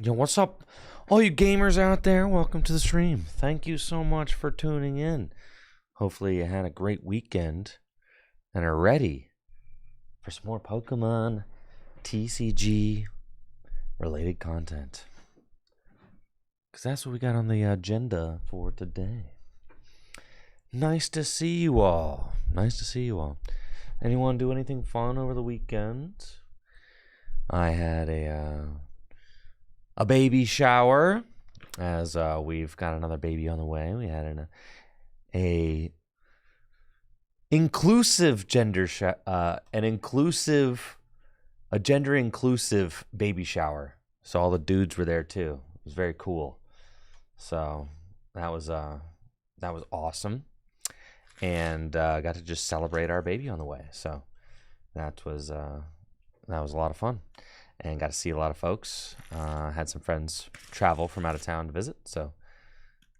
Yo, what's up, all you gamers out there? Welcome to the stream. Thank you so much for tuning in. Hopefully you had a great weekend and are ready for some more Pokemon TCG related content. Because that's what we got on the agenda for today. Nice to see you all. Nice to see you all. Anyone do anything fun over the weekend? I had a baby shower, as we've got another baby on the way. We had a gender inclusive baby shower. So all the dudes were there too. It was very cool. So that was awesome, and got to just celebrate our baby on the way. So that was a lot of fun. And got to see a lot of folks. Had some friends travel from out of town to visit, so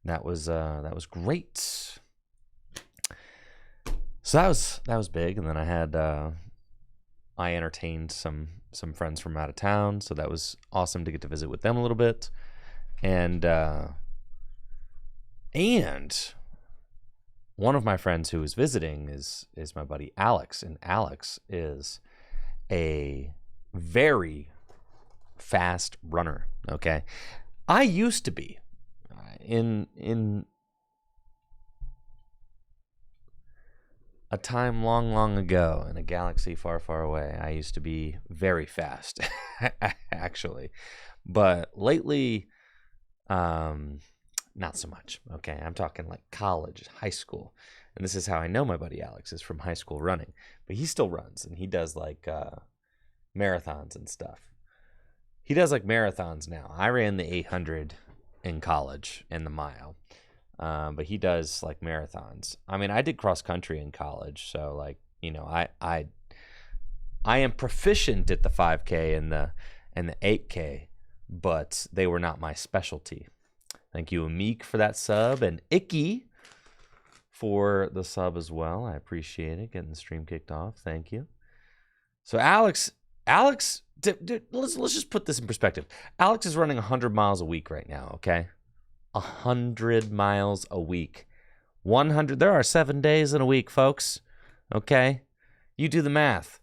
that was great. So that was big. And then I entertained some friends from out of town, so that was awesome to get to visit with them a little bit. And one of my friends who was visiting is my buddy Alex, and Alex is a very fast runner. Okay, I used to be in a time long ago in a galaxy far away. I used to be very fast actually, but lately not so much. Okay, I'm talking like college, high school. And this is how I know my buddy Alex is from high school running, but he still runs, and he does like marathons and stuff. He does like marathons now. I ran the 800 in college and the mile, but he does like marathons. I mean, I did cross country in college, so like, you know, I am proficient at the 5K and the 8K, but they were not my specialty. Thank you, Amik, for that sub, and Icky for the sub as well. I appreciate it. Getting the stream kicked off. Thank you. So Alex, let's just put this in perspective. Alex is running 100 miles a week right now, okay? 100 miles a week. 100. There are 7 days in a week, folks. Okay? You do the math.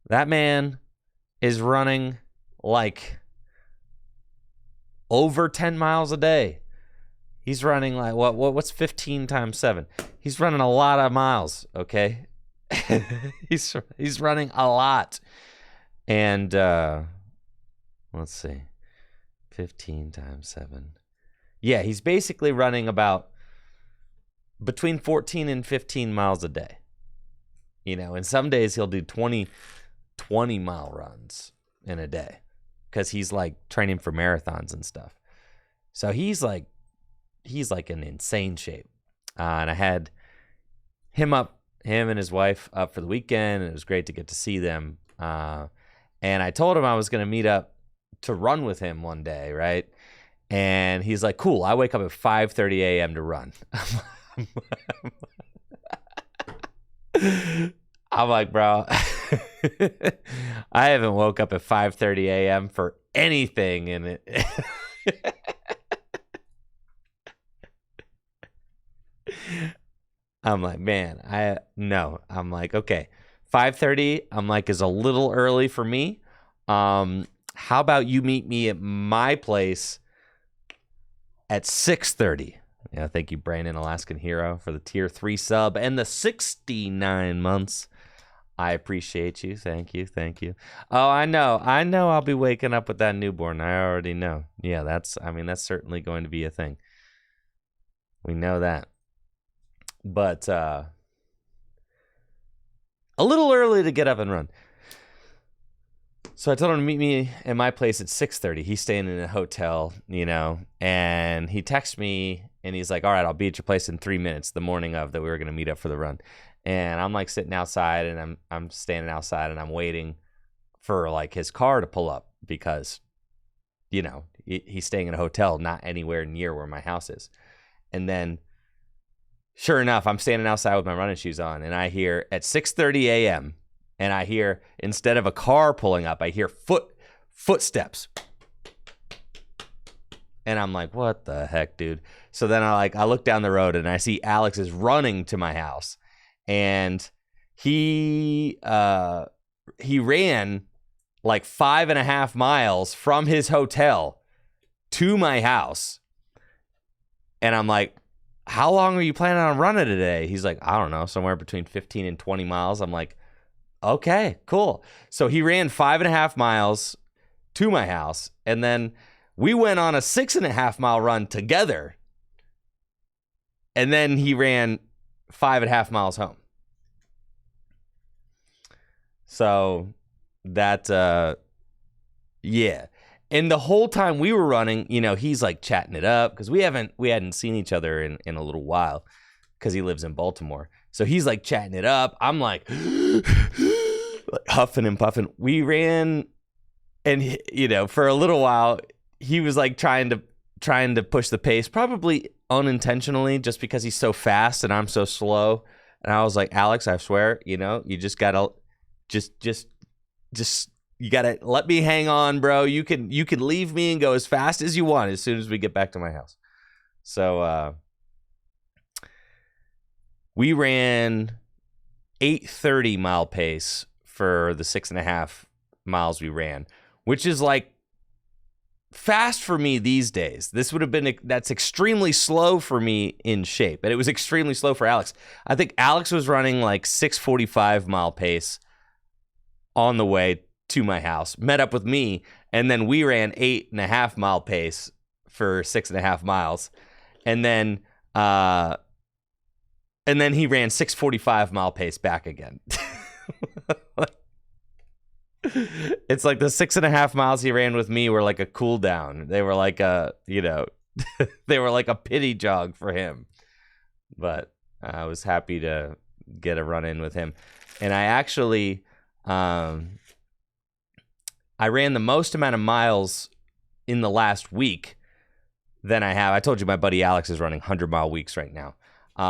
That man is running like over 10 miles a day. He's running like what's 15 times 7? He's running a lot of miles, okay? he's running a lot. And let's see. 15 times 7. Yeah, he's basically running about between 14 and 15 miles a day. You know, and some days he'll do 20 mile runs in a day, because he's like training for marathons and stuff. So he's like in insane shape. And I had him and his wife up for the weekend, and it was great to get to see them. And I told him I was going to meet up to run with him one day, right? And he's like, cool, I wake up at 5:30 a.m. to run. I'm like, bro, I haven't woke up at 5:30 a.m. for anything in it. I'm like, man, I'm like, okay, 5:30, I'm like, is a little early for me. How about you meet me at my place at 6:30? Yeah, thank you, Brandon, Alaskan Hero, for the tier 3 sub and the 69 months. I appreciate you. Thank you. Oh, I know I'll be waking up with that newborn. I already know. Yeah, that's certainly going to be a thing. We know that. But a little early to get up and run. So I told him to meet me at my place at 6:30. He's staying in a hotel, you know, and he texts me and he's like, all right, I'll be at your place in 3 minutes, the morning of that we were going to meet up for the run. And I'm like sitting outside, and I'm standing outside, and I'm waiting for like his car to pull up, because, you know, he's staying in a hotel not anywhere near where my house is. And then sure enough, I'm standing outside with my running shoes on, and I hear at 6:30 a.m., and I hear, instead of a car pulling up, I hear footsteps. And I'm like, what the heck, dude? So then I look down the road and I see Alex is running to my house, and he ran like 5.5 miles from his hotel to my house. And I'm like, how long are you planning on running today? He's like, I don't know, somewhere between 15 and 20 miles. I'm like, okay, cool. So he ran 5.5 miles to my house, and then we went on a 6.5 mile run together. And then he ran 5.5 miles home. So that, yeah. And the whole time we were running, he's like chatting it up because we hadn't seen each other in a little while because he lives in Baltimore. So he's like chatting it up. I'm like huffing and puffing. We ran, and for a little while he was like trying to push the pace, probably unintentionally, just because he's so fast and I'm so slow. And I was like, Alex, I swear, you just gotta just you gotta let me hang on, bro. You can leave me and go as fast as you want as soon as we get back to my house. So we ran 8:30 mile pace for the 6.5 miles we ran, which is like fast for me these days. That's extremely slow for me in shape, and it was extremely slow for Alex. I think Alex was running like 6:45 mile pace on the way to my house, met up with me, and then we ran 8.5 mile pace for 6.5 miles, and then he ran 6:45 mile pace back again. It's like the 6.5 miles he ran with me were like a cool down. They were like they were like a pity jog for him. But I was happy to get a run in with him. And I actually, I ran the most amount of miles in the last week than I have. I told you my buddy Alex is running 100-mile weeks right now.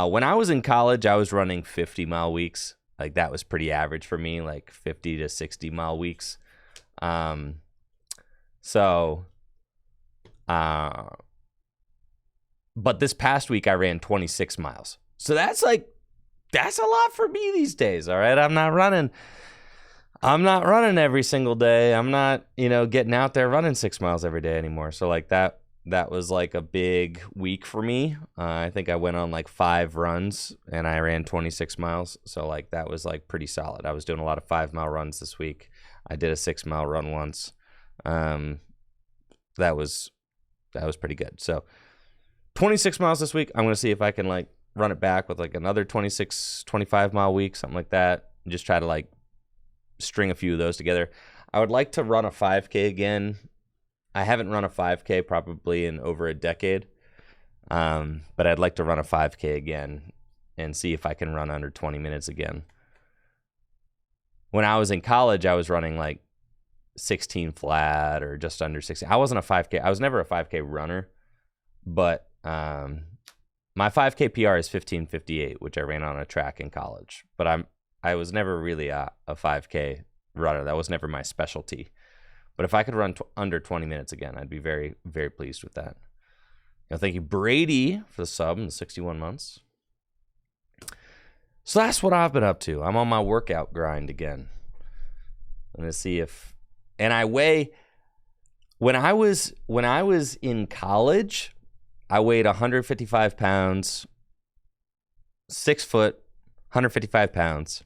When I was in college, I was running 50-mile weeks. Like that was pretty average for me, like 50 to 60-mile weeks. But this past week I ran 26 miles. So that's a lot for me these days. All right. I'm not running every single day. I'm not, getting out there running 6 miles every day anymore. So like that was like a big week for me. I think I went on like 5 runs and I ran 26 miles. So like that was like pretty solid. I was doing a lot of 5-mile runs this week. I did a 6-mile run once. That was pretty good. So 26 miles this week. I'm going to see if I can like run it back with like another 26, 25-mile week, something like that. And just try to like string a few of those together. I would like to run a 5K again. I haven't run a 5K probably in over a decade, but I'd like to run a 5K again and see if I can run under 20 minutes again. When I was in college, I was running like 16 flat or just under 16. I wasn't a 5K. I was never a 5K runner, but my 5K PR is 15:58, which I ran on a track in college. But I was never really a 5K runner. That was never my specialty. But if I could run under 20 minutes again, I'd be very, very pleased with that. Thank you, Brady, for the sub in 61 months. So that's what I've been up to. I'm on my workout grind again. I'm gonna see if, and I weigh. When I was in college, I weighed 155 pounds, 6 foot, 155 pounds,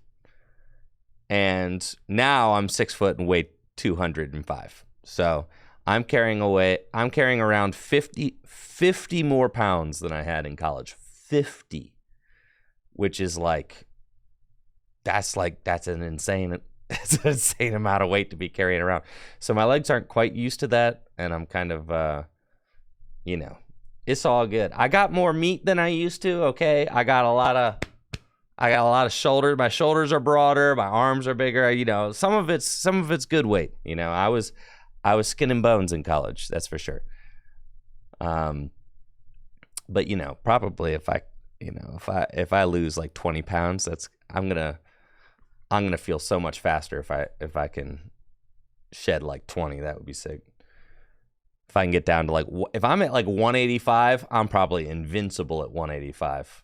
and now I'm 6 foot and weigh 205. So I'm carrying around 50 more pounds than I had in college. 50, which is that's an insane amount of weight to be carrying around. So my legs aren't quite used to that, and I'm kind of it's all good. I got more meat than I used to. Okay, I got a lot of shoulders. My shoulders are broader. My arms are bigger. Some of it's good weight. I was skin and bones in college. That's for sure. But probably if I lose like 20 pounds, I'm gonna feel so much faster if I can shed like 20. That would be sick. If I can get down to like, if I'm at like 185, I'm probably invincible at 185.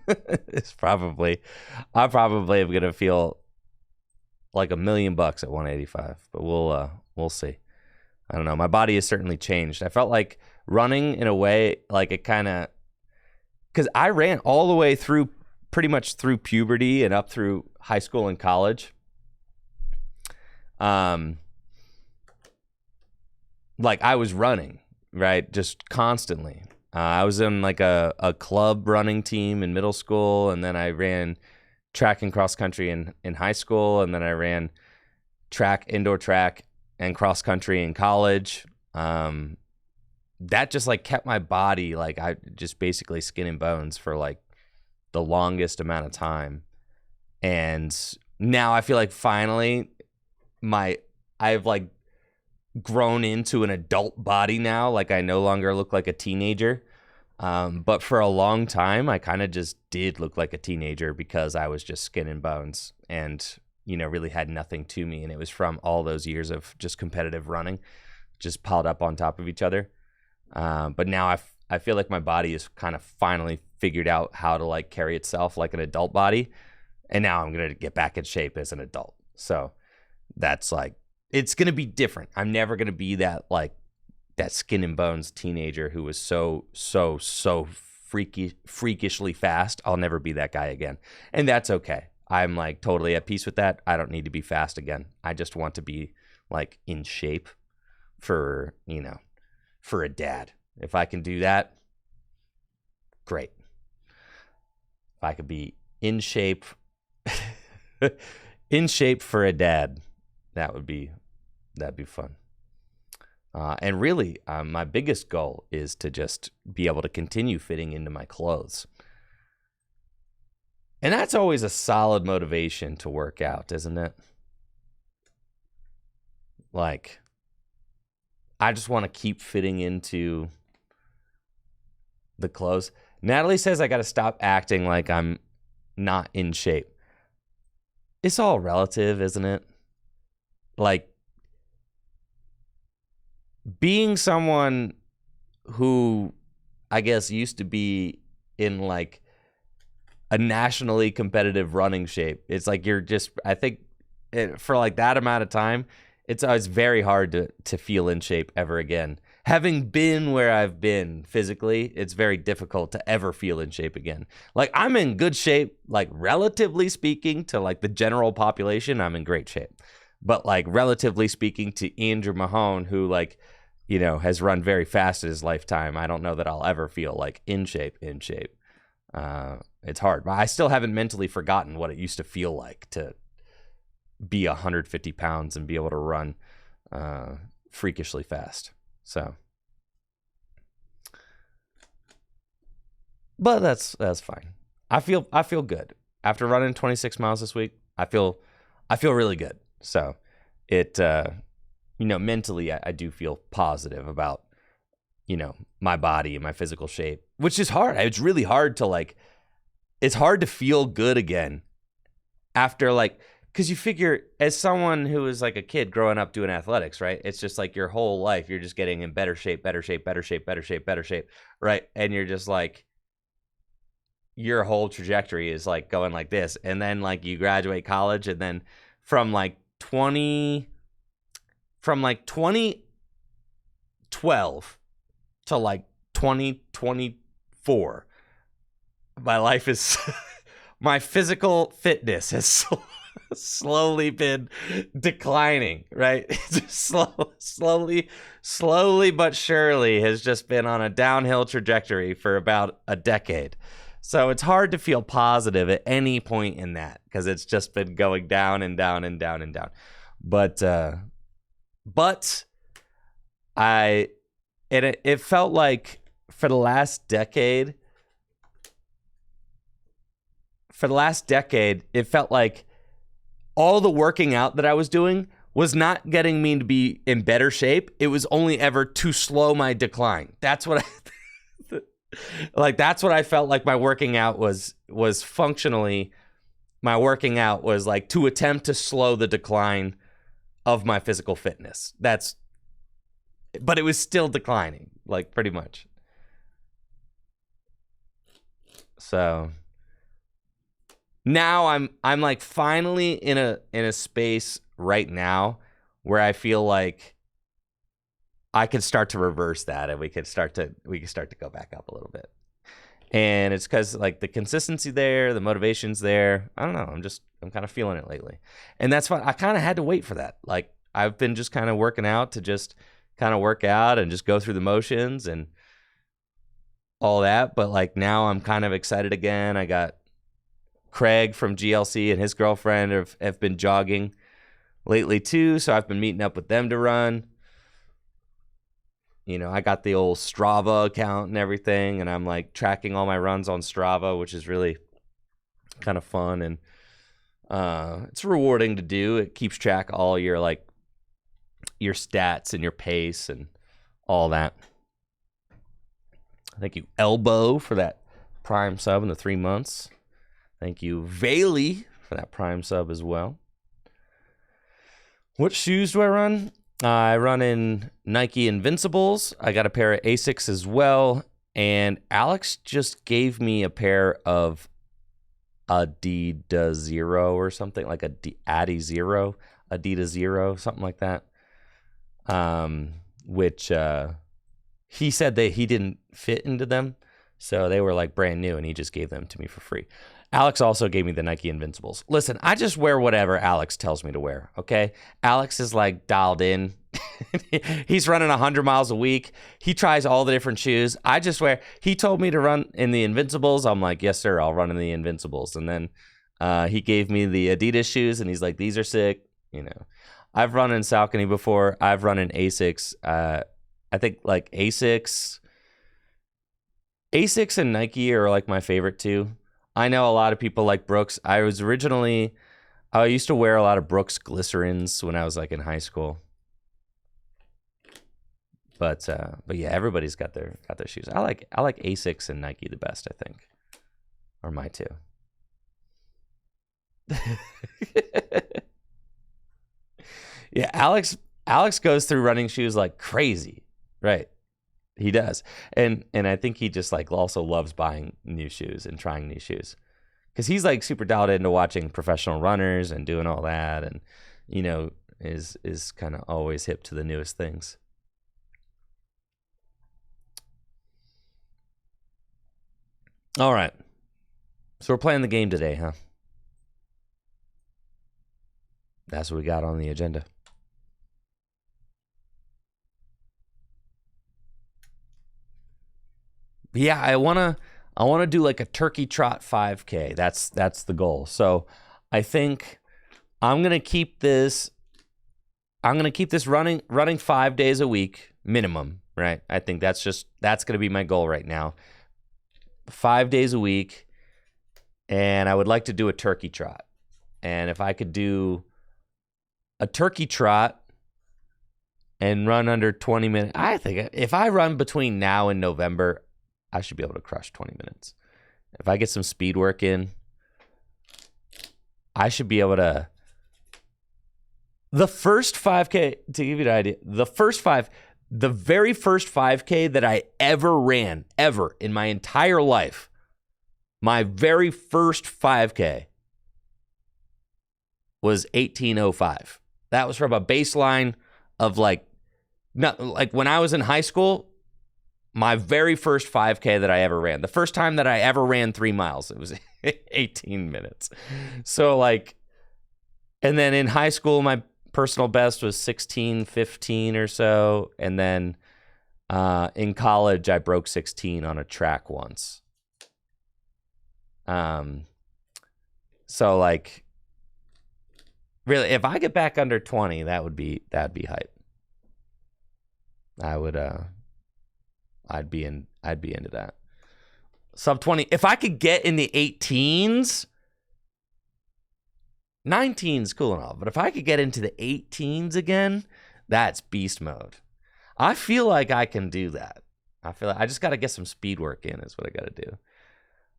I probably am gonna feel like $1 million at 185, but we'll see. I don't know. My body has certainly changed. I felt like running in a way, like it kind of, because I ran all the way through, pretty much through puberty and up through high school and college. Like I was running, right? Just constantly. I was in like a club running team in middle school, and then I ran track and cross country in high school, and then I ran indoor track and cross country in college. That just like kept my body, like I just basically skin and bones for like the longest amount of time. And now I feel like finally I've like grown into an adult body now. Like I no longer look like a teenager. But for a long time, I kind of just did look like a teenager because I was just skin and bones and, really had nothing to me. And it was from all those years of just competitive running, just piled up on top of each other. But now I feel like my body is kind of finally figured out how to like carry itself like an adult body. And now I'm going to get back in shape as an adult. So that's like, it's going to be different. I'm never going to be that skin and bones teenager who was so freakishly fast. I'll never be that guy again. And that's okay. I'm like totally at peace with that. I don't need to be fast again. I just want to be like in shape for a dad. If I can do that, great. If I could be in shape, for a dad, that'd be fun. And really, my biggest goal is to just be able to continue fitting into my clothes. And that's always a solid motivation to work out, isn't it? Like, I just want to keep fitting into the clothes. Natalie says I got to stop acting like I'm not in shape. It's all relative, isn't it? Like, being someone who I guess used to be in like a nationally competitive running shape, it's like I think for like that amount of time, it's very hard to feel in shape ever again. Having been where I've been physically, it's very difficult to ever feel in shape again. Like I'm in good shape, like relatively speaking to like the general population, I'm in great shape. But like relatively speaking to Andrew Mahone, who like, has run very fast in his lifetime, I don't know that I'll ever feel like in shape. It's hard. But I still haven't mentally forgotten what it used to feel like to be 150 pounds and be able to run freakishly fast. So, but that's fine. I feel good after running 26 miles this week. I feel really good. So it, mentally I do feel positive about, my body and my physical shape, which is hard. It's really hard to it's hard to feel good again after because you figure as someone who was like a kid growing up doing athletics, right? It's just like your whole life, you're just getting in better shape, right? And you're just like, your whole trajectory is like going like this. And then like you graduate college, and then from 2012 to like 2024, my life is my physical fitness has slowly been declining, right? Just slowly but surely has just been on a downhill trajectory for about a decade. So it's hard to feel positive at any point in that because it's just been going down and down and down and down. But it felt like for the last decade, it felt like all the working out that I was doing was not getting me to be in better shape. It was only ever to slow my decline. That's what that's what I felt like my working out was functionally. My working out was like to attempt to slow the decline of my physical fitness. That's but it was still declining, like pretty much. So now I'm like finally in a space right now where I feel like I could start to reverse that, and we could start to go back up a little bit. And it's because like the consistency there, the motivation's there. I don't know. I'm kind of feeling it lately, and that's why I kind of had to wait for that. Like I've been just kind of working out to just kind of work out and just go through the motions and all that. But like now I'm kind of excited again. I got Craig from GLC and his girlfriend have been jogging lately too, so I've been meeting up with them to run. You know, I got the old Strava account and everything, and I'm like tracking all my runs on Strava, which is really kind of fun, and it's rewarding to do. It keeps track of all your like your stats and your pace and all that. Thank you, Elbow, for that Prime sub in the 3 months. Thank you, Valey, for that Prime sub as well. What shoes do I run? I run in Nike Invincibles. I got a pair of Asics as well. And Alex just gave me a pair of Adidas Zero or something, like Adidas Zero, something like that. Which he said that he didn't fit into them. So they were like brand new, and he just gave them to me for free. Alex also gave me the Nike Invincibles. Listen, I just wear whatever Alex tells me to wear, okay? Alex is like dialed in. He's running 100 miles a week. He tries all the different shoes. I just wear, he told me to run in the Invincibles. I'm like, yes, sir, I'll run in the Invincibles. And then he gave me the Adidas shoes, and he's like, these are sick. You know, I've run in Saucony before. I've run in Asics. I think like Asics and Nike are like my favorite two. I know a lot of people like Brooks. I used to wear a lot of Brooks Glycerins when I was like in high school. But yeah, everybody's got their shoes. I like Asics and Nike the best, I think. Or my two. Yeah, Alex goes through running shoes like crazy. Right. He does. And I think he just like also loves buying new shoes and trying new shoes. Because he's like super dialed into watching professional runners and doing all that, and you know, is kind of always hip to the newest things. All right. So we're playing the game today, huh? That's what we got on the agenda. Yeah, I wanna do like a turkey trot 5K. That's the goal. So I think I'm gonna keep this running 5 days a week minimum, right? I think that's gonna be my goal right now. 5 days a week, and I would like to do a turkey trot. And if I could do a turkey trot and run under 20 minutes, I think if I run between now and November, I should be able to crush 20 minutes. If I get some speed work in, I should be able to. The first 5K, to give you an idea, the very first 5K that I ever ran, ever in my entire life, my very first 5K was 18:05. That was from a baseline of like when I was in high school. My very first 5K that I ever ran, the first time that I ever ran 3 miles, it was 18 minutes. So like, and then in high school, my personal best was 16:15 or so. And then in college, I broke 16 on a track once. So like, really, if I get back under 20, that'd be hype. I'd be into that. Sub 20. If I could get in the 18s, 19's cool and all, but if I could get into the 18s again, that's beast mode. I feel like I can do that. I feel like I just got to get some speed work in is what I got to do.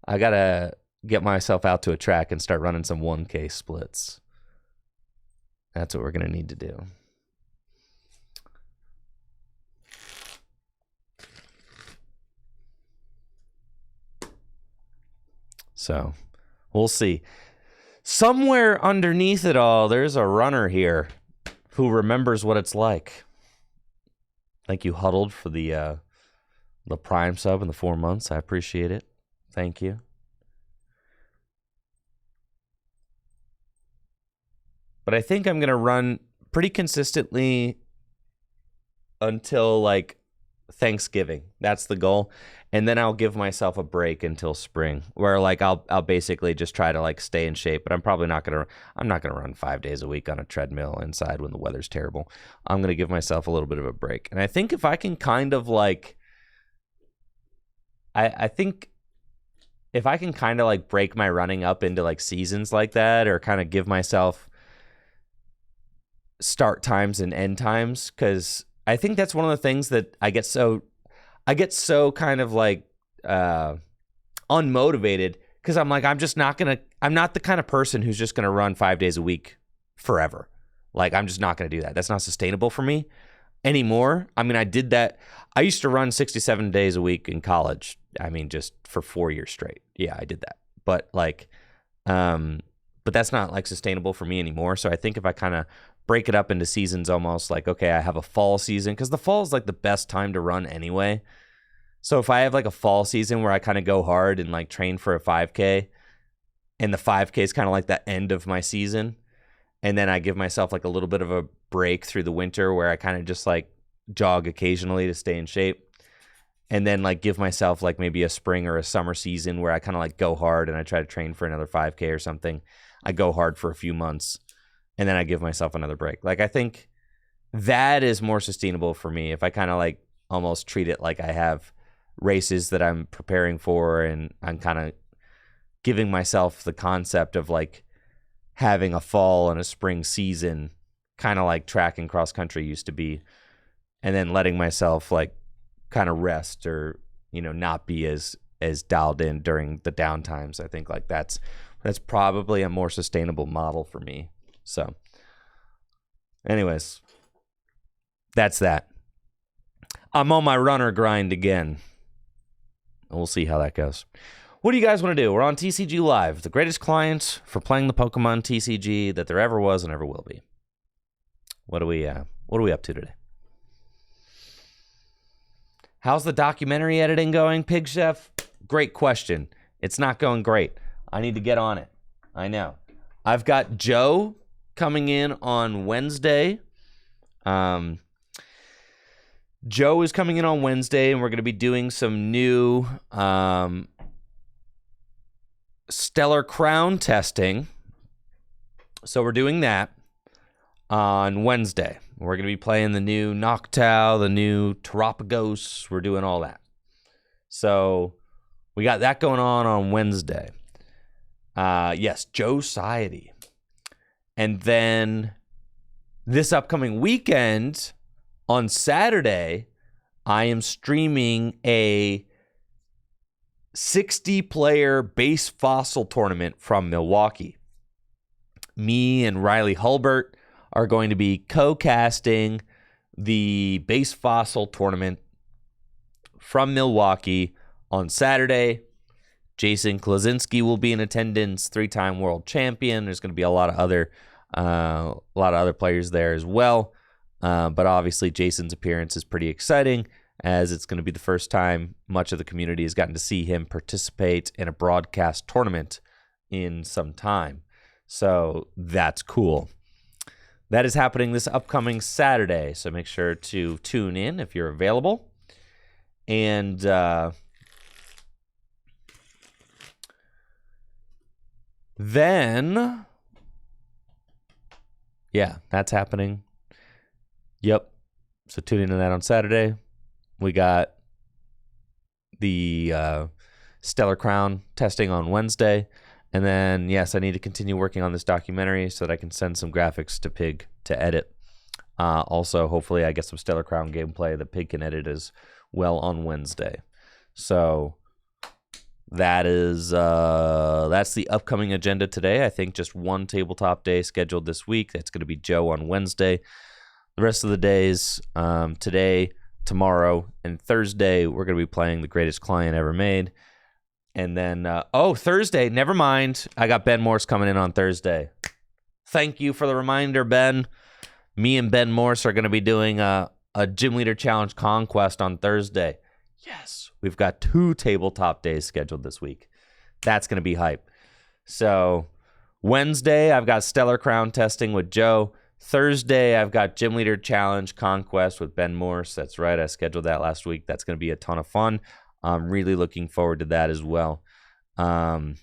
I got to get myself out to a track and start running some 1K splits. That's what we're going to need to do. So we'll see. Somewhere underneath it all, there's a runner here who remembers what it's like. Thank you, Huddled, for the Prime sub in the 4 months. I appreciate it. Thank you. But I think I'm going to run pretty consistently until like Thanksgiving. That's the goal. And then I'll give myself a break until spring, where like I'll basically just try to like stay in shape. But I'm probably not gonna run 5 days a week on a treadmill inside when the weather's terrible. I'm gonna give myself a little bit of a break. And I think if I can kind of like, I think if I can kind of like break my running up into like seasons like that, or kind of give myself start times and end times, because I think that's one of the things that I get so kind of like unmotivated, because I'm like, I'm not the kind of person who's just gonna run 5 days a week forever. Like, I'm just not gonna do that. That's not sustainable for me anymore. I mean, I did that. I used to run 67 days a week in college. I mean, just for 4 years straight. Yeah, I did that. But like, but that's not like sustainable for me anymore. So I think if I kind of break it up into seasons, almost like, okay, I have a fall season, because the fall is like the best time to run anyway. So if I have like a fall season where I kind of go hard and like train for a 5K, and the 5K is kind of like the end of my season, and then I give myself like a little bit of a break through the winter where I kind of just like jog occasionally to stay in shape, and then like give myself like maybe a spring or a summer season where I kind of like go hard and I try to train for another 5K or something. I go hard for a few months, and then I give myself another break. Like, I think that is more sustainable for me if I kind of like almost treat it like I have races that I'm preparing for, and I'm kind of giving myself the concept of like having a fall and a spring season, kind of like track and cross country used to be, and then letting myself like kind of rest, or, you know, not be as dialed in during the down times. I think like that's probably a more sustainable model for me. So anyways, that's that. I'm on my runner grind again. We'll see how that goes. What do you guys want to do? We're on TCG Live, the greatest client for playing the Pokemon TCG that there ever was and ever will be. What are we up to today? How's the documentary editing going, Pig Chef? Great question. It's not going great. I need to get on it. I know. I've got Joe coming in on Wednesday. Joe is coming in on Wednesday, and we're going to be doing some new Stellar Crown testing. So we're doing that on Wednesday. We're going to be playing the new Noctowl, the new Terapagos. We're doing all that. So we got that going on Wednesday. Yes, Joe Society. And then this upcoming weekend, on Saturday, I am streaming a 60-player base fossil tournament from Milwaukee. Me and Riley Hulbert are going to be co-casting the base fossil tournament from Milwaukee on Saturday. Jason Klasinski will be in attendance, 3-time world champion. There's going to be a lot of other players there as well. But obviously Jason's appearance is pretty exciting, as it's going to be the first time much of the community has gotten to see him participate in a broadcast tournament in some time. So that's cool. That is happening this upcoming Saturday, so make sure to tune in if you're available. And then, yeah, that's happening. Yep. So tune into that on Saturday. We got the Stellar Crown testing on Wednesday. And then, yes, I need to continue working on this documentary so that I can send some graphics to Pig to edit. Also, hopefully I get some Stellar Crown gameplay that Pig can edit as well on Wednesday. So that's the upcoming agenda today. I think just one tabletop day scheduled this week. That's going to be Joe on Wednesday. The rest of the days, today, tomorrow, and Thursday, we're going to be playing the greatest client ever made. And then, Thursday, never mind. I got Ben Morse coming in on Thursday. Thank you for the reminder, Ben. Me and Ben Morse are going to be doing a Gym Leader Challenge Conquest on Thursday. Yes. We've got 2 tabletop days scheduled this week. That's going to be hype. So Wednesday, I've got Stellar Crown testing with Joe. Thursday, I've got Gym Leader Challenge Conquest with Ben Morse. That's right. I scheduled that last week. That's going to be a ton of fun. I'm really looking forward to that as well. And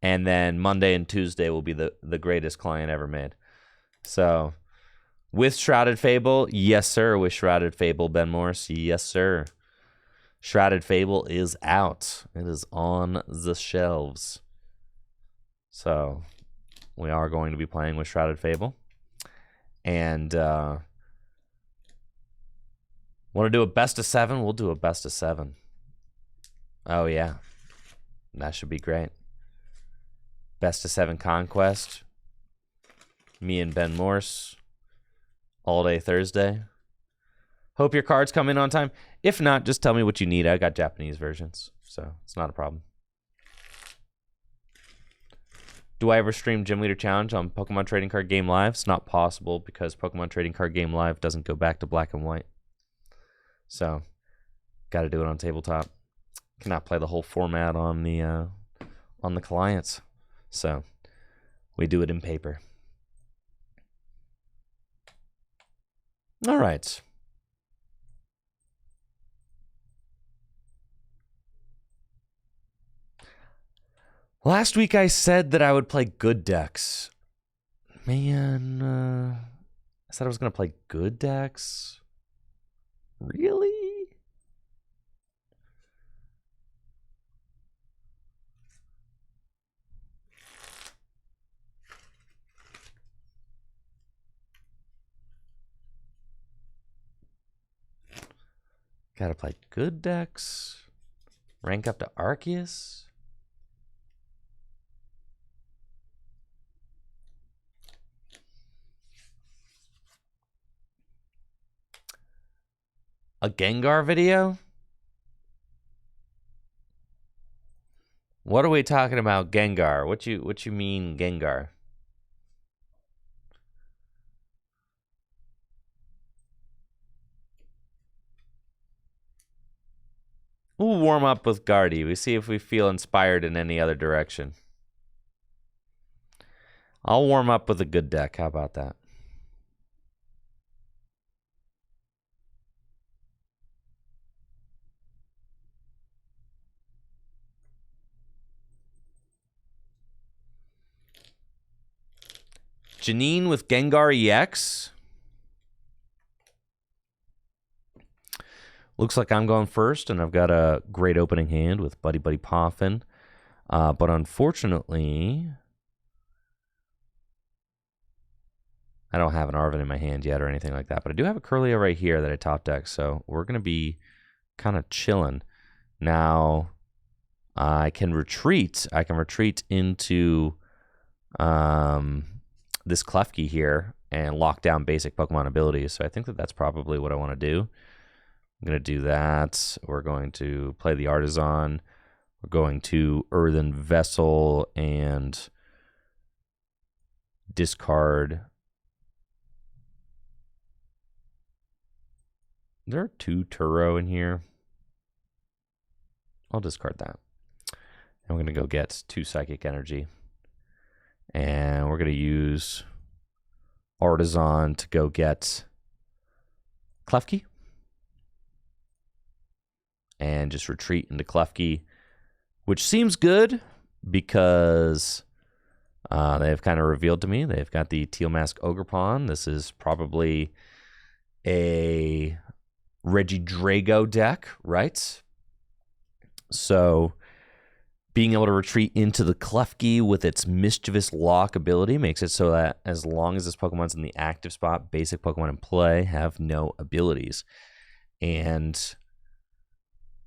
then Monday and Tuesday will be the greatest client ever made. So with Shrouded Fable, yes, sir. With Shrouded Fable, Ben Morse, yes, sir. Shrouded Fable is out. It is on the shelves. So we are going to be playing with Shrouded Fable. And want to do a best of 7? We'll do a best of 7. Oh, yeah. That should be great. Best of 7 Conquest. Me and Ben Morse. All day Thursday. Hope your cards come in on time. If not, just tell me what you need. I got Japanese versions, so it's not a problem. Do I ever stream Gym Leader Challenge on Pokemon Trading Card Game Live? It's not possible because Pokemon Trading Card Game Live doesn't go back to black and white. So, got to do it on tabletop. Cannot play the whole format on the clients. So, we do it in paper. All right. Last week I said that I would play good decks. Man, I said I was going to play good decks. Really? Gotta play good decks. Rank up to Arceus. A Gengar video? What are we talking about, Gengar? What you mean, Gengar? We'll warm up with Gardy. We see if we feel inspired in any other direction. I'll warm up with a good deck. How about that? Janine with Gengar EX. Looks like I'm going first, and I've got a great opening hand with Buddy Buddy Poffin. But unfortunately, I don't have an Arven in my hand yet or anything like that. But I do have a Curlia right here that I top deck, so we're going to be kind of chilling. Now, I can retreat. I can retreat into this Klefki here and lock down basic Pokemon abilities. So I think that that's probably what I want to do. I'm going to do that. We're going to play the Artisan. We're going to Earthen Vessel and discard. There are 2 Turo in here. I'll discard that. And we're going to go get 2 Psychic Energy. And we're going to use Artisan to go get Klefki. And just retreat into Klefki, which seems good because they've kind of revealed to me they've got the Teal Mask Ogerpon. This is probably a Regidrago deck, right? So being able to retreat into the Klefki with its Mischievous Lock ability makes it so that as long as this Pokemon's in the active spot, basic Pokemon in play have no abilities. And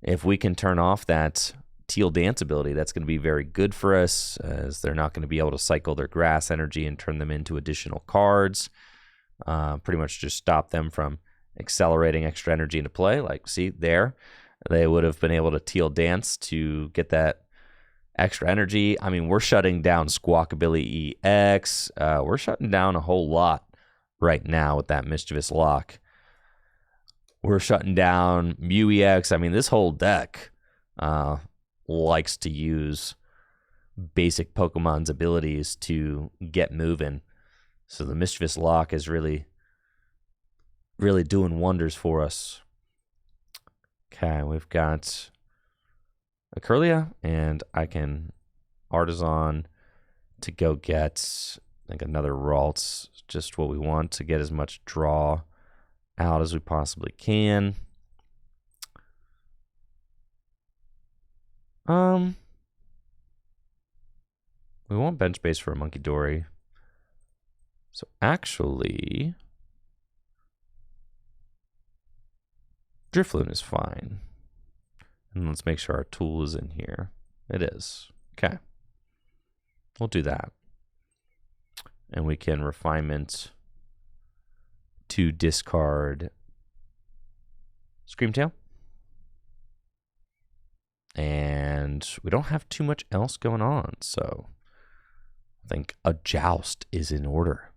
if we can turn off that Teal Dance ability, that's going to be very good for us, as they're not going to be able to cycle their grass energy and turn them into additional cards. Pretty much just stop them from accelerating extra energy into play. Like, see, there, they would have been able to Teal Dance to get that extra energy. I mean, we're shutting down Squawkabilly EX. We're shutting down a whole lot right now with that Mischievous Lock. We're shutting down Mew EX. I mean, this whole deck likes to use basic Pokemon's abilities to get moving. So the Mischievous Lock is really doing wonders for us. Okay, we've got a Curlia, and I can Artisan to go get, I think, another Ralts. Just what we want to get as much draw out as we possibly can. We want bench base for a Munkidori. So actually, Drifloon is fine. And let's make sure our tool is in here. It is. Okay. We'll do that. And we can refinement to discard Screamtail. And we don't have too much else going on, so I think a Joust is in order.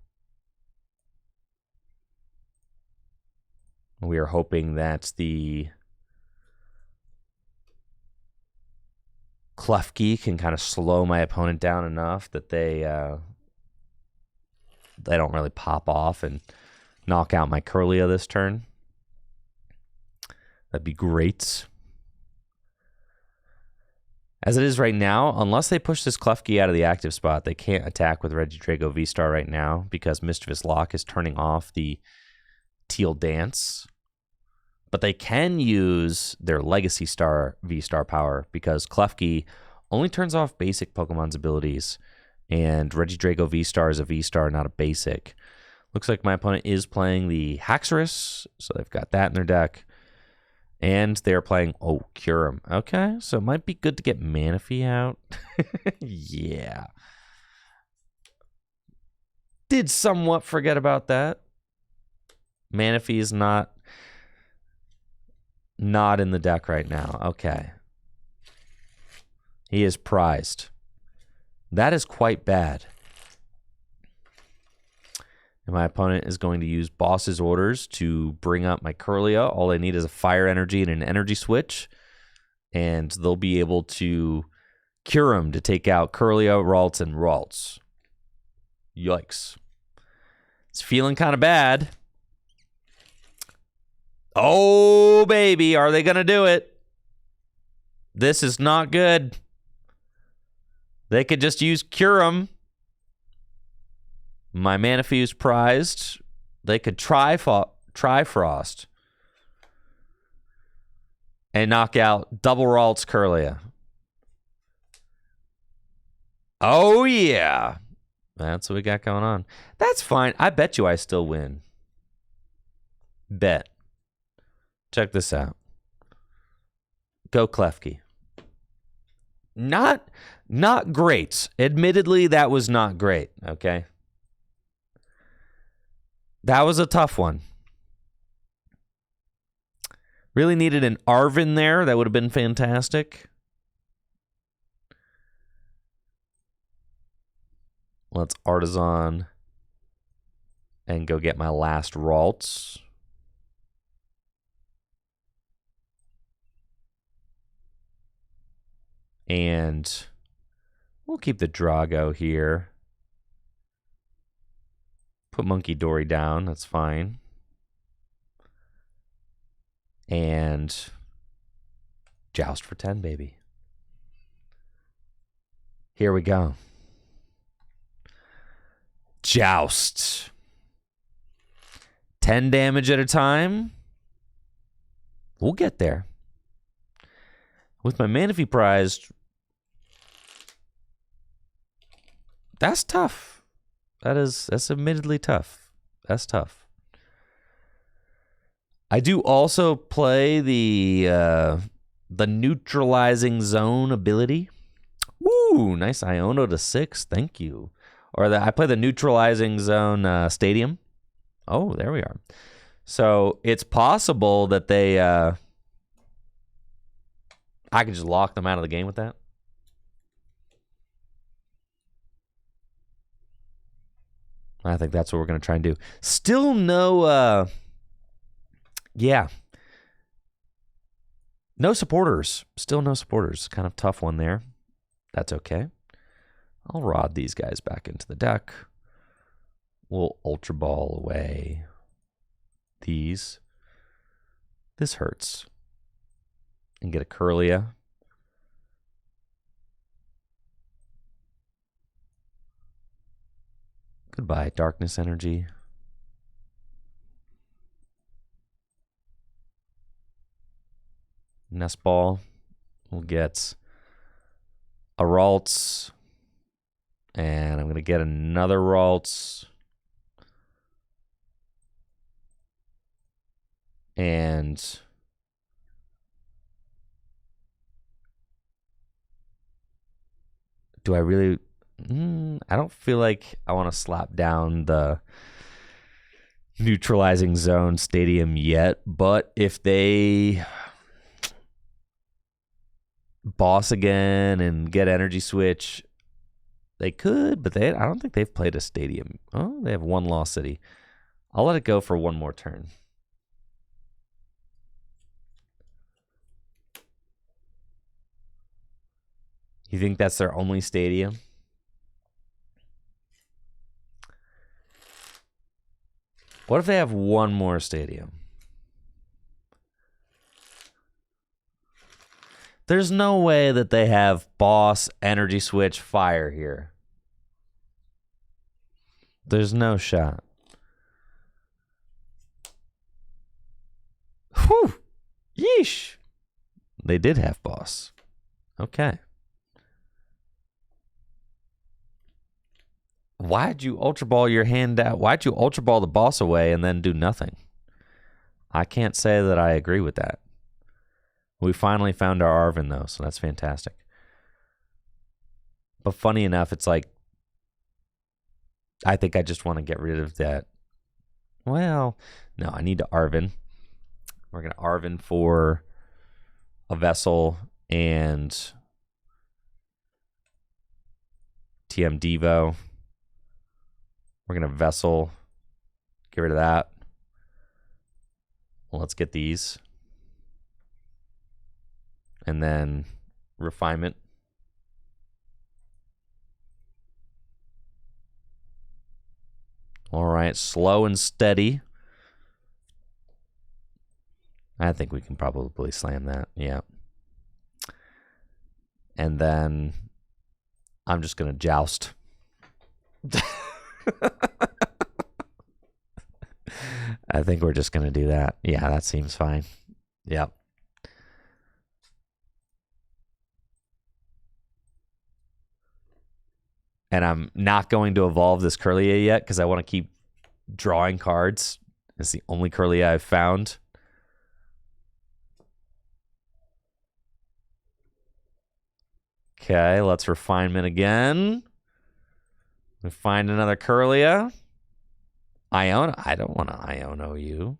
We are hoping that the Klefki can kind of slow my opponent down enough that they don't really pop off and knock out my Curlia this turn. That'd be great. As it is right now, unless they push this Klefki out of the active spot, they can't attack with Regidrago V-Star right now because Mischievous Lock is turning off the Teal Dance. But they can use their Legacy Star V-Star power because Klefki only turns off basic Pokemon's abilities, and Regidrago V-Star is a V-Star, not a basic. Looks like my opponent is playing the Haxorus, so they've got that in their deck. And they're playing, Kyurem. Okay, so it might be good to get Manaphy out. Yeah. Did somewhat forget about that. Manaphy is not in the deck right now. Okay. He is prized. That is quite bad. And my opponent is going to use Boss's Orders to bring up my Curlia. All I need is a Fire Energy and an Energy Switch. And they'll be able to cure him to take out Curlia, Ralts, and Ralts. Yikes. It's feeling kind of bad. Oh, baby. Are they going to do it? This is not good. They could just use Cure 'em. My Manaphy is prized. They could try Frost and knock out double Ralts Curlia. Oh, yeah. That's what we got going on. That's fine. I bet you I still win. Bet. Check this out. Go Klefki. Not great. Admittedly, that was not great, okay? That was a tough one. Really needed an Arvin there. That would have been fantastic. Let's Artisan and go get my last Ralts. And we'll keep the Drago here. Put Munkidori down. That's fine. And Joust for 10, baby. Here we go. Joust. 10 damage at a time. We'll get there. With my Manaphy prized, that's tough. That's admittedly tough. That's tough. I do also play the neutralizing zone ability. Woo, nice Iono to 6. Thank you. Or I play the neutralizing zone stadium. Oh, there we are. So it's possible that they I could just lock them out of the game with that. I think that's what we're going to try and do. Still no, no supporters. Still no supporters. Kind of tough one there. That's okay. I'll rod these guys back into the deck. We'll Ultra Ball away these. This hurts. And get a Curlia. Goodbye, Darkness Energy. Nest Ball. We'll get a Ralts. And I'm going to get another Ralts. And do I really... I don't feel like I want to slap down the neutralizing zone stadium yet, but if they boss again and get energy switch, they could, but I don't think they've played a stadium. Oh, they have one Lost City. I'll let it go for one more turn. You think that's their only stadium? What if they have one more stadium? There's no way that they have boss, energy switch, fire here. There's no shot. Whew! Yeesh! They did have boss. Okay. Why'd you Ultra Ball your hand out? Why'd you Ultra Ball the boss away and then do nothing? I can't say that I agree with that. We finally found our Arven, though, so that's fantastic. But funny enough, it's like, I think I just want to get rid of that. Well, no, I need to Arven. We're going to Arven for a Vessel and TM Devo. We're going to Vessel. Get rid of that. Well, let's get these. And then Refinement. All right, slow and steady. I think we can probably slam that. Yeah. And then I'm just going to Joust. I think we're just going to do that. Yeah, that seems fine. Yep. And I'm not going to evolve this Curlia yet because I want to keep drawing cards. It's the only Curlia I've found. Okay, let's Refinement again. We find another Curlia. Iono. I don't want to Iono you.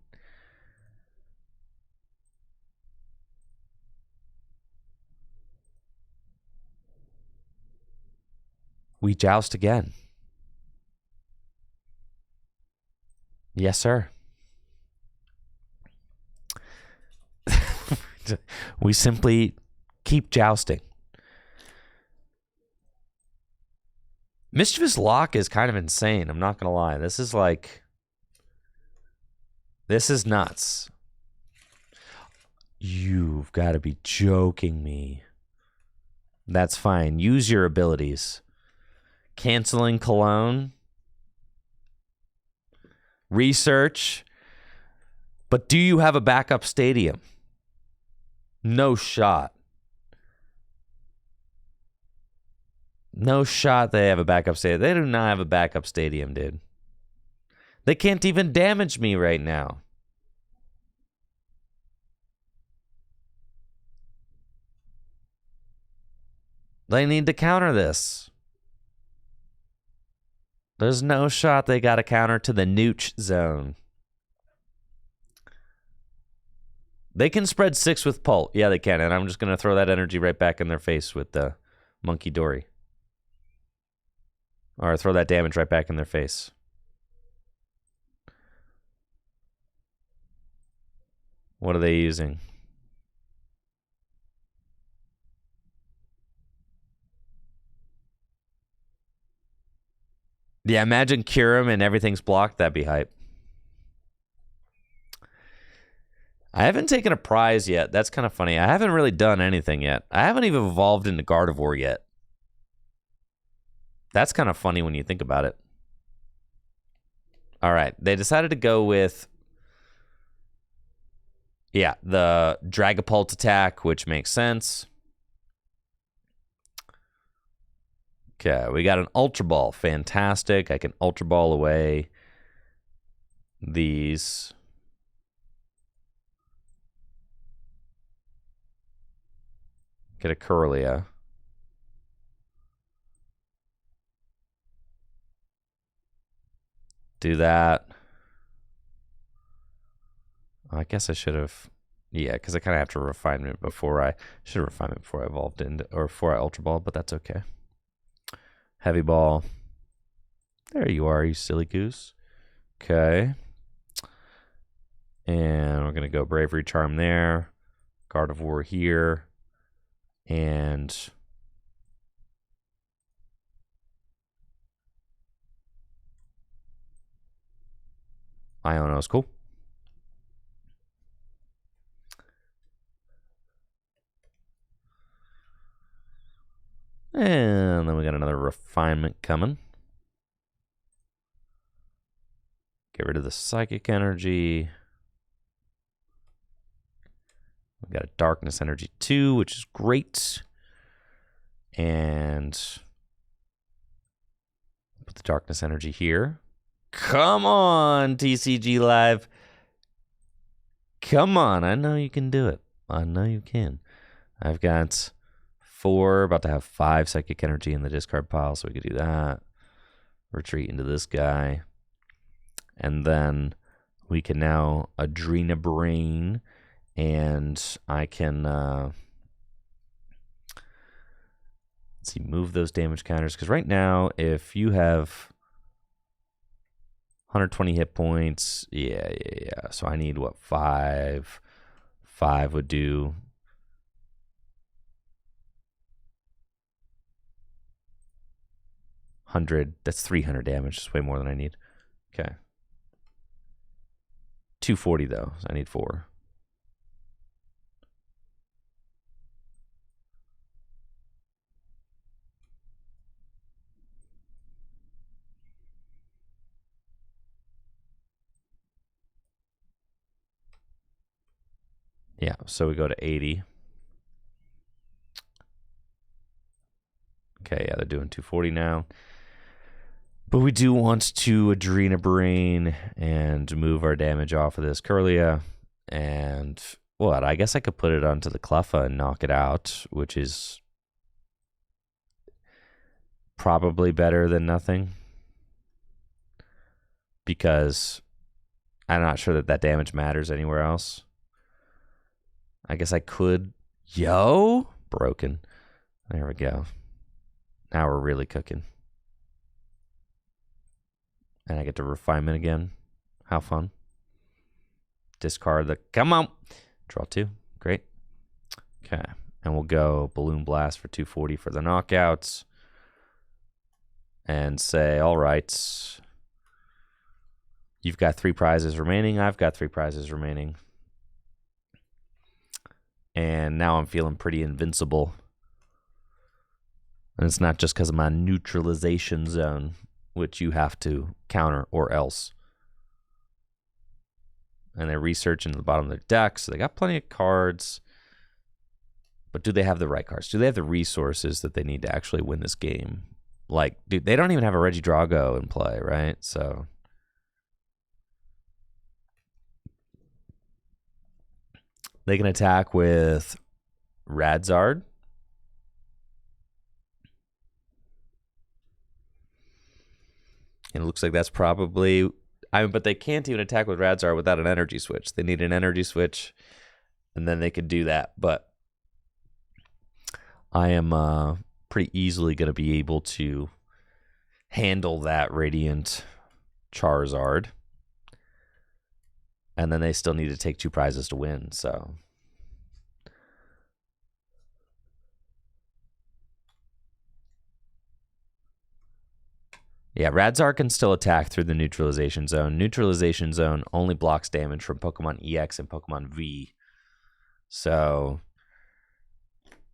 We Joust again. Yes, sir. We simply keep jousting. Mischievous Lock is kind of insane. I'm not going to lie. This is like... This is nuts. You've got to be joking me. That's fine. Use your abilities. Canceling Cologne. Research. But do you have a backup stadium? No shot. No shot they have a backup stadium. They do not have a backup stadium, dude. They can't even damage me right now. They need to counter this. There's no shot they got a counter to the Nooch zone. They can spread 6 with Pult. Yeah, they can. And I'm just going to throw that energy right back in their face with the Munkidori. Or throw that damage right back in their face. What are they using? Yeah, imagine Kyurem and everything's blocked. That'd be hype. I haven't taken a prize yet. That's kind of funny. I haven't really done anything yet. I haven't even evolved into Gardevoir yet. That's kind of funny when you think about it. All right. They decided to go with, yeah, the Dragapult attack, which makes sense. Okay, we got an Ultra Ball. Fantastic. I can Ultra Ball away these. Get a Curlia. Do that. I guess I should have. Yeah, because I kind of have to refine it before I should have refined it before I evolved into, or before I Ultra Ball, but that's okay. Heavy Ball. There you are, you silly goose. Okay. And we're going to go Bravery Charm there. Gardevoir here. And Iono's cool. And then we got another refinement coming. Get rid of the Psychic Energy. We got a Darkness Energy too, which is great. And put the Darkness Energy here. Come on, TCG Live. Come on. I know you can do it. I know you can. I've got 4, about to have 5 Psychic Energy in the discard pile, so we could do that. Retreat into this guy. And then we can now Adrena Brain, and I can let's see, move those damage counters, because right now if you have 120 hit points, yeah, so I need what, 5 would do 100. That's 300 damage. That's way more than I need. Okay, 240 though, so I need 4. Yeah, so we go to 80. Okay, yeah, they're doing 240 now. But we do want to Adrena Brain and move our damage off of this Curlia. And what? I guess I could put it onto the Cleffa and knock it out, which is probably better than nothing. Because I'm not sure that damage matters anywhere else. I guess I could. Yo! Broken. There we go. Now we're really cooking. And I get to refinement again. How fun. Discard the... Come on! Draw 2. Great. Okay. And we'll go Balloon Blast for 240 for the knockouts. And say, all right. You've got 3 prizes remaining. I've got 3 prizes remaining. And now I'm feeling pretty invincible. And it's not just because of my neutralization zone, which you have to counter or else. And they're researching the bottom of their deck, so they got plenty of cards. But do they have the right cards? Do they have the resources that they need to actually win this game? Like, dude, they don't even have a Regidrago in play, right? So they can attack with Radzard. And it looks like that's probably... but they can't even attack with Radzard without an energy switch. They need an energy switch, and then they could do that. But I am pretty easily going to be able to handle that Radiant Charizard. And then they still need to take 2 prizes to win, so. Yeah, Radzar can still attack through the neutralization zone. Neutralization zone only blocks damage from Pokemon EX and Pokemon V. So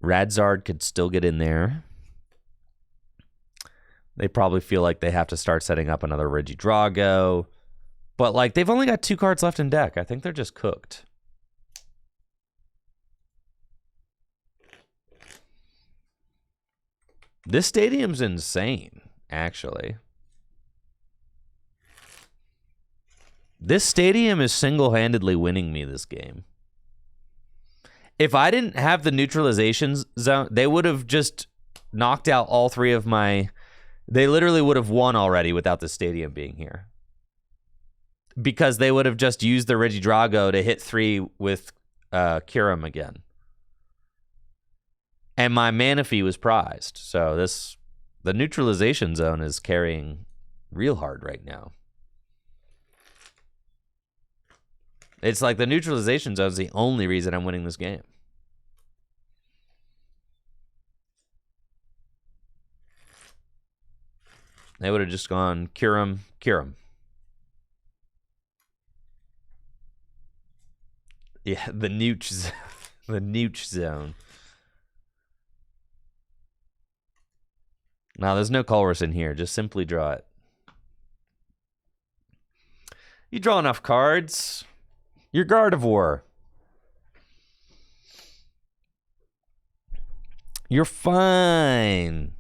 Radzard could still get in there. They probably feel like they have to start setting up another Regidrago. But, like, they've only got 2 cards left in deck. I think they're just cooked. This stadium's insane, actually. This stadium is single-handedly winning me this game. If I didn't have the neutralization zone, they would have just knocked out all 3 of my... They literally would have won already without the stadium being here. Because they would have just used the Regidrago to hit 3 with Kyurem again. And my Manaphy was prized. So the neutralization zone is carrying real hard right now. It's like the neutralization zone is the only reason I'm winning this game. They would have just gone Kyurem, Kyurem. Yeah, the Nooch zone. Now, there's no Colress in here. Just simply draw it. You draw enough cards. You're Gardevoir. You're fine.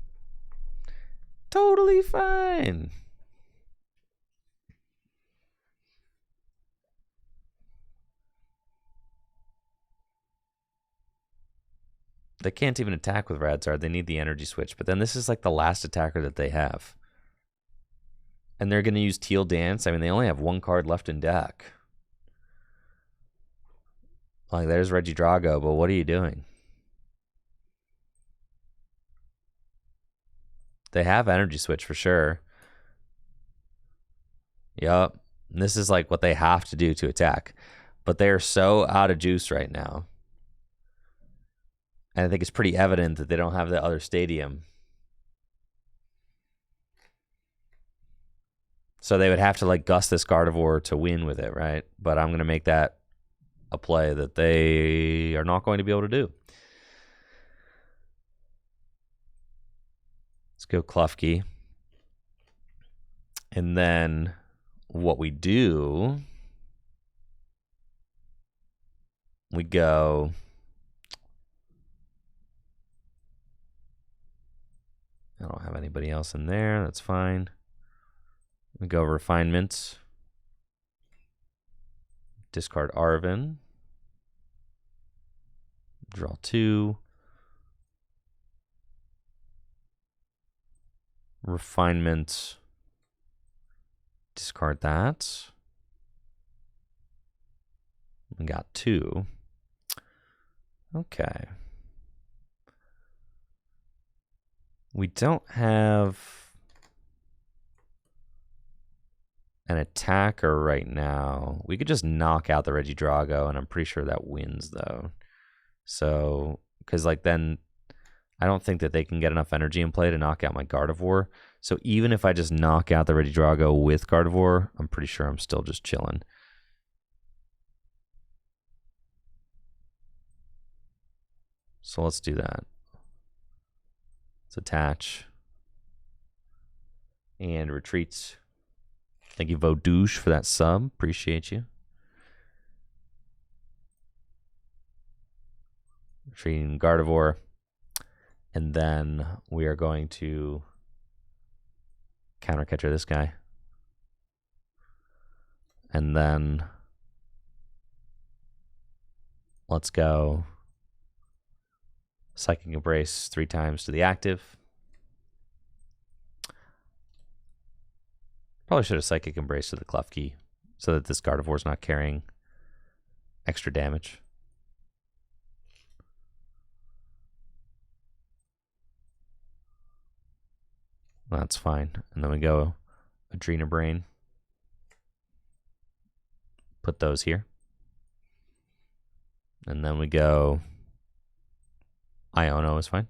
Totally fine. They can't even attack with Radzard. They need the energy switch. But then this is like the last attacker that they have. And they're going to use Teal Dance. I mean, they only have 1 card left in deck. Like, there's Regidrago, but what are you doing? They have energy switch for sure. Yup. This is like what they have to do to attack. But they are so out of juice right now. And I think it's pretty evident that they don't have the other stadium. So they would have to, like, gust this Gardevoir to win with it, right? But I'm going to make that a play that they are not going to be able to do. Let's go Klefki. And then what we do, we go... I don't have anybody else in there. That's fine. We go Refinement. Discard Arven. Draw 2. Refinement. Discard that. We got 2. Okay. We don't have an attacker right now. We could just knock out the Regidrago, and I'm pretty sure that wins, though. So, because, like, then I don't think that they can get enough energy in play to knock out my Gardevoir. So even if I just knock out the Regidrago with Gardevoir, I'm pretty sure I'm still just chilling. So let's do that. Let's attach. And retreats. Thank you, Vodouche, for that sub. Appreciate you. Retreating Gardevoir. And then we are going to counter catcher this guy. And then let's go Psychic Embrace 3 times to the active. Probably should have Psychic Embrace to the Klefki so that this Gardevoir is not carrying extra damage. That's fine. And then we go Adrena Brain. put those here. And then we go Iono is fine.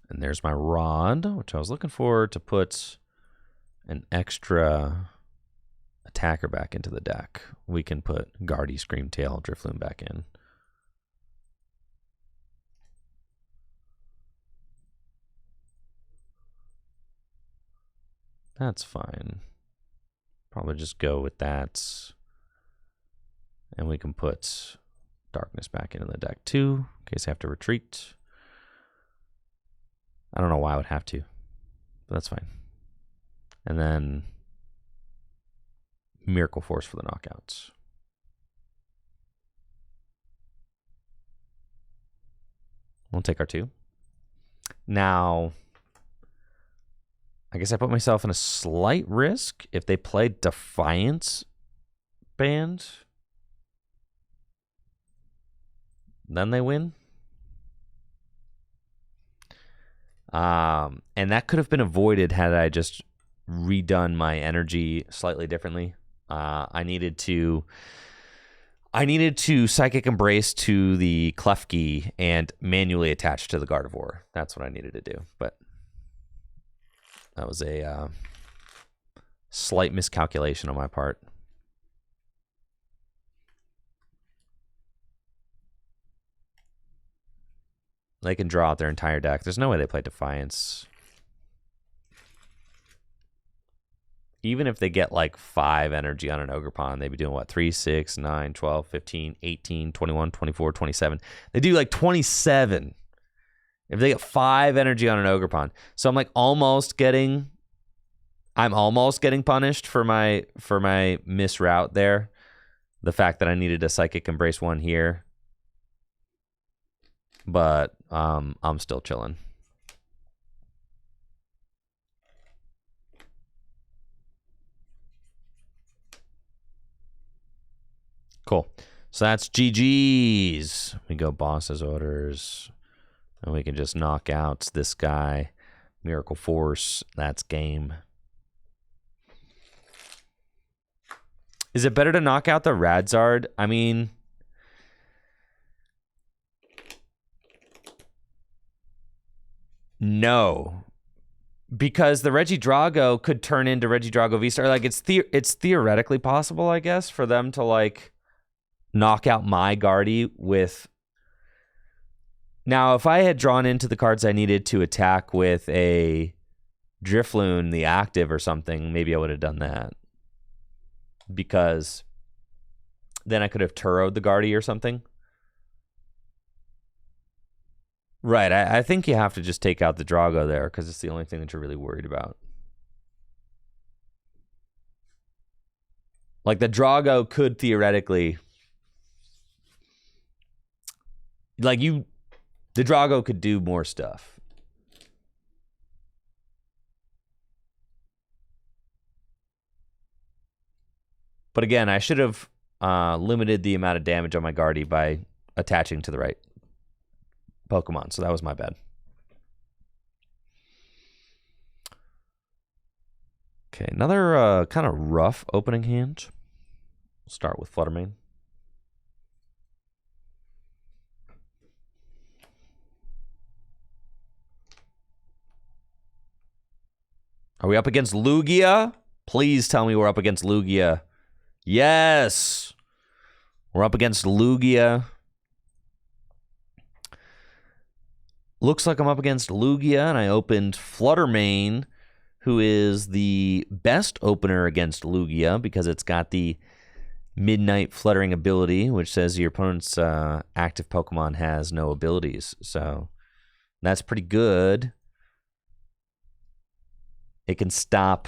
And there's my Rod, which I was looking for to put an extra attacker back into the deck. We can put Guardy, Screamtail, Drifloon back in. That's fine. Probably just go with that. And we can put Darkness back into the deck too, in case I have to retreat. I don't know why I would have to, but that's fine. And then Miracle Force for the knockouts. We'll take our 2. Now, I guess I put myself in a slight risk if they play Defiance Band. Then they win. And that could have been avoided had I just redone my energy slightly differently. I needed to Psychic Embrace to the Klefki and manually attach to the Gardevoir. That's what I needed to do. But that was a slight miscalculation on my part. They can draw out their entire deck. There's no way they play Defiance. Even if they get like 5 energy on an Ogerpon, they'd be doing what? 3, 6, 9, 12, 15, 18, 21, 24, 27. They do like 27 if they get 5 energy on an Ogerpon. So I'm like almost getting punished for my misroute there. The fact that I needed a Psychic Embrace 1 here. But I'm still chilling. Cool. So that's GG's. We go Boss's Orders. And we can just knock out this guy. Miracle Force. That's game. Is it better to knock out the Radzard? I mean, no. Because the Regidrago could turn into Regidrago V-Star. Like, it's theoretically possible, I guess, for them to, like, knock out my Guardy with... Now, if I had drawn into the cards I needed to attack with a Drifloon, the active or something, maybe I would have done that. Because then I could have Turo'd the Guardy or something. Right, I think you have to just take out the Drago there because it's the only thing that you're really worried about. Like, the Drago could theoretically... Like, the Drago could do more stuff. But again, I should have limited the amount of damage on my Guardy by attaching to the right Pokemon, so that was my bad. Okay, another kind of rough opening hand. We'll start with Fluttermane. Are we up against Lugia? Please tell me we're up against Lugia. Yes! We're up against Lugia. Looks like I'm up against Lugia, and I opened Fluttermane, who is the best opener against Lugia because it's got the Midnight Fluttering ability, which says your opponent's active Pokemon has no abilities. So that's pretty good. It can stop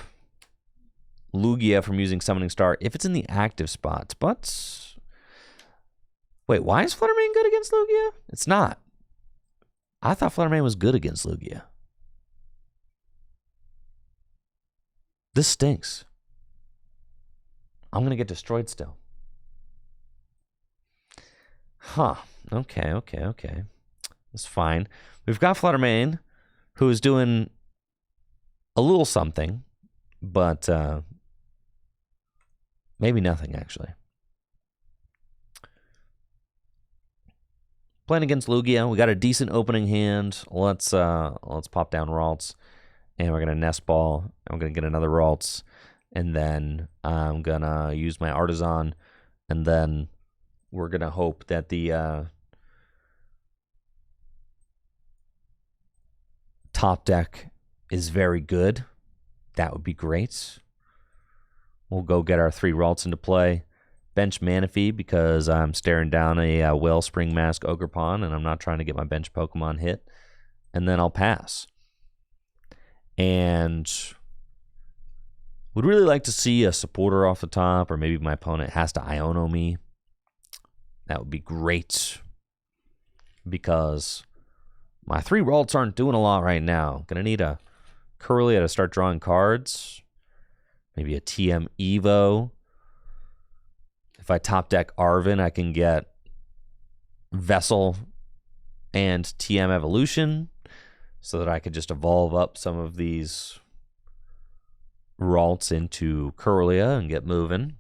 Lugia from using Summoning Star if it's in the active spots. But wait, why is Fluttermane good against Lugia? It's not. I thought Fluttermane was good against Lugia. This stinks. I'm going to get destroyed still. Huh. Okay. That's fine. We've got Fluttermane, who is doing a little something, but maybe nothing, actually. Playing against Lugia, we got a decent opening hand. Let's pop down Ralts, and we're gonna Nest Ball. I'm gonna get another Ralts, and then I'm gonna use my Artisan, and then we're gonna hope that the top deck is very good. That would be great. We'll go get our 3 Ralts into play. Bench Manaphy because I'm staring down a Wellspring Mask Ogerpon, and I'm not trying to get my bench Pokemon hit. And then I'll pass. And would really like to see a supporter off the top, or maybe my opponent has to Iono me. That would be great. Because my 3 Ralts aren't doing a lot right now. Gonna need a Curlia to start drawing cards. Maybe a TM Evo. If I top deck Arven, I can get Vessel and TM Evolution so that I could just evolve up some of these Ralts into Curlia and get moving.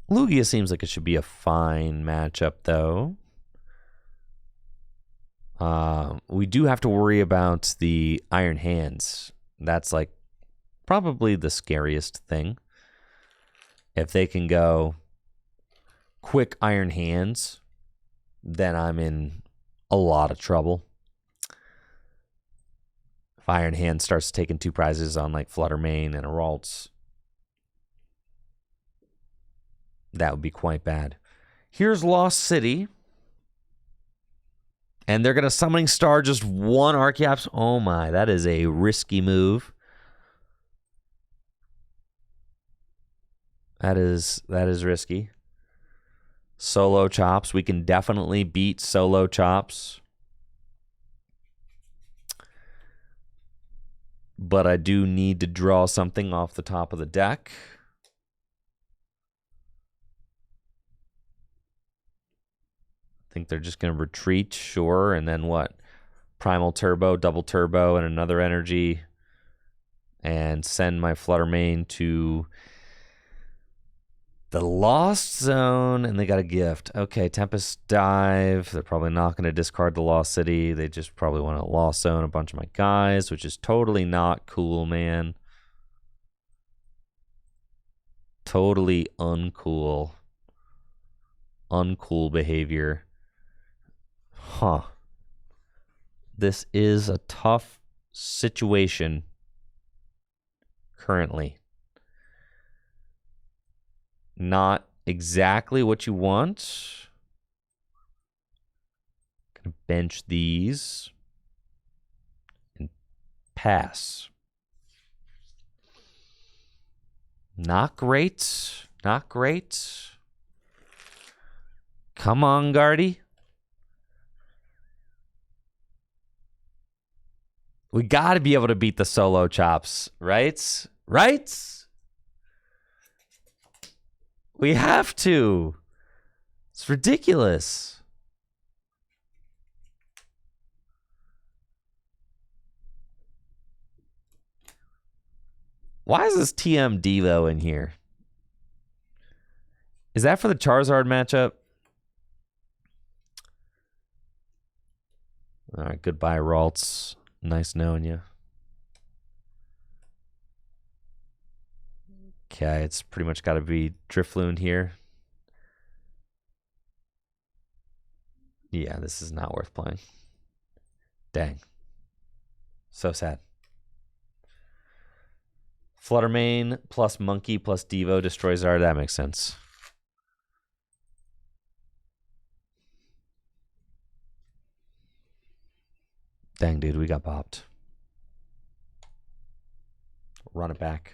Lugia seems like it should be a fine matchup, though. We do have to worry about the Iron Hands. That's like probably the scariest thing. If they can go quick Iron Hands, then I'm in a lot of trouble. If Iron Hand starts taking 2 prizes on like Fluttermane and a Ralts, that would be quite bad. Here's Lost City. And they're going to Summoning Star just 1 Archeops. Oh my, that is a risky move. That is risky. Solo Chops. We can definitely beat Solo Chops. But I do need to draw something off the top of the deck. I think they're just going to retreat, sure. And then what? Primal Turbo, Double Turbo, and another energy. And send my Fluttermane to the Lost Zone, and they got a gift. Okay, Tempest Dive. They're probably not going to discard the Lost City. They just probably want to Lost Zone a bunch of my guys, which is totally not cool, man. Totally uncool. Uncool behavior. Huh. This is a tough situation currently. Not exactly what you want. Gonna bench these and pass. Not great. Not great. Come on, Guardy. We got to be able to beat the Solo Chops, right? Right? We have to. It's ridiculous. Why is this TM Devo in here? Is that for the Charizard matchup? All right, goodbye, Ralts. Nice knowing you. Okay, it's pretty much got to be Drifloon here. Yeah, this is not worth playing. Dang. So sad. Fluttermane plus Monkey plus Devo destroys Zard. That makes sense. Dang, dude, we got bopped. Run it back.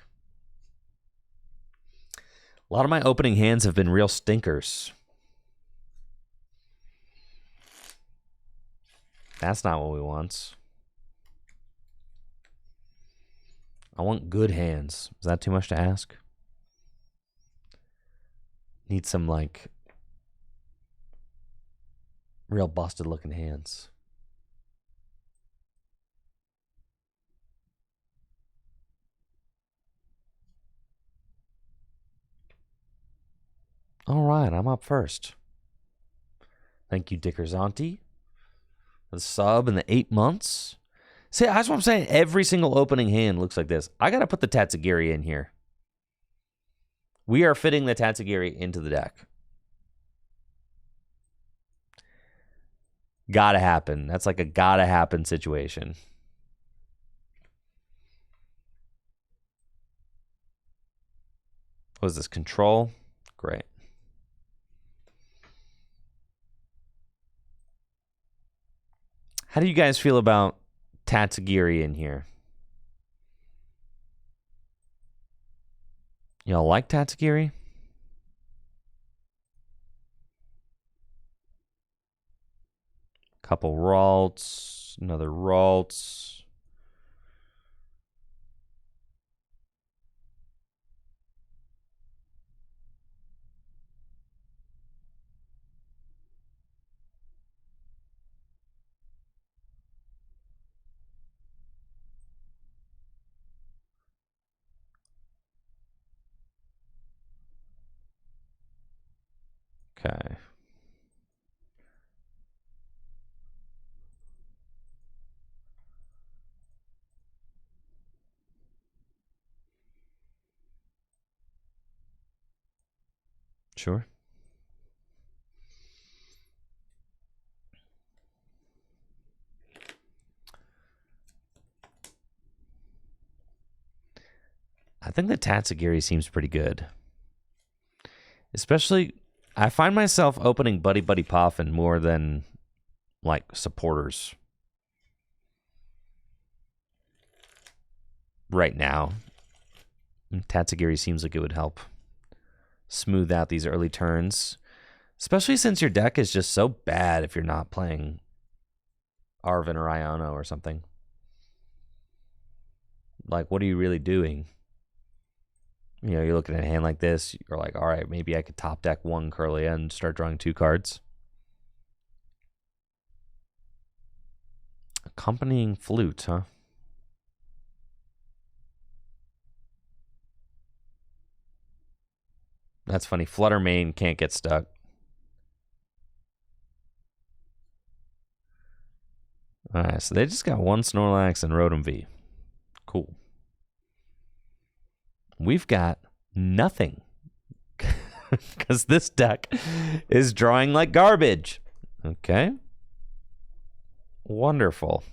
A lot of my opening hands have been real stinkers. That's not what we want. I want good hands. Is that too much to ask? Need some, like, Real busted looking hands. All right, I'm up first. Thank you, Dickerzonti. The sub in the 8 months. See, that's what I'm saying. Every single opening hand looks like this. I got to put the Tatsugiri in here. We are fitting the Tatsugiri into the deck. Gotta happen. That's like a gotta happen situation. What is this? Control? Great. How do you guys feel about Tatsugiri in here? Y'all like Tatsugiri? Couple Ralts, another Ralts. Okay. Sure. I think the Tatsugiri seems pretty good. Especially, I find myself opening Buddy Buddy Poffin more than, like, supporters. Right now. Tatsugiri seems like it would help smooth out these early turns. Especially since your deck is just so bad if you're not playing Arven or Iono or something. Like, what are you really doing? You know, you're looking at a hand like this, you're like, all right, maybe I could top deck one Curlia and start drawing 2 cards. Accompanying Flute, huh? That's funny. Flutter Mane can't get stuck. All right, so they just got 1 Snorlax and Rotom V. Cool. We've got nothing. Because this deck is drawing like garbage. Okay. Wonderful.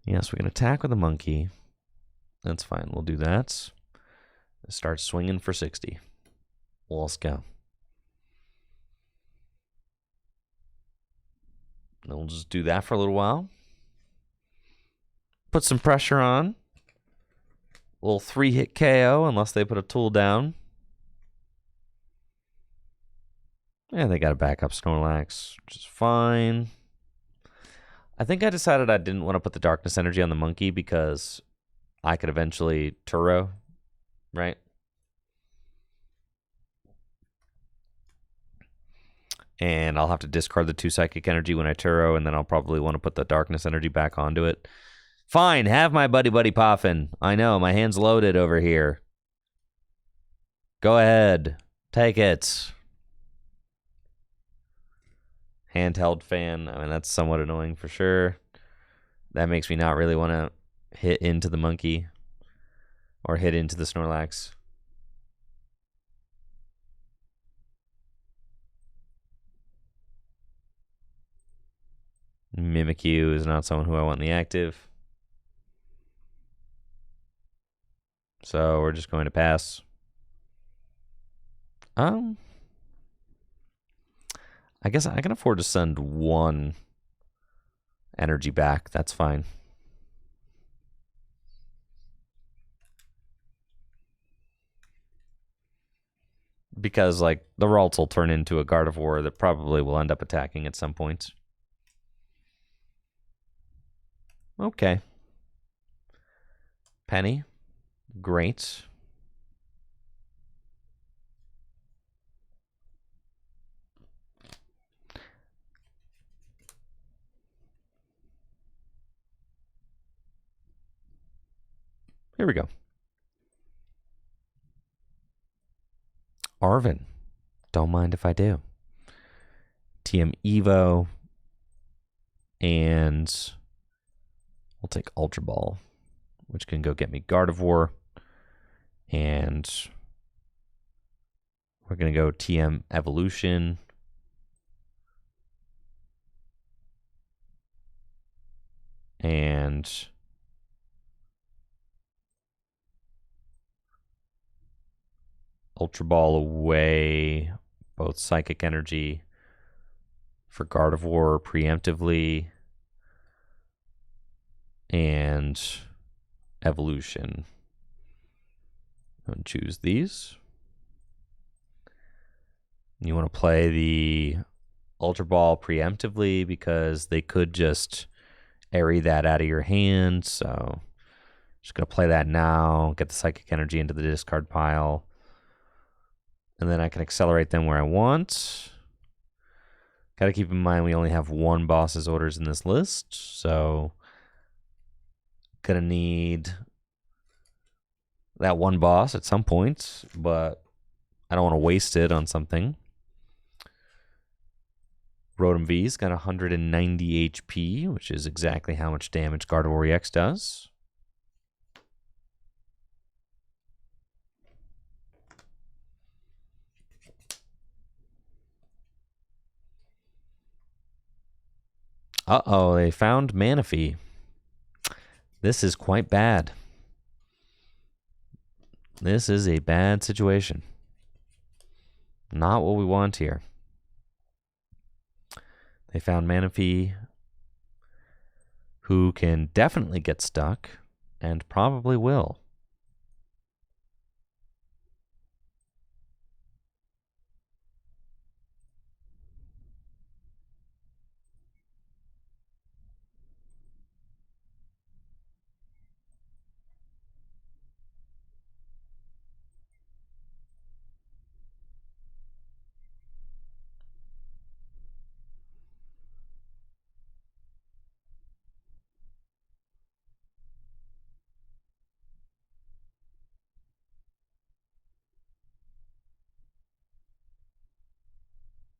Yes, we can attack with a monkey. That's fine. We'll do that. Start swinging for 60. Let's go. Then we'll just do that for a little while. Put some pressure on. A little 3-hit KO unless they put a tool down. And they got a backup Snorlax, which is fine. I think I decided I didn't want to put the Darkness Energy on the monkey because I could eventually Turo, right? And I'll have to discard the 2 Psychic Energy when I Turo, and then I'll probably want to put the Darkness Energy back onto it. Fine, have my Buddy Buddy Poffin. I know, my hand's loaded over here. Go ahead. Take it. Handheld fan. I mean, that's somewhat annoying for sure. That makes me not really want to hit into the monkey or hit into the Snorlax. Mimikyu is not someone who I want in the active. So we're just going to pass. I guess I can afford to send 1 energy back. That's fine. because like the Ralts will turn into a Gardevoir that probably will end up attacking at some point. Okay. Penny. Great. Here we go. Arvin. Don't mind if I do. TM Evo. And we'll take Ultra Ball, which can go get me Gardevoir. And we're going to go TM Evolution. And Ultra Ball away, both Psychic Energy for Gardevoir preemptively, and Evolution. And choose these. You want to play the Ultra Ball preemptively because they could just airy that out of your hand. So just going to play that now, get the Psychic Energy into the discard pile. And then I can accelerate them where I want. Got to keep in mind we only have one boss's orders in this list. So going to need that one boss at some point. But I don't want to waste it on something. Rotom V's got 190 HP, which is exactly how much damage Gardevoir EX does. Uh-oh, they found Manaphy. This is quite bad. This is a bad situation. Not what we want here. They found Manaphy, who can definitely get stuck, and probably will.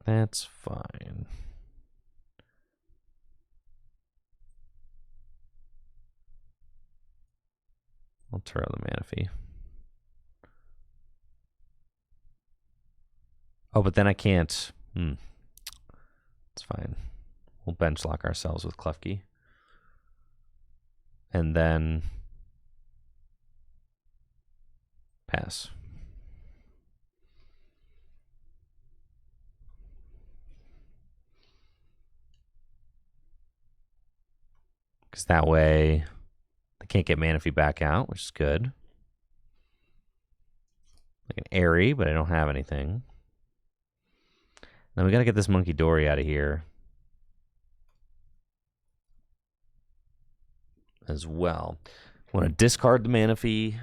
That's fine. I'll turn on the Manaphy. Oh, but then I can't. It's fine. We'll bench lock ourselves with Klefki. And then pass. Because that way they can't get Manaphy back out, which is good. Like an Airy, but I don't have anything. Now we got to get this Munkidori out of here as well. I want to discard the Manaphy.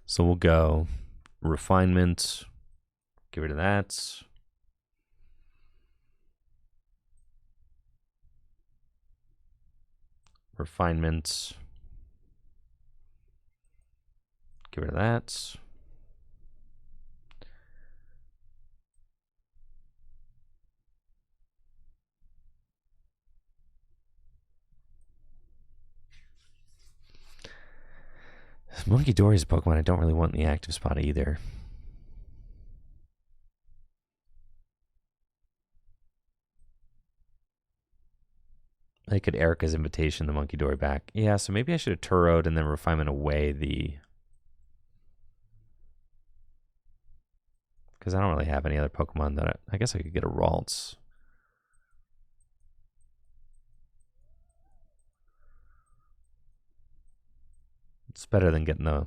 So we'll go Refinement. Get rid of that. Refinement. Get rid of that. Munkidori is a Pokemon I don't really want in the active spot either. I could Erica's Invitation the Munkidori back. Yeah, so maybe I should have Turoed and then Refinement away the... Because I don't really have any other Pokemon that I guess I could get a Ralts. It's better than getting the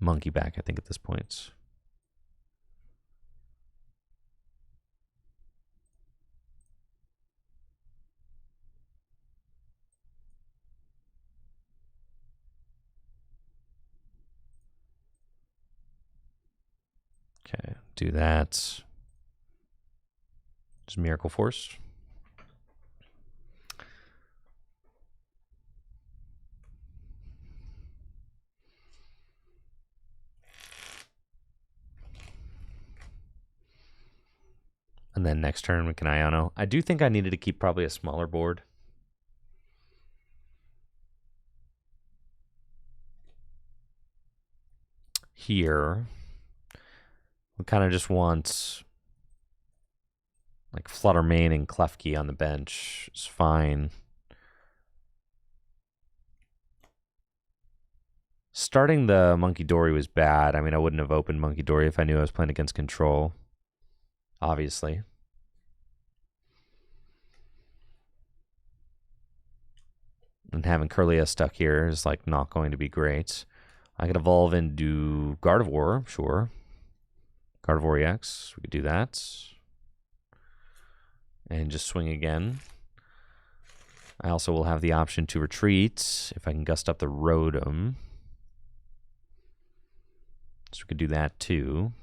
monkey back, I think, at this point. Okay, do that. Just Miracle Force. And then next turn we can Iono. I do think I needed to keep probably a smaller board. Here, we kind of just want like Fluttermane and Klefki on the bench. It's fine. Starting the Munkidori was bad. I mean, I wouldn't have opened Munkidori if I knew I was playing against control. Obviously. And having Kirlia stuck here is like not going to be great. I could evolve into Gardevoir, sure. Gardevoir EX, we could do that. And just swing again. I also will have the option to retreat if I can gust up the Rotom. So we could do that too.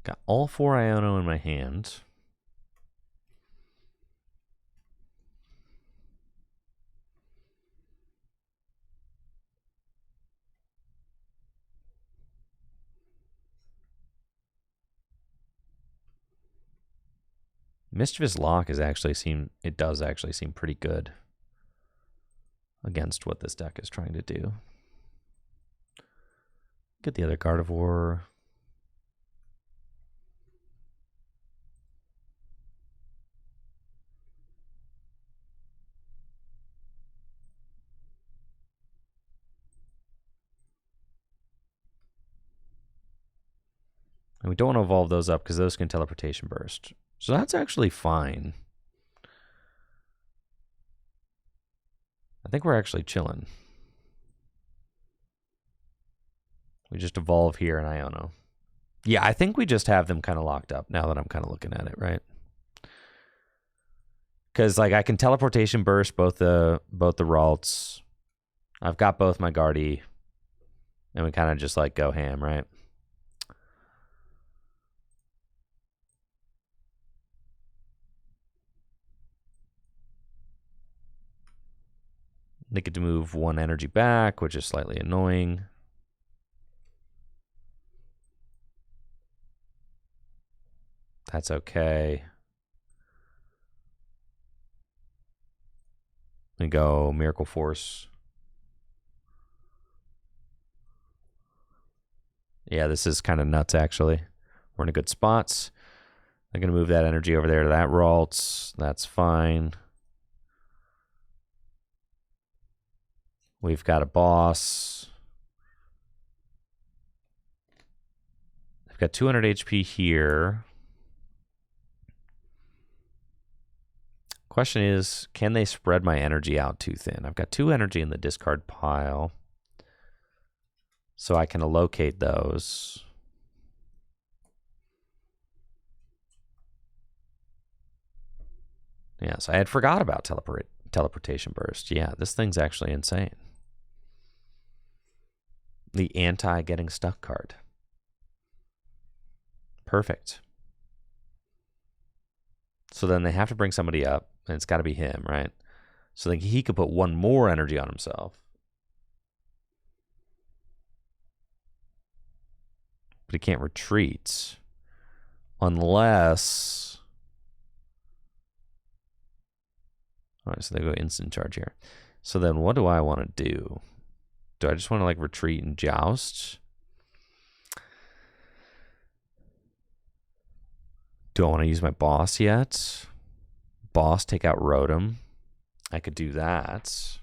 Got all 4 Iono in my hand. Mischievous Lock does actually seem pretty good against what this deck is trying to do. Get the other Gardevoir. And we don't want to evolve those up because those can Teleportation Burst. So that's actually fine. I think we're actually chilling. We just evolve here and Iono. Yeah, I think we just have them kind of locked up now that I'm kind of looking at it, right? Because like I can Teleportation Burst both the Ralts. I've got both my Guardy. And we kind of just like go ham, right? They get to move 1 energy back, which is slightly annoying. That's okay. We go Miracle Force. Yeah, this is kind of nuts, actually. We're in a good spot. I'm going to move that energy over there to that Ralts. That's fine. We've got a boss. I've got 200 HP here. Question is, can they spread my energy out too thin? I've got 2 energy in the discard pile. So I can allocate those. Yeah, so I had forgot about Teleportation Burst. Yeah, this thing's actually insane. The anti-getting stuck card. Perfect. So then they have to bring somebody up, and it's got to be him, right? So then he could put 1 more energy on himself. But he can't retreat. Unless... All right, so they go instant charge here. So then what do I want to do? Do I just want to like retreat and joust? Do I want to use my boss yet? Boss, take out Rotom. I could do that.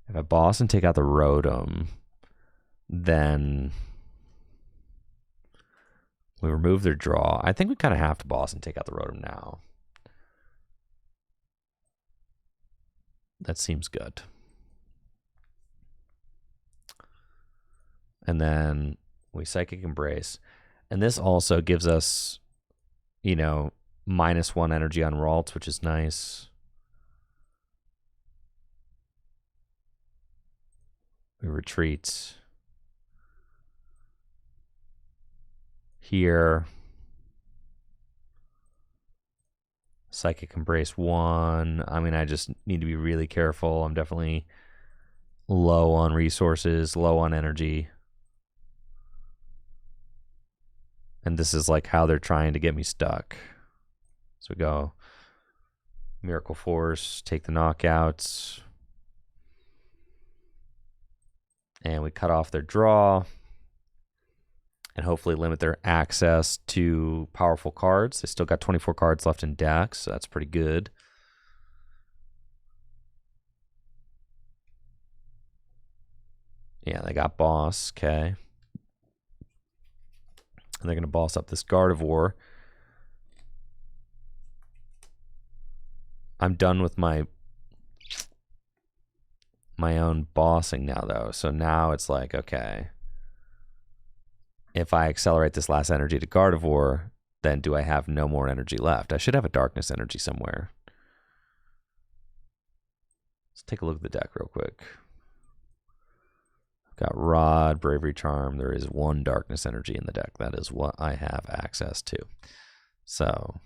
If I boss and take out the Rotom, then we remove their draw. I think we kind of have to boss and take out the Rotom now. That seems good. And then we Psychic Embrace. And this also gives us, you know, -1 energy on Ralts, which is nice. We retreat here. Psychic Embrace 1. I mean, I just need to be really careful. I'm definitely low on resources, low on energy. And this is like how they're trying to get me stuck. So we go Miracle Force, take the knockouts. And we cut off their draw. And hopefully limit their access to powerful cards. They still got 24 cards left in decks, so that's pretty good. Yeah, they got Boss, okay. And they're going to boss up this Gardevoir. I'm done with my own bossing now, though. So now it's like, okay, if I accelerate this last energy to Gardevoir, then do I have no more energy left? I should have a darkness energy somewhere. Let's take a look at the deck real quick. I've got Rod, Bravery Charm. There is 1 darkness energy in the deck. That is what I have access to. So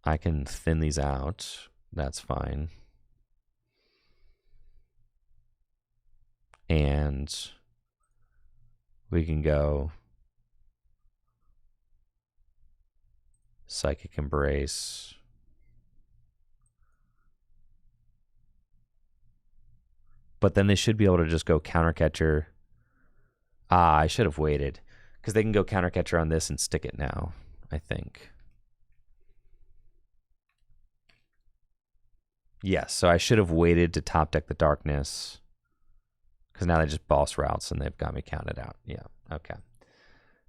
I can thin these out. That's fine. And we can go Psychic Embrace. But then they should be able to just go Countercatcher. I should have waited. Because they can go Countercatcher on this and stick it now, I think. Yes, so I should have waited to top deck the darkness. Because now they just boss routes and they've got me counted out. Yeah, okay.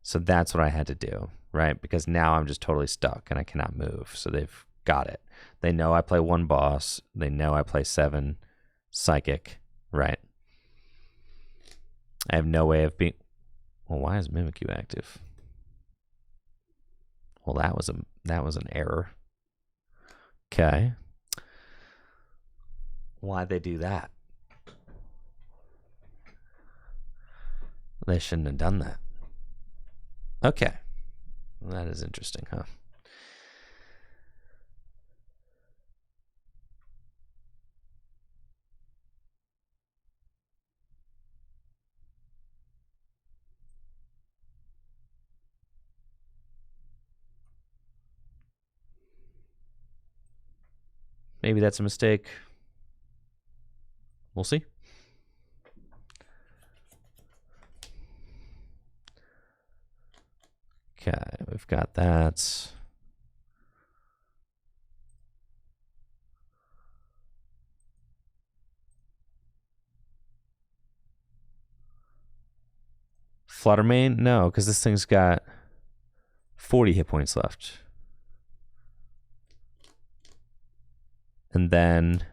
So that's what I had to do, right? Because now I'm just totally stuck and I cannot move. So they've got it. They know I play 1 boss. They know I play 7 psychic, right? I have no way of being... Well, why is Mimikyu active? Well, that was an error. Okay. Why'd they do that? They shouldn't have done that. Okay. Well, that is interesting, huh? Maybe that's a mistake. We'll see. Okay, we've got that. Fluttermane? No, because this thing's got 40 hit points left. And then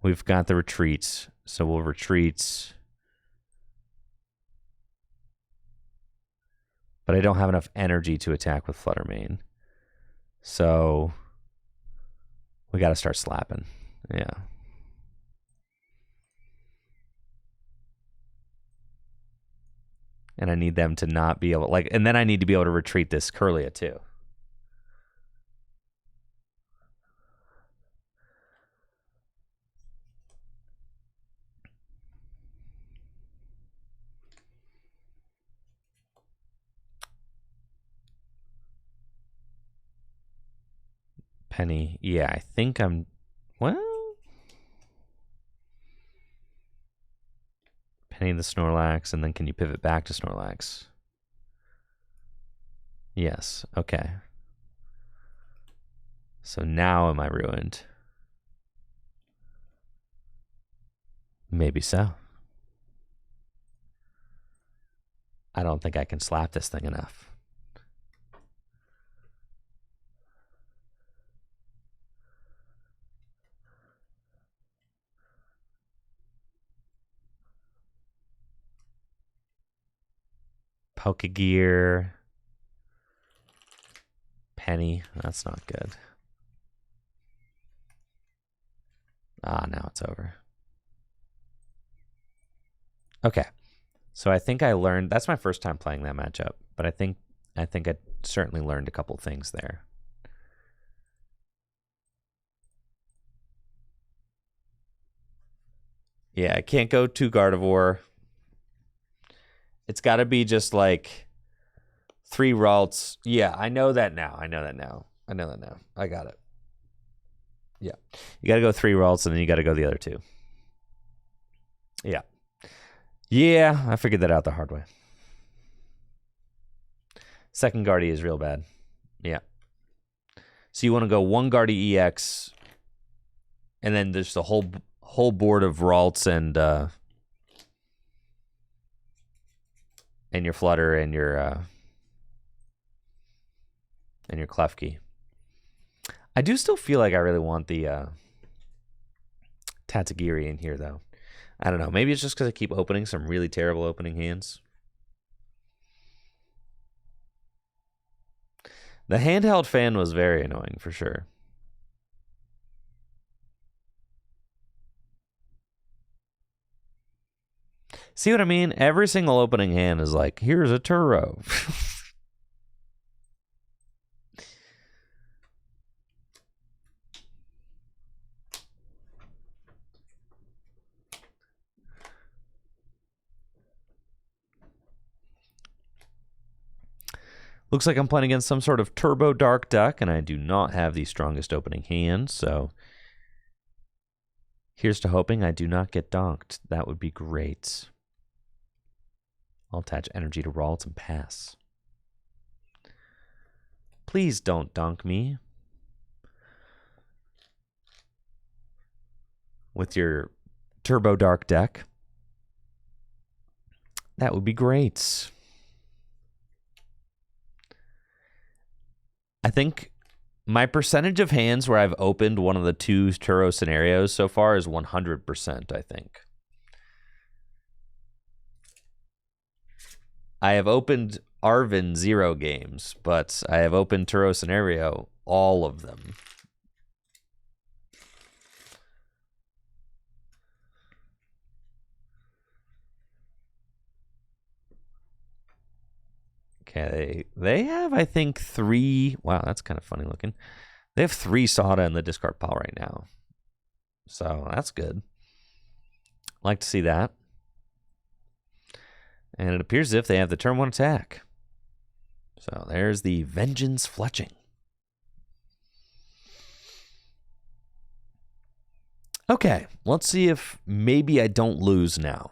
we've got the retreats. So we'll retreat. But I don't have enough energy to attack with Fluttermane. So we got to start slapping. Yeah. And I need them to not be able... and then I need to be able to retreat this Curlia too. Penny. Yeah, I think I'm... Well... Penny the Snorlax, and then can you pivot back to Snorlax? Yes, okay. So now am I ruined? Maybe so. I don't think I can slap this thing enough. Pokegear. Penny. That's not good. Ah, now it's over. Okay. So I think I learned. That's my first time playing that matchup, but I think I certainly learned a couple things there. Yeah, I can't go to Gardevoir. It's got to be just like 3 Ralts. Yeah, I know that now. I got it. Yeah. You got to go 3 Ralts, and then you got to go the other 2. Yeah. Yeah, I figured that out the hard way. Second Guardy is real bad. Yeah. So you want to go 1 Guardy EX, and then there's the whole board of Ralts and your Flutter and your Klefki. I do still feel like I really want the Tatsugiri in here, though. I don't know. Maybe it's just because I keep opening some really terrible opening hands. The handheld fan was very annoying, for sure. See what I mean? Every single opening hand is like, here's a Turo. Looks like I'm playing against some sort of turbo dark deck, and I do not have the strongest opening hand, so here's to hoping I do not get donked. That would be great. I'll attach energy to Ralts and pass. Please don't donk me with your turbo dark deck. That would be great. I think my percentage of hands where I've opened one of the 2 Turo scenarios so far is 100%, I think. I have opened Arvin 0 games, but I have opened Turo scenario all of them. Okay, they have, I think, 3. Wow, that's kind of funny looking. They have 3 Sada in the discard pile right now. So that's good. Like to see that. And it appears as if they have the turn 1 attack. So there's the Vengeance Fletching. Okay, let's see if maybe I don't lose now.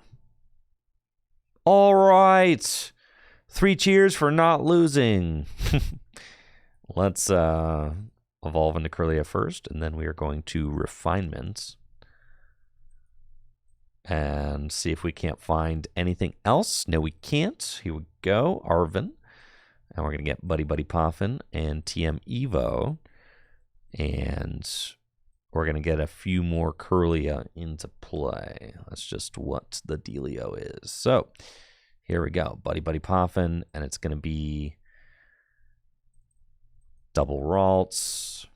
All right. 3 cheers for not losing. Let's evolve into Kirlia first, and then we are going to Refinements and see if we can't find anything else. No, we can't. Here we go, Arvin. And we're going to get Buddy Buddy Poffin and TM Evo. And we're going to get a few more Kirlia into play. That's just what the dealio is. So here we go. Buddy Buddy Poffin, and it's going to be double Ralts.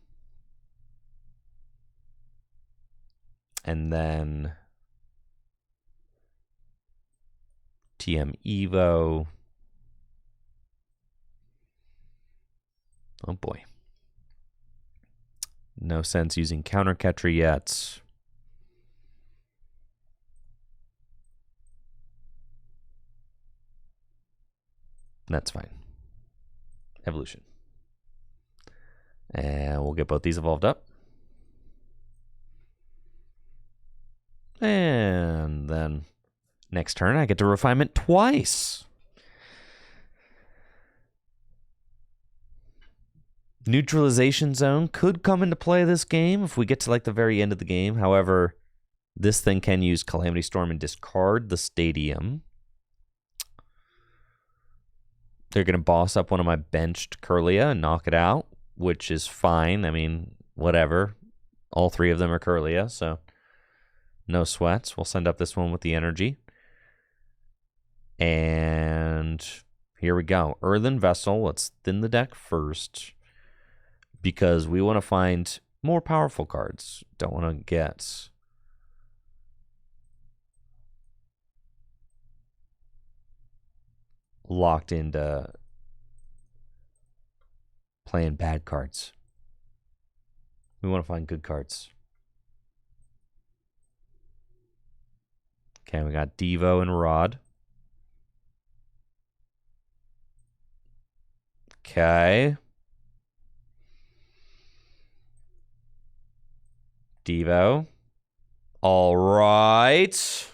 And then TM Evo. Oh boy. No sense using Counter Catcher yet. That's fine. Evolution. And we'll get both these evolved up. And then next turn, I get to Refinement twice. Neutralization Zone could come into play this game if we get to like the very end of the game. However, this thing can use Calamity Storm and discard the stadium. They're going to boss up one of my benched Kirlia and knock it out, which is fine. I mean, whatever. All 3 of them are Kirlia, so no sweats. We'll send up this one with the energy. And Here we go. Earthen Vessel. Let's thin the deck first because we want to find more powerful cards. Don't want to get locked into playing bad cards. We want to find good cards. Okay, we got Devo and Rod. Okay. Devo. All right.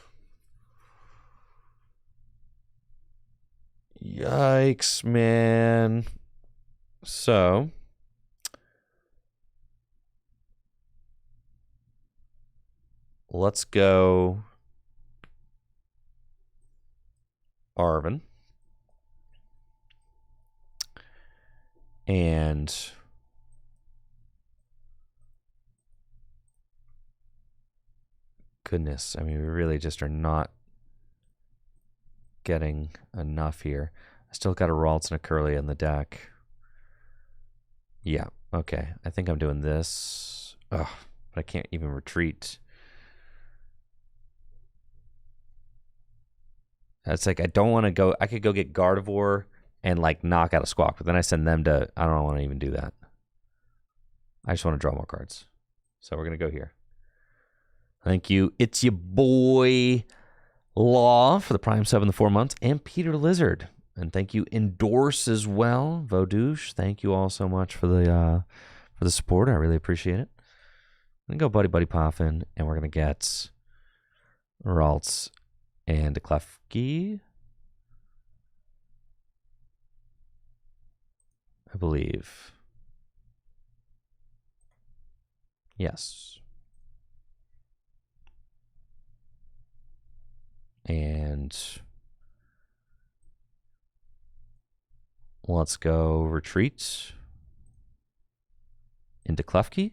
Yikes, man. So, let's go Arvin. And goodness, I mean, we really just are not getting enough here. I still got a Ralts and a Curly in the deck. Yeah, okay. I think I'm doing this. Ugh, but I can't even retreat. It's like I don't want to go. I could go get Gardevoir and like knock out a Squawk, but then I send them to. I don't want to even do that. I just want to draw more cards. So we're gonna go here. Thank you. It's your boy Law for the Prime sub in the 4 months, and Peter Lizard. And thank you, Endorse, as well. Vodouche, thank you all so much for the support. I really appreciate it. I'm gonna go Buddy Buddy Poffin, and we're gonna get Ralts and a Klefki, I believe. Yes. And let's go retreat into Klefki.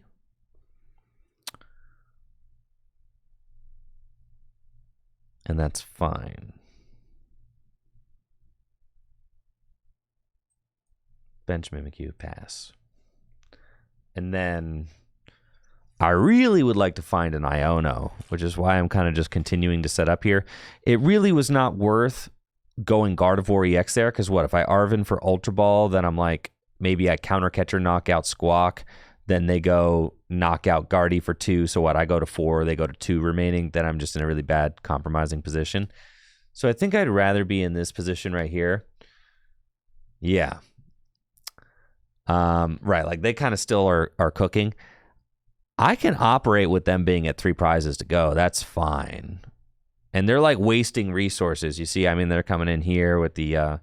And that's fine. Bench Mimikyu, pass. And then I really would like to find an Iono, which is why I'm kind of just continuing to set up here. It really was not worth going Gardevoir EX there, because what, if I Arvin for Ultra Ball, then I'm like, maybe I counter catcher knock out Squawk, then they go knock out Guardy for 2, so what, I go to 4, they go to 2 remaining, then I'm just in a really bad compromising position. So I think I'd rather be in this position right here. Yeah. Right, like they kind of still are cooking. I can operate with them being at 3 prizes to go. That's fine. And they're like wasting resources. You see, I mean, they're coming in here with the,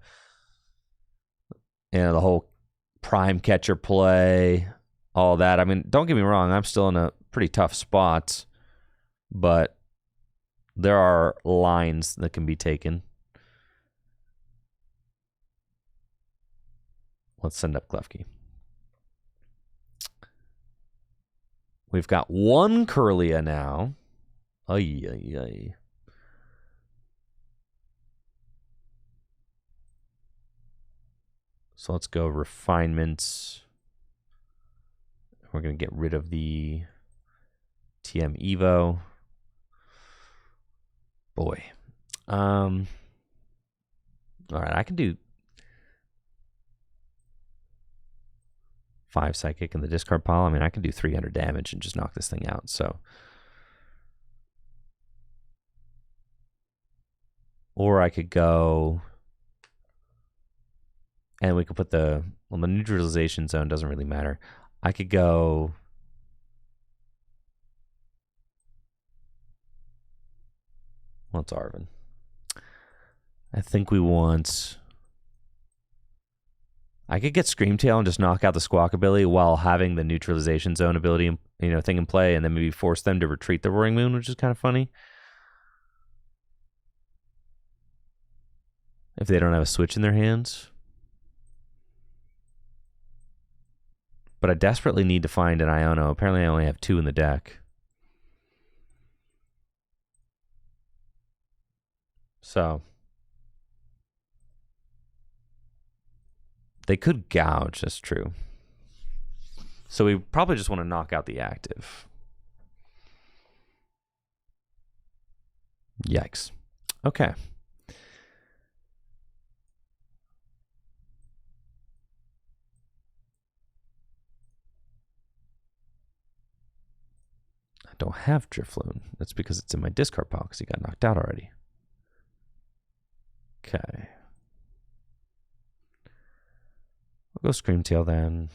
the whole prime catcher play, all that. I mean, don't get me wrong. I'm still in a pretty tough spot, but there are lines that can be taken. Let's send up Klefki. We've got 1 Curlia now. Ay, ay, ay. So let's go refinements. We're going to get rid of the TM Evo. Boy. All right, I can do 5 Psychic in the discard pile. I mean, I can do 300 damage and just knock this thing out. So, or I could go, and we could put the neutralization zone doesn't really matter. I could go what's Arvin? I think we want, I could get Screamtail and just knock out the Squawk ability while having the neutralization zone ability, thing in play, and then maybe force them to retreat the Roaring Moon, which is kind of funny. If they don't have a switch in their hands. But I desperately need to find an Iono. Apparently I only have 2 in the deck. So They could gouge, that's true. So we probably just want to knock out the active. Yikes. Okay. I don't have Drifloon. That's because it's in my discard pile because he got knocked out already. Okay. We'll go Screamtail then.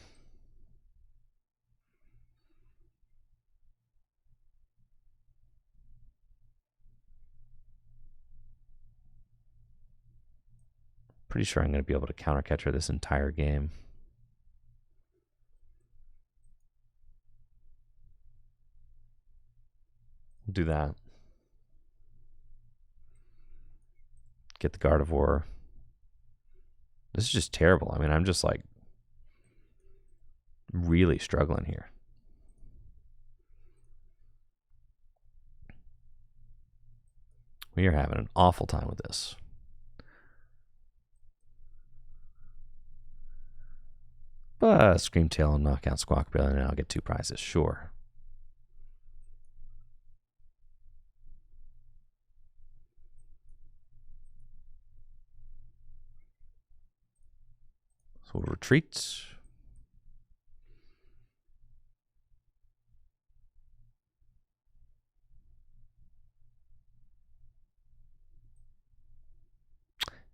Pretty sure I'm going to be able to counter catch her this entire game. We'll do that. Get the Gardevoir. This is just terrible. I mean, I'm just like really struggling here. We are having an awful time with this. But Screamtail and Knockout Squawkbill, and I'll get 2 prizes, sure. So we'll retreat.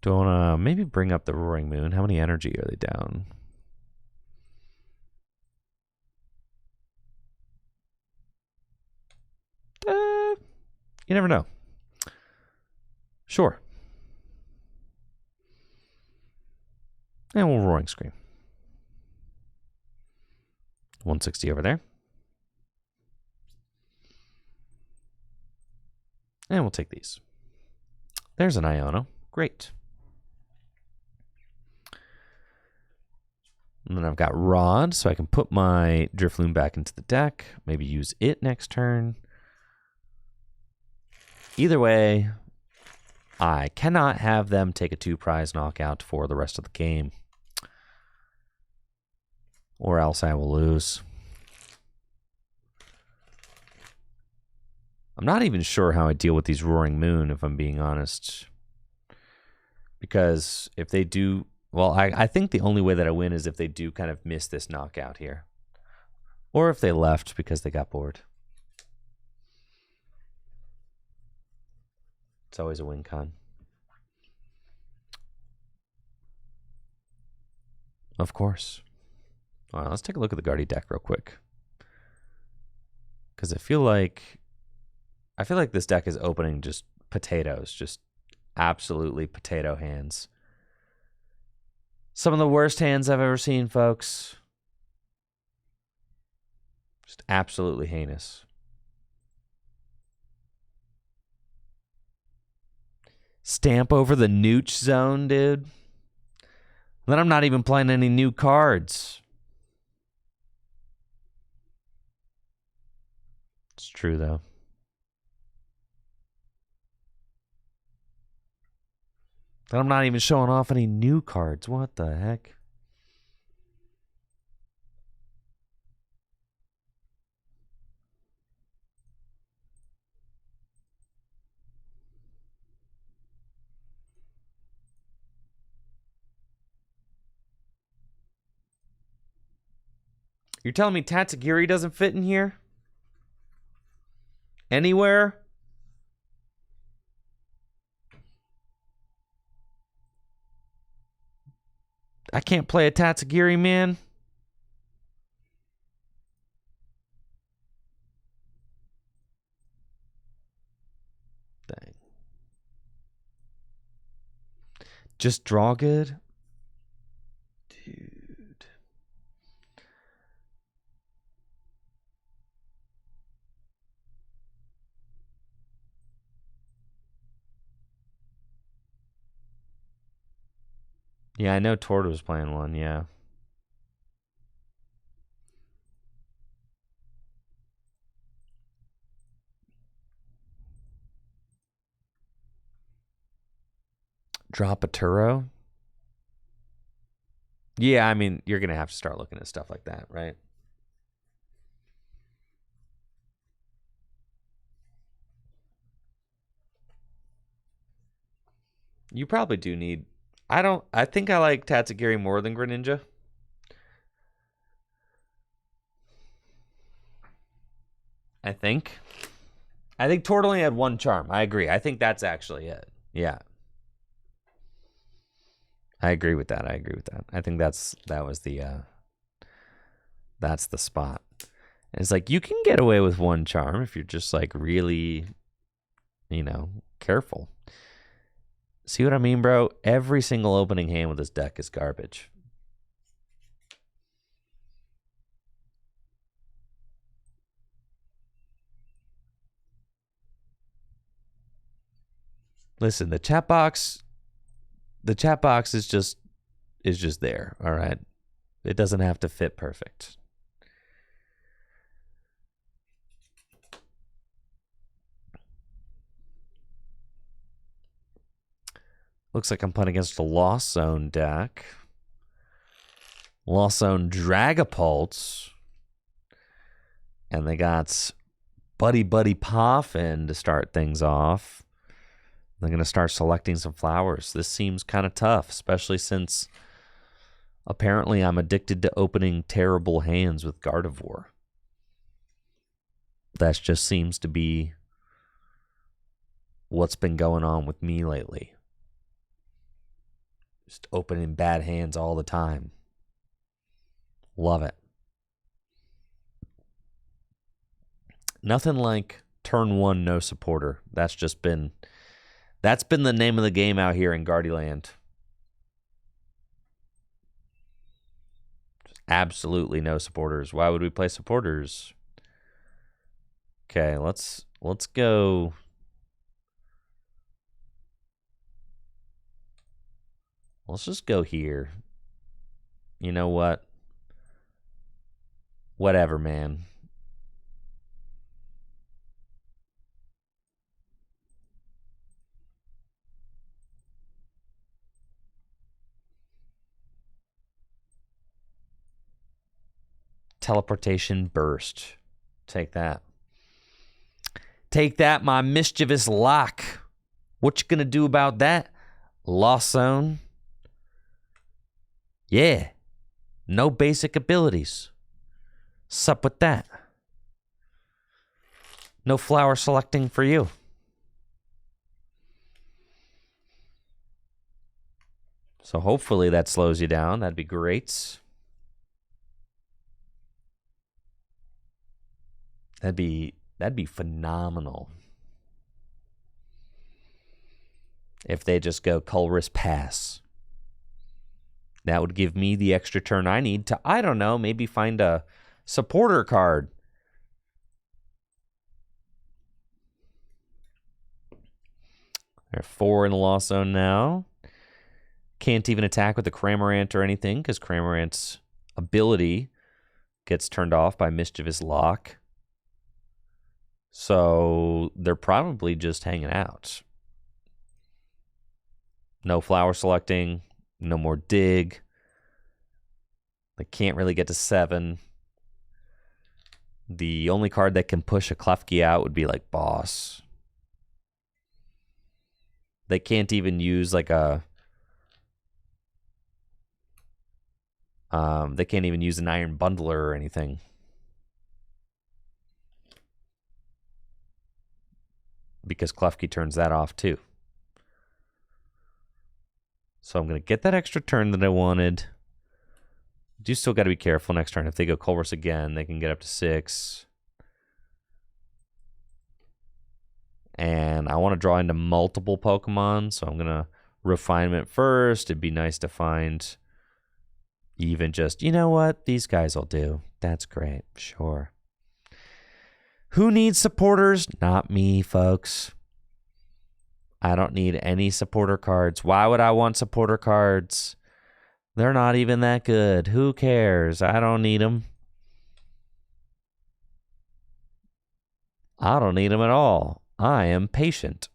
Do I want to maybe bring up the Roaring Moon? How many energy are they down? You never know. Sure. And we'll Roaring Scream. 160 over there. And we'll take these. There's an Iono. Great. And then I've got Rod, so I can put my Drifloon back into the deck. Maybe use it next turn. Either way, I cannot have them take a 2-prize knockout for the rest of the game. Or else I will lose. I'm not even sure how I deal with these Roaring Moon, if I'm being honest. Because if they do... Well, I think the only way that I win is if they do kind of miss this knockout here. Or if they left because they got bored. It's always a win con. Of course. All right, let's take a look at the Guardy deck real quick. Because I feel like this deck is opening just potatoes. Just absolutely potato hands. Some of the worst hands I've ever seen, folks. Just absolutely heinous. Stamp over the Nooch zone, dude. Then I'm not even playing any new cards. It's true, though. Then I'm not even showing off any new cards. What the heck? You're telling me Tatsugiri doesn't fit in here? Anywhere? I can't play a Tatsugiri, man. Dang. Just draw good? Dude. Yeah, I know Tord was playing one, yeah. Drop a Turo? Yeah, I mean, you're going to have to start looking at stuff like that, right? You probably do need... I think I like Tatsugiri more than Greninja. I think. I think Tord only had one charm. I agree. I think that's actually it. Yeah. I agree with that. I think that's the spot. And it's like you can get away with one charm if you're just like really, careful. See what I mean, bro? Every single opening hand with this deck is garbage. Listen, the chat box is just there, all right? It doesn't have to fit perfect. Looks like I'm playing against a Lost Zone deck. Lost Zone Dragapult. And they got Buddy Poffin to start things off. They're going to start selecting some flowers. This seems kind of tough, especially since apparently I'm addicted to opening terrible hands with Gardevoir. That just seems to be what's been going on with me lately. Just opening bad hands all the time. Love it. Nothing like turn one, no supporter. That's been the name of the game out here in Guardiland. Absolutely no supporters. Why would we play supporters? Okay, let's go. Let's just go here. You know what? Whatever, man. Teleportation burst. Take that. Take that, my mischievous lock. What you gonna do about that? Lost Zone. Yeah. No basic abilities. Sup with that? No flower selecting for you. So hopefully that slows you down. That'd be great. That'd be phenomenal. If they just go Colress Pass. That would give me the extra turn I need to, I don't know, maybe find a supporter card. There are 4 in the Lost Zone now. Can't even attack with the Cramorant or anything because Cramorant's ability gets turned off by Mischievous Lock. So they're probably just hanging out. No flower selecting. No more dig. They can't really get to 7. The only card that can push a Klefki out would be like Boss. They can't even use like a... they can't even use an Iron Bundler or anything. Because Klefki turns that off too. So I'm going to get that extra turn that I wanted. You still got to be careful next turn. If they go Colress again, they can get up to 6. And I want to draw into multiple Pokemon, so I'm going to Refinement first. It'd be nice to find even just, you know what? These guys will do. That's great. Sure. Who needs supporters? Not me, folks. I don't need any supporter cards. Why would I want supporter cards? They're not even that good. Who cares? I don't need them. I don't need them at all. I am patient.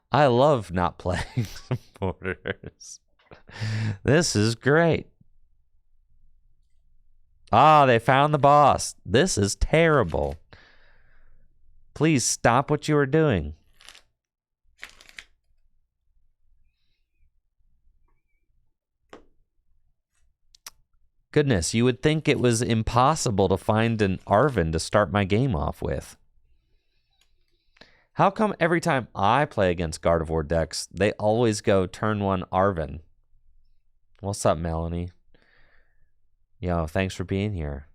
I love not playing supporters. This is great. Ah, they found the boss. This is terrible. Please stop what you are doing. Goodness, you would think it was impossible to find an Arven to start my game off with. How come every time I play against Gardevoir decks, they always go turn 1 Arven? What's up, Melanie? Yo, thanks for being here.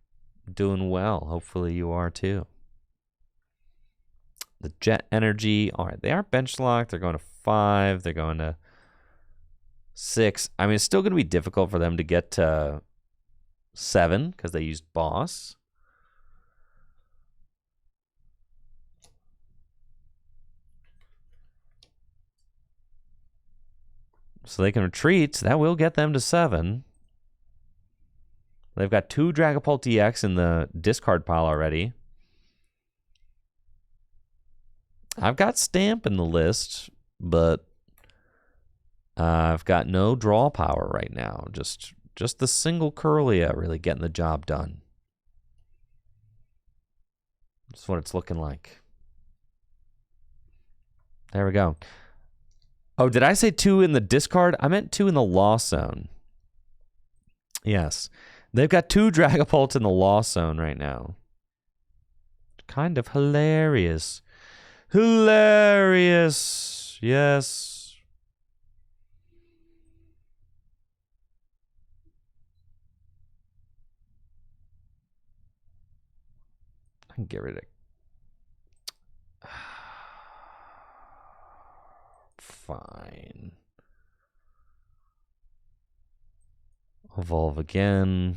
Doing well. Hopefully you are too. The Jet Energy. All right, they are bench locked. They're going to 5. They're going to 6. I mean, it's still going to be difficult for them to get to 7 because they used Boss. So they can retreat. That will get them to 7. They've got 2 Dragapult DX in the discard pile already. I've got Stamp in the list, but I've got no draw power right now. Just the single Curlia really getting the job done. That's what it's looking like. There we go. Oh, did I say 2 in the discard? I meant 2 in the lost zone. Yes. They've got 2 Dragapults in the lost zone right now. Kind of hilarious. Hilarious. Yes. I can get rid of it. Fine. Evolve again.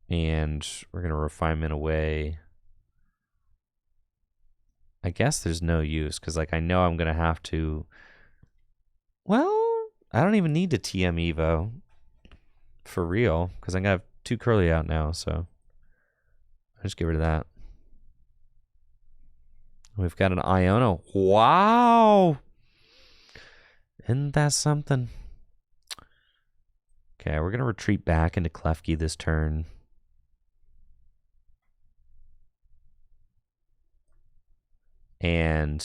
And we're going to refinement away. I guess there's no use because, like, I know I'm going to have to. Well, I don't even need to TM Evo for real because I'm going to have 2 Curly out now. So I'll just get rid of that. We've got an Iono. Wow. Isn't that something? Okay, we're going to retreat back into Klefki this turn. And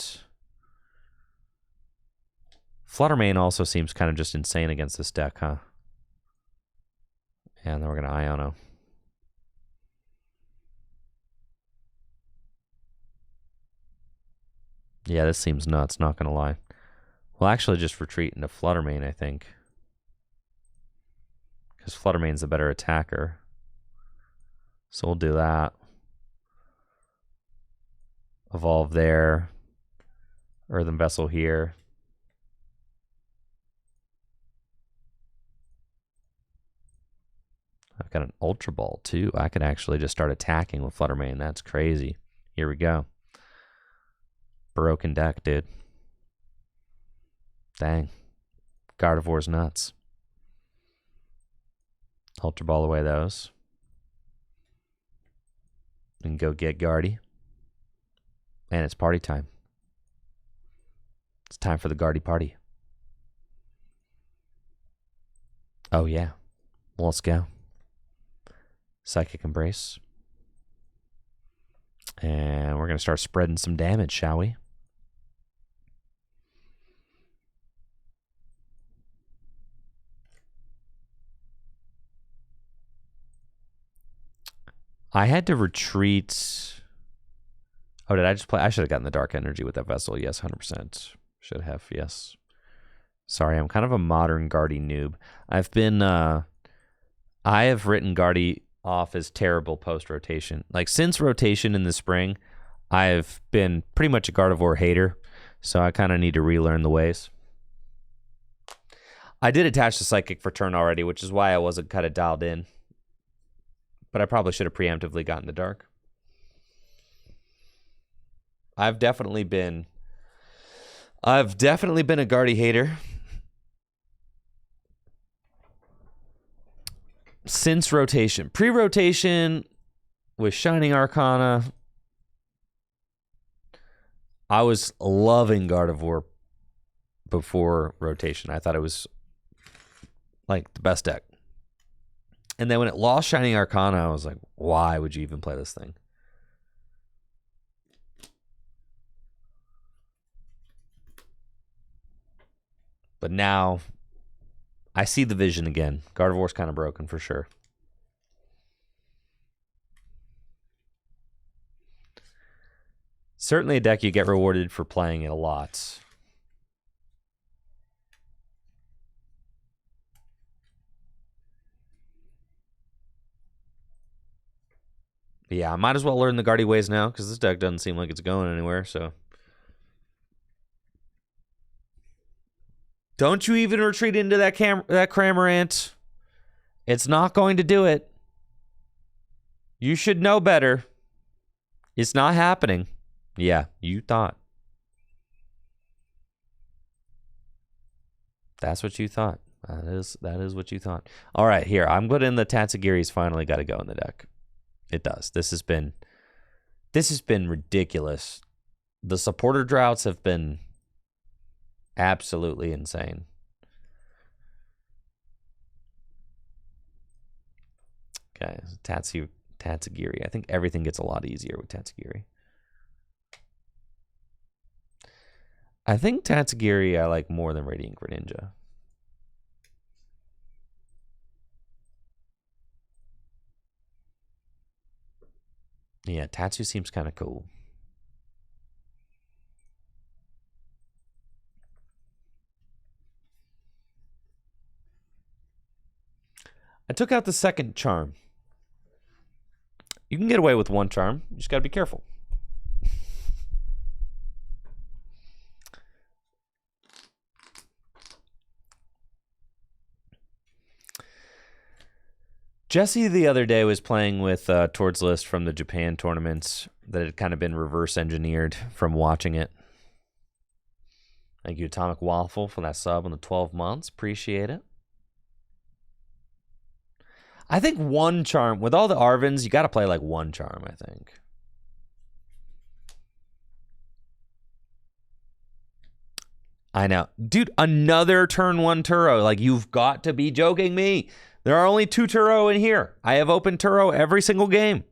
Fluttermane also seems kind of just insane against this deck, huh? And then we're going to Iono. Yeah, this seems nuts, not going to lie. We'll actually just retreat into Fluttermane, I think. Because Fluttermane's a better attacker. So we'll do that. Evolve there. Earthen Vessel here. I've got an Ultra Ball, too. I could actually just start attacking with Fluttermane. That's crazy. Here we go. Broken deck, dude. Dang. Gardevoir's nuts. Ultra Ball away those. And go get Guardy. And it's party time. It's time for the Guardy party. Oh, yeah. Well, let's go. Psychic Embrace. And we're going to start spreading some damage, shall we? I had to retreat. Oh, did I just play? I should have gotten the Dark Energy with that Vessel. Yes, 100%. Should have, yes. Sorry, I'm kind of a modern Guardy noob. I've been, I have written Guardy off as terrible post-rotation. Like, since rotation in the spring, I've been pretty much a Gardevoir hater, so I kind of need to relearn the ways. I did attach the Psychic for turn already, which is why I wasn't kind of dialed in. But I probably should have preemptively gotten the Dark. I've definitely been a Guardy hater since rotation. Pre-rotation with Shining Arcana, I was loving Gardevoir before rotation. I thought it was like the best deck. And then when it lost Shining Arcana, I was like, why would you even play this thing? But now I see the vision again. Gardevoir's kind of broken for sure. Certainly a deck you get rewarded for playing it a lot. But yeah, I might as well learn the Guardy ways now because this deck doesn't seem like it's going anywhere, so. Don't you even retreat into that Cramorant. It's not going to do it. You should know better. It's not happening. Yeah, you thought. That's what you thought. That is what you thought. All right, here. I'm putting the Tatsugiri's finally got to go in the deck. It does. This has been ridiculous. The supporter droughts have been absolutely insane. Okay, Tatsugiri. I think everything gets a lot easier with Tatsugiri. I think Tatsugiri I like more than Radiant Greninja. Yeah, Tatsu seems kind of cool. I took out the second charm. You can get away with one charm. You just got to be careful. Jesse the other day was playing with Tord's list from the Japan tournaments that had kind of been reverse engineered from watching it. Thank you, Atomic Waffle, for that sub on the 12 months. Appreciate it. I think one charm, with all the Arvins, you got to play like one charm, I think. I know. Dude, another turn 1 Turo. Like, you've got to be joking me. There are only 2 Turo in here. I have opened Turo every single game.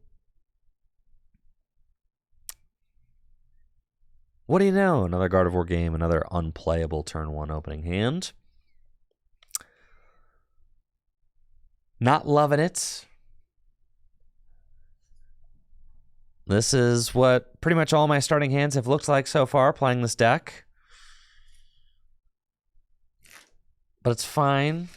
What do you know? Another Gardevoir game, another unplayable turn 1 opening hand. Not loving it. This is what pretty much all my starting hands have looked like so far playing this deck. But it's fine.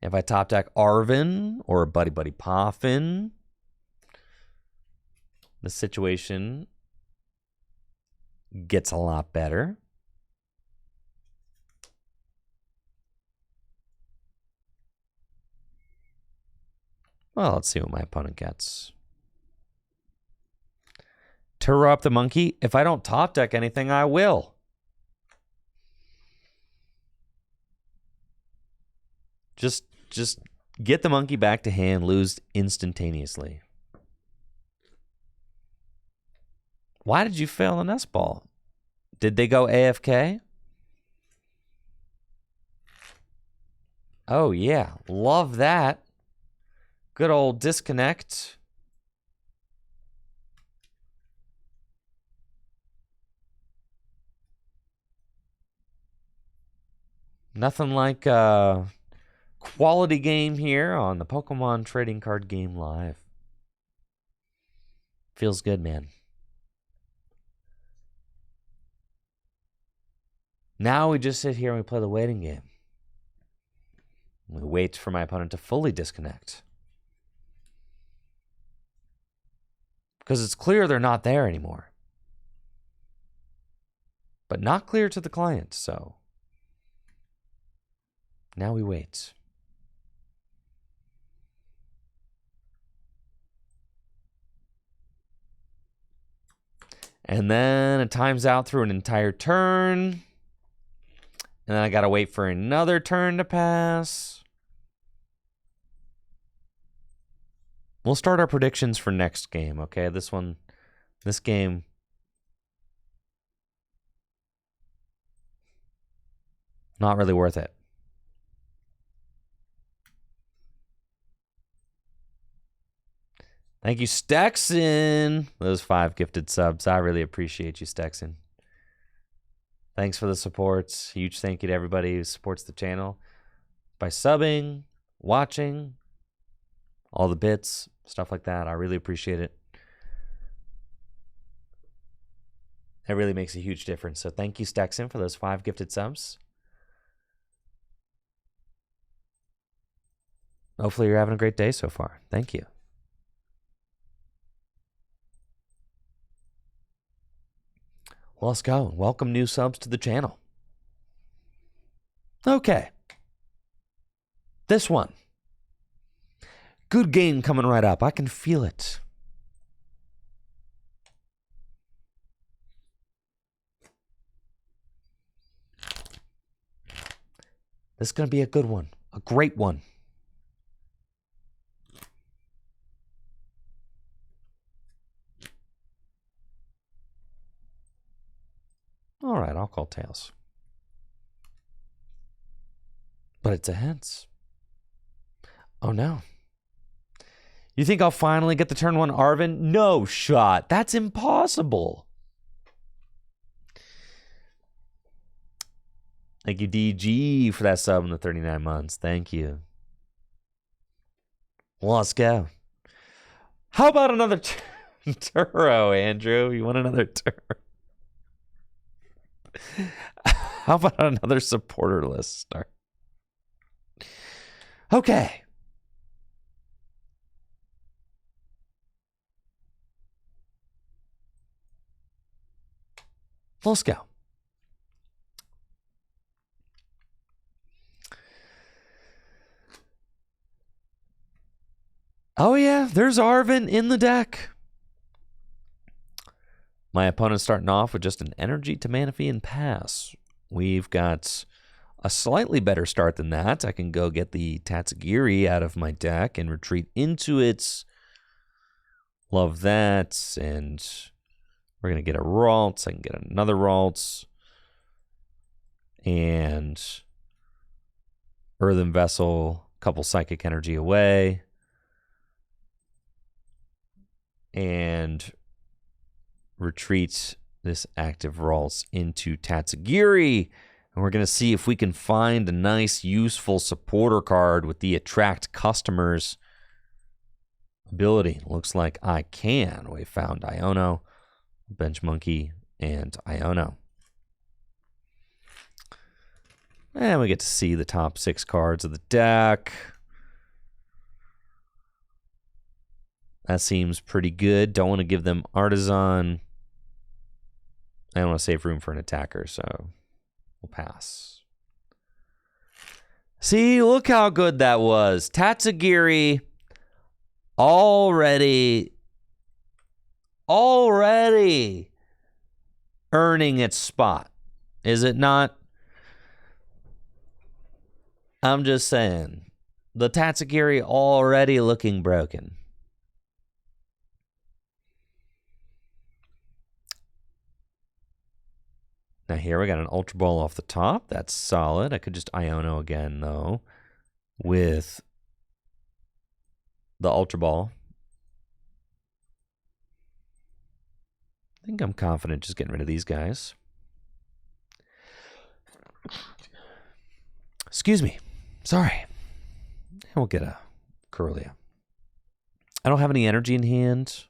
If I top deck Arvin or Buddy Buddy Poffin, the situation gets a lot better. Well, let's see what my opponent gets. Turo up the monkey. If I don't top deck anything, I will. Just get the monkey back to hand, lose instantaneously. Why did you fail the nest ball? Did they go AFK? Oh, yeah. Love that. Good old disconnect. Nothing like a quality game here on the Pokemon Trading Card Game Live. Feels good, man. Now we just sit here and we play the waiting game. We wait for my opponent to fully disconnect. Because it's clear they're not there anymore. But not clear to the client, so now we wait. And then it times out through an entire turn. And then I got to wait for another turn to pass. We'll start our predictions for next game, okay? This game. Not really worth it. Thank you, Stexon. Those 5 gifted subs. I really appreciate you, Stexon. Thanks for the support. Huge thank you to everybody who supports the channel by subbing, watching, all the bits, stuff like that. I really appreciate it. It really makes a huge difference. So thank you, Stexon, for those 5 gifted subs. Hopefully you're having a great day so far. Thank you. Well, let's go. Welcome new subs to the channel. Okay. This one. Good game coming right up. I can feel it. This is going to be a good one. A great one. All right, I'll call tails. But it's a heads. Oh, no. You think I'll finally get the turn 1 Arven? No shot. That's impossible. Thank you, DG, for that sub in the 39 months. Thank you. Well, let's go. How about another Turo, Andrew? You want another Turo? How about another supporter list start? Okay. Let's go. Oh, yeah, there's Arven in the deck. My opponent's starting off with just an energy to Manaphy and pass. We've got a slightly better start than that. I can go get the Tatsugiri out of my deck and retreat into it. Love that. And we're going to get a Ralts. I can get another Ralts. And Earthen Vessel, couple Psychic Energy away. And retreat this active Ralts into Tatsugiri. And we're going to see if we can find a nice, useful supporter card with the Attract Customers ability. Looks like I can. We found Iono, Bench Monkey, and Iono. And we get to see the top 6 cards of the deck. That seems pretty good. Don't want to give them Artisan. I don't want to save room for an attacker, so we'll pass. See, look how good that was. Tatsugiri already earning its spot. Is it not? I'm just saying. The Tatsugiri already looking broken. Now here we got an Ultra Ball off the top. That's solid. I could just Iono again, though, with the Ultra Ball. I think I'm confident just getting rid of these guys. Excuse me. Sorry. We'll get a Corellia. I don't have any energy in hand.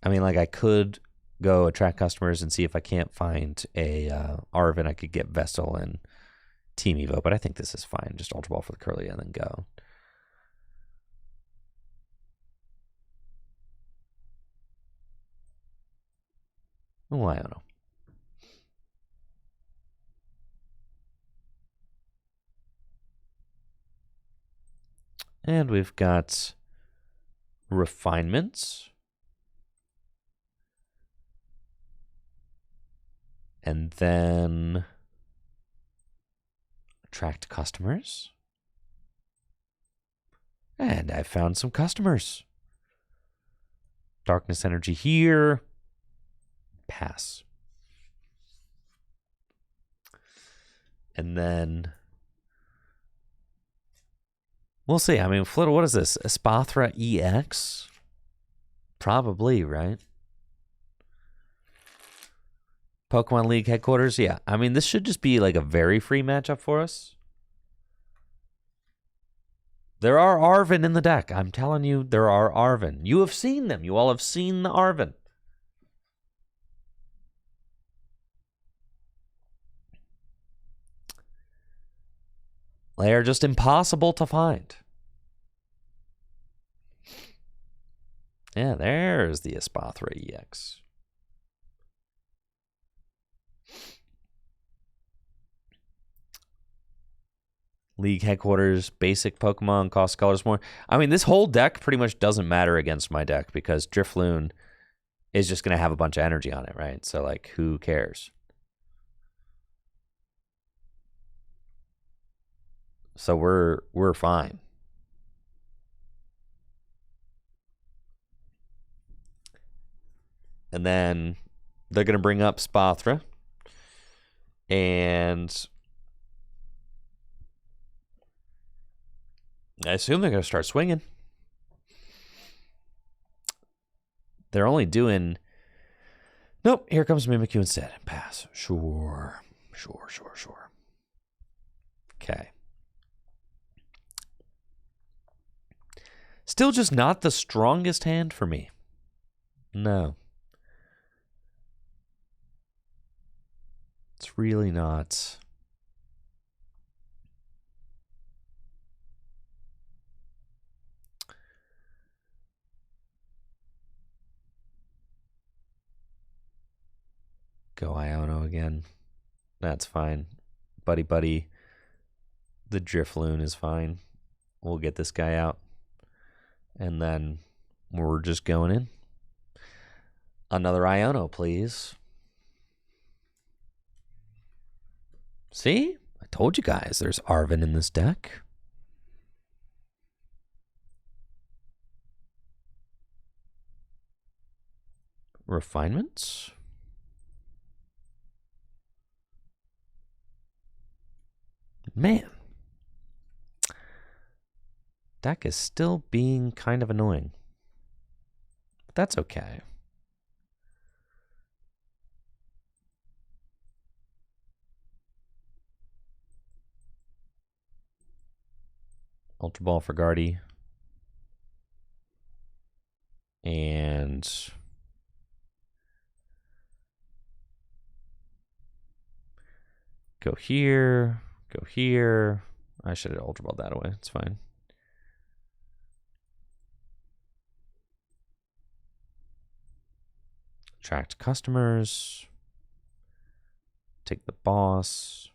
I mean, like, I could go Attract Customers and see if I can't find a Arven. I could get Vessel and Team Evo, but I think this is fine. Just Ultra Ball for the Curly and then go. Oh, I don't know. And we've got Refinements. And then Attract Customers. And I found some customers. Darkness Energy here. Pass. And then we'll see. I mean, Flittle, what is this? Espathra EX? Probably, right? Pokemon League headquarters? Yeah. I mean, this should just be like a very free matchup for us. There are Arven in the deck. I'm telling you, there are Arven. You have seen them. You all have seen the Arven. They are just impossible to find. Yeah, there's the Espathra EX. League headquarters, basic Pokemon, cost colors more. I mean, this whole deck pretty much doesn't matter against my deck because Drifloon is just going to have a bunch of energy on it, right? So, like, who cares? So we're fine. And then they're going to bring up Spathra. And I assume they're going to start swinging. They're only doing... Nope, here comes Mimikyu instead. Pass. Sure. Okay. Still just not the strongest hand for me. No. It's really not. Go Iono again. That's fine. Buddy. The Drifloon is fine. We'll get this guy out. And then we're just going in. Another Iono, please. See? I told you guys there's Arven in this deck. Refinements? Man. Deck is still being kind of annoying. But that's okay. Ultra Ball for Guardy. And go here. Go here. I should have Ultra Balled that away. It's fine. Attract customers. Take the boss.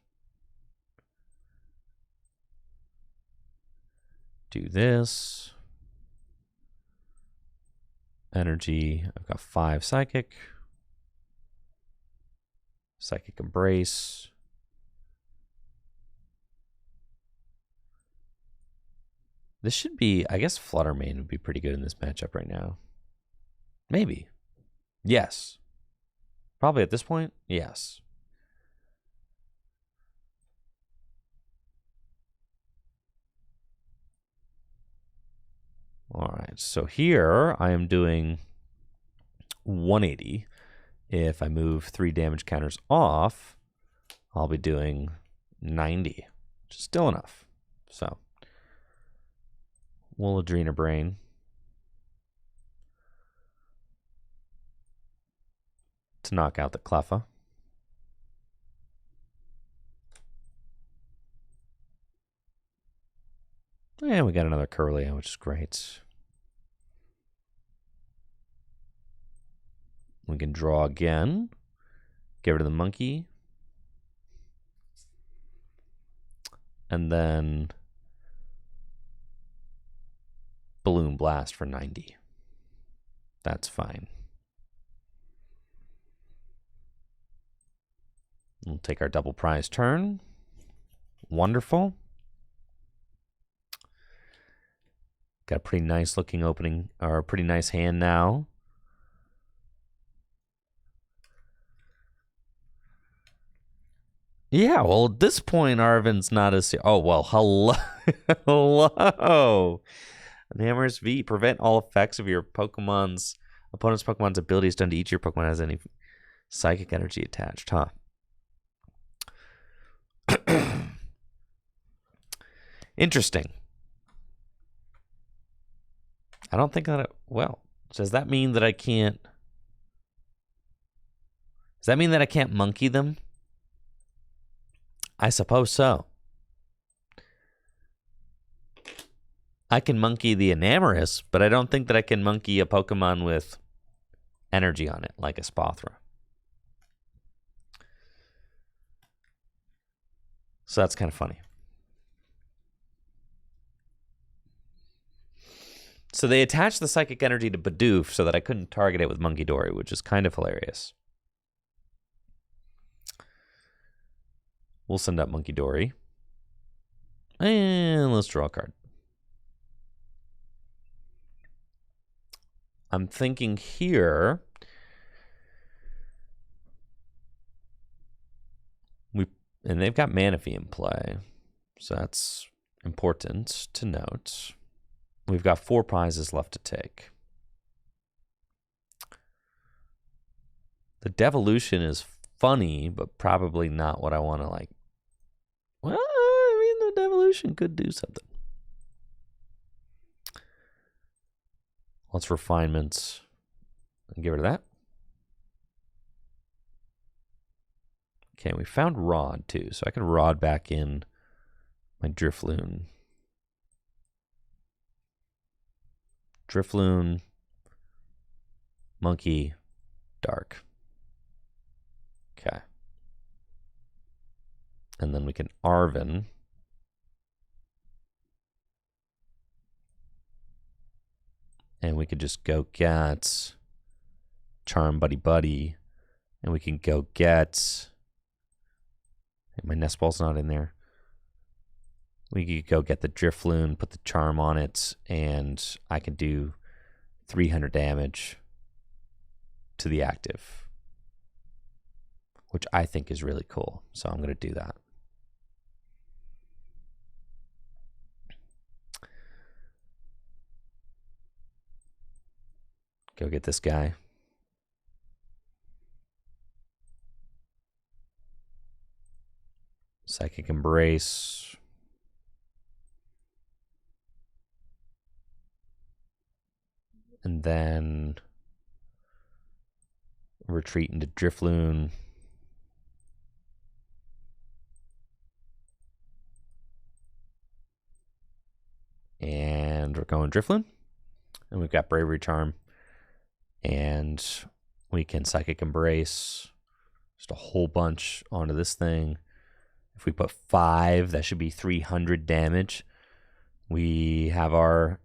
Do this. Energy. I've got 5 Psychic. Psychic Embrace. This should be, I guess Fluttermane would be pretty good in this matchup right now. Maybe. Yes. Probably at this point, yes. All right, so here I am doing 180. If I move 3 damage counters off, I'll be doing 90, which is still enough. So we'll Adrena Brain. To knock out the Cleffa. And we got another Kirlia, which is great. We can draw again. Get rid of the monkey. And then Balloon Blast for 90. That's fine. We'll take our double prize turn. Wonderful. Got a pretty nice looking opening, or a pretty nice hand now. Yeah, well, at this point, Arvin's not as... Oh, well, hello. Hello. Enamorous V. Prevent all effects of your opponent's Pokemon's abilities done to each of your Pokemon has any psychic energy attached, huh? Interesting. I don't think that... Well, does that mean that I can't... Does that mean that I can't monkey them? I suppose so. I can monkey the Enamorous, but I don't think that I can monkey a Pokemon with energy on it, like a Spothra. So that's kind of funny. So they attached the psychic energy to Bidoof so that I couldn't target it with Munkidori, which is kind of hilarious. We'll send up Munkidori. And let's draw a card. I'm thinking here... And they've got Manaphy in play, so that's important to note. We've got 4 prizes left to take. The Devolution is funny, but probably not what I want to like. Well, I mean, the Devolution could do something. Let's Refinements and get rid of that. Okay, we found Rod too, so I can Rod back in my Drifloon. Drifloon, Monkey, Dark. Okay. And then we can Arven. And we could just go get Charm Buddy Buddy. And we can go get... My Nest Ball's not in there. We could go get the Drifloon, put the Charm on it, and I can do 300 damage to the active, which I think is really cool. So I'm going to do that. Go get this guy. Psychic Embrace. And then retreat into Drifloon. And we're going Drifloon. And we've got Bravery Charm. And we can Psychic Embrace. Just a whole bunch onto this thing. If we put 5, that should be 300 damage. We have our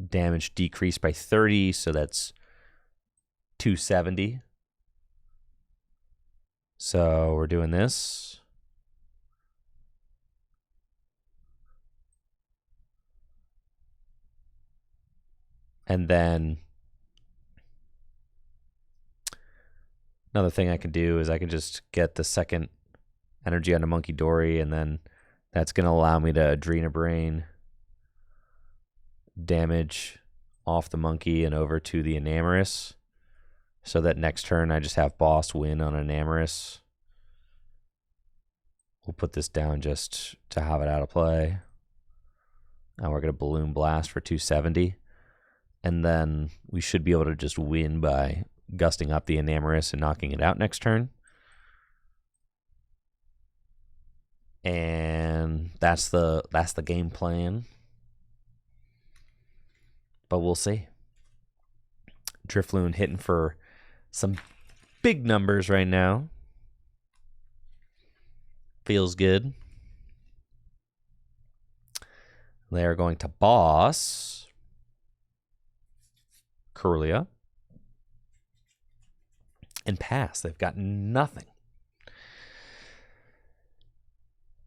damage decreased by 30, so that's 270. So we're doing this. And then another thing I can do is I can just get the second energy onto Munkidori, and then that's going to allow me to Adrena Brain damage off the monkey and over to the Enamorous, so that next turn I just have Boss win on Enamorous. We'll put this down just to have it out of play. Now we're going to Balloon Blast for 270, and then we should be able to just win by gusting up the Enamorous and knocking it out next turn. And that's the game plan. But we'll see. Drifloon hitting for some big numbers right now. Feels good. They are going to Boss Kirlia and pass. They've got nothing.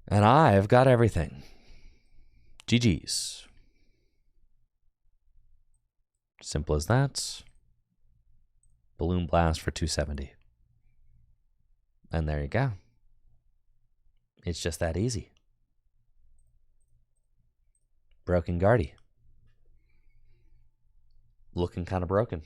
And I've got everything. GG's. Simple as that. Balloon Blast for 270. And there you go. It's just that easy. Broken Guardy. Looking kind of broken.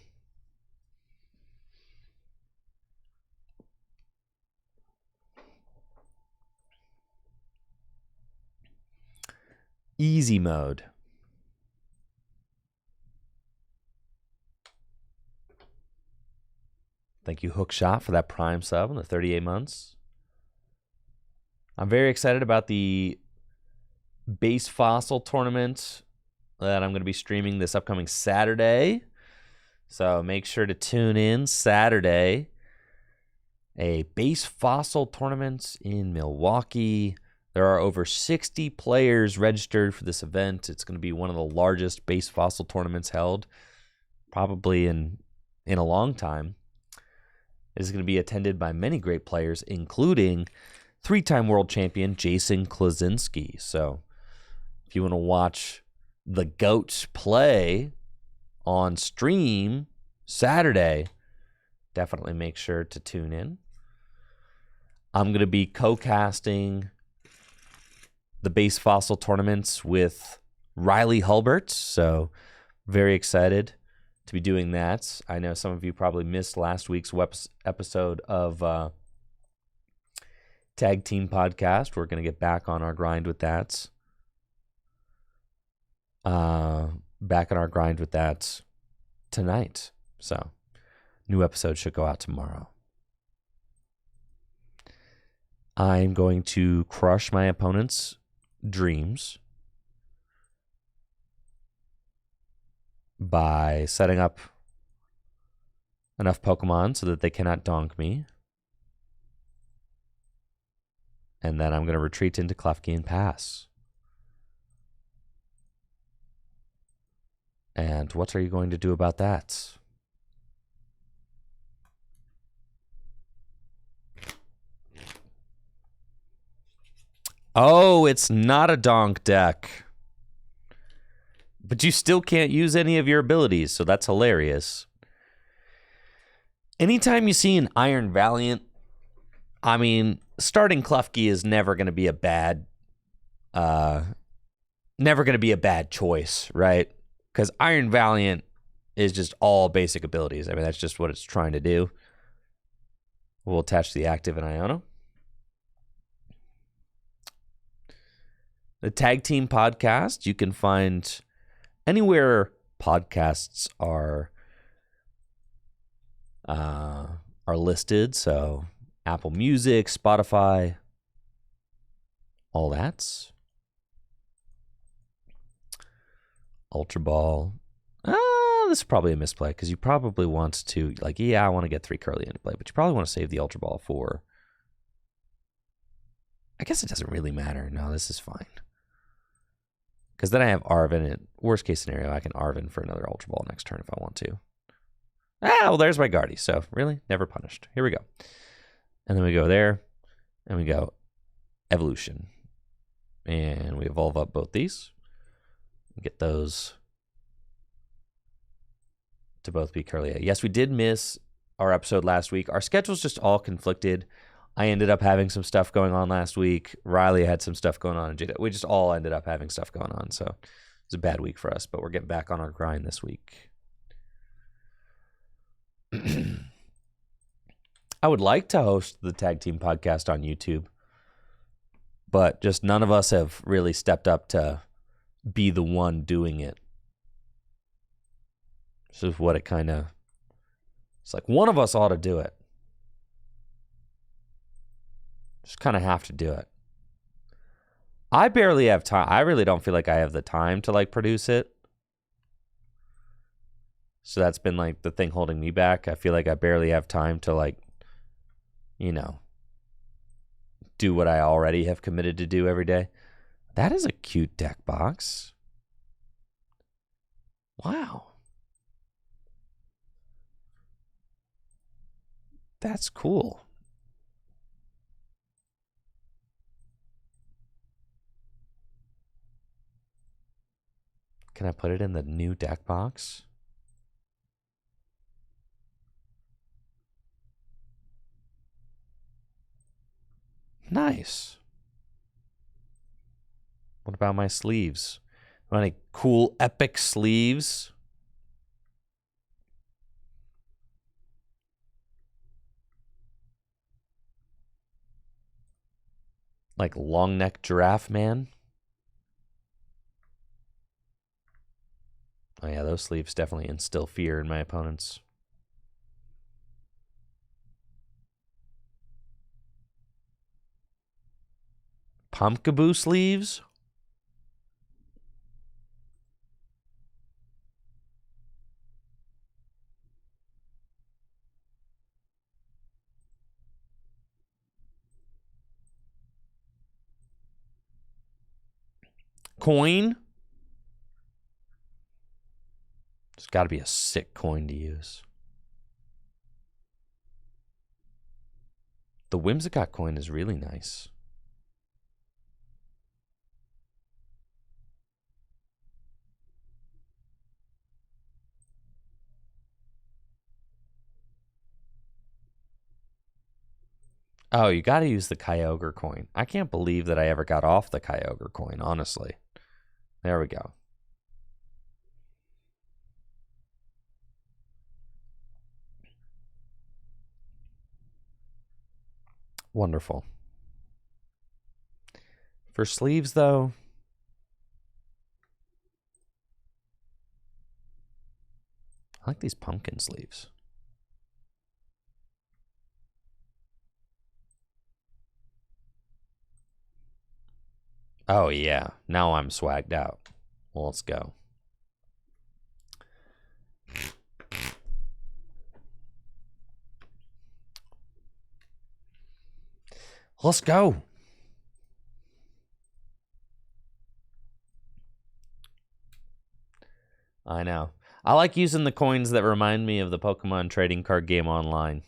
Easy mode. Thank you, Hookshot, for that Prime sub in the 38 months. I'm very excited about the Base Fossil tournament that I'm going to be streaming this upcoming Saturday. So make sure to tune in Saturday. A Base Fossil tournament in Milwaukee. There are over 60 players registered for this event. It's going to be one of the largest Base Fossil tournaments held, probably in a long time. It is going to be attended by many great players, including three-time world champion Jason Klaczynski. So if you want to watch the GOAT play on stream Saturday, definitely make sure to tune in. I'm going to be co-casting the Base Fossil tournaments with Riley Hulbert, so very excited to be doing that. I know some of you probably missed last week's episode of Tag Team Podcast. We're going to get back on our grind with that. Tonight. So, new episode should go out tomorrow. I'm going to crush my opponent's dreams by setting up enough Pokemon so that they cannot donk me. And then I'm going to retreat into Klefki and pass. And what are you going to do about that? Oh, it's not a donk deck. But you still can't use any of your abilities, so that's hilarious. Anytime you see an Iron Valiant, I mean, starting Klefki is never going to be a bad choice, right? Because Iron Valiant is just all basic abilities. I mean, that's just what it's trying to do. We'll attach the active in Iono. The Tag Team Podcast, you can find anywhere podcasts are listed. So Apple Music, Spotify, all that. Ultra Ball. This is probably a misplay because you probably want to, like, yeah, I want to get 3 Curly into play, but you probably want to save the Ultra Ball for. I guess it doesn't really matter. No, this is fine. Because then I have Arven. Worst case scenario, I can Arven for another Ultra Ball next turn if I want to. Well, there's my Guardy. So, really? Never punished. Here we go. And then we go there. And we go Evolution. And we evolve up both these. Get those to both be Curly. Yes, we did miss our episode last week. Our schedules just all conflicted. I ended up having some stuff going on last week. Riley had some stuff going on. We just all ended up having stuff going on. So it was a bad week for us, but we're getting back on our grind this week. I would like to host the Tag Team Podcast on YouTube, but just none of us have really stepped up to be the one doing it. This is what it kind of... It's like one of us ought to do it. Just kind of have to do it. I barely have time. I really don't feel like I have the time to like produce it. So that's been like the thing holding me back. I feel like I barely have time to like, you know, do what I already have committed to do every day. That is a cute deck box. Wow. That's cool. Can I put it in the new deck box? Nice. What about my sleeves? Any cool epic sleeves? Like long neck giraffe man? Oh yeah, those sleeves definitely instill fear in my opponents. Pumpkaboo sleeves? Coin? It's got to be a sick coin to use. The Whimsicott coin is really nice. Oh, you got to use the Kyogre coin. I can't believe that I ever got off the Kyogre coin, honestly. There we go. Wonderful. For sleeves, though, I like these pumpkin sleeves. Oh, yeah. Now I'm swagged out. Well, let's go. Let's go. I know. I like using the coins that remind me of the Pokemon trading card game online.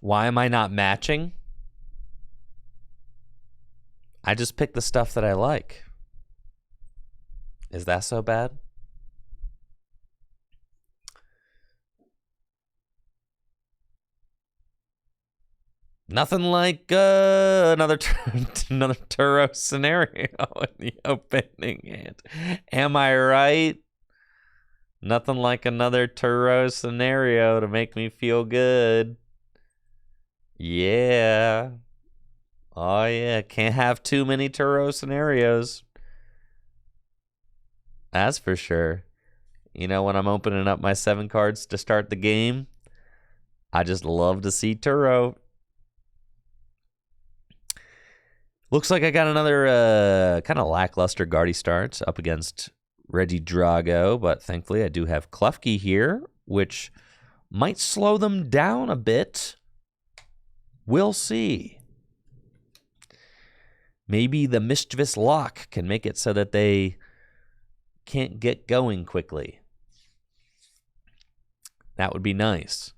Why am I not matching? I just pick the stuff that I like. Is that so bad? Nothing like another Turo scenario in the opening hand. Am I right? Nothing like another Turo scenario to make me feel good. Yeah. Oh, yeah. Can't have too many Turo scenarios. That's for sure. You know, when I'm opening up my 7 cards to start the game, I just love to see Turo. Looks like I got another kind of lackluster Guardy start up against Regidrago, but thankfully I do have Klefki here, which might slow them down a bit. We'll see. Maybe the Mischievous Lock can make it so that they can't get going quickly. That would be nice.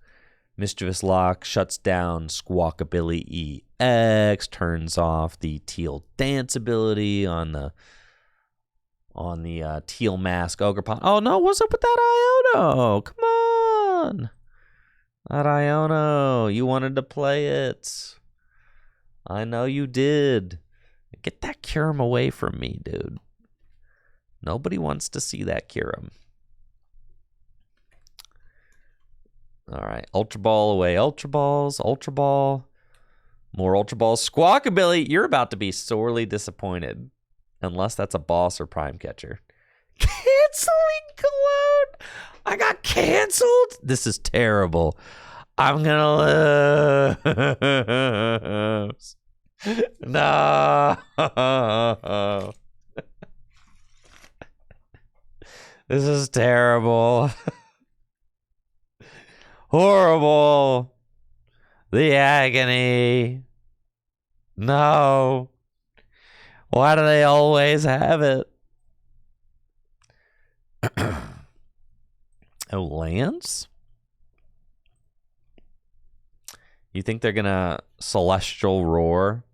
Mischievous Lock shuts down Squawkabilly EX, turns off the Teal Dance ability on the Teal Mask Ogrepon. Oh no, what's up with that Iono? Come on. That Iono, you wanted to play it. I know you did. Get that Kyurem away from me, dude. Nobody wants to see that Kyurem. All right, Ultra Ball away. Ultra Balls, Ultra Ball. More Ultra Balls. Squawkabilly, you're about to be sorely disappointed. Unless that's a boss or prime catcher. Canceling Cologne? I got canceled? This is terrible. I'm gonna lose. No. This is terrible. Horrible. The agony. No. Why do they always have it? Oh, Lance? You think they're gonna Celestial Roar?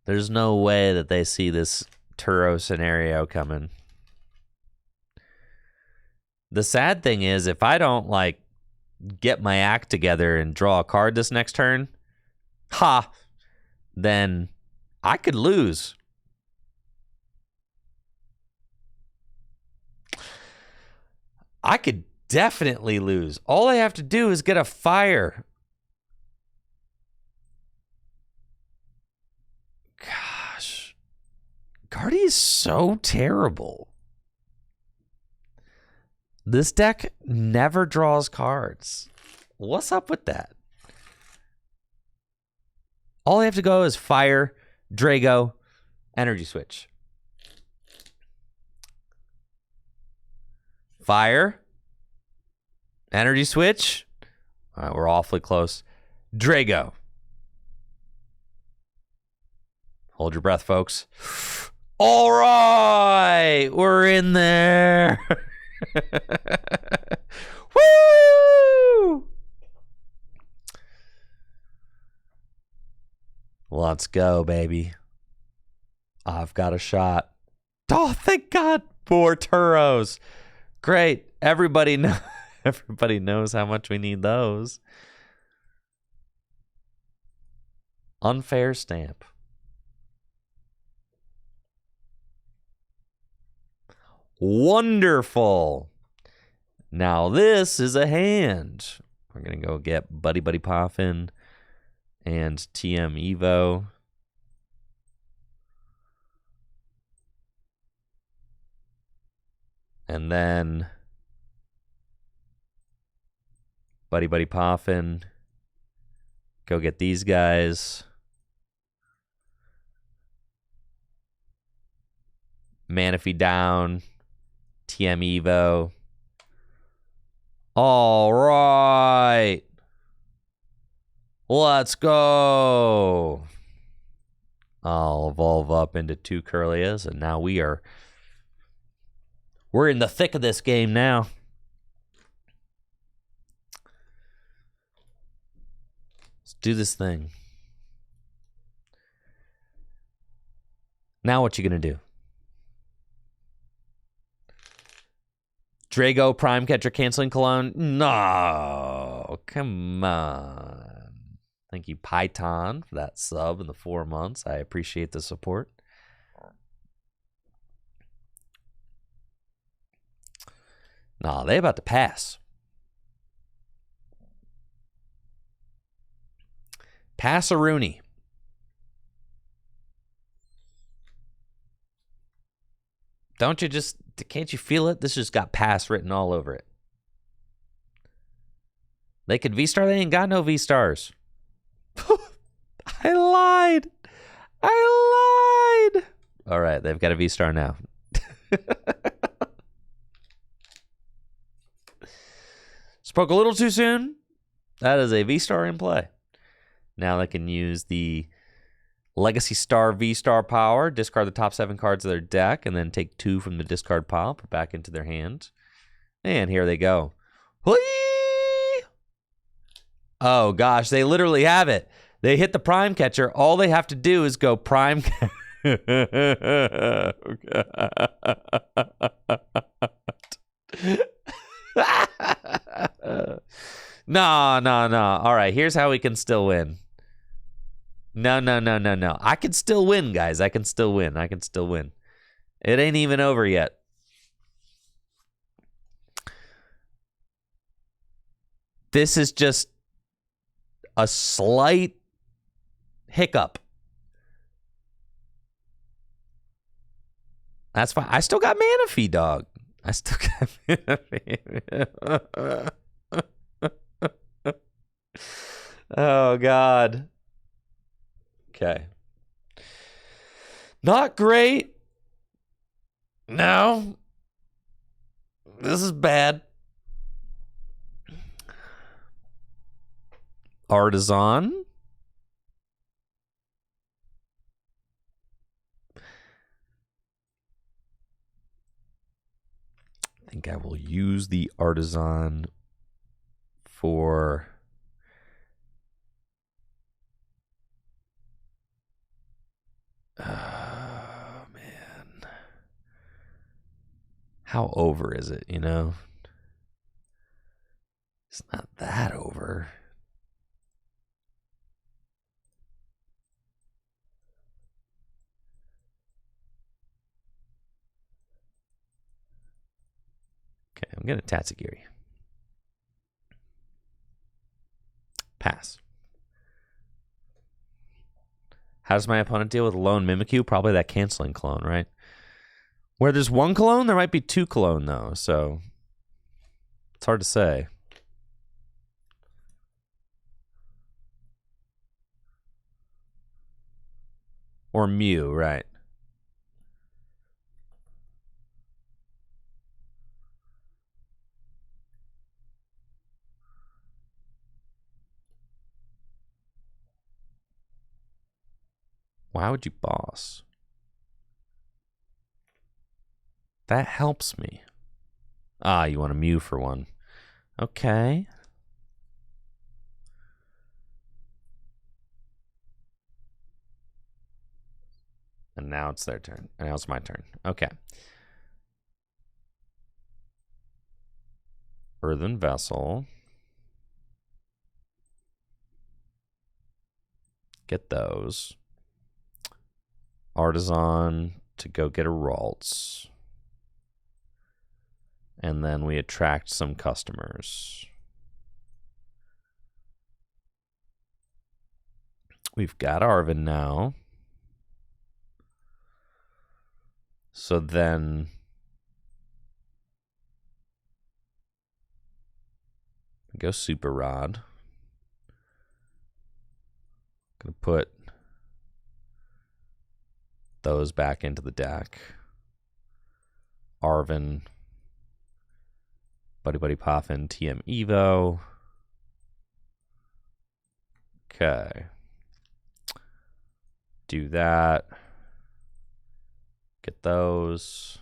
There's no way that they see this Turo scenario coming. The sad thing is, if I don't, like, get my act together and draw a card this next turn, then I could lose. I could definitely lose. All I have to do is get a fire. Gosh. Guardy is so terrible. This deck never draws cards. What's up with that? All I have to go is fire, Drago, energy switch. Fire, energy switch. All right, we're awfully close. Drago. Hold your breath, folks. All right, we're in there. Woo! Let's go, baby. I've got a shot. Oh, thank God. 4 Turos. Great. Everybody knows how much we need those. Unfair stamp. Wonderful. Now this is a hand. We're going to go get Buddy Buddy Poffin and TM Evo. And then Buddy Buddy Poffin. Go get these guys. Manaphy down. TM Evo. All right. Let's go. I'll evolve up into 2 Curlias, and now we're in the thick of this game now. Let's do this thing. Now what you gonna do? Drago, Prime Catcher, canceling Cologne? No, come on. Thank you, Python, for that sub in the 4 months. I appreciate the support. No, they about to pass. Pass a Rooney. Can't you feel it? This just got pass written all over it. They could V-Star, they ain't got no V-Stars. I lied. All right, they've got a V-Star now. Spoke a little too soon. That is a V-Star in play. Now they can use the Legacy Star V-Star power, discard the top 7 cards of their deck, and then take 2 from the discard pile, put back into their hand. And here they go. Whee! Oh, gosh, they literally have it. They hit the Prime Catcher. All they have to do is go Prime No. All right, here's how we can still win. No. I can still win, guys. I can still win. It ain't even over yet. This is just a slight hiccup. That's fine. I still got Manaphy, dog. I still got Manaphy. Oh, God. Okay. Not great. No. This is bad. Artisan. I think I will use the Artisan for how over is it, you know? It's not that over. Okay, I'm going to Tatsugiri. Pass. How does my opponent deal with a lone Mimikyu? Probably that canceling clone, right? Where there's one clone, there might be two clone, though, so it's hard to say. Or Mew, right? Why would you boss? That helps me. Ah, you want a Mew for one. Okay. And now it's their turn. And now it's my turn. Okay. Earthen Vessel. Get those. Artisan to go get a Ralts. And then we attract some customers. We've got Arvin now. So then go Super Rod. Gonna put those back into the deck. Arvin, Buddy Buddy Poffin, TM Evo. Okay. Do that. Get those.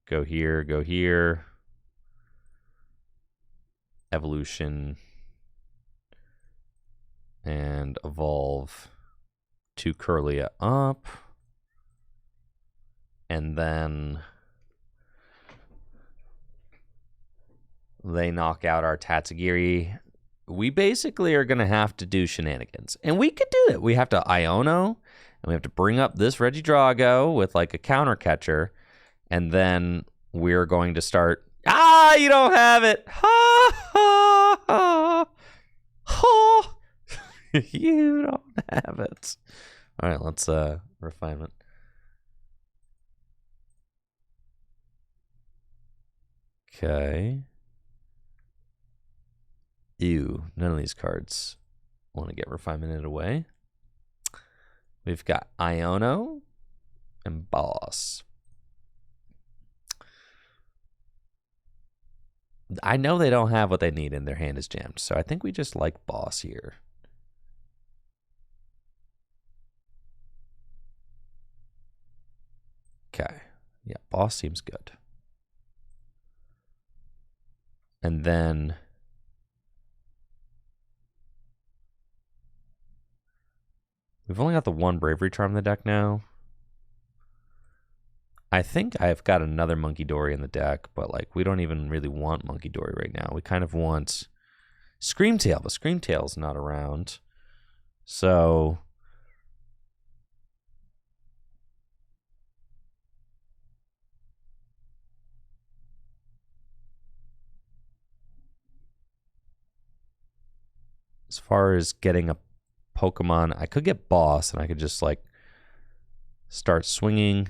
Go here, go here. Evolution. And evolve to Curlia up. And then they knock out our Tatsugiri. We basically are going to have to do shenanigans. And we could do it. We have to Iono, and we have to bring up this Regidrago with like a counter catcher. And then we're going to start. Ah, you don't have it. Ha, ha, ha. Ha. You don't have it. All right, let's refinement. Okay. Ew, none of these cards want to get refinemented away. We've got Iono and Boss. I know they don't have what they need and their hand is jammed, so I think we just like Boss here. Okay. Yeah, Boss seems good. And then we've only got the one Bravery Charm in the deck now. I think I've got another Munkidori in the deck, but like we don't even really want Munkidori right now. We kind of want Screamtail, but Screamtail's not around. So as far as getting a Pokemon, I could get Boss and I could just like start swinging.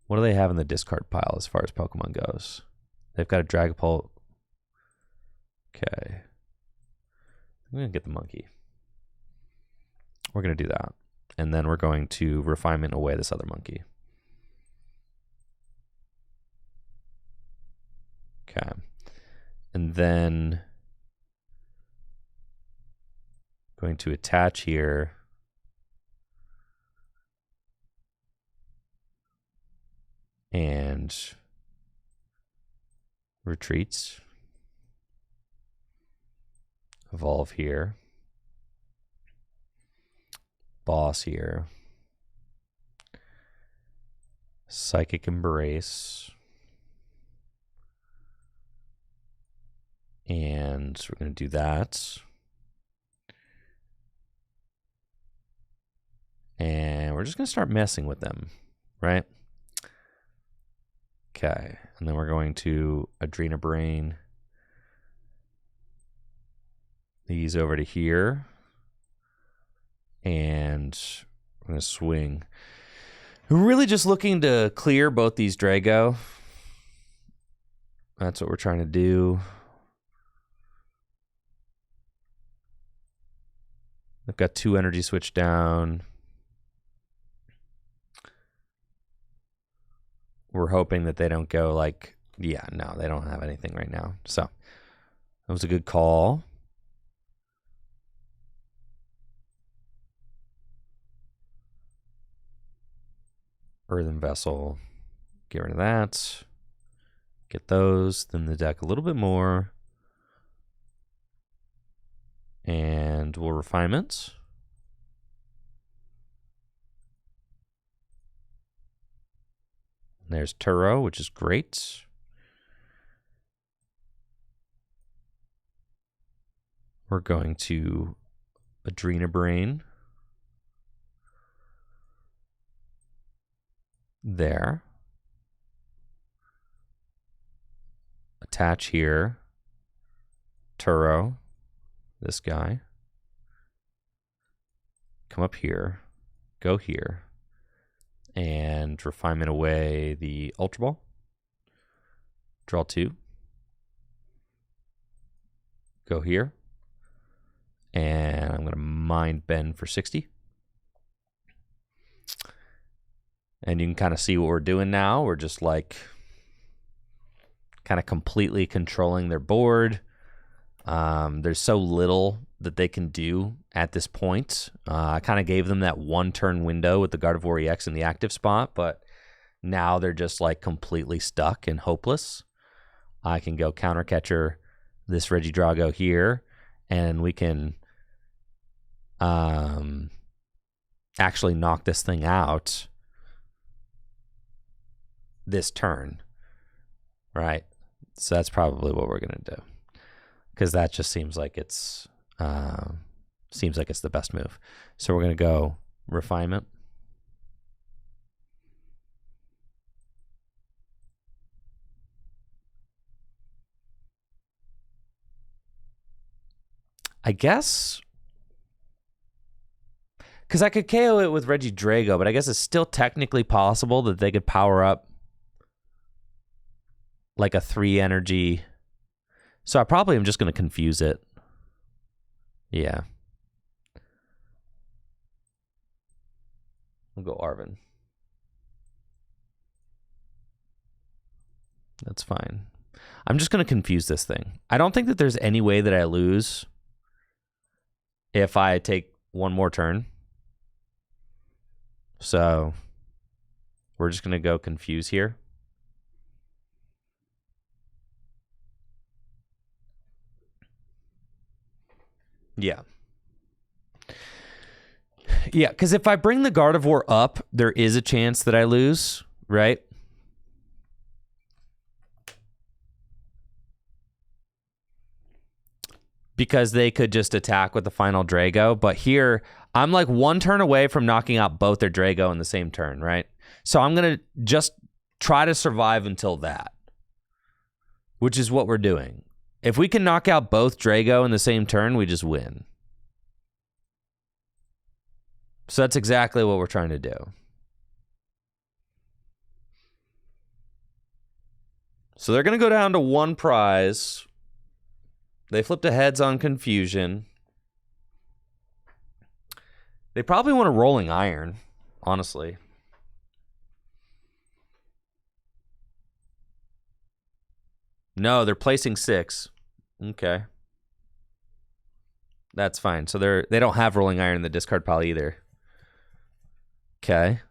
What do they have in the discard pile as far as Pokemon goes? They've got a Dragapult. Okay. I'm going to get the monkey. We're going to do that. And then we're going to refinement away this other monkey. Okay. And then going to attach here. And retreats. Evolve here. Boss here. Psychic Embrace. And we're going to do that. And we're just going to start messing with them, right? Okay. And then we're going to Adrena Brain these over to here. And we're going to swing. We're really just looking to clear both these Drago. That's what we're trying to do. I've got 2 energy switch down. We're hoping that they don't go like, yeah, no, they don't have anything right now. So that was a good call. Earthen Vessel, get rid of that. Get those, then the deck a little bit more. And we'll refinement. There's Turo, which is great. We're going to Adrena Brain. There. Attach here. Turo. This guy. Come up here. Go here. And refinement away the Ultra Ball. Draw 2. Go here. And I'm going to Mind Bend for 60. And you can kind of see what we're doing now. We're just like kind of completely controlling their board. There's so little that they can do at this point. I kind of gave them that 1-turn window with the Gardevoir EX in the active spot, but now they're just like completely stuck and hopeless. I can go counter catcher this Regidrago here, and we can actually knock this thing out this turn, right? So that's probably what we're gonna do, because that just seems like it's the best move. So we're gonna go refinement. I guess because I could KO it with Regidrago, but I guess it's still technically possible that they could power up like a 3 energy. So I probably am just going to confuse it. Yeah. We'll go Arvin. That's fine. I'm just going to confuse this thing. I don't think that there's any way that I lose if I take one more turn. So we're just going to go confuse here. Yeah. Yeah, because if I bring the Gardevoir up, there is a chance that I lose, right? Because they could just attack with the final Drago. But here, I'm like 1 turn away from knocking out both their Drago in the same turn, right? So I'm going to just try to survive until that, which is what we're doing. If we can knock out both Drago in the same turn, we just win. So that's exactly what we're trying to do. So they're going to go down to 1 prize. They flipped a heads on confusion. They probably want a rolling iron, honestly. No, they're placing 6. Okay. That's fine. So they don't have rolling iron in the discard pile either. Okay.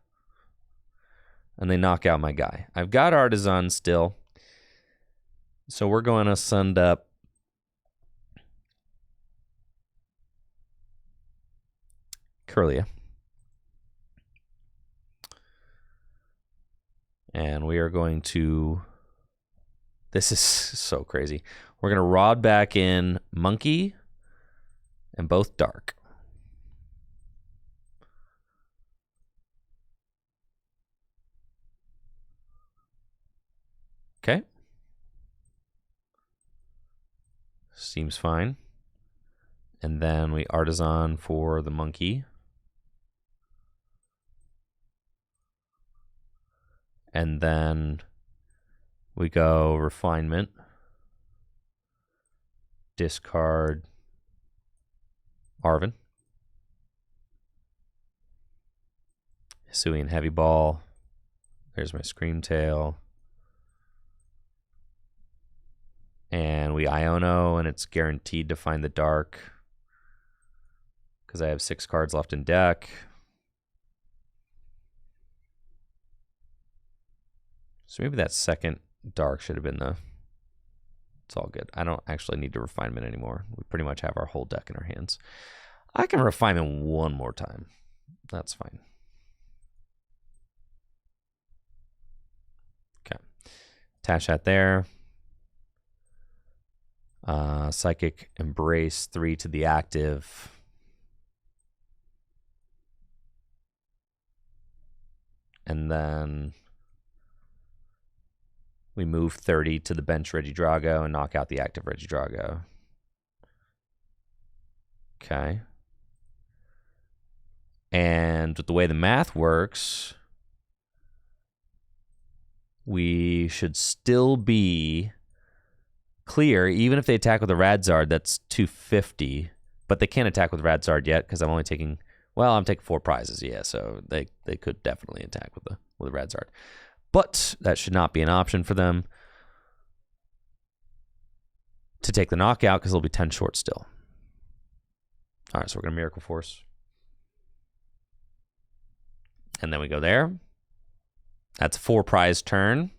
And they knock out my guy. I've got Artisan still. So we're going to send up Curlia. And we are going to... This is so crazy. We're going to Rod back in Monkey and both dark. Okay. Seems fine. And then we Artisan for the Monkey. And then we go Refinement. Discard Arvin. Hisuian Heavy Ball. There's my Scream Tail. And we Iono, and it's guaranteed to find the dark because I have 6 cards left in deck. So maybe that second dark should have been the... It's all good. I don't actually need to Refinement anymore. We pretty much have our whole deck in our hands. I can Refinement one more time. That's fine. Okay. Attach that there. Psychic Embrace 3 to the active. And then we move 30 to the bench Regidrago and knock out the active Regidrago. Okay. And with the way the math works, we should still be clear, even if they attack with a Radzard. That's 250, but they can't attack with Radzard yet because I'm only taking... Well, I'm taking 4 prizes, yeah, so they could definitely attack with a Radzard. But that should not be an option for them to take the knockout because they'll be 10 short still. All right, so we're going to Miracle Force. And then we go there. That's a 4 prize turn.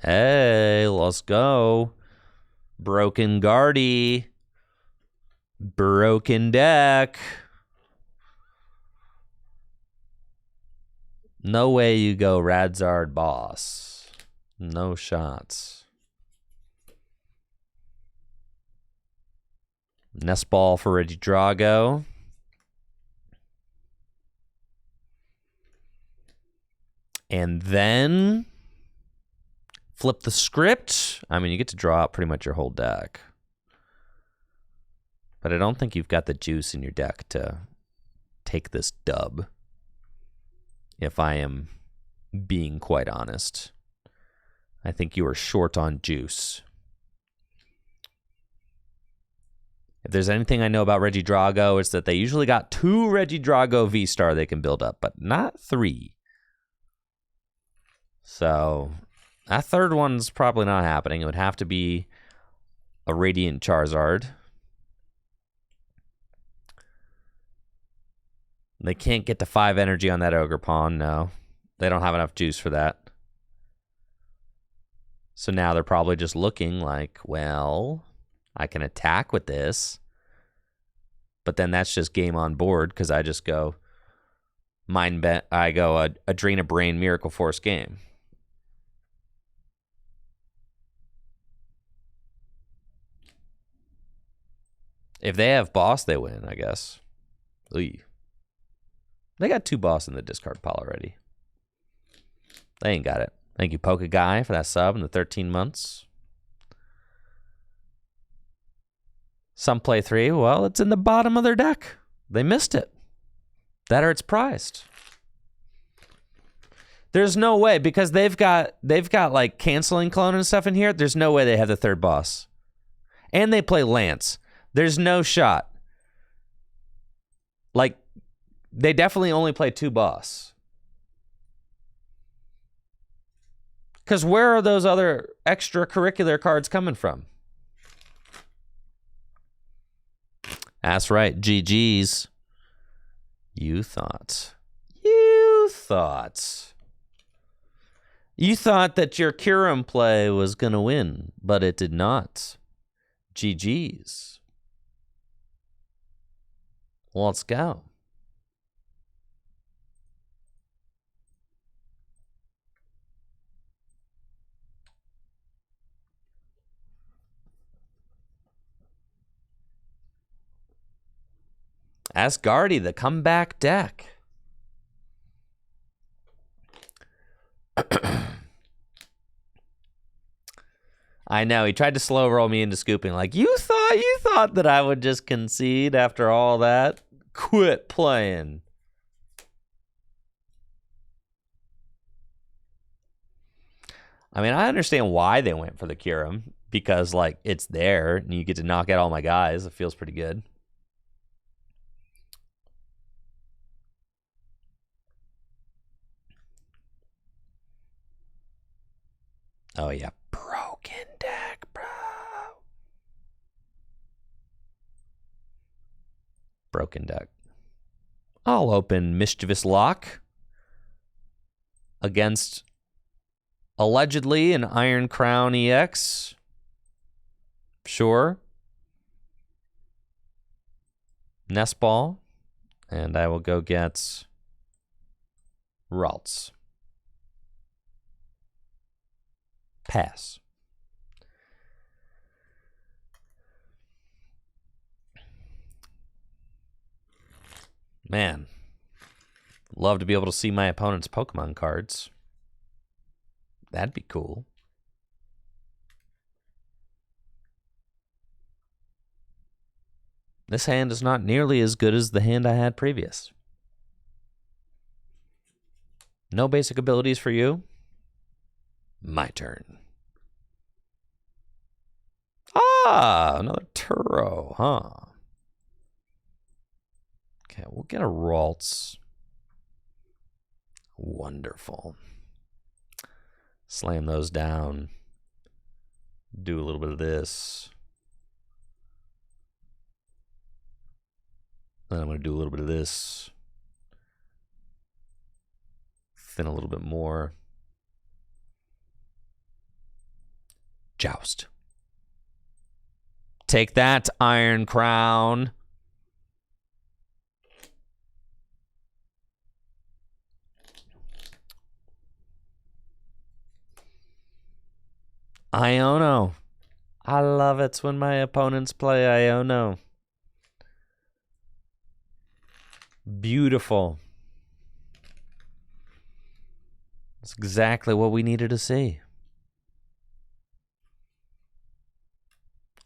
Hey, let's go. Broken Guardy. Broken deck. No way you go Radzard boss. No shots. Nest Ball for Regidrago. And then flip the script. I mean, you get to draw out pretty much your whole deck. But I don't think you've got the juice in your deck to take this dub. If I am being quite honest. I think you are short on juice. If there's anything I know about Regidrago, it's that they usually got 2 Regidrago V-Star they can build up, but not 3. So that third one's probably not happening. It would have to be a Radiant Charizard. They can't get to 5 energy on that Ogre Pawn, no. They don't have enough juice for that. So now they're probably just looking like, well, I can attack with this. But then that's just game on board because I just go I go a Drain a Brain Miracle Force game. If they have boss, they win, I guess. Ooh. They got 2 boss in the discard pile already. They ain't got it. Thank you, Poke Guy, for that sub in the 13 months. Some play 3. Well, it's in the bottom of their deck. They missed it. That or it's prized. There's no way, because they've got like canceling clone and stuff in here. There's no way they have the 3rd boss. And they play Lance. There's no shot. Like, they definitely only play 2 boss. Because where are those other extracurricular cards coming from? That's right. GG's. You thought that your Kyurem play was going to win, but it did not. GG's. Let's go. Asgardy, the comeback deck. I know, he tried to slow roll me into scooping. Like, you thought that I would just concede after all that? Quit playing. I mean, I understand why they went for the Kyurem, because, like, it's there, and you get to knock out all my guys. It feels pretty good. Oh, yeah. Broken deck, bro. Broken deck. I'll open Mischievous Lock against allegedly an Iron Crown EX. Sure. Nest Ball. And I will go get Ralts. Pass. Man, love to be able to see my opponent's Pokemon cards. That'd be cool. This hand is not nearly as good as the hand I had previous. No basic abilities for you. My turn. Ah, another Turo, huh? Okay, we'll get a Ralts. Wonderful. Slam those down. Do a little bit of this. Then I'm going to do a little bit of this. Thin a little bit more. Joust. Take that, Iron Crown. Iono. I love it when my opponents play Iono. Beautiful. That's exactly what we needed to see.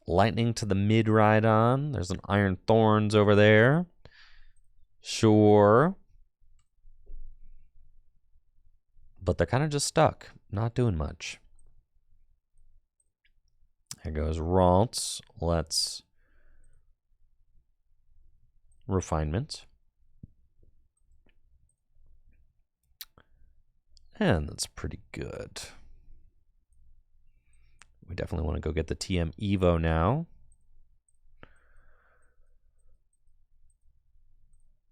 Lightning to the mid Rhydon. There's an Iron Thorns over there. Sure. But they're kind of just stuck. Not doing much. There goes Ralts. Let's Refinement. And that's pretty good. We definitely want to go get the TM Evo now.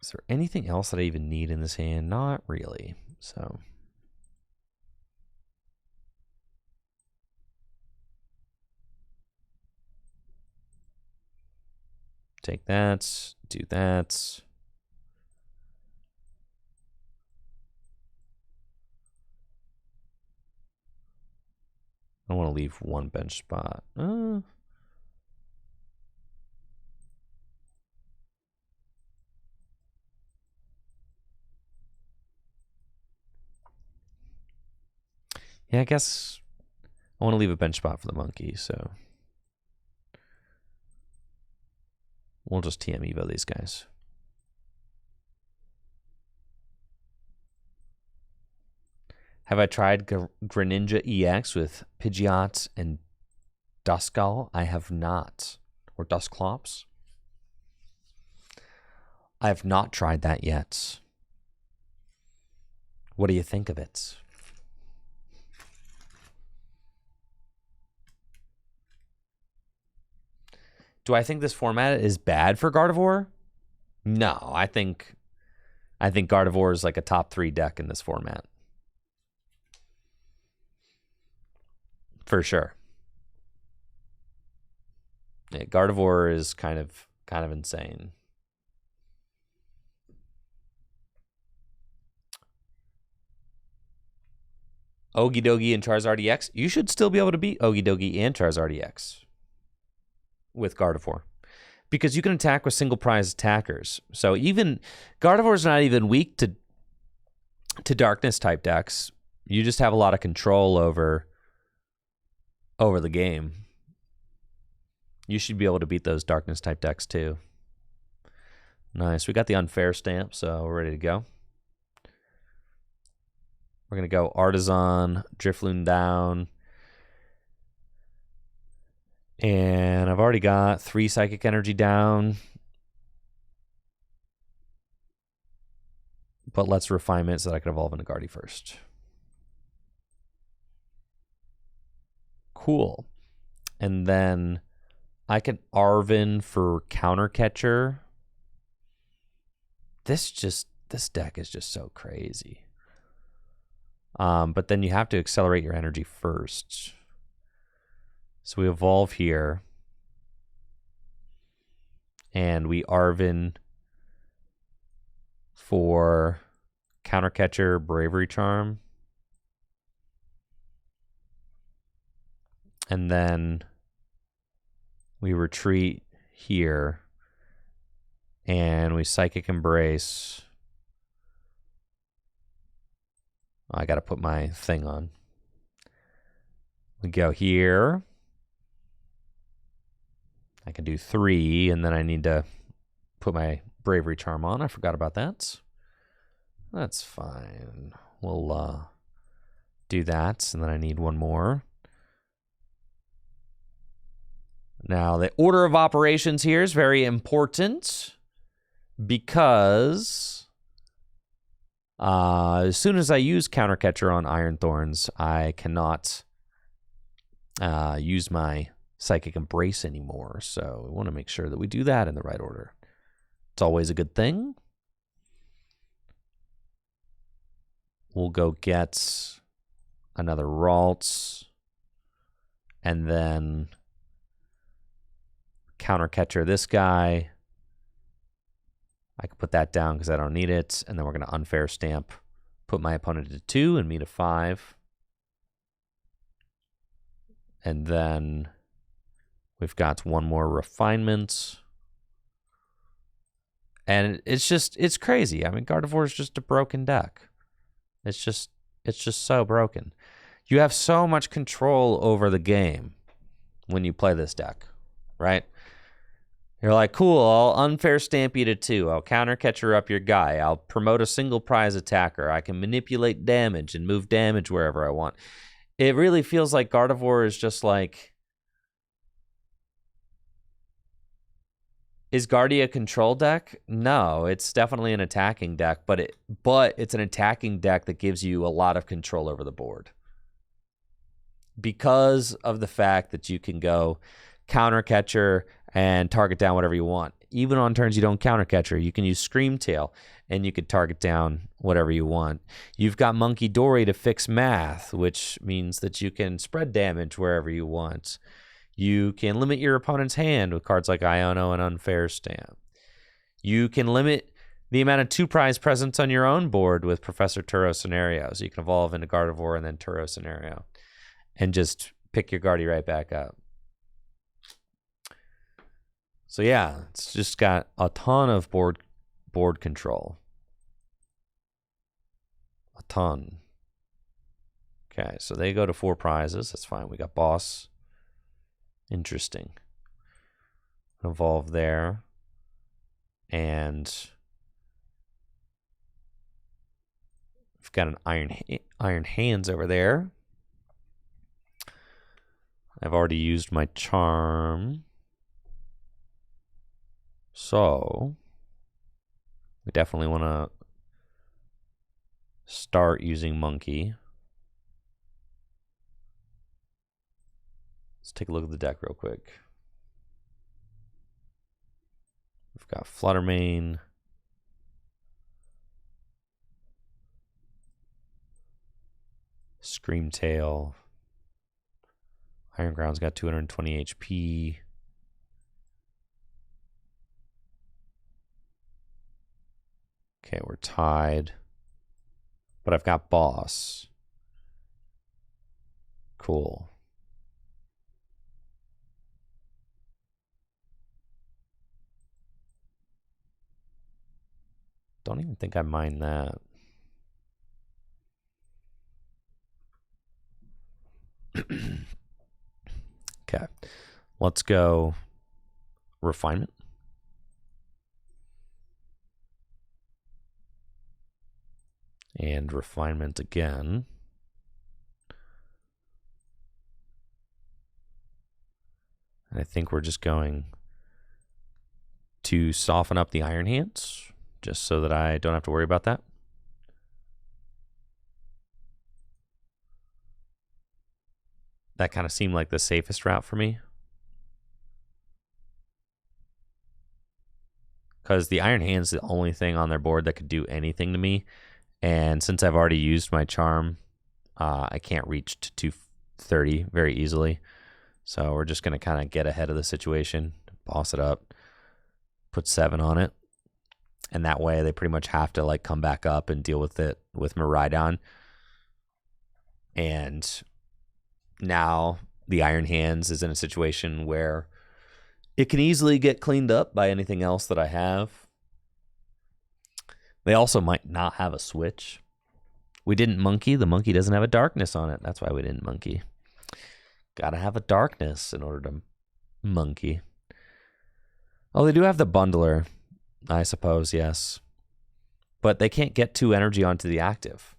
Is there anything else that I even need in this hand? Not really. So take that, do that. I want to leave one bench spot. Yeah, I guess I want to leave a bench spot for the monkey, so we'll just TM Evo these guys. Have I tried Greninja EX with Pidgeot and Duskull? I have not. Or Dusclops? I have not tried that yet. What do you think of it? Do I think this format is bad for Gardevoir? No, I think Gardevoir is like a top 3 deck in this format. For sure. Yeah, Gardevoir is kind of insane. Okidogi and Charizard EX. You should still be able to beat Okidogi and Charizard EX with Gardevoir. because you can attack with single prize attackers. So even Gardevoir's not even weak to darkness type decks. You just have a lot of control over the game. You should be able to beat those darkness type decks too. Nice. We got the unfair stamp, so we're ready to go. We're going to go Artisan, Drifloon down. And I've already got 3 Psychic Energy down. But let's Refinement so that I can evolve into Guardy first. Cool. And then I can Arven for Counter Catcher. This deck is just so crazy. But then you have to accelerate your energy first. So we evolve here. And we Arven for Counter Catcher, Bravery Charm. And then we retreat here. And we Psychic Embrace. I got to put my thing on. We go here. I can do 3, and then I need to put my Bravery Charm on. I forgot about that. That's fine. We'll do that, and then I need 1 more. Now, the order of operations here is very important because as soon as I use Counter Catcher on Iron Thorns, I cannot use my Psychic Embrace anymore. So we want to make sure that we do that in the right order. It's always a good thing. We'll go get another Ralts and then Counter Catcher this guy. I can put that down because I don't need it. And then we're going to Unfair Stamp, put my opponent to 2 and me to 5. And then we've got 1 more Refinement. And it's crazy. I mean, Gardevoir is just a broken deck. It's just so broken. You have so much control over the game when you play this deck, right? You're like, cool, I'll Unfair Stamp you to 2. I'll Counter Catcher up your guy. I'll promote a single prize attacker. I can manipulate damage and move damage wherever I want. It really feels like Gardevoir is just like... Is Guardy a control deck? No, it's definitely an attacking deck, but it's an attacking deck that gives you a lot of control over the board. Because of the fact that you can go Counter Catcher and target down whatever you want. Even on turns you don't Counter Catcher, you can use Scream Tail and you could target down whatever you want. You've got Munkidori to fix math, which means that you can spread damage wherever you want. You can limit your opponent's hand with cards like Iono and Unfair Stamp. You can limit the amount of 2 prize presence on your own board with Professor Turo Scenario. So you can evolve into Gardevoir and then Turo Scenario and just pick your Guardy right back up. So yeah, it's just got a ton of board control. A ton. Okay, so they go to 4 prizes. That's fine. We got Boss. Interesting. Evolve there. And we've got an Iron Hands over there. I've already used my Charm. So we definitely want to start using Monkey. Let's take a look at the deck real quick. We've got Fluttermane. Screamtail. Iron Ground's got 220 HP. Okay, we're tied. But I've got Boss. Cool. don't even think I mind that. Okay, let's go refinement. And refinement again. And I think we're just going to soften up the Iron Hands, just so that I don't have to worry about that. That kind of seemed like the safest route for me. Because the Iron Hand's the only thing on their board that could do anything to me. And since I've already used my charm, I can't reach to 230 very easily. So we're just going to kind of get ahead of the situation, boss it up, put 7 on it. And that way they pretty much have to like come back up and deal with it with Miraidon. And now the Iron Hands is in a situation where it can easily get cleaned up by anything else that I have. They also might not have a switch. We didn't monkey. The monkey doesn't have a darkness on it. That's why we didn't monkey. Gotta have a darkness in order to monkey. Oh, they do have the bundler, I suppose, yes. But they can't get 2 energy onto the active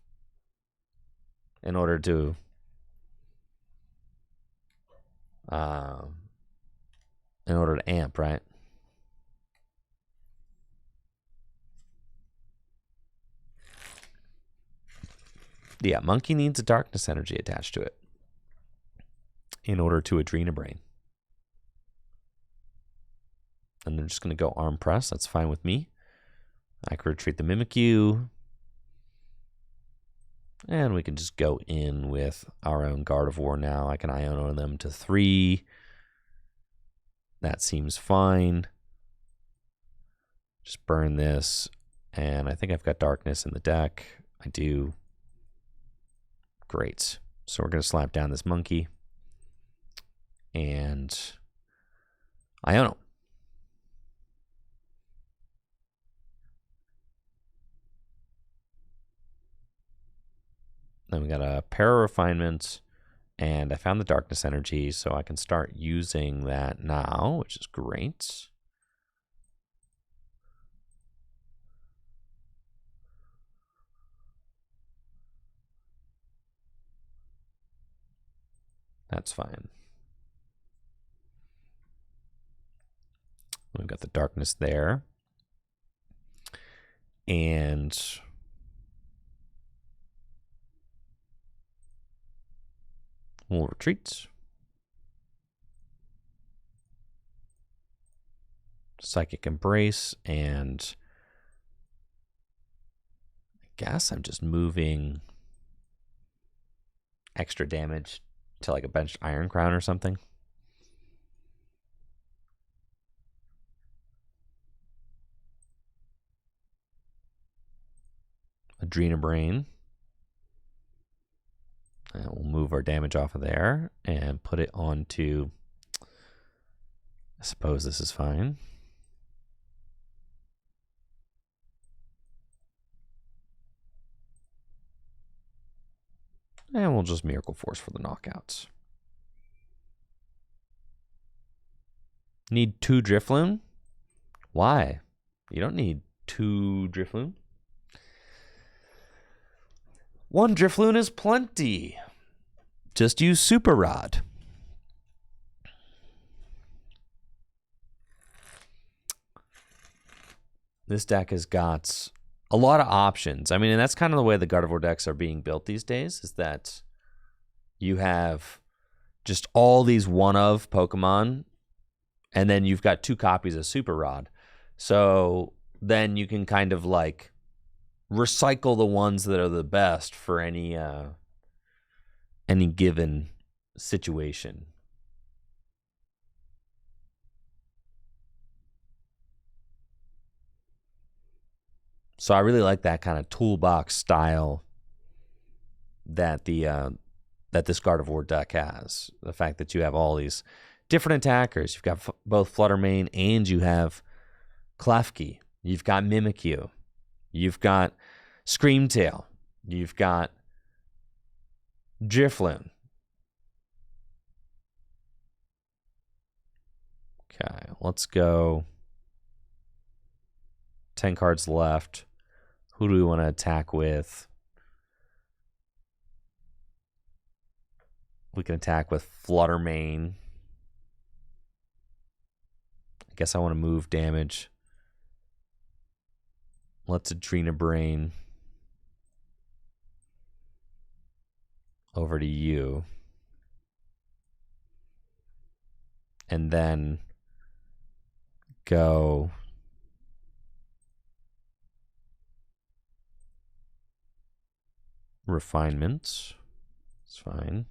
in order to amp, right? Yeah, monkey needs a darkness energy attached to it in order to Adrenabrain. And they're just going to go arm press. That's fine with me. I can retreat the Mimikyu. And we can just go in with our own Gardevoir now. I can Iono them to 3. That seems fine. Just burn this. And I think I've got darkness in the deck. I do. Great. So we're going to slap down this monkey. And Iono. Then we got a Para Refinement, and I found the Darkness Energy, so I can start using that now, which is great. That's fine. We've got the Darkness there. And we'll retreat. Psychic Embrace, and I guess I'm just moving extra damage to like a benched Iron Crown or something. Adrenabrain. And we'll move our damage off of there and put it onto, I suppose this is fine. And we'll just Miracle Force for the knockouts. Need 2 Drifloon? Why? You don't need 2 Drifloon. 1 Drifloon is plenty. Just use Super Rod. This deck has got a lot of options. I mean, and that's kind of the way the Gardevoir decks are being built these days, is that you have just all these one-of Pokemon, and then you've got 2 copies of Super Rod. So then you can kind of like recycle the ones that are the best for any given situation. So I really like that kind of toolbox style that that this Gardevoir deck has. The fact that you have all these different attackers. You've got both Fluttermane and you have Klefki. You've got Mimikyu. You've got Screamtail. You've got Drifloon. Okay, let's go. 10 cards left. Who do we want to attack with? We can attack with Fluttermane. I guess I want to move damage. Let's Adrena Brain over to you. And then go Refinement. It's fine.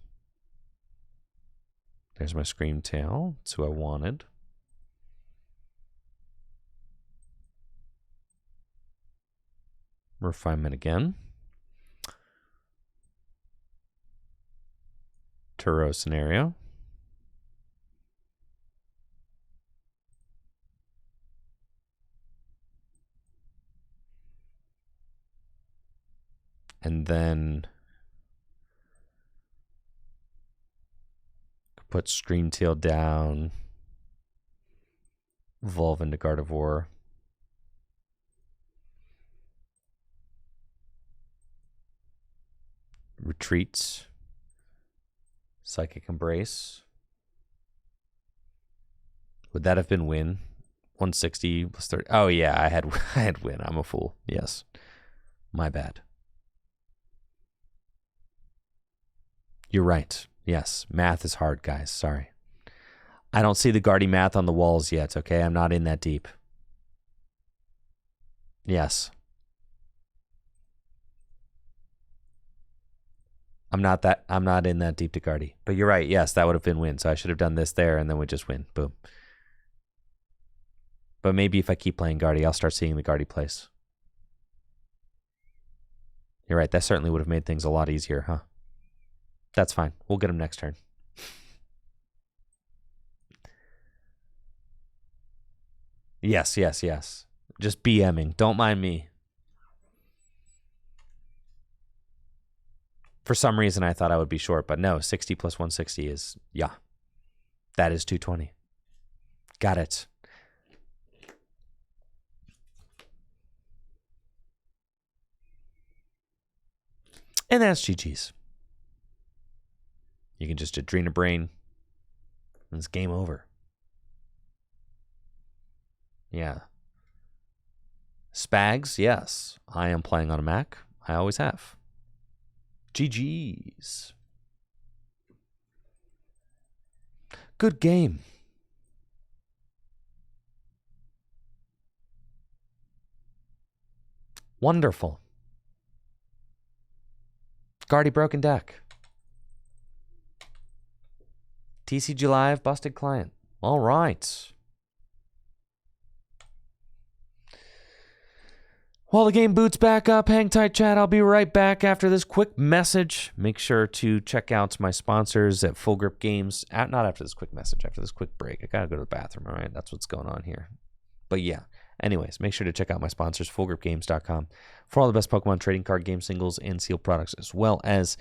There's my Screamtail. That's who I wanted. Refinement again. Turo scenario. And then put Screamtail down. Evolve into Gardevoir. Retreats. Psychic Embrace. Would that have been win? 160 plus 30. Oh yeah, I had win. I'm a fool. Yes. My bad. You're right. Yes. Math is hard, guys. Sorry. I don't see the Guardy math on the walls yet, okay? I'm not in that deep. Yes. I'm not in that deep to Guardy. But you're right. Yes, that would have been win. So I should have done this there and then we just win. Boom. But maybe if I keep playing Guardy, I'll start seeing the Guardy place. You're right. That certainly would have made things a lot easier, huh? That's fine. We'll get him next turn. Yes. Just BMing. Don't mind me. For some reason, I thought I would be short, but no, 60 plus 160 is, yeah. That is 220. Got it. And that's GG's. You can just Adrena Brain, and it's game over. Yeah. Spags, yes. I am playing on a Mac. I always have. GG's. Good game. Wonderful. Guardy broken deck. TCG Live busted client. All right. While the game boots back up, hang tight, chat. I'll be right back after this quick message. Make sure to check out my sponsors at Full Grip Games. Not after this quick message, after this quick break. I gotta go to the bathroom, all right? That's what's going on here. But yeah, anyways, make sure to check out my sponsors, FullGripGames.com, for all the best Pokemon trading card game singles and sealed products, as well as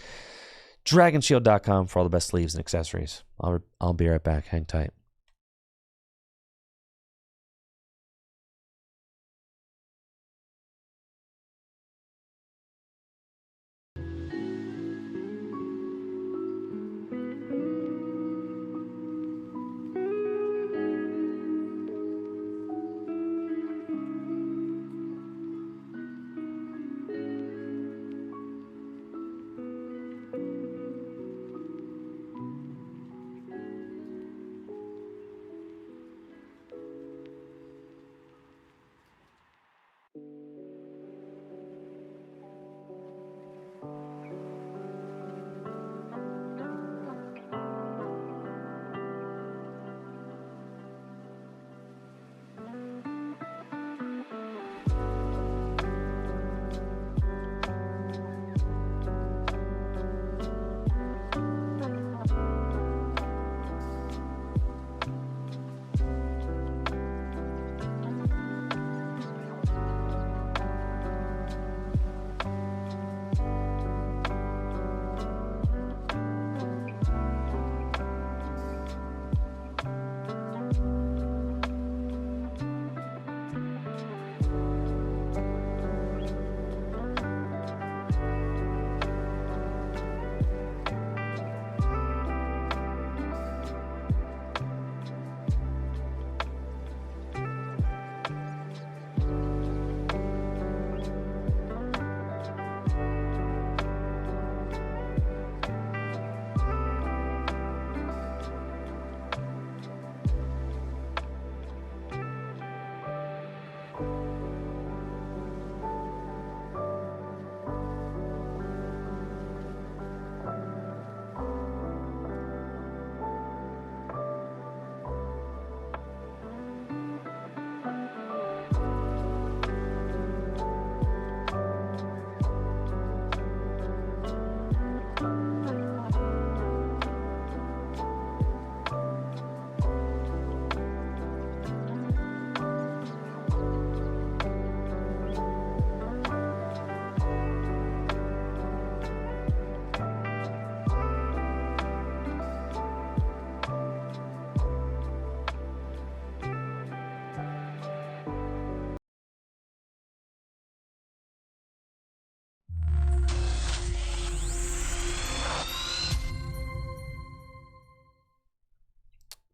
DragonShield.com for all the best sleeves and accessories. I'll be right back. Hang tight.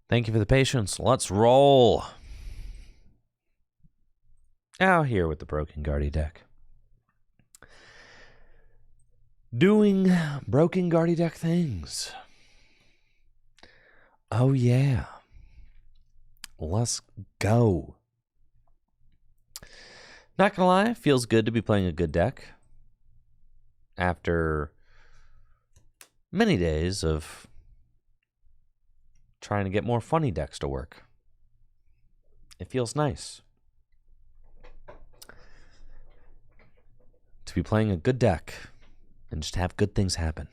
Thank you for the patience. Let's roll. Out here with the Broken Guardy deck. Doing Broken Guardy deck things. Oh, yeah. Let's go. Not gonna lie, feels good to be playing a good deck after many days of trying to get more funny decks to work. It feels nice to be playing a good deck and just have good things happen.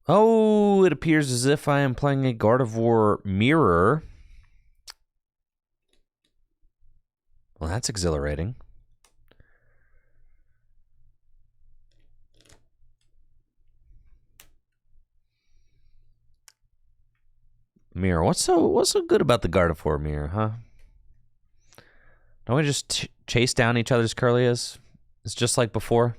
Oh, it appears as if I am playing a Gardevoir Mirror. Well, that's exhilarating. Mirror. What's so good about the Gardevoir Mirror, huh? Don't we just chase down each other's Curlias? It's just like before.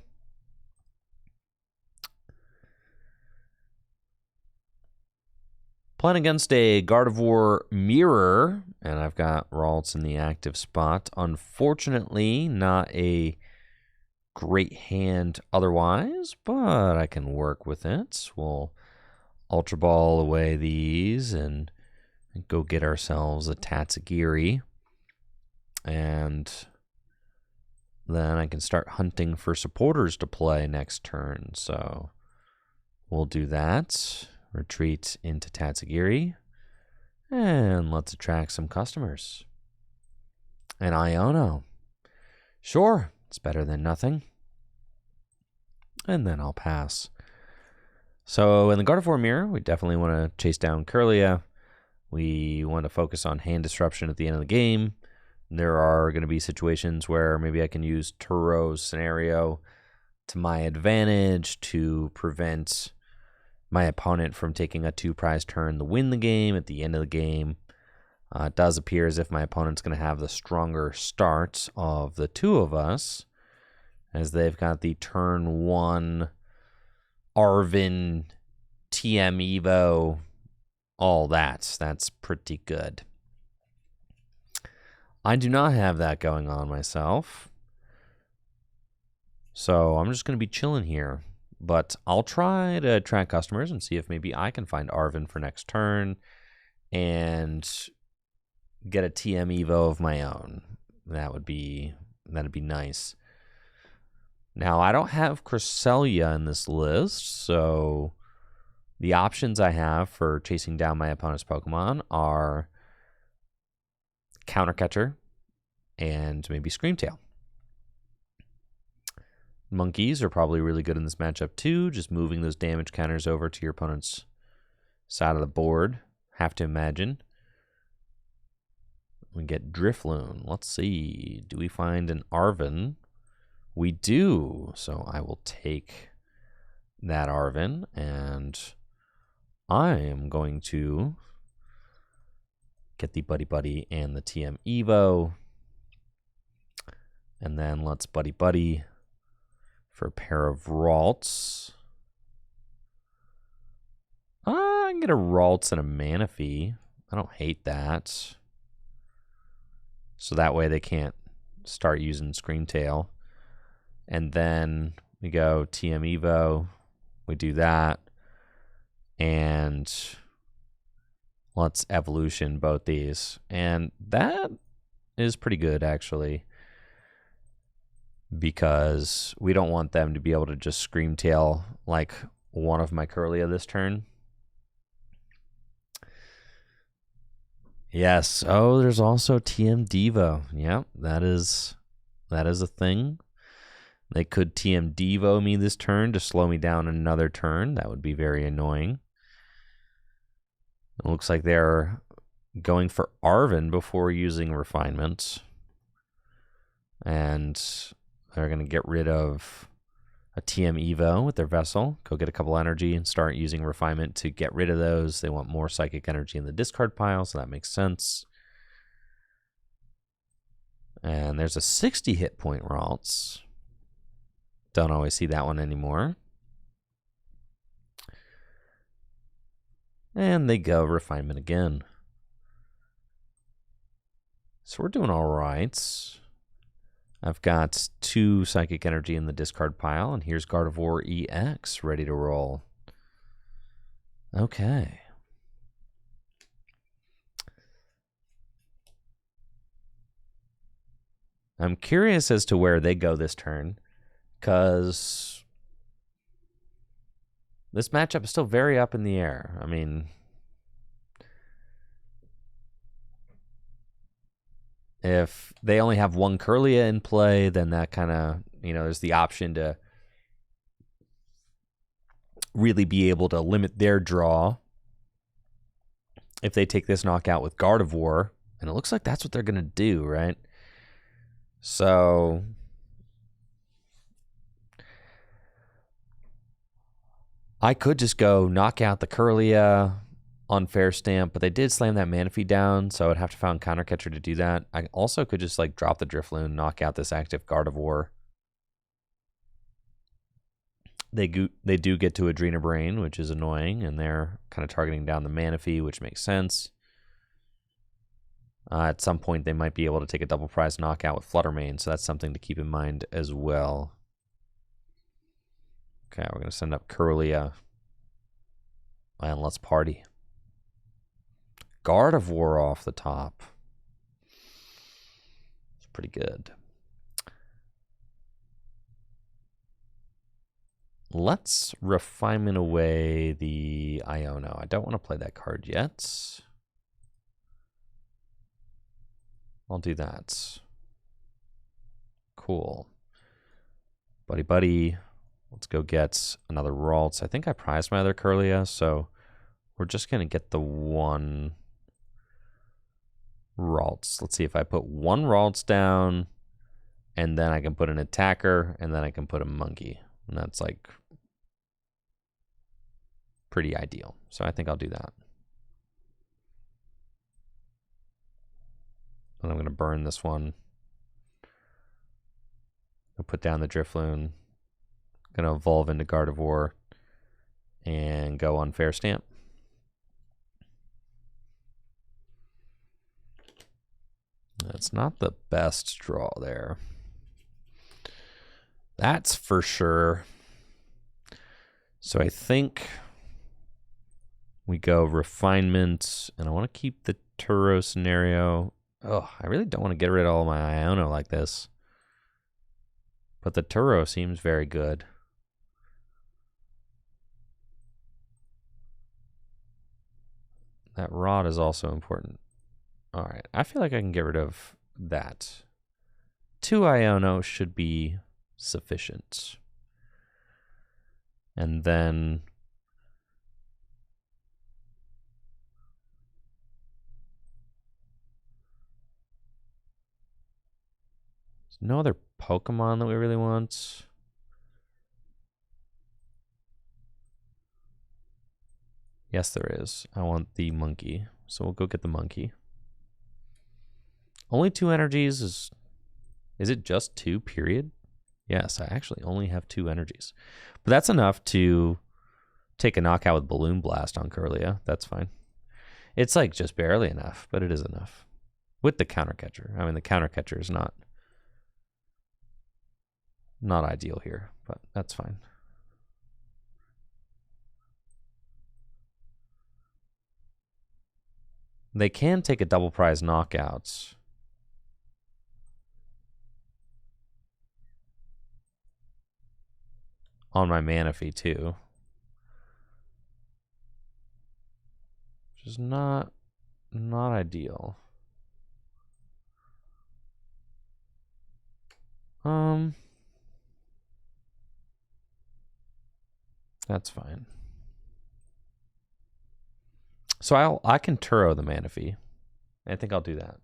Playing against a Gardevoir Mirror, and I've got Ralts in the active spot. Unfortunately, not a great hand otherwise, but I can work with it. We'll Ultra Ball away these and go get ourselves a Tatsugiri. And then I can start hunting for supporters to play next turn. So we'll do that. Retreat into Tatsugiri. And let's attract some customers. And Iono. Sure, it's better than nothing. And then I'll pass. So in the Gardevoir Mirror, we definitely want to chase down Curlia. We want to focus on hand disruption at the end of the game. There are going to be situations where maybe I can use Turo's scenario to my advantage to prevent my opponent from taking a 2-prize turn to win the game at the end of the game. It does appear as if my opponent's going to have the stronger start of the two of us, as they've got the turn 1 Arvin, TM Evo, all that. That's pretty good. I do not have that going on myself. So I'm just going to be chilling here. But I'll try to attract customers and see if maybe I can find Arvin for next turn and get a TM Evo of my own. That'd be nice. Now, I don't have Cresselia in this list, so the options I have for chasing down my opponent's Pokemon are Counter Catcher and maybe Screamtail. Monkeys are probably really good in this matchup too, just moving those damage counters over to your opponent's side of the board. Have to imagine. We get Drifloon. Let's see. Do we find an Arvin? We do. So I will take that Arvin, and I am going to get the Buddy Buddy and the TM Evo. And then let's Buddy Buddy for a pair of Ralts. I can get a Ralts and a Manaphy. I don't hate that. So that way they can't start using Screamtail. And then we go TM Evo. We do that. And let's evolution both these. And that is pretty good, actually, because we don't want them to be able to just Screamtail like one of my Curlia this turn. Yes. Oh, there's also TM Devo. Yep, that is a thing. They could TM Devo me this turn to slow me down another turn. That would be very annoying. It looks like they're going for Arvin before using Refinement. And they're going to get rid of a TM Evo with their Vessel. Go get a couple energy and start using Refinement to get rid of those. They want more Psychic energy in the discard pile, so that makes sense. And there's a 60 hit point Ralts. Don't always see that one anymore. And they go Refinement again. So we're doing all right. I've got 2 Psychic Energy in the discard pile, and here's Gardevoir EX ready to roll. Okay. I'm curious as to where they go this turn, because this matchup is still very up in the air. I mean, if they only have one Kirlia in play, then that kind of, there's the option to really be able to limit their draw. If they take this knockout with Gardevoir, and it looks like that's what they're going to do, right? So I could just go knock out the Kirlia on Fair Stamp, but they did slam that Manaphy down, so I'd have to find Counter Catcher to do that. I also could just drop the Drifloon, knock out this active Gardevoir. They do get to Adrena Brain, which is annoying, and they're kind of targeting down the Manaphy, which makes sense. At some point, they might be able to take a double prize knockout with Fluttermane, so that's something to keep in mind as well. Okay, we're going to send up Kirlia. And let's party. Gardevoir off the top. It's pretty good. Let's Refinement away the Iono. I don't want to play that card yet. I'll do that. Cool. Buddy. Let's go get another Ralts. I think I prized my other Kirlia, so we're just going to get the one Ralts. Let's see if I put one Ralts down, and then I can put an attacker, and then I can put a monkey. And that's pretty ideal. So I think I'll do that. And I'm going to burn this one. I'll put down the Drifloon. Going to evolve into Gardevoir and go on Fair Stamp. That's not the best draw there. That's for sure. So I think we go Refinement, and I want to keep the Turo scenario. Oh, I really don't want to get rid of all my Iono like this. But the Turo seems very good. That Rod is also important. All right, I feel like I can get rid of that. 2 Iono should be sufficient. And then there's no other Pokemon that we really want. Yes, there is. I want the monkey. So we'll go get the monkey. Only 2 energies is it just 2, period? Yes, I actually only have 2 energies. But that's enough to take a knockout with Balloon Blast on Kirlia. That's fine. It's just barely enough, but it is enough. With the Counter Catcher. I mean, the Counter Catcher is not ideal here, but that's fine. They can take a double prize knockouts. On my Manaphy too. Which is not ideal. That's fine. So I can Turo the Manaphy. I think I'll do that.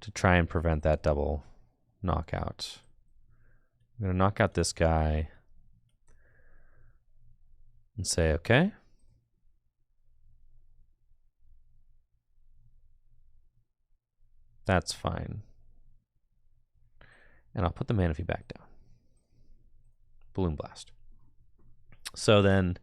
To try and prevent that double knockout. I'm going to knock out this guy and say, okay. That's fine. And I'll put the Manaphy back down. Balloon Blast. So then,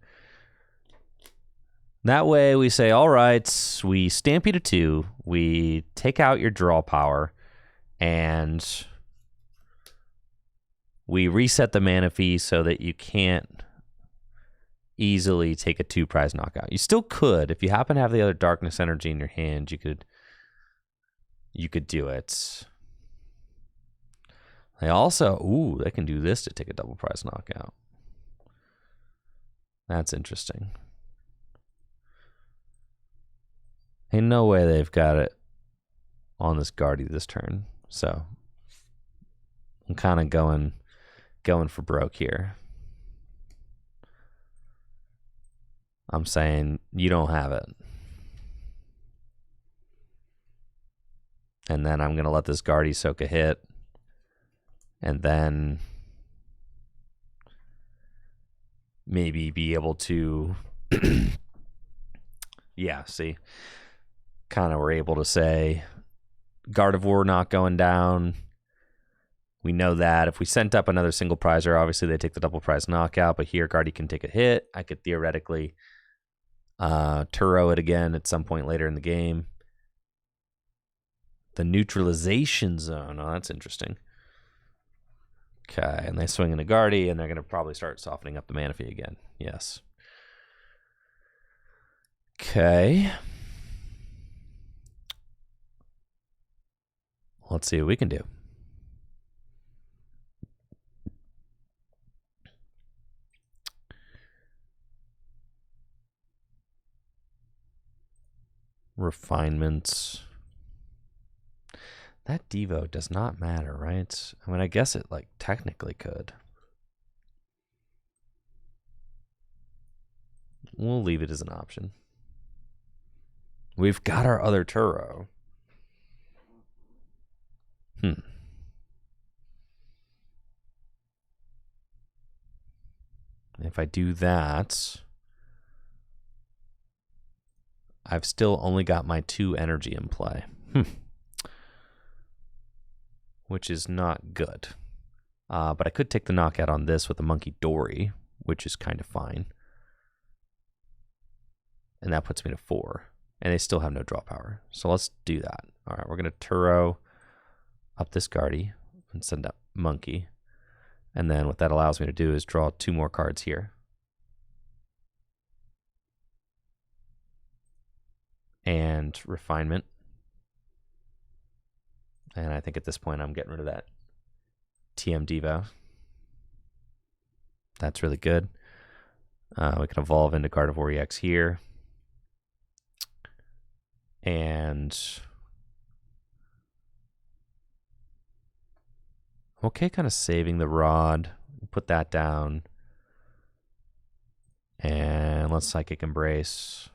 that way we say, all right, we stamp you to 2. We take out your draw power, and we reset the Manaphy so that you can't easily take a 2-prize knockout. You still could. If you happen to have the other Darkness Energy in your hand, you could do it. They also, they can do this to take a double prize knockout. That's interesting. Ain't no way they've got it on this Guardy this turn. So I'm kind of going for broke here. I'm saying you don't have it. And then I'm going to let this Guardy soak a hit. And then maybe be able to, yeah, see, kind of we're able to say Gardevoir not going down. We know that if we sent up another single prizer, obviously they take the double prize knockout, but here Guardy can take a hit. I could theoretically Turo it again at some point later in the game. The neutralization zone. Oh, that's interesting. Okay, and they swing into Guardy, and they're going to probably start softening up the Manaphy again. Yes. Okay. Let's see what we can do. Refinements. That Devo does not matter, right? I mean, I guess it, like, technically could. We'll leave it as an option. We've got our other Turo. If I do that, I've still only got my 2 energy in play. Which is not good. But I could take the knockout on this with the Munkidori, which is kind of fine. And that puts me to 4. And they still have no draw power. So let's do that. All right, we're going to Turo up this Guardy and send up Monkey. And then what that allows me to do is draw 2 more cards here. And Refinement. And I think at this point I'm getting rid of that TM Devo. That's really good. We can evolve into Gardevoir EX here. And okay, kind of saving the rod. Put that down. And let's Psychic Embrace.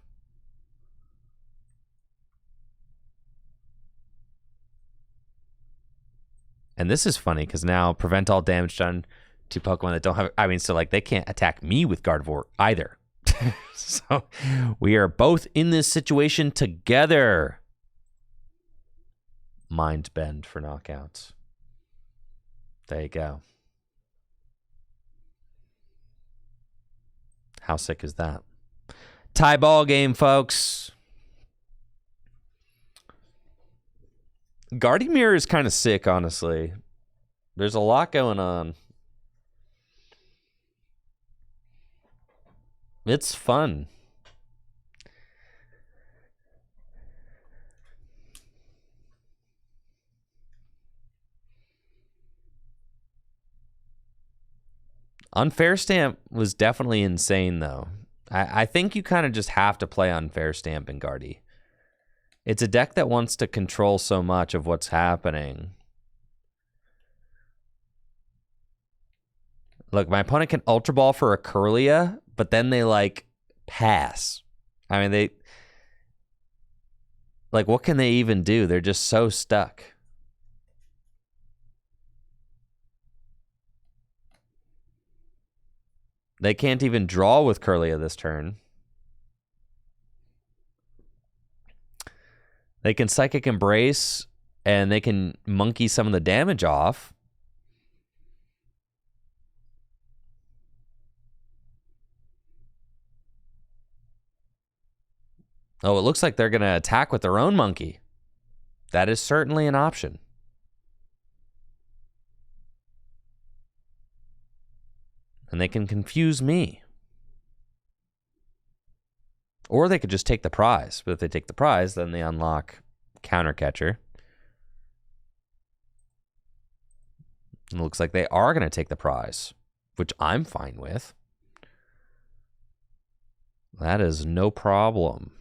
And this is funny because now prevent all damage done to Pokemon that don't have, I mean, so like they can't attack me with Gardevoir either. So we are both in this situation together. Mind Bend for knockouts. There you go. How sick is that? Tie ball game, folks. Gardevoir is kind of sick, honestly. There's a lot going on. It's fun. Unfair Stamp was definitely insane, though. I think you kind of just have to play Unfair Stamp in Guardy. It's a deck that wants to control so much of what's happening. Look, my opponent can Ultra Ball for a Curlia, but then they, like, pass. I mean, they... Like, what can they even do? They're just so stuck. They can't even draw with Kirlia this turn. They can Psychic Embrace, and they can monkey some of the damage off. Oh, it looks like they're going to attack with their own monkey. That is certainly an option. And they can confuse me. Or they could just take the prize. But if they take the prize, then they unlock Counter Catcher. It looks like they are going to take the prize, which I'm fine with. That is no problem.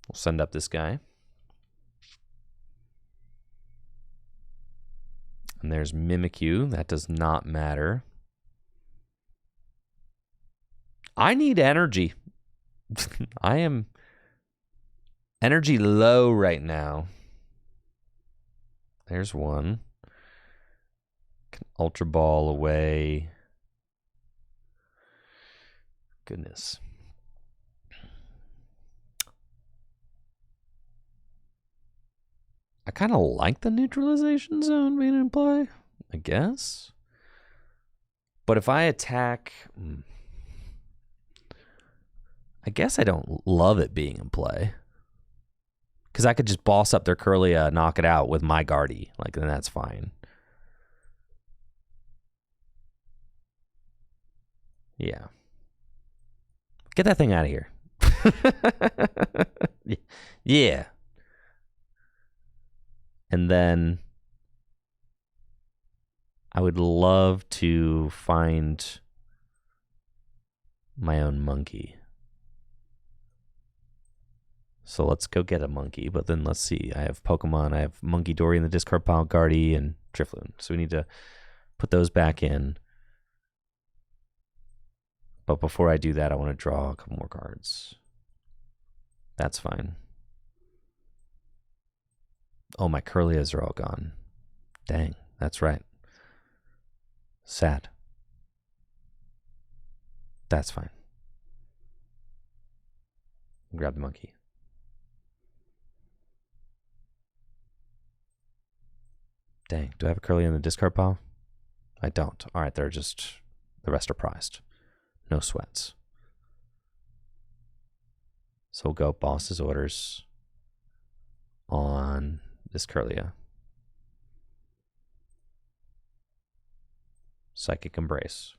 We'll send up this guy. And there's Mimikyu. That does not matter. I need energy. I am energy low right now. There's one. Can Ultra Ball away. Goodness. I kind of like the neutralization zone being in play, I guess. But if I attack... I guess I don't love it being in play. Because I could just boss up their Kirlia, knock it out with my Guardy. Like, then that's fine. Yeah. Get that thing out of here. Yeah. And then I would love to find my own monkey. So let's go get a monkey. But then let's see. I have Pokemon. I have Munkidori in the discard pile, Guardy, and Drifloon. So we need to put those back in. But before I do that, I want to draw a couple more cards. That's fine. Oh, my Kirlias are all gone. Dang, that's right. Sad. That's fine. Grab the monkey. Dang, do I have a Kirlia in the discard pile? I don't. All right, they're just... The rest are prized. No sweats. So we'll go boss's orders on this Kirlia. Psychic Embrace.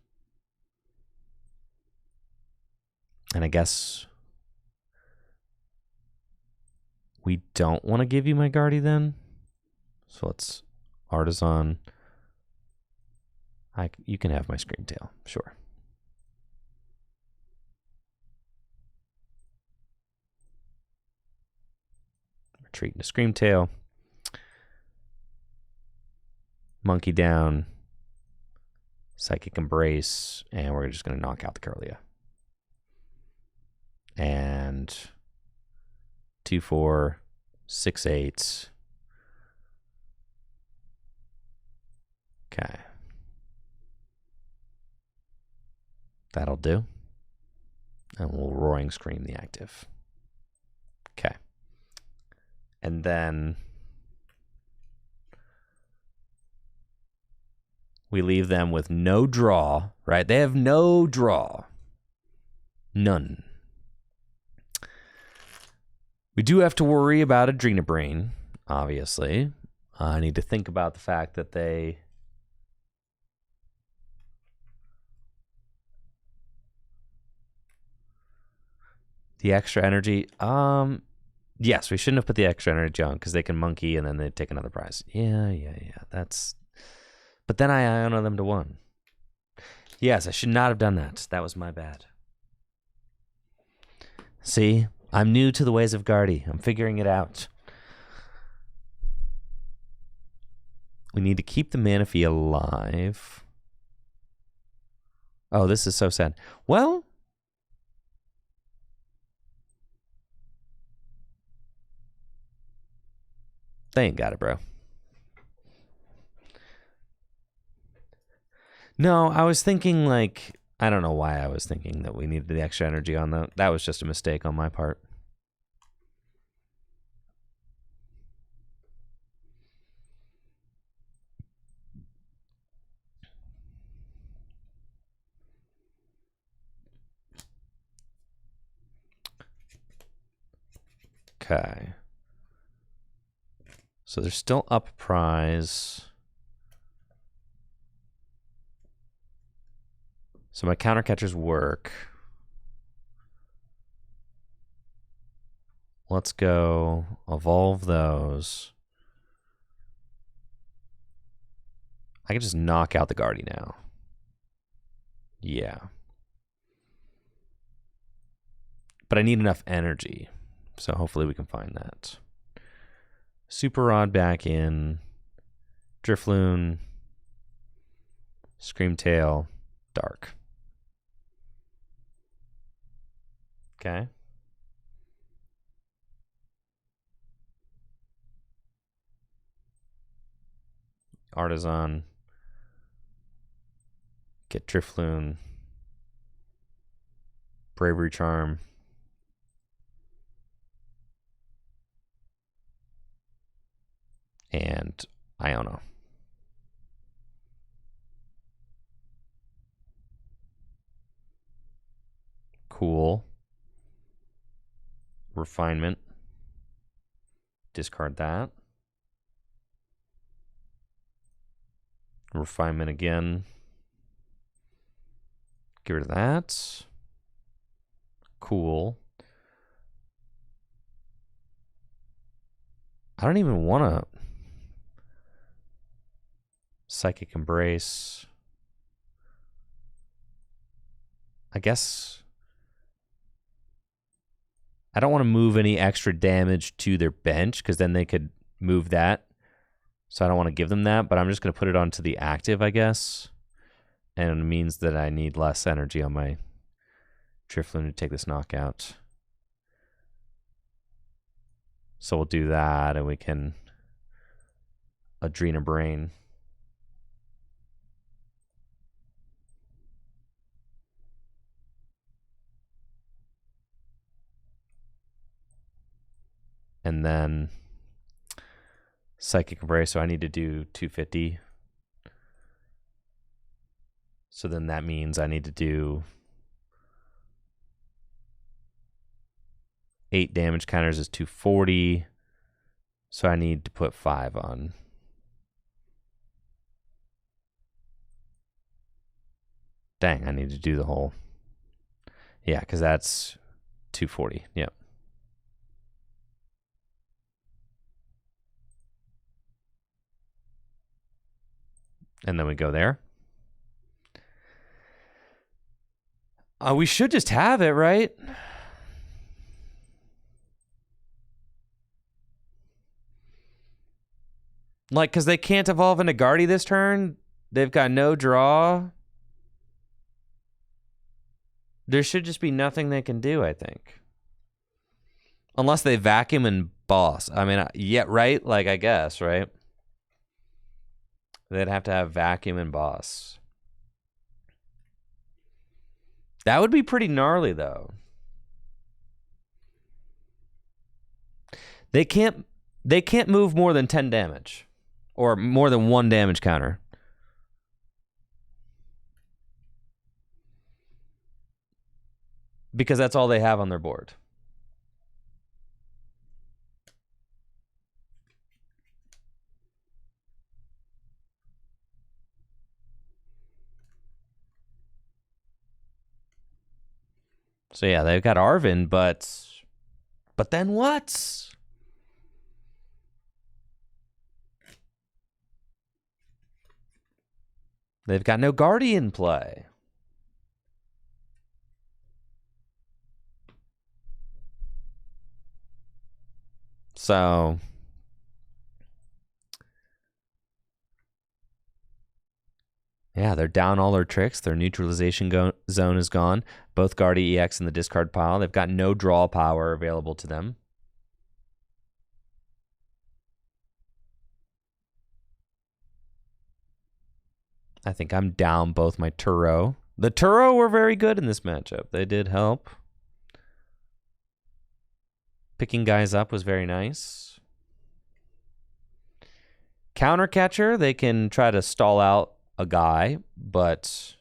And I guess we don't want to give you my Guardy then. So let's Artisan. You can have my Screamtail, sure. Retreat into Screamtail. Monkey down. Psychic Embrace. And we're just going to knock out the Kirlia. And 2, 4, 6, 8. Okay. That'll do. And we'll Roaring Scream the active. Okay. And then we leave them with no draw, right? They have no draw. None. We do have to worry about Adrenabrain, obviously. I need to think about the fact that they... The extra energy... Yes, we shouldn't have put the extra energy on because they can monkey and then they take another prize. Yeah. That's... But then I honor them to 1. Yes, I should not have done that. That was my bad. See? I'm new to the ways of Guardy. I'm figuring it out. We need to keep the Manaphy alive. Oh, this is so sad. Well... They ain't got it, bro. No, I was thinking like, I don't know why I was thinking that we needed the extra energy on that. That was just a mistake on my part. Okay. So they're still up prize. So my counter catchers work. Let's go evolve those. I can just knock out the Guardy now. Yeah. But I need enough energy. So hopefully we can find that. Super Rod back in. Drifloon. Screamtail. Dark. Okay. Artisan. Get Drifloon. Bravery Charm. And Iono. Cool. Refinement. Discard that. Refinement again. Get rid of that. Cool. I don't even want to Psychic Embrace. I guess I don't want to move any extra damage to their bench because then they could move that. So I don't want to give them that, but I'm just going to put it onto the active, I guess. And it means that I need less energy on my Drifloon to take this knockout. So we'll do that, and we can Adrena Brain. And then Psychic Embrace, so I need to do 250. So then that means I need to do 8 damage counters is 240. So I need to put 5 on. Dang, I need to do the whole. Yeah, because that's 240. Yep. And then we go there. We should just have it, right? Like, because they can't evolve into Guardy this turn. They've got no draw. There should just be nothing they can do, I think. Unless they vacuum and boss. I mean, yeah, right? Like, I guess, right? They'd have to have vacuum and boss. That would be pretty gnarly, though. They can't move more than 10 damage. Or more than 1 damage counter. Because that's all they have on their board. So yeah, they've got Arven, but then what? They've got no Guardian play. So yeah, they're down all their tricks. Their neutralization zone is gone. Both Guardy EX in the discard pile. They've got no draw power available to them. I think I'm down both my Turo. The Turo were very good in this matchup. They did help. Picking guys up was very nice. Counter catcher, they can try to stall out a guy, but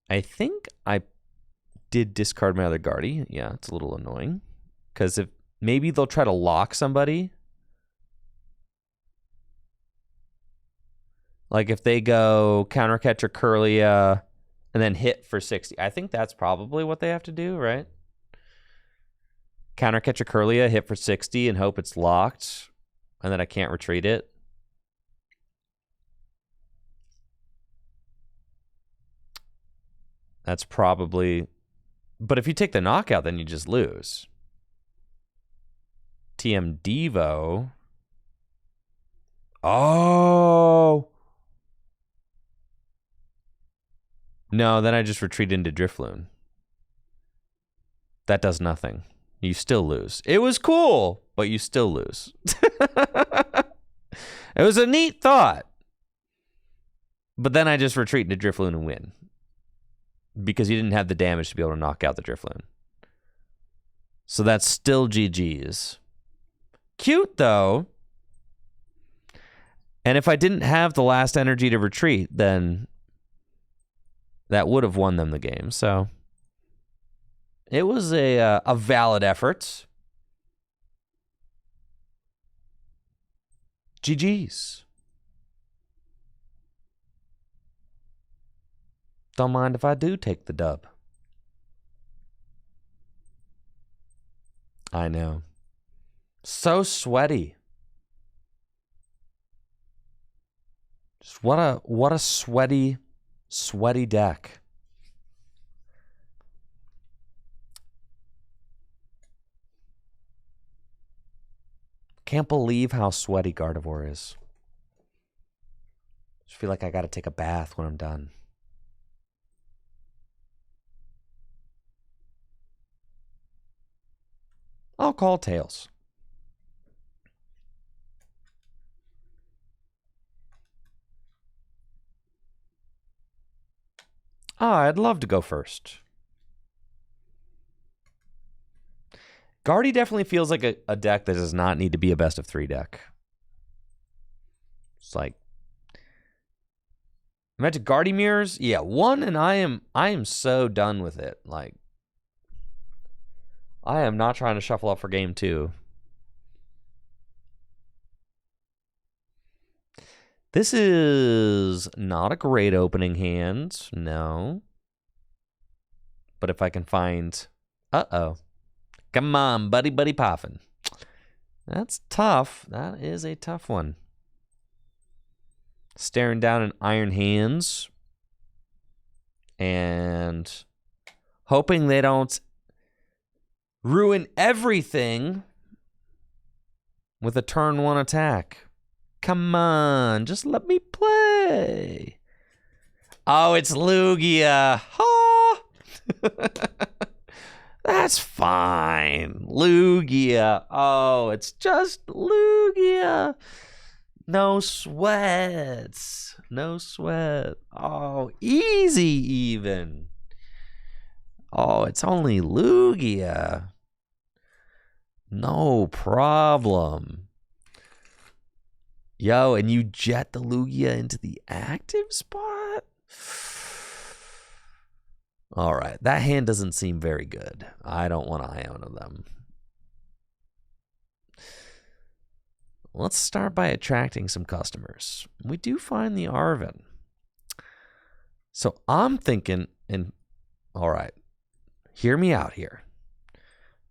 I think I did discard my other Guardy. Yeah, it's a little annoying. Because if maybe they'll try to lock somebody. Like if they go counter catcher Curlia and then hit for 60. I think that's probably what they have to do, right? Counter catcher Curlia, hit for 60 and hope it's locked. And then I can't retreat it. That's probably... But if you take the knockout, then you just lose. TM Devo. Oh! No, then I just retreat into Drifloon. That does nothing. You still lose. It was cool, but you still lose. It was a neat thought. But then I just retreat into Drifloon and win. Because you didn't have the damage to be able to knock out the Drifloon. So that's still GG's. Cute, though. And if I didn't have the last energy to retreat, then that would have won them the game. So it was a valid effort. GG's. Don't mind if I do take the dub. I know. So sweaty. Just what a sweaty deck. Can't believe how sweaty Gardevoir is. Just feel like I got to take a bath when I'm done. I'll call tails. I'd love to go first. Guardy definitely feels like a deck that does not need to be a best of 3 deck. It's like, imagine Guardy mirrors. Yeah, 1 and I am so done with it. Like, I am not trying to shuffle up for game 2. This is not a great opening hand, no. But if I can find... Uh-oh. Come on, buddy poffin. That's tough. That is a tough one. Staring down an Iron Hands. And hoping they don't ruin everything with a turn 1 attack. Come on, just let me play. Oh, it's Lugia. Ha! That's fine. Lugia. Oh, it's just Lugia. No sweats. No sweat. Oh, easy even. Oh, it's only Lugia. No problem. Yo, and you jet the Lugia into the active spot? All right, that hand doesn't seem very good. I don't want to Iona them. Let's start by attracting some customers. We do find the Arven. So I'm thinking, and all right, hear me out here.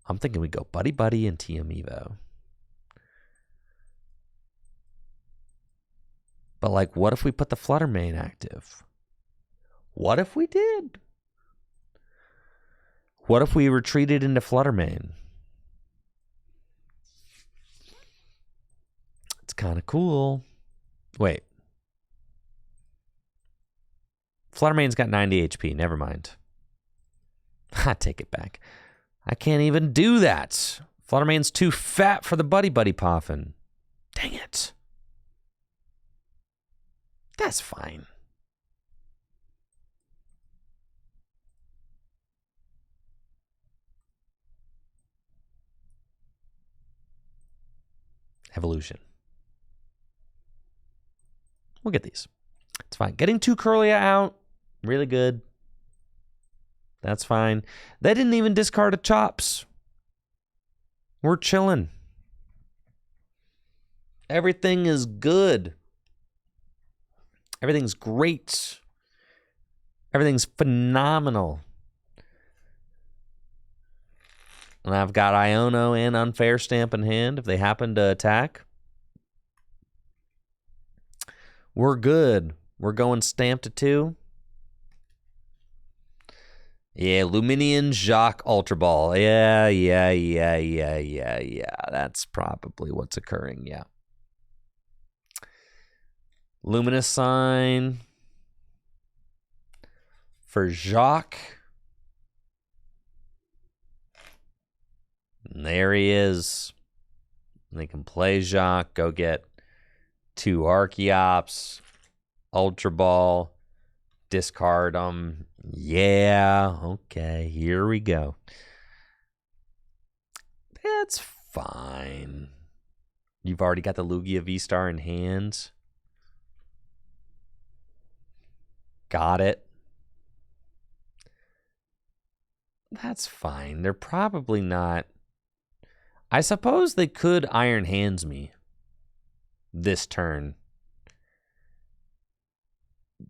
I'm thinking we go Buddy Buddy and TM Evo. But, like, what if we put the Flutter Mane active? What if we did? What if we retreated into Flutter Mane? It's kind of cool. Wait. Flutter Mane's got 90 HP. Never mind. I take it back. I can't even do that. Flutter Mane's too fat for the Buddy Buddy Poffin. Dang it. That's fine. Evolution. We'll get these. It's fine. Getting 2 Curlia out, really good. That's fine. They didn't even discard a Chops. We're chilling. Everything is good. Everything's great. Everything's phenomenal. And I've got Iono and Unfair Stamp in hand if they happen to attack. We're good. We're going Stamp to 2. Yeah, Luminian Jacques Ultra Ball. Yeah. That's probably what's occurring, yeah. Luminous Sign for Jacques. And there he is. They can play Jacques, go get 2 Archeops, Ultra Ball, discard them. Yeah, okay, here we go. That's fine. You've already got the Lugia V-Star in hand. Got it. That's fine. They're probably not... I suppose they could Iron Hands me this turn.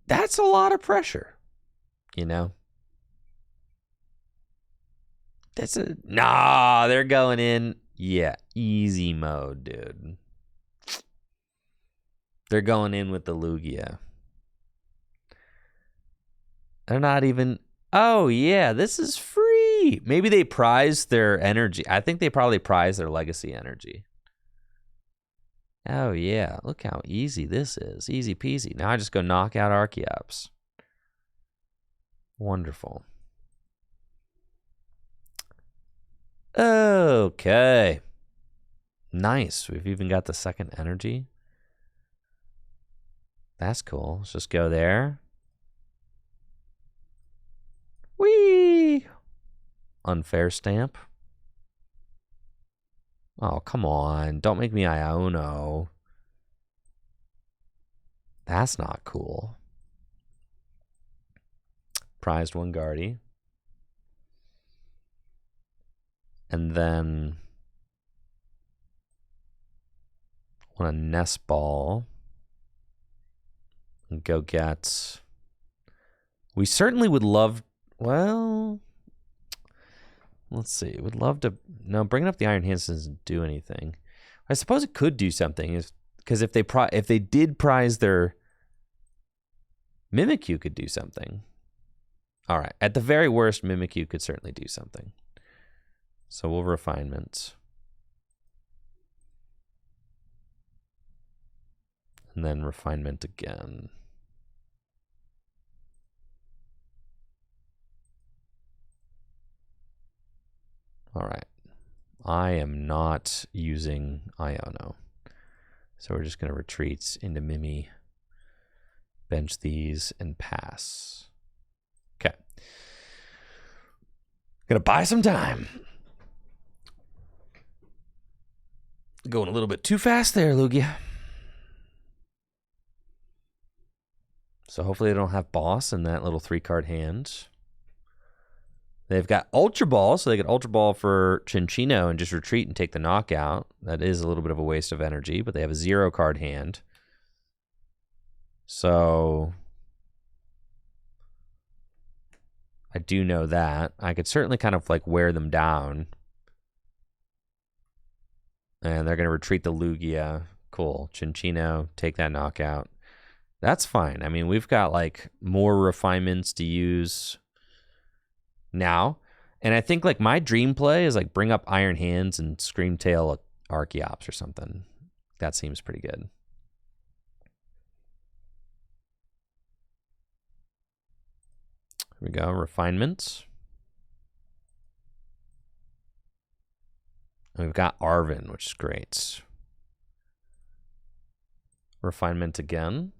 That's a lot of pressure, you know? That's a... Nah, they're going in. Yeah, easy mode, dude. They're going in with the Lugia. They're not even... Oh, yeah, this is free. Maybe they prize their energy. I think they probably prize their legacy energy. Oh, yeah. Look how easy this is. Easy peasy. Now I just go knock out Archeops. Wonderful. Okay. Nice. We've even got the second energy. That's cool. Let's just go there. Whee! Unfair Stamp. Oh, come on. Don't make me Iono. That's not cool. Prized 1 Guardy. And then want a Nest Ball. And go get... We certainly would love... Well... Let's see. Would love to... No, bringing up the Iron Hands doesn't do anything. I suppose it could do something. Because if they did prize their... Mimikyu could do something. All right. At the very worst, Mimikyu could certainly do something. So we'll Refinement. And then Refinement again. All right. I am not using Iono. So we're just going to retreat into Mimi, bench these, and pass. Okay. Gonna buy some time. Going a little bit too fast there, Lugia. So hopefully they don't have Boss in that little 3-card hand. They've got Ultra Ball, so they get Ultra Ball for Chinchino and just retreat and take the knockout. That is a little bit of a waste of energy, but they have a 0-card hand. So I do know that. I could certainly kind of like wear them down. And they're going to retreat the Lugia. Cool. Chinchino, take that knockout. That's fine. I mean, we've got like more refinements to use now. And I think like my dream play is like bring up Iron Hands and Screamtail Archeops or something. That seems pretty good. Here we go. Refinement. And we've got Arven, which is great. Refinement again.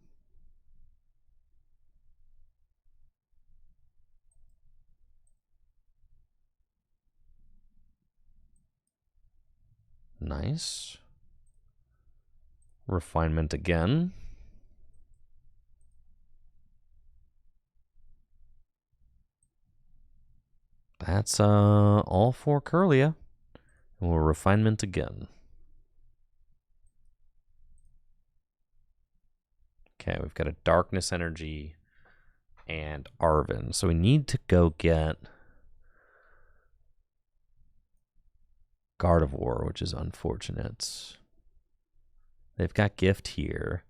Nice. Refinement again. That's all for Curlia. And we'll refinement again. Okay, we've got a darkness energy and Arven. So we need to go get Gardevoir, which is unfortunate. They've got gift here.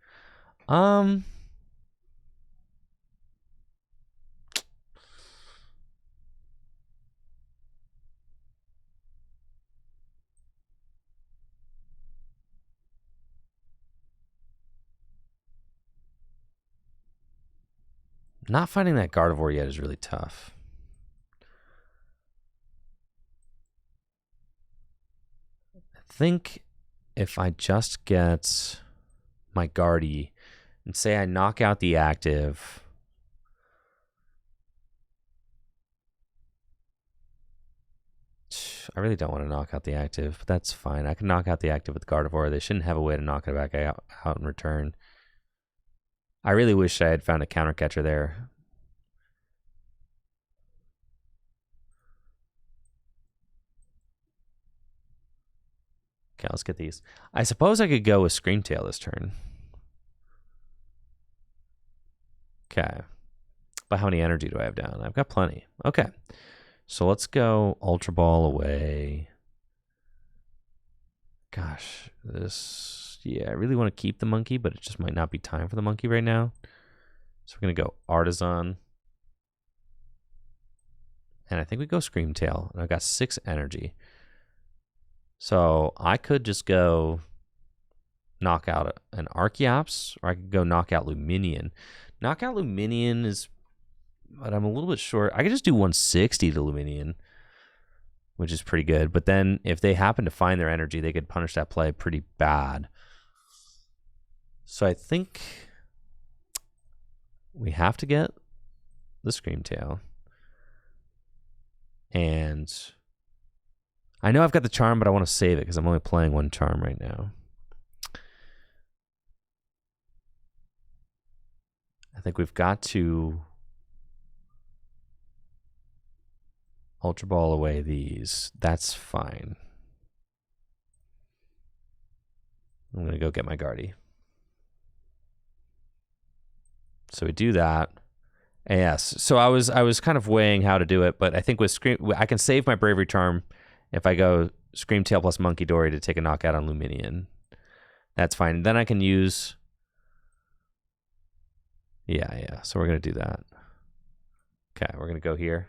Not finding that Gardevoir yet is really tough. I think if I just get my Guardy and say I knock out the active, I really don't want to knock out the active, but that's fine. I can knock out the active with Gardevoir. They shouldn't have a way to knock it back out in return. I really wish I had found a counter catcher there. Okay, let's get these. I suppose I could go with Screamtail this turn. Okay. But how many energy do I have down? I've got plenty. Okay. So let's go Ultra Ball away. Gosh, this... Yeah, I really want to keep the monkey, but it just might not be time for the monkey right now. So we're going to go Artisan. And I think we go Screamtail. And I've got 6 energy. So I could just go knock out an Archeops, or I could go knock out Luminion. Knock out Luminion is... But I'm a little bit short. I could just do 160 to Luminion, which is pretty good. But then if they happen to find their energy, they could punish that play pretty bad. So I think we have to get the Screamtail. And I know I've got the Charm, but I want to save it because I'm only playing 1 Charm right now. I think we've got to Ultra Ball away these. That's fine. I'm going to go get my Guardy. So we do that. And yes. So I was kind of weighing how to do it, but I think with I can save my Bravery Charm if I go Screamtail plus Munkidori to take a knockout on Luminion. That's fine. Then I can use... Yeah. So we're going to do that. Okay, we're going to go here.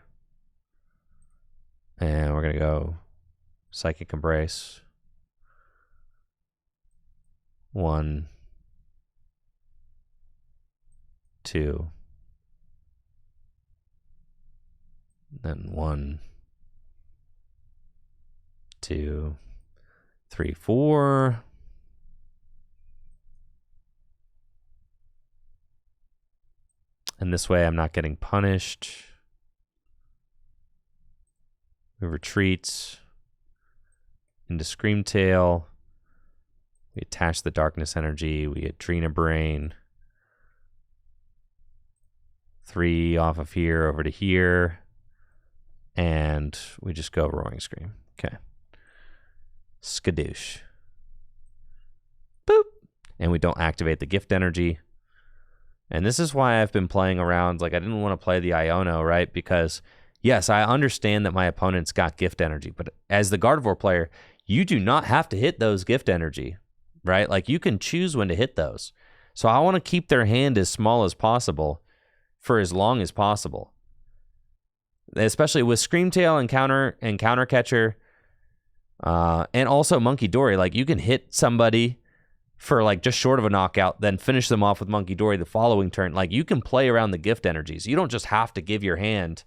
And we're going to go Psychic Embrace. 1, 2. Then 1, 2, 3, 4. And this way I'm not getting punished. We retreat into Screamtail. We attach the Darkness Energy. We Adrena Brain. 3 off of here over to here. And we just go Roaring Scream. Okay. Skadoosh. Boop. And we don't activate the Gift Energy. And this is why I've been playing around. Like, I didn't want to play the Iono, right? Because... yes, I understand that my opponent's got gift energy, but as the Gardevoir player, you do not have to hit those gift energy, right? Like, you can choose when to hit those. So I want to keep their hand as small as possible for as long as possible. Especially with Screamtail and Counter Catcher, and also Munkidori. Like, you can hit somebody for like just short of a knockout, then finish them off with Munkidori the following turn. Like, you can play around the gift energies. You don't just have to give your hand...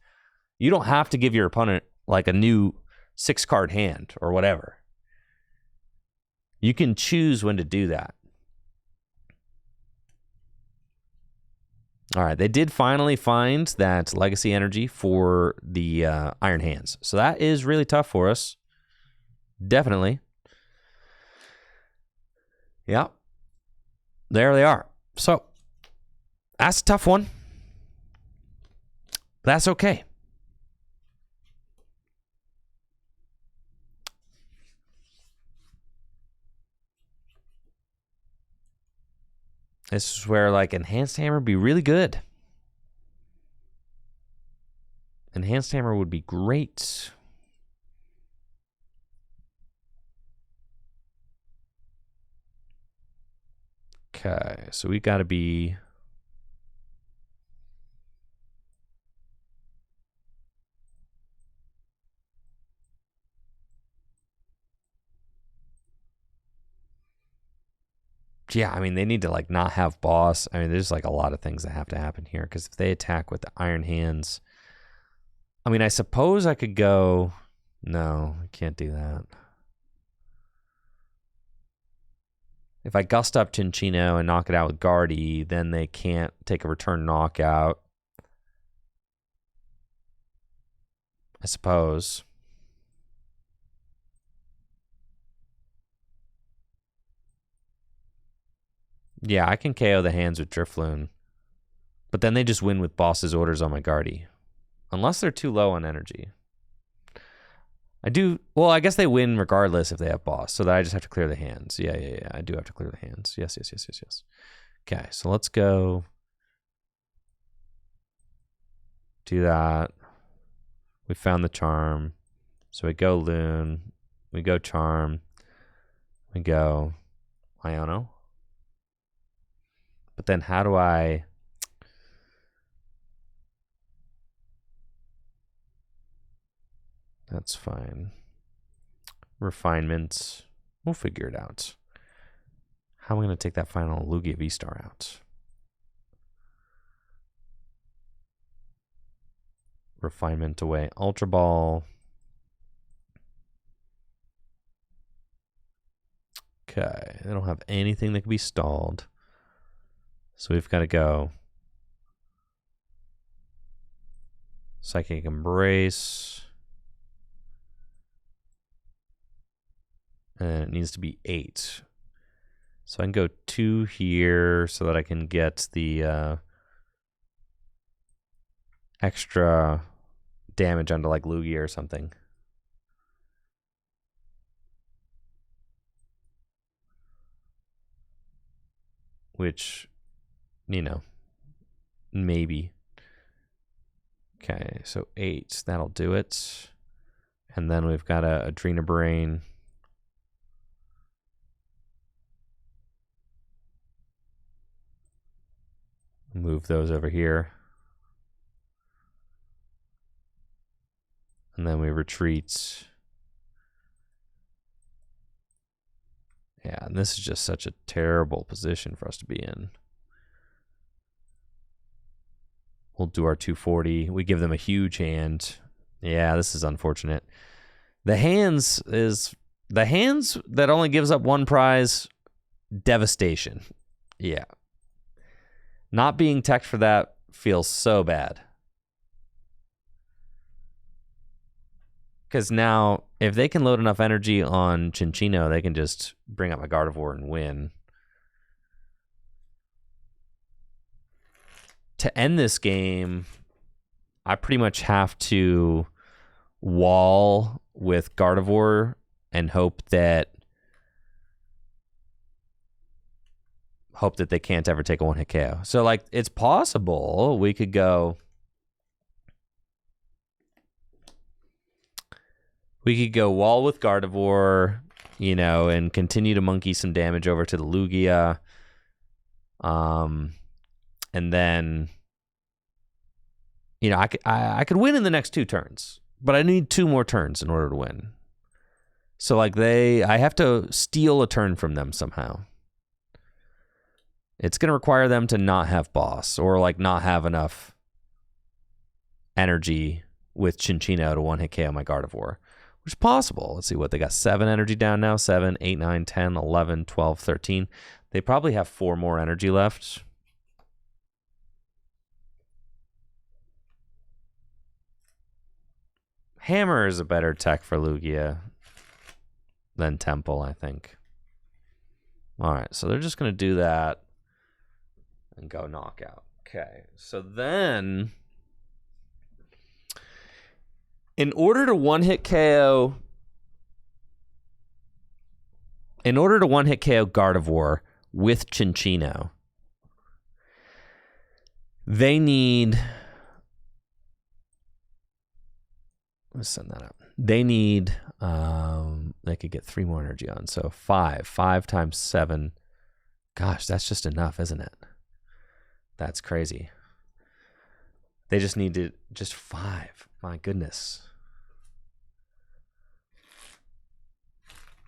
You don't have to give your opponent like a new 6-card hand or whatever. You can choose when to do that. All right, they did finally find that Legacy Energy for the Iron Hands. So that is really tough for us. Definitely. Yeah. There they are. So, that's a tough one. That's okay. This is where, like, Enhanced Hammer would be really good. Enhanced Hammer would be great. Okay, so we got to be... Yeah, I mean, they need to, like, not have boss. I mean, there's, like, a lot of things that have to happen here, because if they attack with the Iron Hands... I mean, I suppose I could go... No, I can't do that. If I gust up Cinccino and knock it out with Guardy, then they can't take a return knockout. I suppose. Yeah, I can KO the hands with Drifloon. But then they just win with boss's orders on my Guardy. Unless they're too low on energy. I do... Well, I guess they win regardless if they have boss. So that I just have to clear the hands. Yeah. I do have to clear the hands. Yes. Okay, so let's go... Do that. We found the Charm. So we go Loon. We go Charm. We go Iono. But then how do I... That's fine. Refinement. We'll figure it out. How am I going to take that final Lugia V-Star out? Refinement away. Ultra Ball. Okay. They don't have anything that can be stalled. So we've got to go Psychic Embrace. And it needs to be 8. So I can go 2 here so that I can get the extra damage onto like Lugia or something. Which, you know, maybe. Okay, so 8, that'll do it. And then we've got a Adrena Brain. Move those over here. And then we retreat. Yeah, and this is just such a terrible position for us to be in. We'll do our 240. We give them a huge hand. Yeah, this is unfortunate. The hands that only gives up 1 prize, devastation. Yeah. Not being teched for that feels so bad. Because now, if they can load enough energy on Cinccino, they can just bring up my Gardevoir and win. To end this game, I pretty much have to wall with Gardevoir and hope that they can't ever take a 1-hit KO. So, like, it's possible we could go... We could go wall with Gardevoir, you know, and continue to monkey some damage over to the Lugia. And then, you know, I could win in the next 2 turns, but I need 2 more turns in order to win. So, like, I have to steal a turn from them somehow. It's going to require them to not have boss or, like, not have enough energy with Cinccino to 1-hit KO my Gardevoir. Which is possible. Let's see what they got. 7 energy down now. 7, 8, 9, 10, 11, 12, 13. They probably have 4 more energy left. Hammer is a better tech for Lugia than Temple, I think. All right, so they're just going to do that and go knockout. Okay, so then in order to one-hit KO Gardevoir with Chinchino, they need... Let's send that up. They need... they could get 3 more energy on, so 5. 5 times 7. Gosh, that's just enough, isn't it? That's crazy. They just need to... Just 5. My goodness.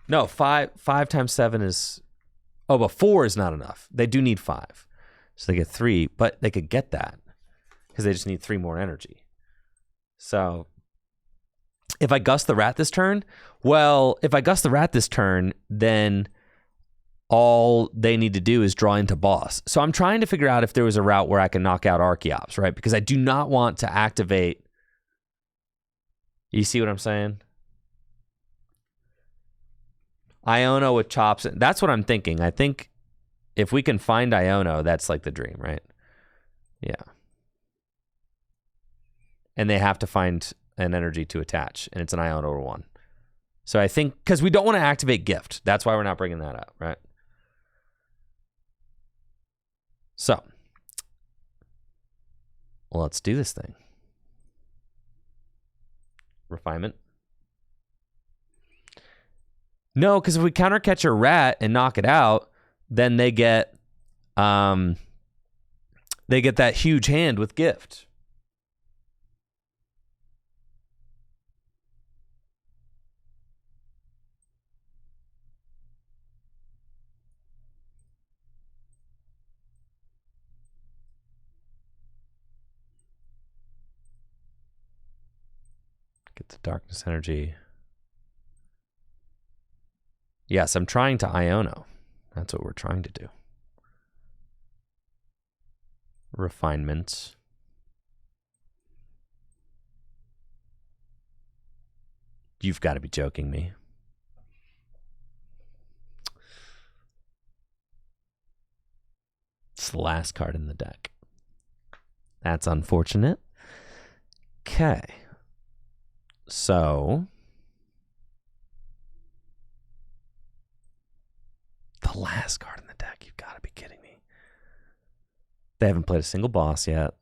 No, 5 times 7 is... Oh, but 4 is not enough. They do need 5. So they get 3, but they could get that because they just need 3 more energy. So if I Gust the Rat this turn, then all they need to do is draw into boss. So I'm trying to figure out if there was a route where I can knock out Archeops, right? Because I do not want to activate... You see what I'm saying? Iono with chops. That's what I'm thinking. I think if we can find Iono, that's like the dream, right? Yeah. And they have to find an energy to attach, and it's an Iono or 1. So I think, because we don't want to activate Gift. That's why we're not bringing that up, right? So, well, let's do this thing. Refinement. No, because if we counter catch a rat and knock it out, then they get that huge hand with Gift. Get the darkness energy. Yes, I'm trying to Iono. That's what we're trying to do. Refinement. You've got to be joking me. It's the last card in the deck. That's unfortunate. Okay. So... the last card in the deck. You've got to be kidding me. They haven't played a single boss yet.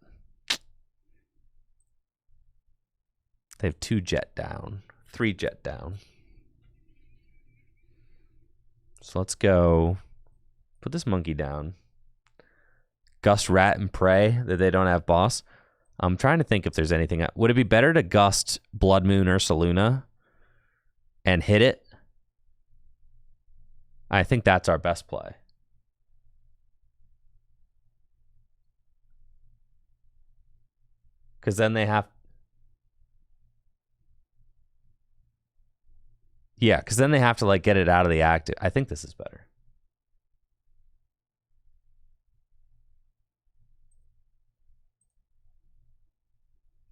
They have 2 jet down. 3 jet down. So let's go. Put this monkey down. Gust Rat and pray that they don't have boss. I'm trying to think if there's anything. Would it be better to Gust Blood Moon Ursaluna and hit it? I think that's our best play. Because then they have... Yeah, because then they have to like get it out of the active. I think this is better.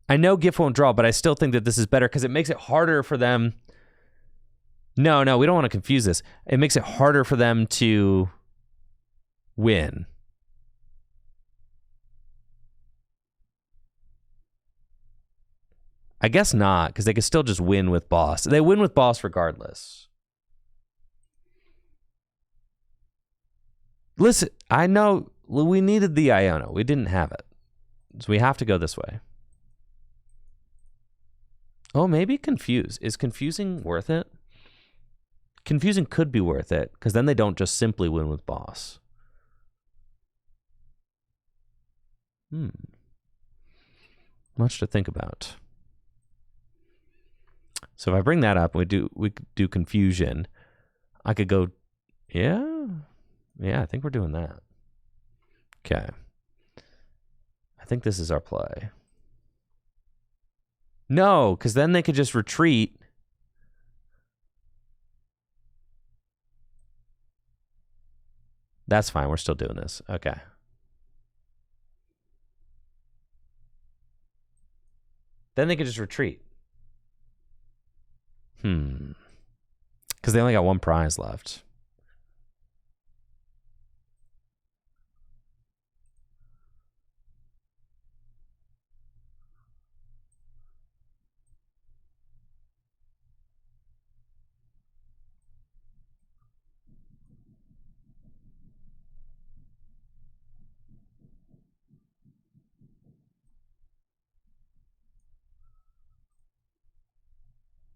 I know GIF won't draw, but I still think that this is better because it makes it harder for them... No, we don't want to confuse this. It makes it harder for them to win. I guess not, because they could still just win with boss. They win with boss regardless. Listen, I know we needed the Iono. We didn't have it. So we have to go this way. Oh, maybe confuse. Is confusing worth it? Confusing could be worth it, because then they don't just simply win with boss. Much to think about. So if I bring that up, we could do confusion. I could go, yeah, I think we're doing that. Okay. I think this is our play. No, because then they could just retreat. That's fine. We're still doing this. Okay. Then they could just retreat. Because they only got 1 prize left.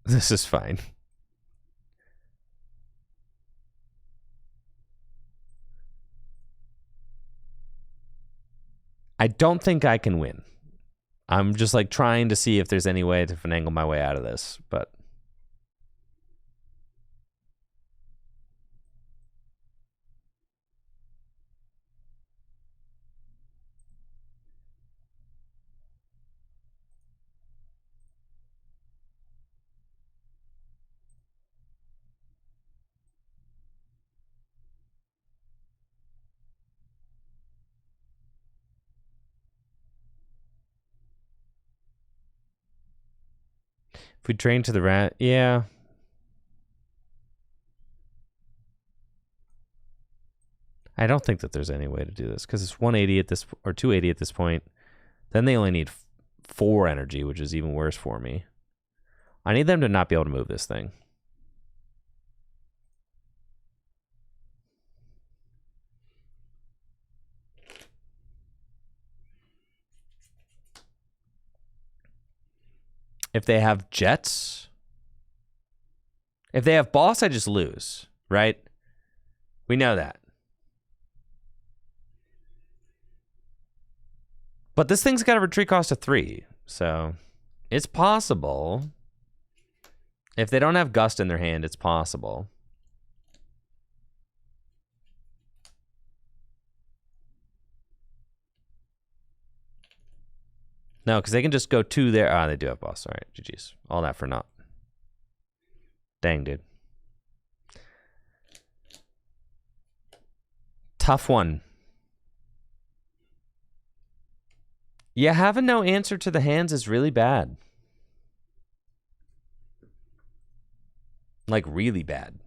This is fine. I don't think I can win. I'm just like trying to see if there's any way to finagle my way out of this, but if we drain to the rat, yeah. I don't think that there's any way to do this because it's 180 at this, or 280 at this point. Then they only need 4 energy, which is even worse for me. I need them to not be able to move this thing. If they have jets, if they have boss, I just lose, right? We know that. But this thing's got a retreat cost of 3, so it's possible. If they don't have Gust in their hand, it's possible. No, because they can just go 2 there. Ah, they do have boss. All right, GG's. All that for naught. Dang, dude. Tough one. Yeah, having no answer to the hands is really bad. Like, really bad.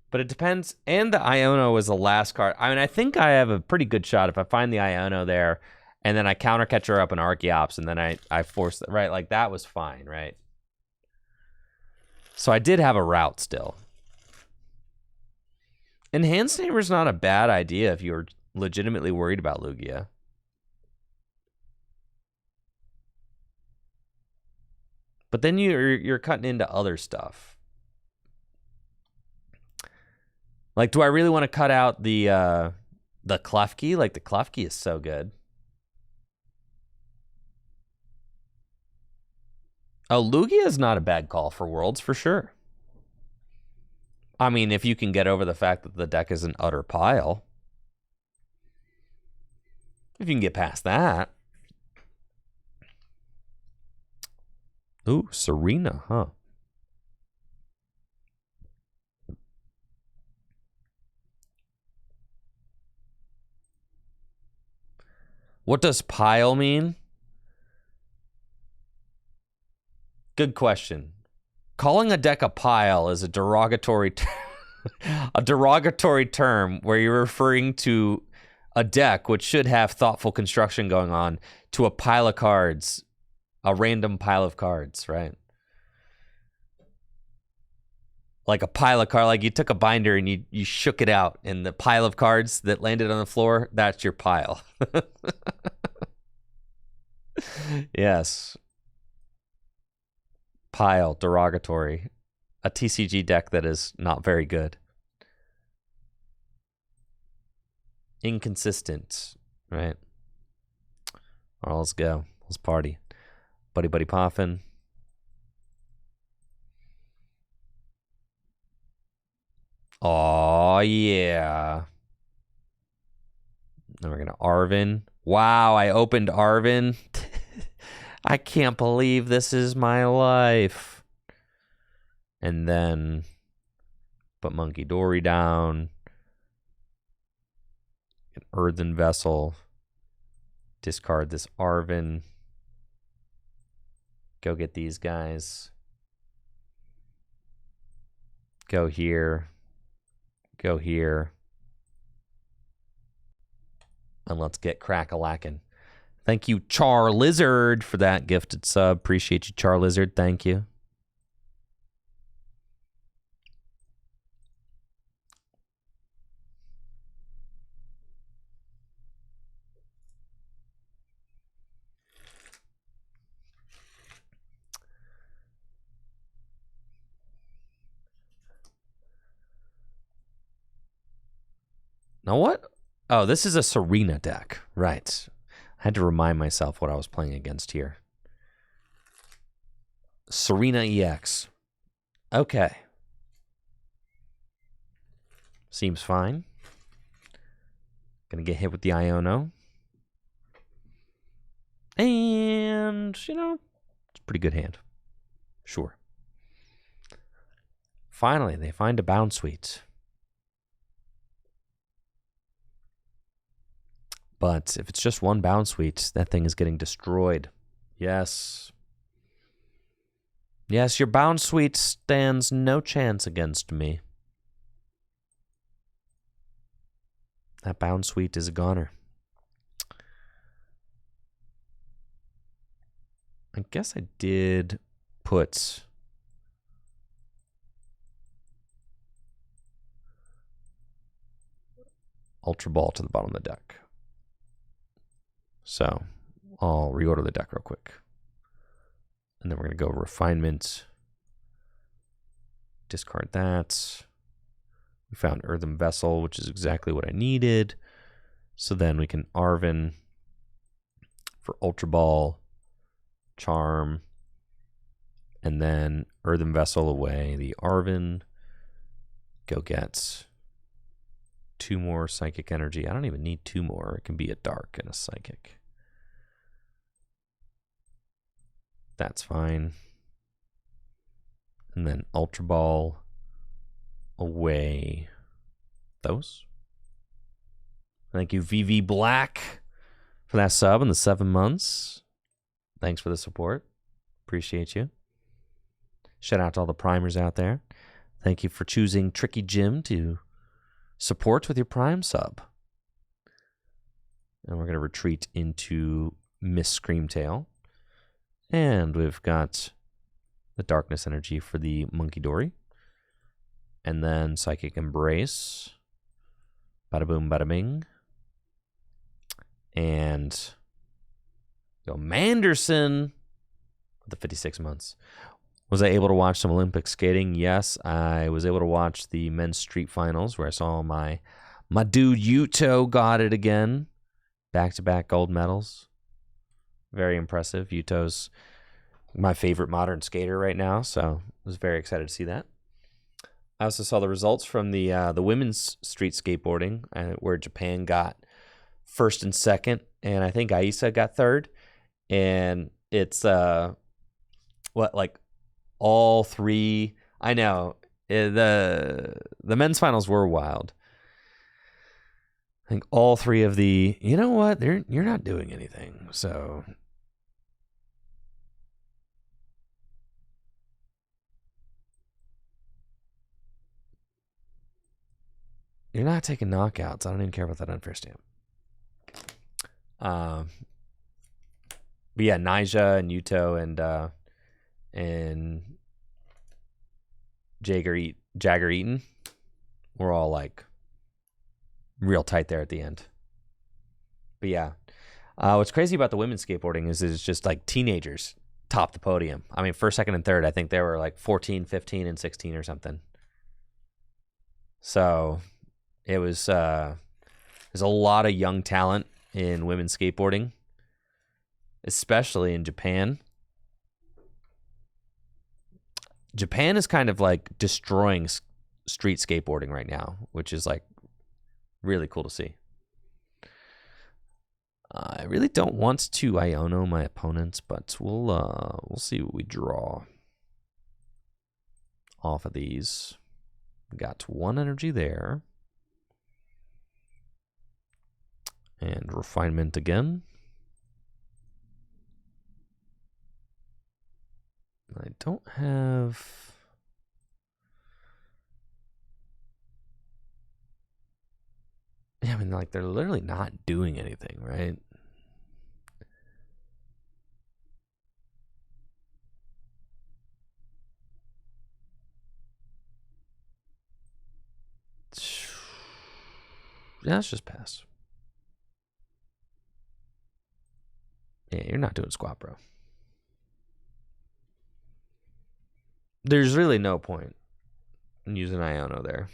But it depends. And the Iono was the last card. I mean, I think I have a pretty good shot if I find the Iono there, and then I counter catch her up in Archeops, and then I force it, right? Like, that was fine, right? So I did have a route still. And Handstamer's not a bad idea if you're legitimately worried about Lugia. But then you're cutting into other stuff. Like, do I really want to cut out the Klefki? Like, the Klefki is so good. Oh, Lugia is not a bad call for Worlds, for sure. I mean, if you can get over the fact that the deck is an utter pile. If you can get past that. Ooh, Serena, huh? What does pile mean? Good question. Calling a deck a pile is a derogatory term where you're referring to a deck which should have thoughtful construction going on to a pile of cards, a random pile of cards, right? Like a pile of cards, like you took a binder and you shook it out, and the pile of cards that landed on the floor, that's your pile. Yes. Pile, derogatory. A TCG deck that is not very good. Inconsistent, right? All right, let's go. Let's party. Buddy Poffin. Oh, yeah. Then we're going to Arvin. Wow, I opened Arvin. I can't believe this is my life. And then put Munkidori down. An Earthen Vessel. Discard this Arvin. Go get these guys. Go here. Go here. And let's get crack-a-lackin'. Thank you, Char Lizard, for that gifted sub. Appreciate you, Char Lizard. Thank you. Now what? Oh, this is a Serena deck. Right. I had to remind myself what I was playing against here. Serena EX. Okay. Seems fine. Gonna get hit with the Iono. And, it's a pretty good hand. Sure. Finally, they find a Bound Suite. But if it's just one Bound Suite, that thing is getting destroyed. Yes. Yes, your Bound Suite stands no chance against me. That Bound Suite is a goner. I guess I did put Ultra Ball to the bottom of the deck. So I'll reorder the deck real quick. And then we're going to go Refinement. Discard that. We found Earthen Vessel, which is exactly what I needed. So then we can Arven for Ultra Ball, Charm, and then Earthen Vessel away. The Arven. Go get 2 more Psychic Energy. I don't even need 2 more. It can be a Dark and a Psychic. That's fine. And then Ultra Ball away those. Thank you, VV Black, for that sub in the 7 months. Thanks for the support. Appreciate you. Shout out to all the primers out there. Thank you for choosing Tricky Jim to support with your Prime sub. And we're going to retreat into Miss Screamtail. And we've got the Darkness Energy for the Munkidori. And then Psychic Embrace. Bada boom, bada bing. And go Manderson with the 56 months. Was I able to watch some Olympic skating? Yes, I was able to watch the men's street finals where I saw my dude Yuto got it again. Back-to-back gold medals. Very impressive. Yuto's my favorite modern skater right now, so I was very excited to see that. I also saw the results from the women's street skateboarding, where Japan got first and second, and I think Aisa got third. And it's all three. I know the men's finals were wild. I think all three of the. You know what? You're not doing anything, so. You're not taking knockouts. I don't even care about that unfair stamp. But yeah, Nyjah and Yuto and Jagger Eaton were all like real tight there at the end. But yeah, what's crazy about the women's skateboarding is it's just like teenagers top the podium. I mean, first, second, and third, I think they were like 14, 15, and 16 or something. So it was there's a lot of young talent in women's skateboarding, especially in Japan. Japan is kind of like destroying street skateboarding right now, which is like really cool to see. I really don't want to Iono my opponents, but we'll see what we draw off of these. Got 1 energy there. And Refinement again. I don't have. Yeah, I mean, like, they're literally not doing anything, right? Yeah, let's just pass. Yeah, you're not doing squat, bro. There's really no point in using Iono there.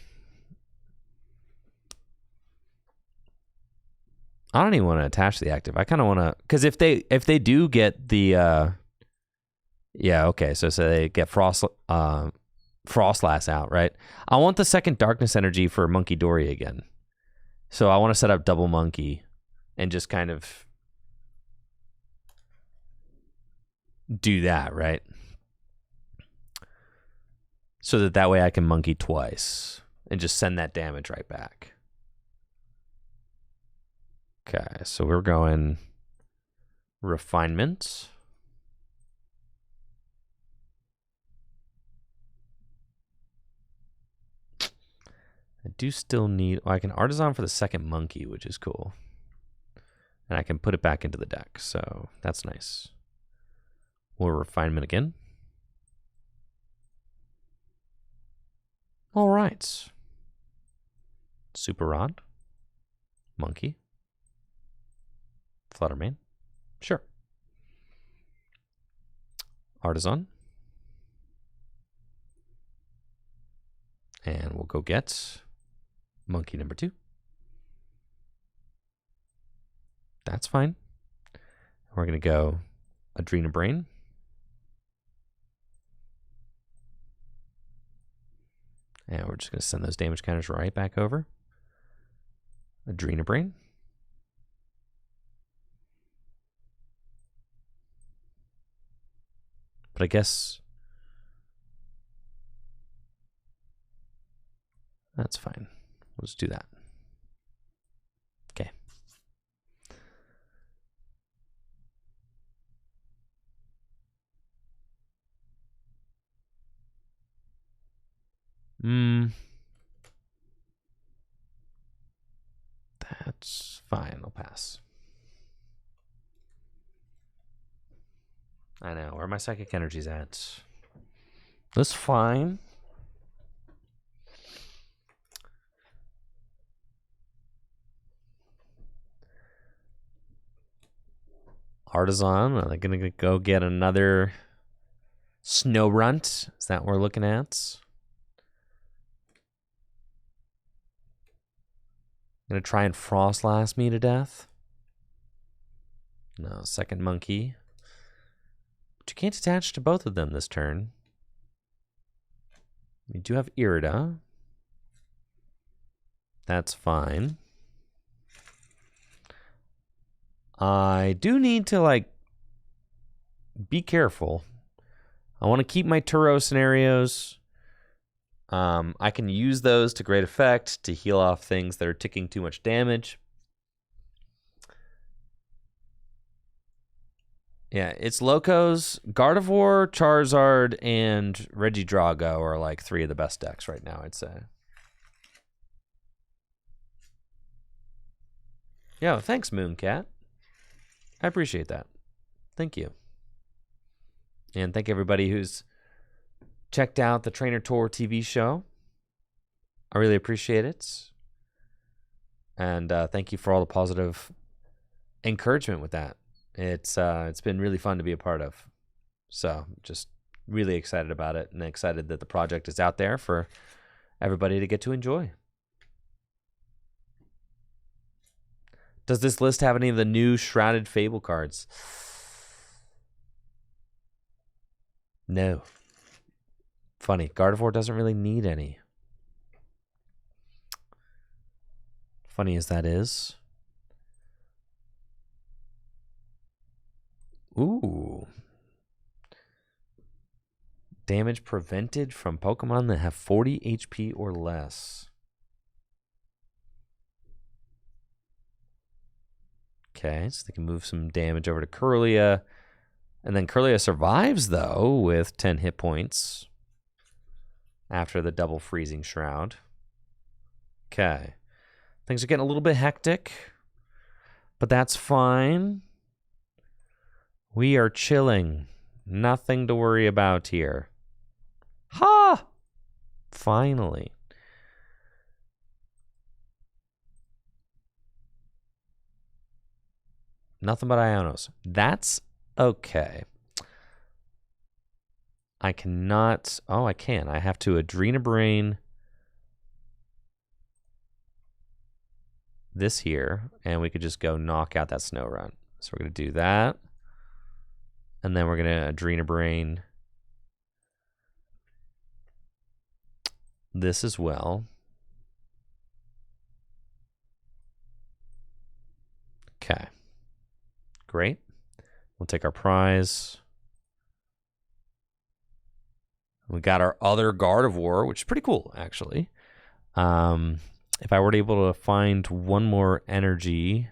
I don't even want to attach the active. I kind of want to, because if they do get the yeah, okay, so they get Frostlass out, right? I want the second Darkness energy for Munkidori again. So I want to set up double Monkey and just kind of do that, right? So that way I can Monkey twice and just send that damage right back. Okay, so we're going Refinement. I do still need... I can Artisan for the second Monkey, which is cool. And I can put it back into the deck, so that's nice. We'll Refinement again. All right. Super Rod. Monkey. Fluttermane. Sure. Artisan. And we'll go get Monkey number 2. That's fine. We're going to go Adrena Brain. And we're just going to send those damage counters right back over. Adrena Brain. But I guess that's fine. We'll just do that. Okay. That's fine. I'll pass. I know. Where are my psychic energies at? That's fine. Artisan. Are they going to go get another Snow Runt? Is that what we're looking at? Gonna try and Frostlass me to death? No, second Monkey. But you can't attach to both of them this turn. You do have Irida. That's fine. I do need to, like, be careful. I want to keep my Turo scenarios. I can use those to great effect to heal off things that are ticking too much damage. Yeah, it's Locos, Gardevoir, Charizard, and Regidrago are like 3 of the best decks right now, I'd say. Yeah, thanks, Mooncat. I appreciate that. Thank you. And thank everybody who's checked out the Trainer Tour TV show. I really appreciate it. And thank you for all the positive encouragement with that. It's been really fun to be a part of. So just really excited about it and excited that the project is out there for everybody to get to enjoy. Does this list have any of the new Shrouded Fable cards? No. Funny, Gardevoir doesn't really need any. Funny as that is. Ooh. Damage prevented from Pokemon that have 40 HP or less. Okay, so they can move some damage over to Kirlia. And then Kirlia survives, though, with 10 hit points after the double freezing shroud. Okay. Things are getting a little bit hectic, but that's fine. We are chilling. Nothing to worry about here. Ha! Finally. Nothing but Ionos. That's okay. I cannot... Oh, I can. I have to Adrena Brain this here, and we could just go knock out that snow run. So we're going to do that. And then we're going to Adrena Brain this as well. Okay. Great. We'll take our prize. We got our other Gardevoir, which is pretty cool, actually. If I were able to find one more energy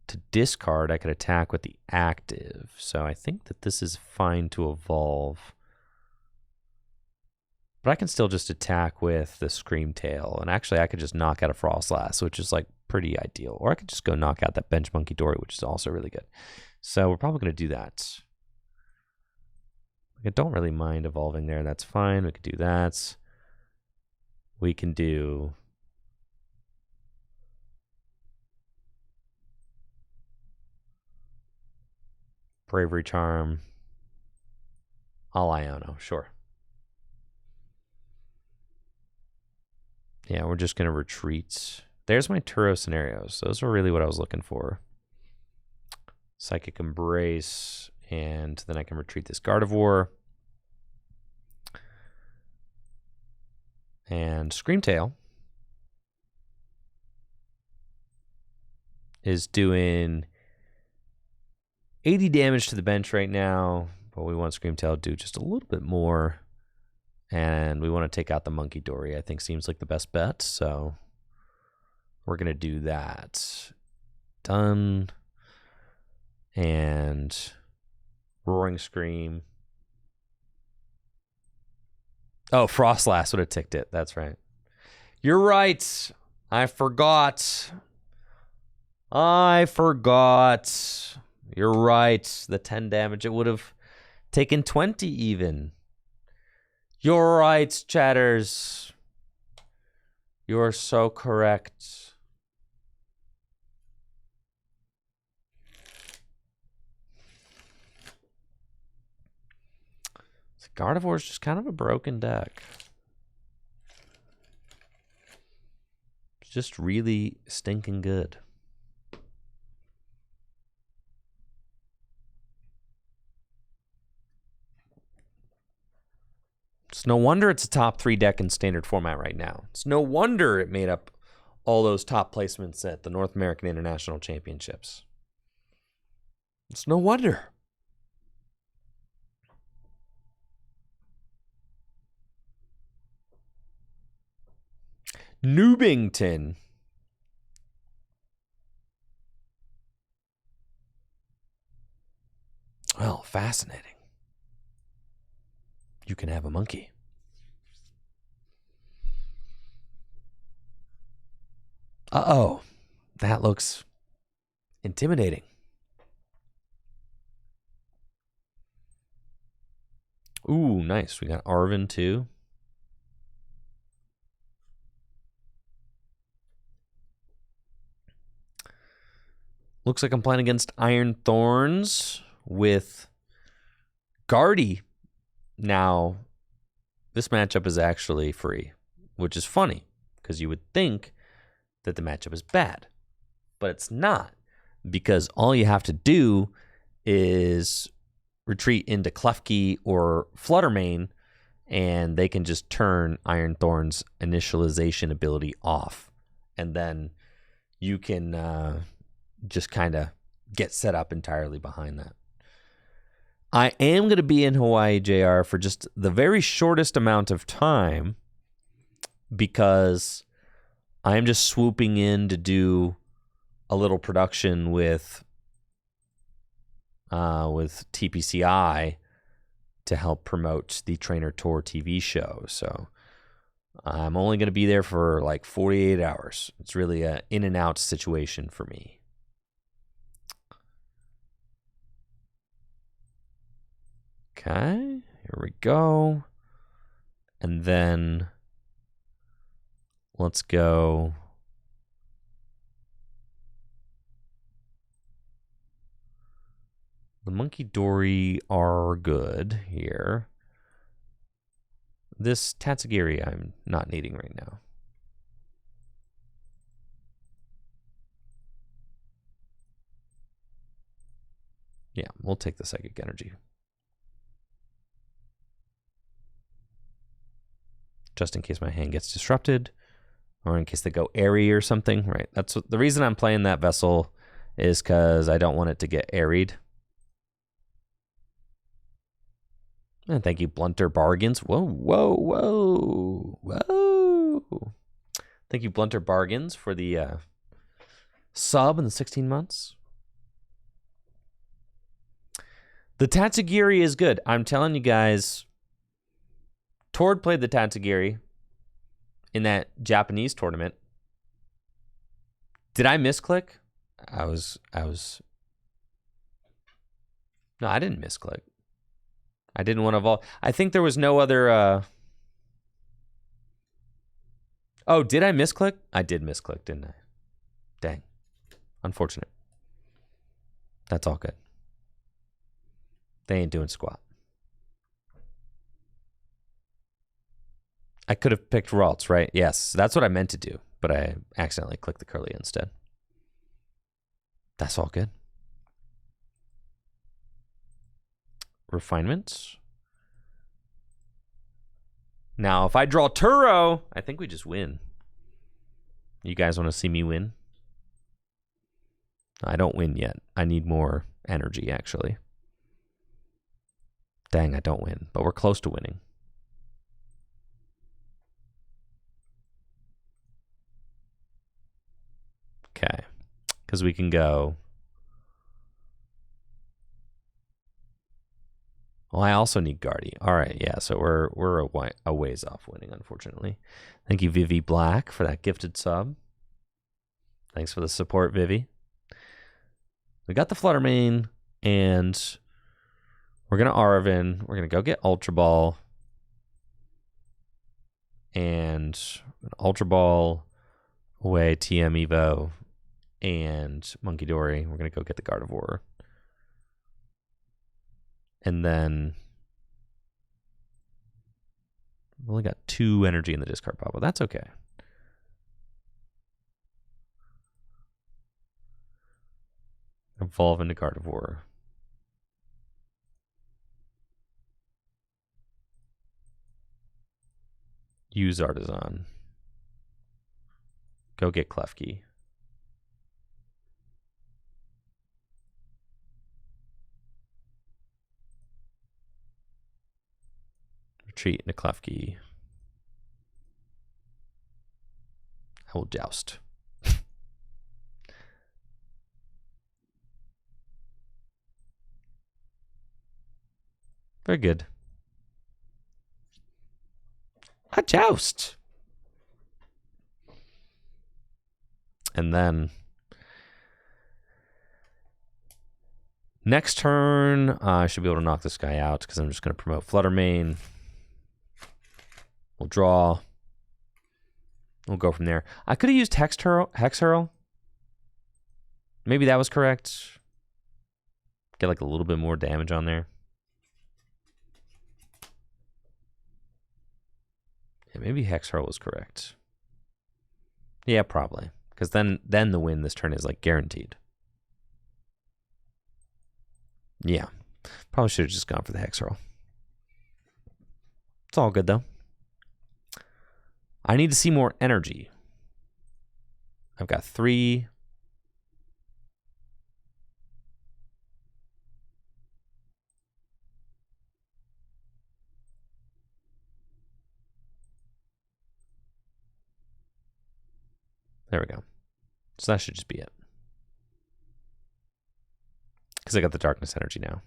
to discard, I could attack with the active. So I think that this is fine to evolve. But I can still just attack with the Scream Tail. And actually, I could just knock out a Frostlass, which is like pretty ideal. Or I could just go knock out that bench Munkidori, which is also really good. So we're probably going to do that. I don't really mind evolving there. That's fine. We could do that. We can do Bravery Charm. All Iono, sure. Yeah, we're just going to retreat. There's my Turo scenarios. Those were really what I was looking for. Psychic Embrace, and then I can retreat this Gardevoir. And Screamtail is doing 80 damage to the bench right now, but we want Screamtail to do just a little bit more. And we want to take out the Munkidori, I think seems like the best bet, so we're going to do that. Done. And Roaring Scream. Oh, Frostlass would have ticked it. That's right. You're right. I forgot. You're right. The 10 damage, it would have taken 20 even. You're right, chatters. You're so correct. Gardevoir is just kind of a broken deck. It's just really stinking good. It's no wonder it's a top 3 deck in standard format right now. It's no wonder it made up all those top placements at the North American International Championships. It's no wonder. Newbington. Well, fascinating. You can have a monkey. Uh-oh. That looks intimidating. Ooh, nice. We got Arven too. Looks like I'm playing against Iron Thorns with Guardy. Now, this matchup is actually free, which is funny because you would think that the matchup is bad, but it's not, because all you have to do is retreat into Klefki or Fluttermane, and they can just turn Iron Thorn's initialization ability off, and then you can just kind of get set up entirely behind that. I am going to be in Hawaii, JR, for just the very shortest amount of time because I'm just swooping in to do a little production with TPCI to help promote the Trainer Tour TV show. So I'm only going to be there for like 48 hours. It's really an in and out situation for me. Okay, here we go. And then let's go. The Munkidori are good here. This Tatsugiri I'm not needing right now. Yeah, we'll take the Psychic Energy. Just in case my hand gets disrupted, or in case they go airy or something. Right. That's the reason I'm playing that Vessel, is because I don't want it to get airied. And thank you, Blunter Bargains. Whoa, whoa, whoa, whoa. Thank you, Blunter Bargains, for the sub in the 16 months. The Tatsugiri is good. I'm telling you guys, Tord played the Tatsugiri in that Japanese tournament. Did I misclick? No, I didn't misclick. I didn't want to evolve. I think there was no other... Oh, did I misclick? I did misclick, didn't I? Dang. Unfortunate. That's all good. They ain't doing squat. I could have picked Ralts, right? Yes, that's what I meant to do, but I accidentally clicked the Curly instead. That's all good. Refinement. Now, if I draw Turo, I think we just win. You guys want to see me win? I don't win yet. I need more energy, actually. Dang, I don't win, but we're close to winning. Okay, because we can go... Well, I also need Guardy. All right, yeah, so we're a ways off winning, unfortunately. Thank you, Vivi Black, for that gifted sub. Thanks for the support, Vivi. We got the Fluttermane, and we're going to Arvin. We're going to go get Ultra Ball. And Ultra Ball away, TM Evo, and Munkidori. We're going to go get the Gardevoir. And then we've only got 2 energy in the discard pile, but that's okay. Evolve into Gardevoir. Use Artisan. Go get Klefki. Retreat into Klefki. I will Joust. Very good. A Joust. And then next turn, I should be able to knock this guy out because I'm just going to promote Fluttermane. We'll draw. We'll go from there. I could have used Hex Hurl. Maybe that was correct. Get like a little bit more damage on there. Yeah, maybe Hex Hurl was correct. Yeah, probably. Because then the win this turn is like guaranteed. Yeah. Probably should have just gone for the Hex Hurl. It's all good though. I need to see more energy. I've got 3. There we go. So that should just be it. Because I got the darkness energy now.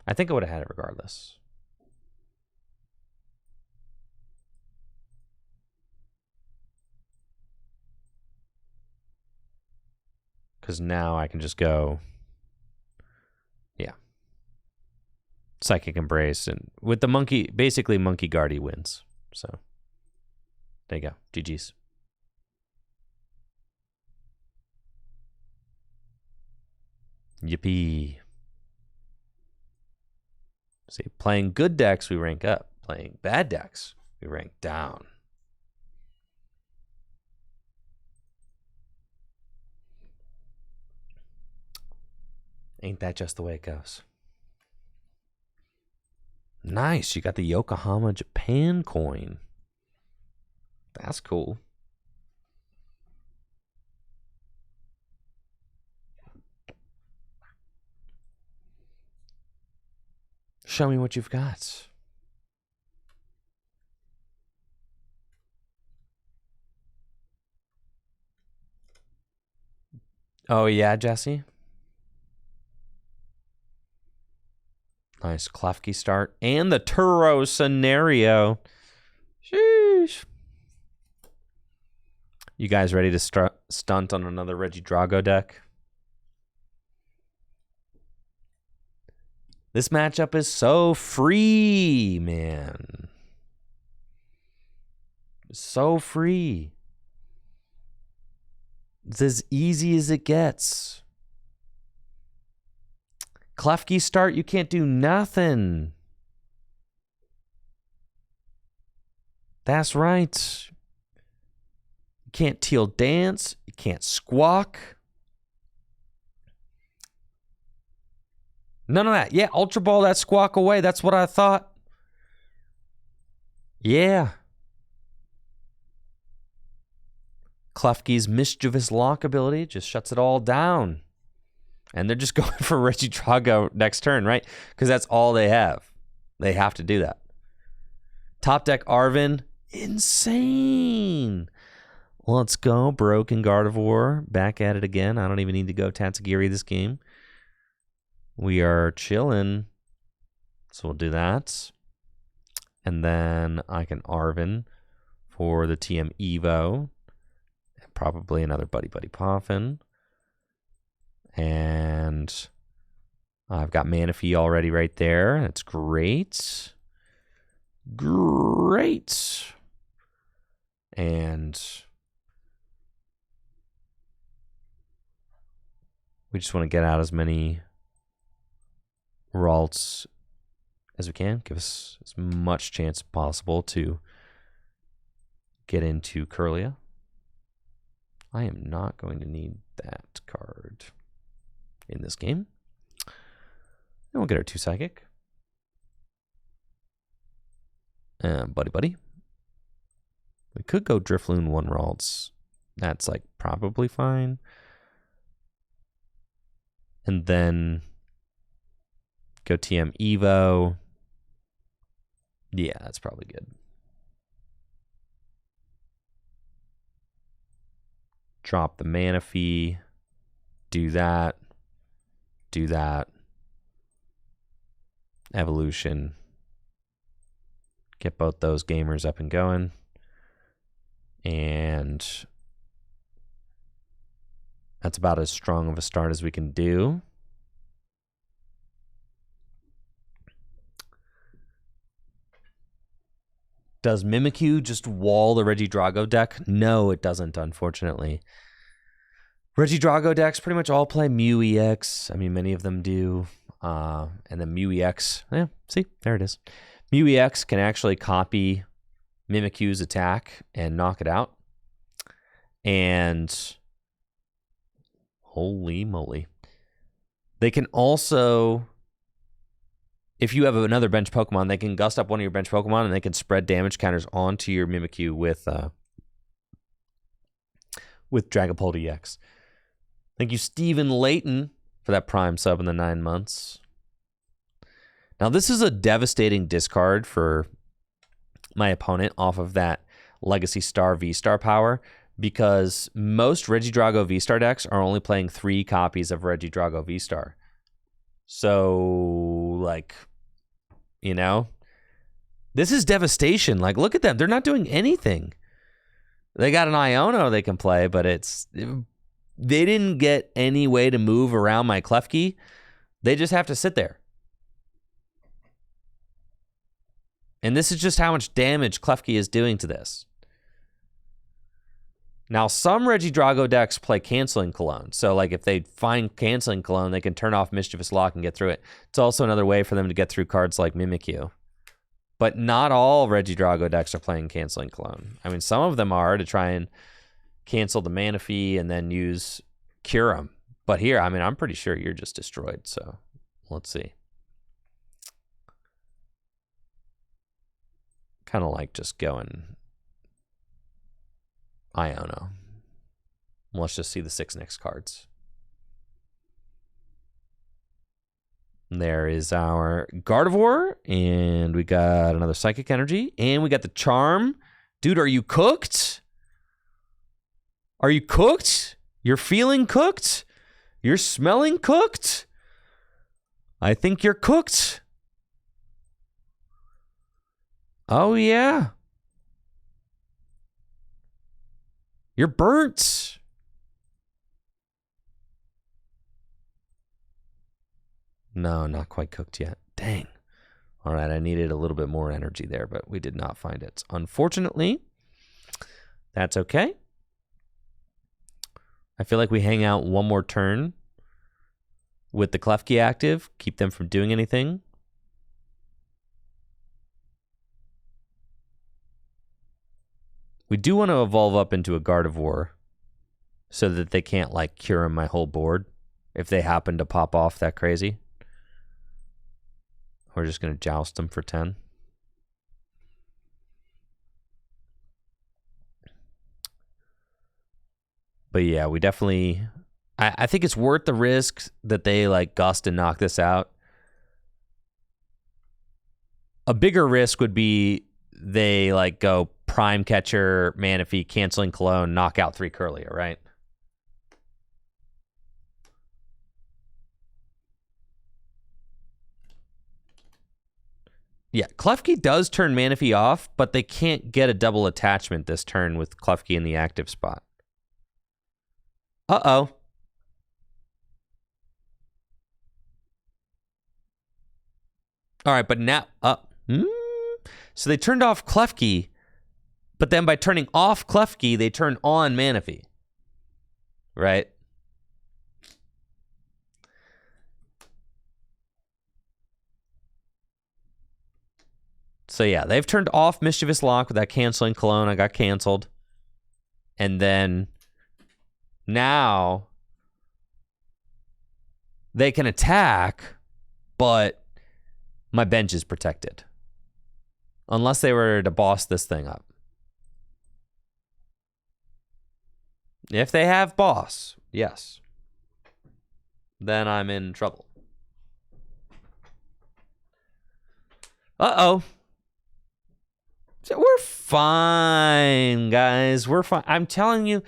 I think I would have had it regardless. Because now I can just go, yeah. Psychic Embrace. And with the monkey, basically Monkey Guardy wins. So there you go. GG's. Yippee. See, playing good decks, we rank up. Playing bad decks, we rank down. Ain't that just the way it goes? Nice. You got the Yokohama Japan coin. That's cool. Show me what you've got. Oh, yeah, Jesse? Nice Klefki start. And the Turo scenario. Sheesh. You guys ready to stunt on another Regidrago deck? This matchup is so free, man. So free. It's as easy as it gets. Klefki start, you can't do nothing. That's right. You can't teal dance. You can't squawk. None of that. Yeah, Ultra Ball that squawk away. That's what I thought. Yeah. Klefki's mischievous lock ability just shuts it all down. And they're just going for Regidrago next turn, right? Because that's all they have. They have to do that. Top deck Arvin. Insane. Let's go. Broken Gardevoir. Back at it again. I don't even need to go Tatsugiri this game. We are chilling. So we'll do that. And then I can Arvin for the TM Evo. Probably another Buddy Buddy Poffin. And I've got Manaphy already right there. That's great. Great. And we just want to get out as many Ralts as we can. Give us as much chance as possible to get into Curlia. I am not going to need that card in this game. And we'll get our 2 Psychic. Buddy Buddy. We could go Drifloon 1 Ralts. That's like probably fine. And then go TM Evo. Yeah, that's probably good. Drop the Manaphy. Do that. Do that. Evolution. Get both those gamers up and going. And that's about as strong of a start as we can do. Does Mimikyu just wall the Regidrago deck? No, it doesn't, unfortunately. Regidrago decks pretty much all play Mew EX. I mean, many of them do. And then Mew EX, yeah, see, there it is. Mew EX can actually copy Mimikyu's attack and knock it out. And holy moly. They can also, if you have another bench Pokemon, they can gust up one of your bench Pokemon and they can spread damage counters onto your Mimikyu with Dragapult EX. Thank you, Stephen Layton, for that Prime sub in the 9 months. Now, this is a devastating discard for my opponent off of that Legacy Star V-Star power because most Regidrago V-Star decks are only playing 3 copies of Regidrago V-Star. So, like, you know, this is devastation. Like, look at them. They're not doing anything. They got an Iono they can play, but they didn't get any way to move around my Klefki. They just have to sit there. And this is just how much damage Klefki is doing to this. Now, some Regidrago decks play Canceling Cologne. So, like, if they find Canceling Cologne, they can turn off Mischievous Lock and get through it. It's also another way for them to get through cards like Mimikyu. But not all Regidrago decks are playing Canceling Cologne. I mean, some of them are to try and cancel the Manaphy and then use Kyurem. But here, I mean, I'm pretty sure you're just destroyed, so let's see. Kind of like just going Iono. Let's just see the 6 next cards. There is our Gardevoir, and we got another Psychic Energy, and we got the Charm. Dude, are you cooked? Are you cooked? You're feeling cooked? You're smelling cooked? I think you're cooked. Oh, yeah. You're burnt. No, not quite cooked yet. Dang. All right, I needed a little bit more energy there, but we did not find it. Unfortunately, that's okay. I feel like we hang out one more turn with the Klefki active, keep them from doing anything. We do want to evolve up into a Gardevoir so that they can't, like, cure my whole board if they happen to pop off that crazy. We're just going to joust them for 10. But yeah, we definitely... I think it's worth the risk that they, like, gust and knock this out. A bigger risk would be they, like, go Prime Catcher, Manaphy, canceling Cologne, knock out 3 Curlia, right? Yeah, Klefki does turn Manaphy off, but they can't get a double attachment this turn with Klefki in the active spot. Uh-oh. All right, but now... So they turned off Klefki, but then by turning off Klefki, they turned on Manaphy. Right? So yeah, they've turned off Mischievous Lock with that canceling Cologne. I got canceled. And then now they can attack, but my bench is protected. Unless they were to boss this thing up. If they have boss, yes. Then I'm in trouble. Uh-oh. So we're fine, guys. We're fine. I'm telling you,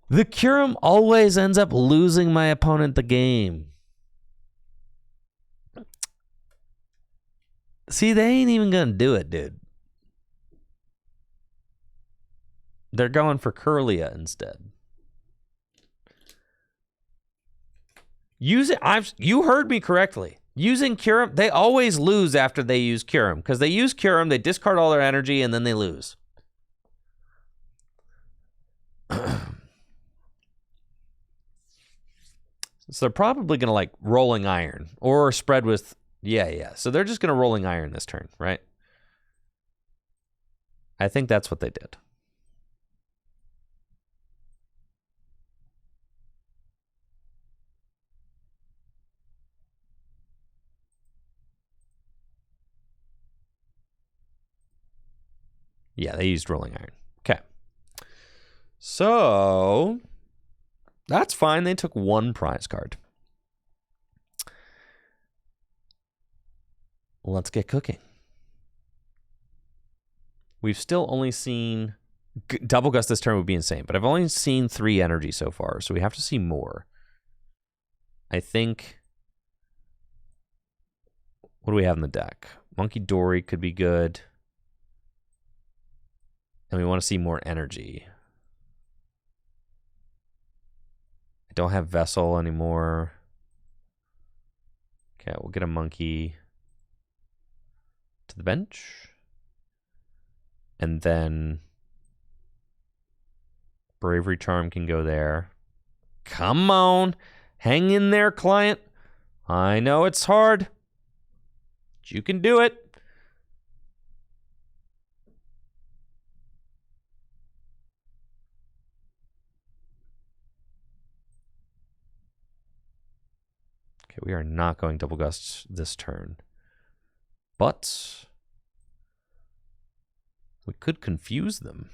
the Kyurem always ends up losing my opponent the game. See, they ain't even gonna do it, dude. They're going for Curlia instead. You heard me correctly. Using Kyurem, they always lose after they use Kyurem. Because they use Kyurem, they discard all their energy, and then they lose. So they're probably going to, like, Rolling Iron. Or spread with... Yeah. So they're just going to Rolling Iron this turn, right? I think that's what they did. Yeah, they used Rolling Iron. Okay. So... that's fine. They took 1 prize card. Let's get cooking. We've still only seen... double gust this turn would be insane, but I've only seen 3 energy so far, so we have to see more. I think... what do we have in the deck? Munkidori could be good. And we want to see more energy. I don't have Vessel anymore. Okay, we'll get a Monkey to the bench. And then Bravery Charm can go there. Come on. Hang in there, client. I know it's hard. But you can do it. Okay, we are not going double gust this turn. But we could confuse them,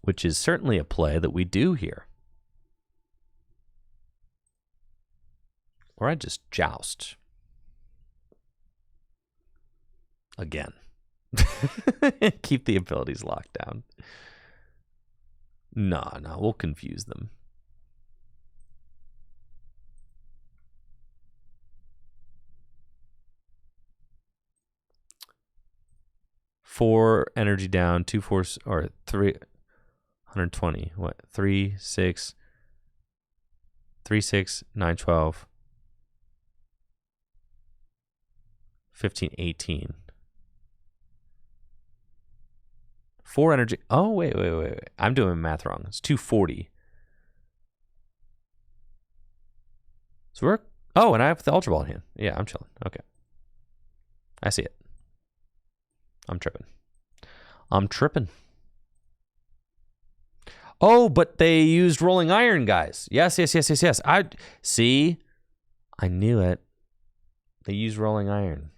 which is certainly a play that we do here. Or I just joust. Again. Keep the abilities locked down. No, we'll confuse them. Four energy down, 2 force, or 320. What? 3, 6, 3, 6, 9, 12, 15, 18. 4 energy. Oh, wait. I'm doing math wrong. It's 240. So we're. Oh, and I have the Ultra Ball in hand. Yeah, I'm chilling. Okay. I see it. I'm tripping. Oh, but they used Rolling Iron, guys. Yes. I knew it. They used Rolling Iron.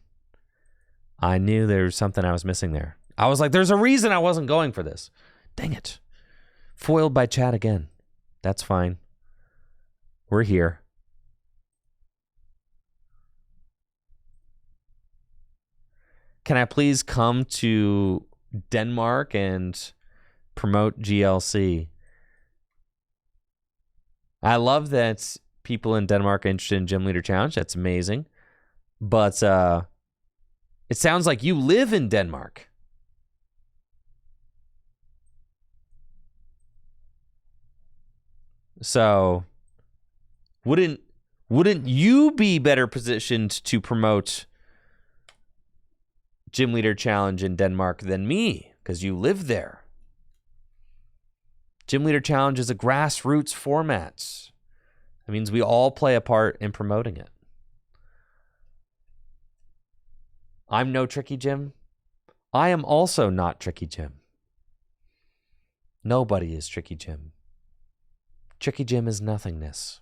I knew there was something I was missing there. I was like, there's a reason I wasn't going for this. Dang it. Foiled by chat again. That's fine. We're here. Can I please come to Denmark and promote GLC? I love that people in Denmark are interested in Gym Leader Challenge. That's amazing. But it sounds like you live in Denmark. So wouldn't you be better positioned to promote Gym Leader Challenge in Denmark than me? Because you live there. Gym Leader Challenge is a grassroots format. That means we all play a part in promoting it. I'm no Tricky Jim. I am also not Tricky Jim. Nobody is Tricky Jim. Tricky Jim is nothingness.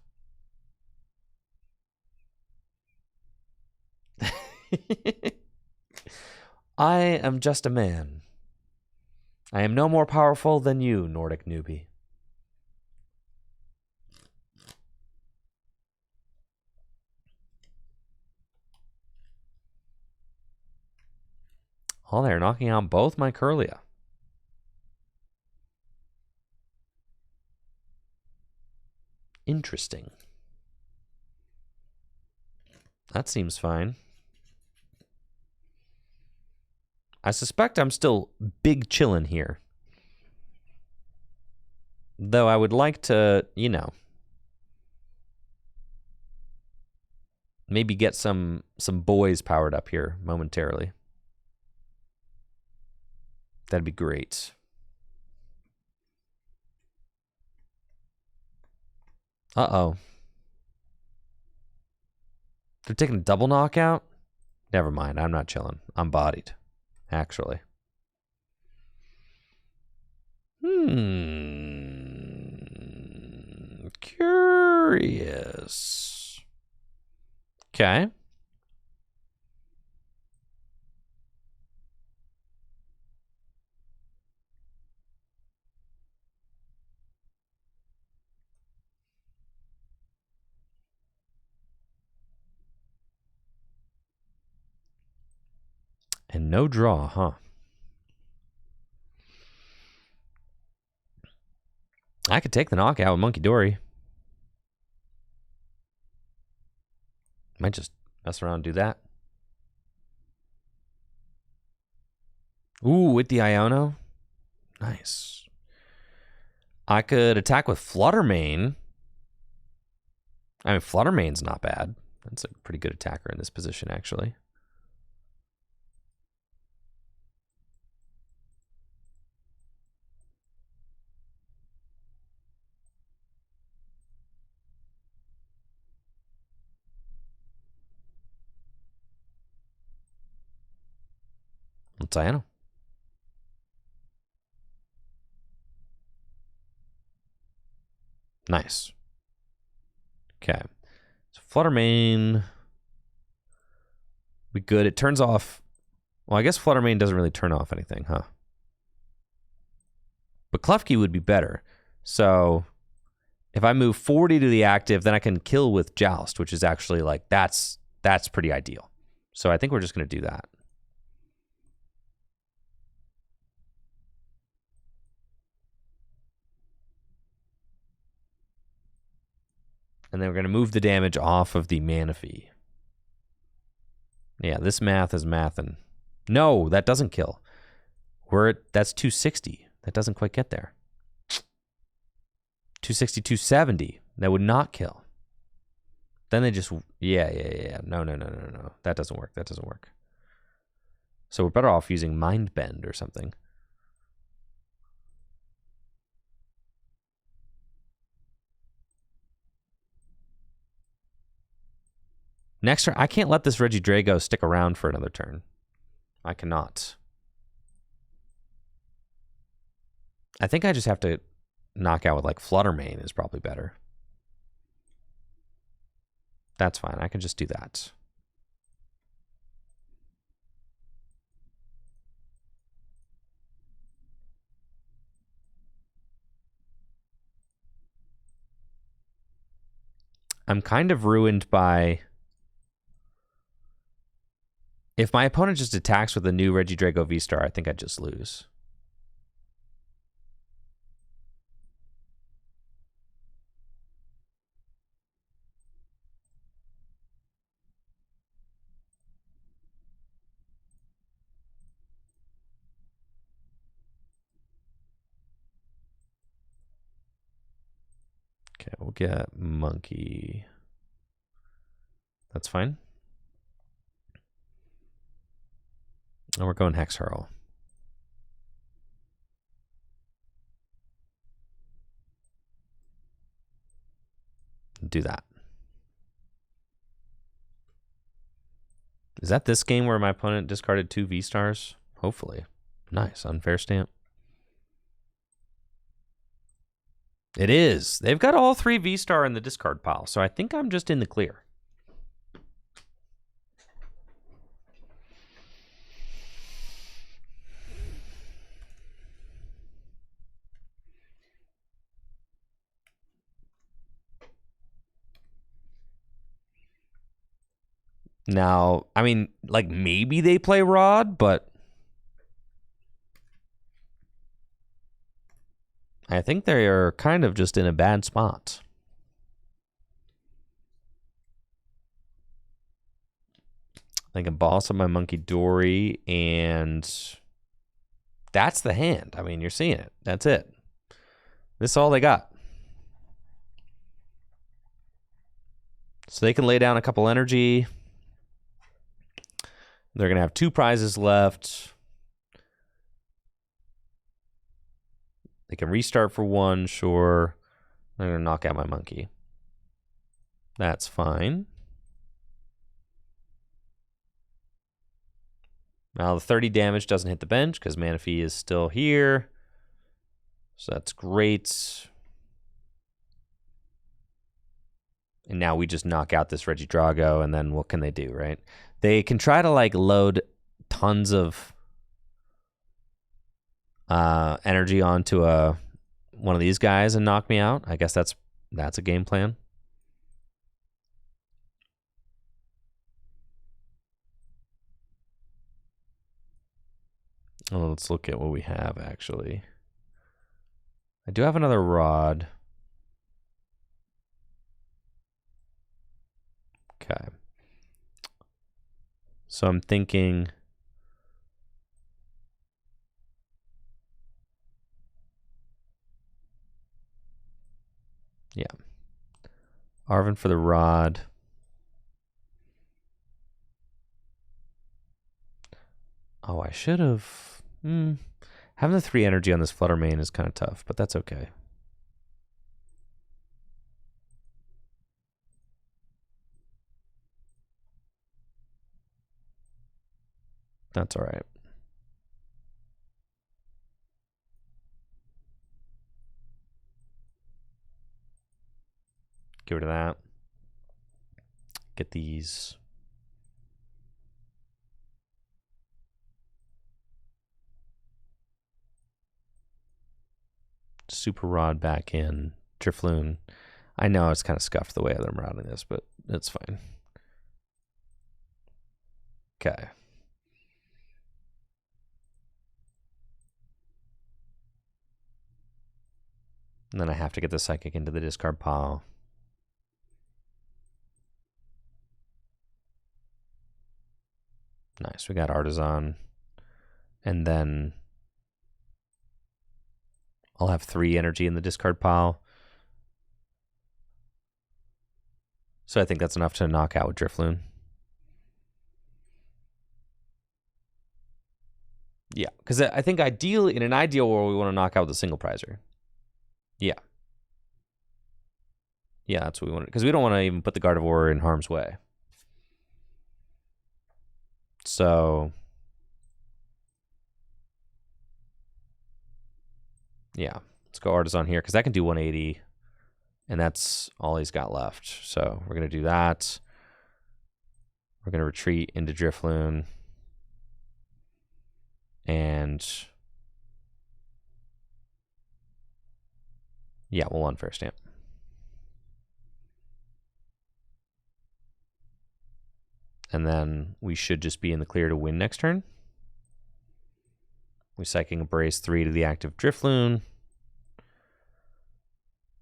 I am just a man. I am no more powerful than you, Nordic newbie. Oh, they're knocking out both my Curlia. Interesting. That seems fine. I suspect I'm still big chillin' here. Though I would like to, maybe get some boys powered up here momentarily. That'd be great. Uh-oh. They're taking a double knockout? Never mind, I'm not chilling. I'm bodied, actually. Curious. Okay. And no draw, huh? I could take the knockout with Munkidori. Might just mess around and do that. Ooh, with the Iono. Nice. I could attack with Fluttermane. I mean, Fluttermane's not bad. That's a pretty good attacker in this position, actually. What's Iono? Nice. Okay. So Flutter Mane. Be good. It turns off. Well, I guess Flutter Mane doesn't really turn off anything, huh? But Klefki would be better. So if I move 40 to the active, then I can kill with Joust, which is actually like that's pretty ideal. So I think we're just going to do that. And then we're going to move the damage off of the Manaphy. Yeah, this math is mathin'. No, that doesn't kill. That's 260. That doesn't quite get there. 260, 270. That would not kill. Then they just, yeah. No. That doesn't work. So we're better off using Mind Bend or something. Next turn, I can't let this Regidrago stick around for another turn. I cannot. I think I just have to knock out with like Flutter Mane is probably better. That's fine. I can just do that. I'm kind of ruined by... If my opponent just attacks with a new Regidrago V-Star, I think I'd just lose. Okay, we'll get Monkey. That's fine. And we're going Hex Hurl. Do that. Is that this game where my opponent discarded 2 V-Stars? Hopefully. Nice. Unfair stamp. It is. They've got all 3 V-Star in the discard pile, so I think I'm just in the clear. Now, I mean, like maybe they play Rod, but I think they are kind of just in a bad spot. I can boss up my Munkidori, and that's the hand. I mean, you're seeing it. That's it. This is all they got. So they can lay down a couple energy. They're going to have 2 prizes left. They can restart for 1, sure. I'm going to knock out my monkey. That's fine. Now the 30 damage doesn't hit the bench because Manaphy is still here. So that's great. And now we just knock out this Regidrago, and then what can they do, right? They can try to like load tons of energy onto one of these guys and knock me out. I guess that's a game plan. Oh, let's look at what we have, actually. I do have another Rod. Okay. So I'm thinking... Yeah. Arvin for the Rod. Oh, I should have... Having the 3 energy on this Flutter Mane is kind of tough, but that's okay. That's all right. Get rid of that. get these. Super Rod back in. Drifloon. I know it's kind of scuffed the way that I'm routing this, but it's fine. Okay. And then I have to get the Psychic into the discard pile. Nice. We got Artisan. And then I'll have 3 energy in the discard pile. So I think that's enough to knock out with Drifloon. Yeah, because I think ideally, in an ideal world, we want to knock out with a single prizer. Yeah. Yeah, that's what we want. Because we don't want to even put the Gardevoir in harm's way. So, yeah, let's go Artisan here because that can do 180, and that's all he's got left. So we're gonna do that. We're gonna retreat into Drifloon, and yeah, we'll unfair stamp. And then we should just be in the clear to win next turn. We Psychic Embrace 3 to the active Drifloon.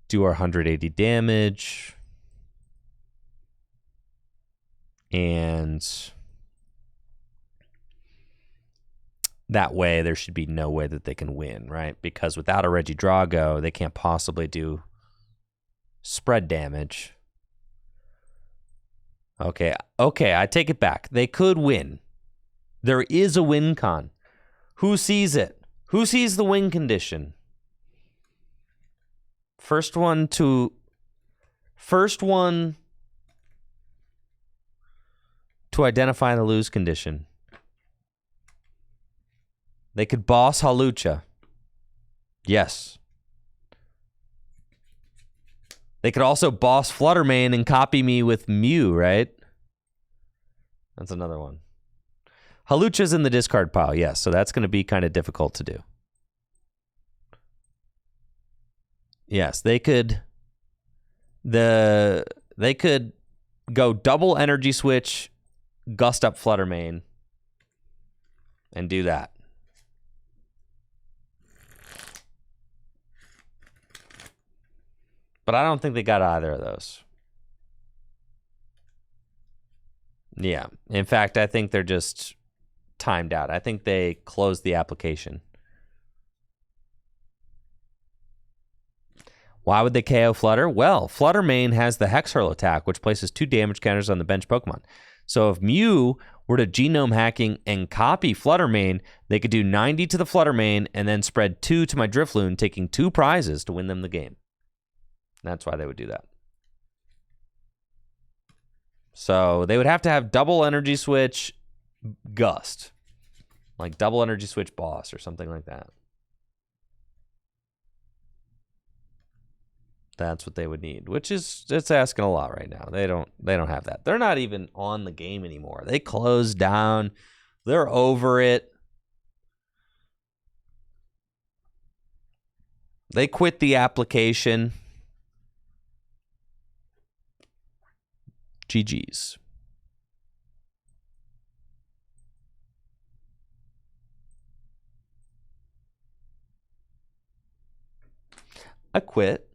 Do our 180 damage. And that way there should be no way that they can win, right? Because without a Regidrago, they can't possibly do spread damage. Okay, I take it back. They could win. There is a win con. Who sees it? Who sees the win condition? First one to identify the lose condition. They could boss Hawlucha. Yes. They could also boss Fluttermane and copy me with Mew, right? That's another one. Hawlucha's in the discard pile, yes, so that's going to be kind of difficult to do. Yes, they could go double energy switch, gust up Fluttermane, and do that. But I don't think they got either of those. Yeah. In fact, I think they're just timed out. I think they closed the application. Why would they KO Flutter? Well, Fluttermane has the Hex Hurl attack, which places 2 damage counters on the bench Pokemon. So if Mew were to genome hacking and copy Fluttermane, they could do 90 to the Fluttermane and then spread 2 to my Drifloon, taking 2 prizes to win them the game. That's why they would do that. So they would have to have double energy switch Gust. Like double energy switch Boss or something like that. That's what they would need, which is, it's asking a lot right now. They don't have that. They're not even on the game anymore. They closed down. They're over it. They quit the application. GG's. I quit.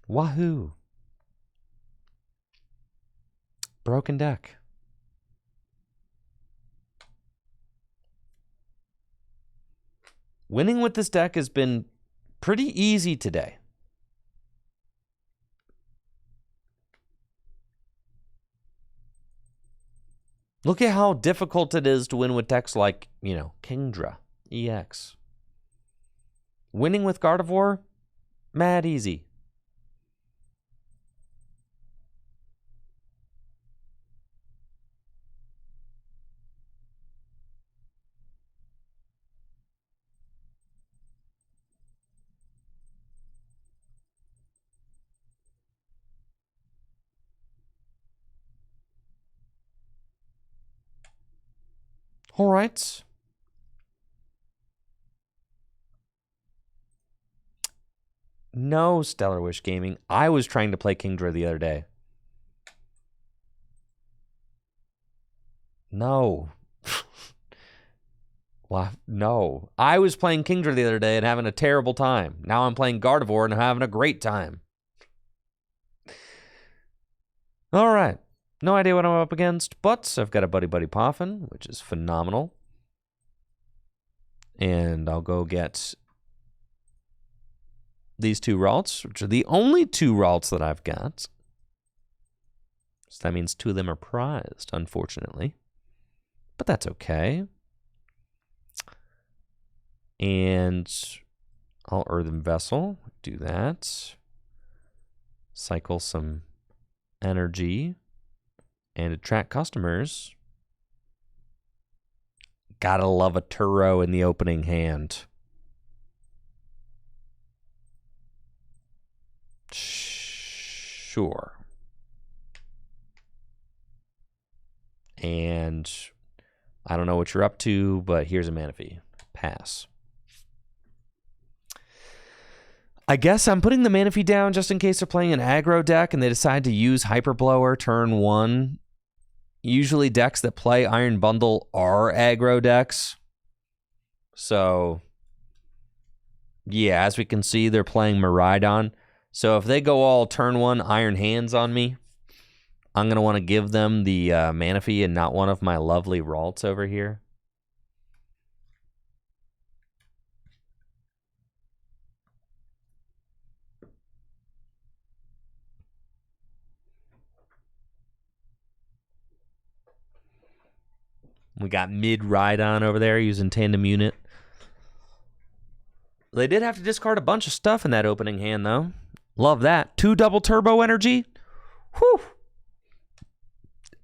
Wahoo. Broken deck. Winning with this deck has been pretty easy today. Look at how difficult it is to win with decks like, Kingdra, EX. Winning with Gardevoir, mad easy. All right. No, Stellar Wish Gaming. I was trying to play Kingdra the other day. No. Well, no. I was playing Kingdra the other day and having a terrible time. Now I'm playing Gardevoir and having a great time. All right. No idea what I'm up against, but I've got a Buddy Buddy Poffin, which is phenomenal. And I'll go get these 2 Ralts, which are the only 2 Ralts that I've got. So that means 2 of them are prized, unfortunately. But that's okay. And I'll Earthen Vessel, do that. Cycle some energy and attract customers. Gotta love a Turo in the opening hand. Sure. And I don't know what you're up to, but here's a Manaphy. Pass. I guess I'm putting the Manaphy down just in case they're playing an aggro deck and they decide to use Hyper Blower turn 1. Usually decks that play Iron Bundle are aggro decks. So, yeah, as we can see, they're playing Miraidon. So if they go all turn 1 Iron Hands on me, I'm going to want to give them the Manaphy and not one of my lovely Ralts over here. We got Miraidon over there using Tandem Unit. They did have to discard a bunch of stuff in that opening hand, though. Love that. 2 double turbo energy. Whew.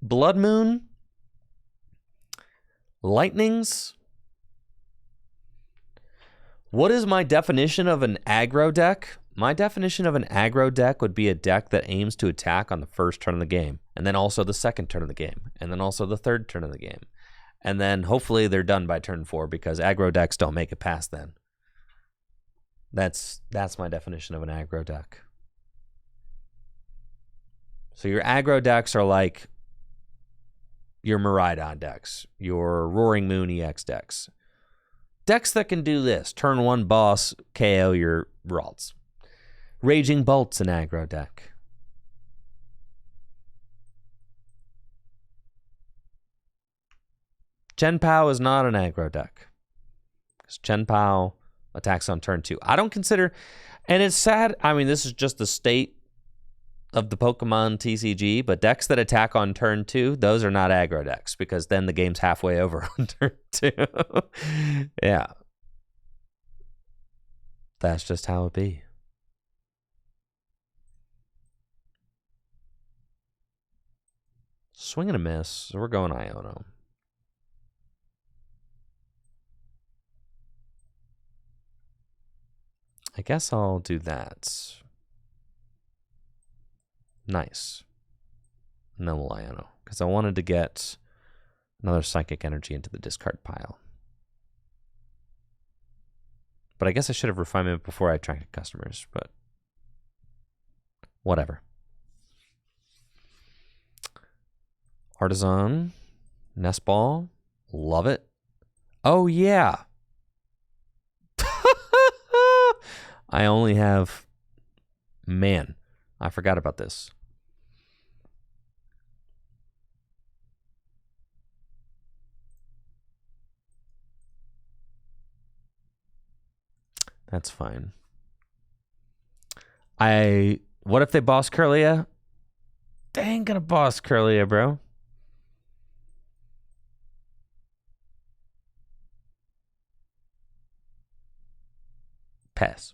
Blood Moon. Lightnings. What is my definition of an aggro deck? My definition of an aggro deck would be a deck that aims to attack on the first turn of the game, and then also the second turn of the game, and then also the third turn of the game. And then hopefully they're done by turn 4 because aggro decks don't make it past then. That's my definition of an aggro deck. So your aggro decks are like your Miraidon decks, your Roaring Moon EX decks. Decks that can do this. Turn 1 boss, KO your Ralts. Raging Bolt's an aggro deck. Chen Pao is not an aggro deck. Because Chen Pao attacks on turn 2. I don't consider, and it's sad, I mean, this is just the state of the Pokemon TCG, but decks that attack on turn 2, those are not aggro decks, because then the game's halfway over on turn 2. Yeah. That's just how it be. Swing and a miss, so we're going Iono. I guess I'll do that. Nice. And then we'll Iono, because I wanted to get another Psychic Energy into the discard pile. But I guess I should have Refinement before I attracted customers, but whatever. Artisan, Nest Ball, love it. Oh, yeah. I only have... Man, I forgot about this. That's fine. What if they boss Curlia? They ain't gonna boss Curlia, bro. Pass.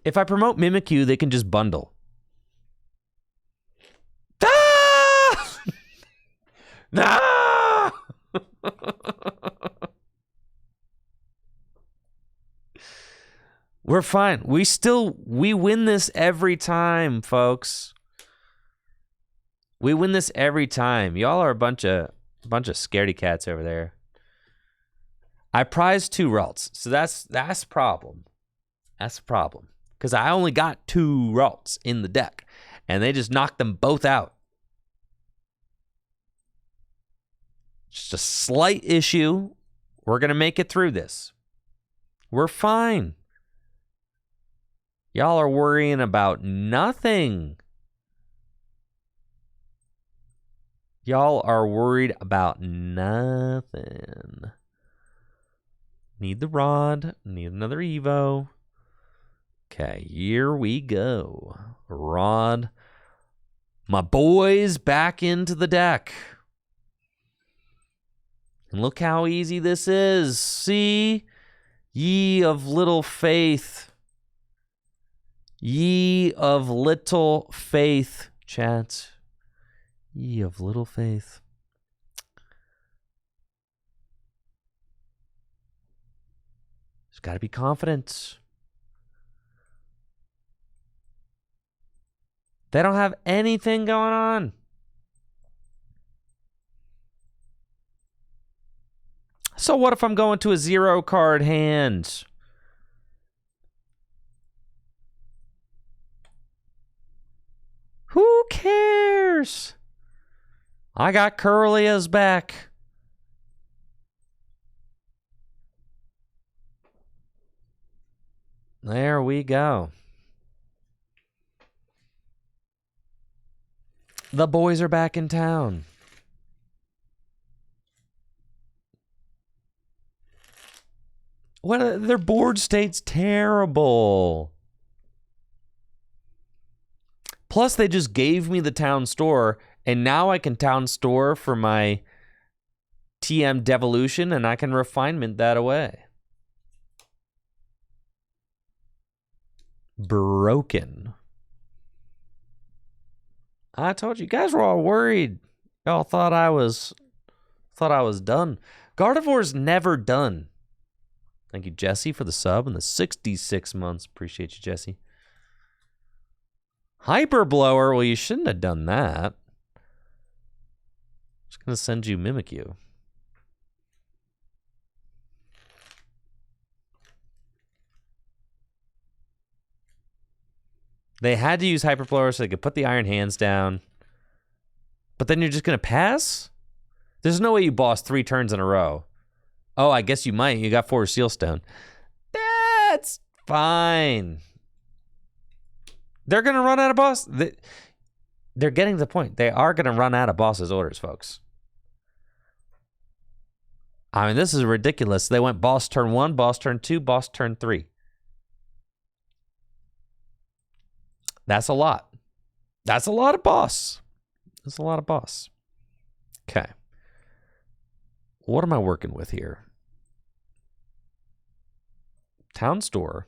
If I promote Mimikyu, they can just bundle. Ah! No! We're fine. We win this every time, folks. We win this every time. Y'all are a bunch of scaredy cats over there. I prize 2 Ralts, so that's a problem. That's a problem. Because I only got 2 Ralts in the deck, and they just knocked them both out. Just a slight issue. We're going to make it through this. We're fine. Y'all are worrying about nothing. Y'all are worried about nothing. Need the rod. Need another Evo. Okay, here we go. Rod. My boys back into the deck. And look how easy this is. See? Ye of little faith. Ye of little faith, chat. Ye of little faith. Just got to be confident. They don't have anything going on. So what if I'm going to a 0 card hand? Who cares? I got Curlia's back. There we go. The boys are back in town. Their board state's terrible. Plus, they just gave me the town store, and now I can town store for my TM devolution, and I can refinement that away. Broken. I told you guys were all worried. Y'all thought I was done. Gardevoir's never done. Thank you, Jesse, for the sub and the 66 months. Appreciate you, Jesse. Hyper Blower. Well, you shouldn't have done that. I'm just gonna send you Mimikyu. They had to use Hyper Blower so they could put the Iron Hands down. But then you're just gonna pass? There's no way you boss 3 turns in a row. Oh, I guess you might. You got 4 Sealstone. That's fine. They're going to run out of boss. They're getting to the point. They are going to run out of boss's orders, folks. I mean, this is ridiculous. They went boss turn 1, boss turn 2, boss turn 3. That's a lot. That's a lot of boss. That's a lot of boss. Okay. What am I working with here? Town store.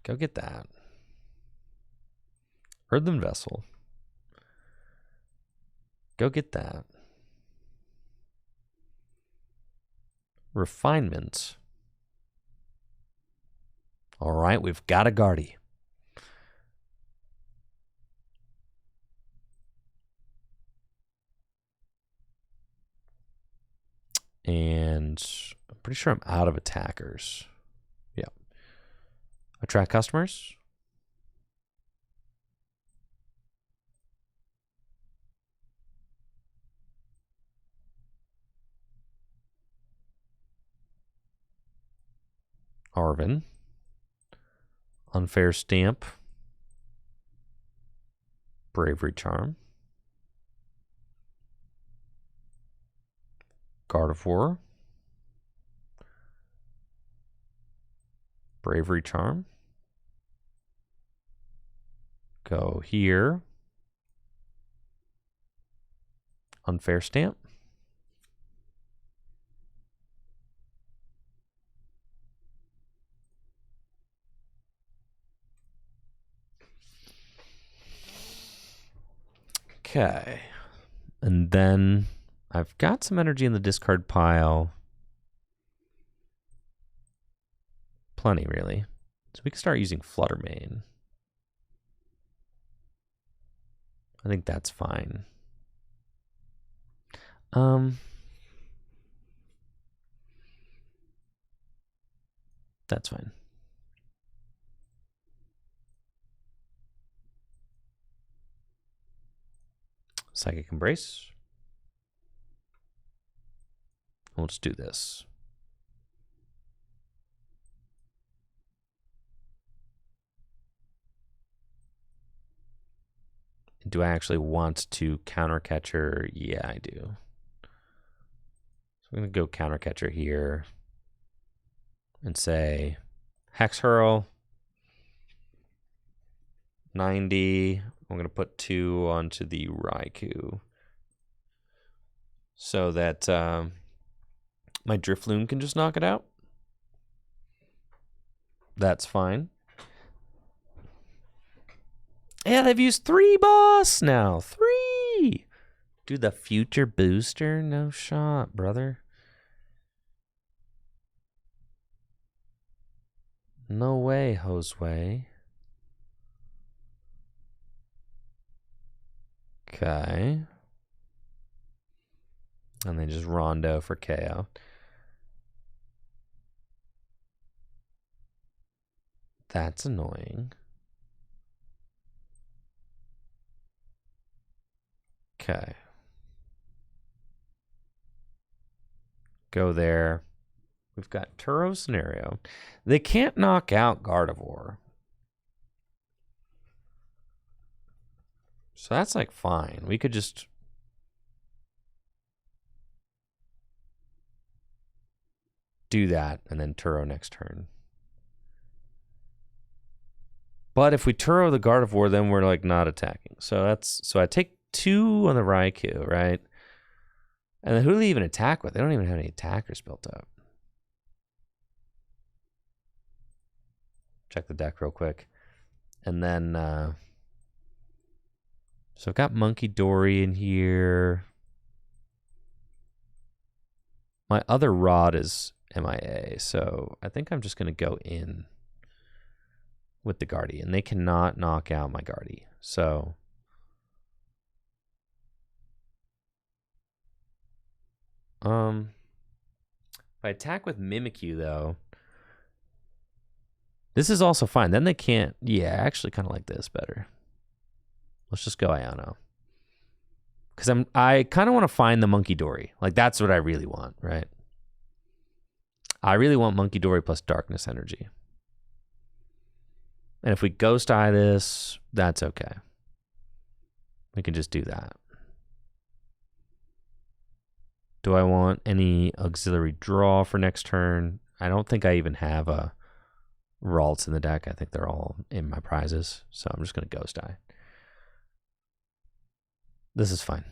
Go get that. Earthen Vessel. Go get that. Refinement. All right, we've got a Guardy. And I'm pretty sure I'm out of attackers. Yeah. Attract customers. Arvin. Unfair Stamp. Bravery Charm. Gardevoir. Bravery Charm. Go here. Unfair Stamp. Okay. And then I've got some energy in the discard pile. plenty, really. So we can start using Flutter Mane. I think that's fine. That's fine. Psychic Embrace. We'll just do this. Do I actually want to counter catcher? Yeah, I do. So I'm going to go counter catcher here and say Hex Hurl. 90. I'm going to put 2 onto the Raikou so that my Drifloon can just knock it out. That's fine. Yeah, they've used 3 boss now. 3. Do the future booster? No shot, brother. No way, Josue. Okay. And then just Rondo for KO. That's annoying. Okay. Go there. We've got Turo scenario. They can't knock out Gardevoir. So that's like fine. We could just do that and then Turo next turn. But if we Turo the Gardevoir, then we're like not attacking. So I take 2 on the Raikou, right? And then who do they even attack with? They don't even have any attackers built up. Check the deck real quick. And then so I've got Munkidori in here. My other rod is MIA, so I think I'm just going to go in with the Guardian. They cannot knock out my Guardy. So if I attack with Mimikyu though, this is also fine. Then they can't. Yeah, I actually kind of like this better. Let's just go Iono. Because I kind of want to find the Munkidori. Like that's what I really want, right? I really want Munkidori plus Darkness Energy. And if we Ghost Eye this, that's okay. We can just do that. Do I want any auxiliary draw for next turn? I don't think I even have a Ralts in the deck. I think they're all in my prizes. So I'm just going to Ghost Eye. This is fine.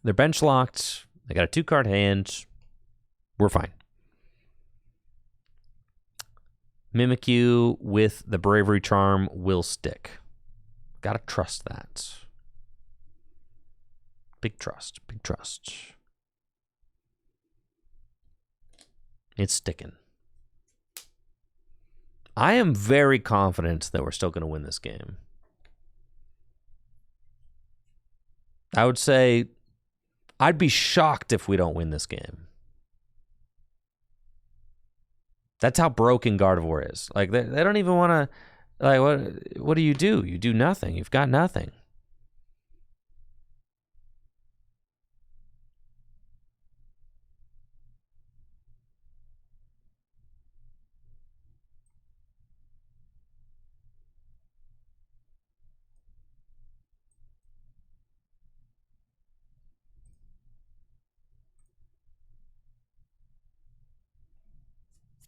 They're bench locked. They got a 2-card hand. We're fine. Mimikyu with the Bravery Charm will stick. Gotta trust that. Big trust. Big trust. It's sticking. I am very confident that we're still going to win this game. I would say I'd be shocked if we don't win this game. That's how broken Gardevoir is. Like they don't even want to. Like what do? You do nothing. You've got nothing.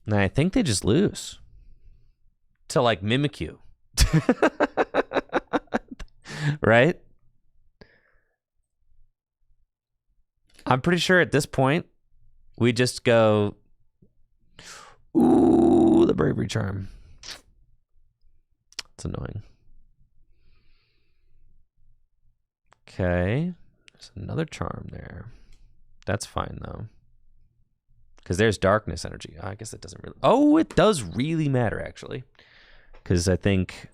And I think they just lose to like Mimikyu. Right? I'm pretty sure at this point we just go, ooh, the Bravery Charm. It's annoying. Okay. There's another charm there. That's fine though. Because there's darkness energy. I guess it doesn't really... Oh, it does really matter, actually. Because I think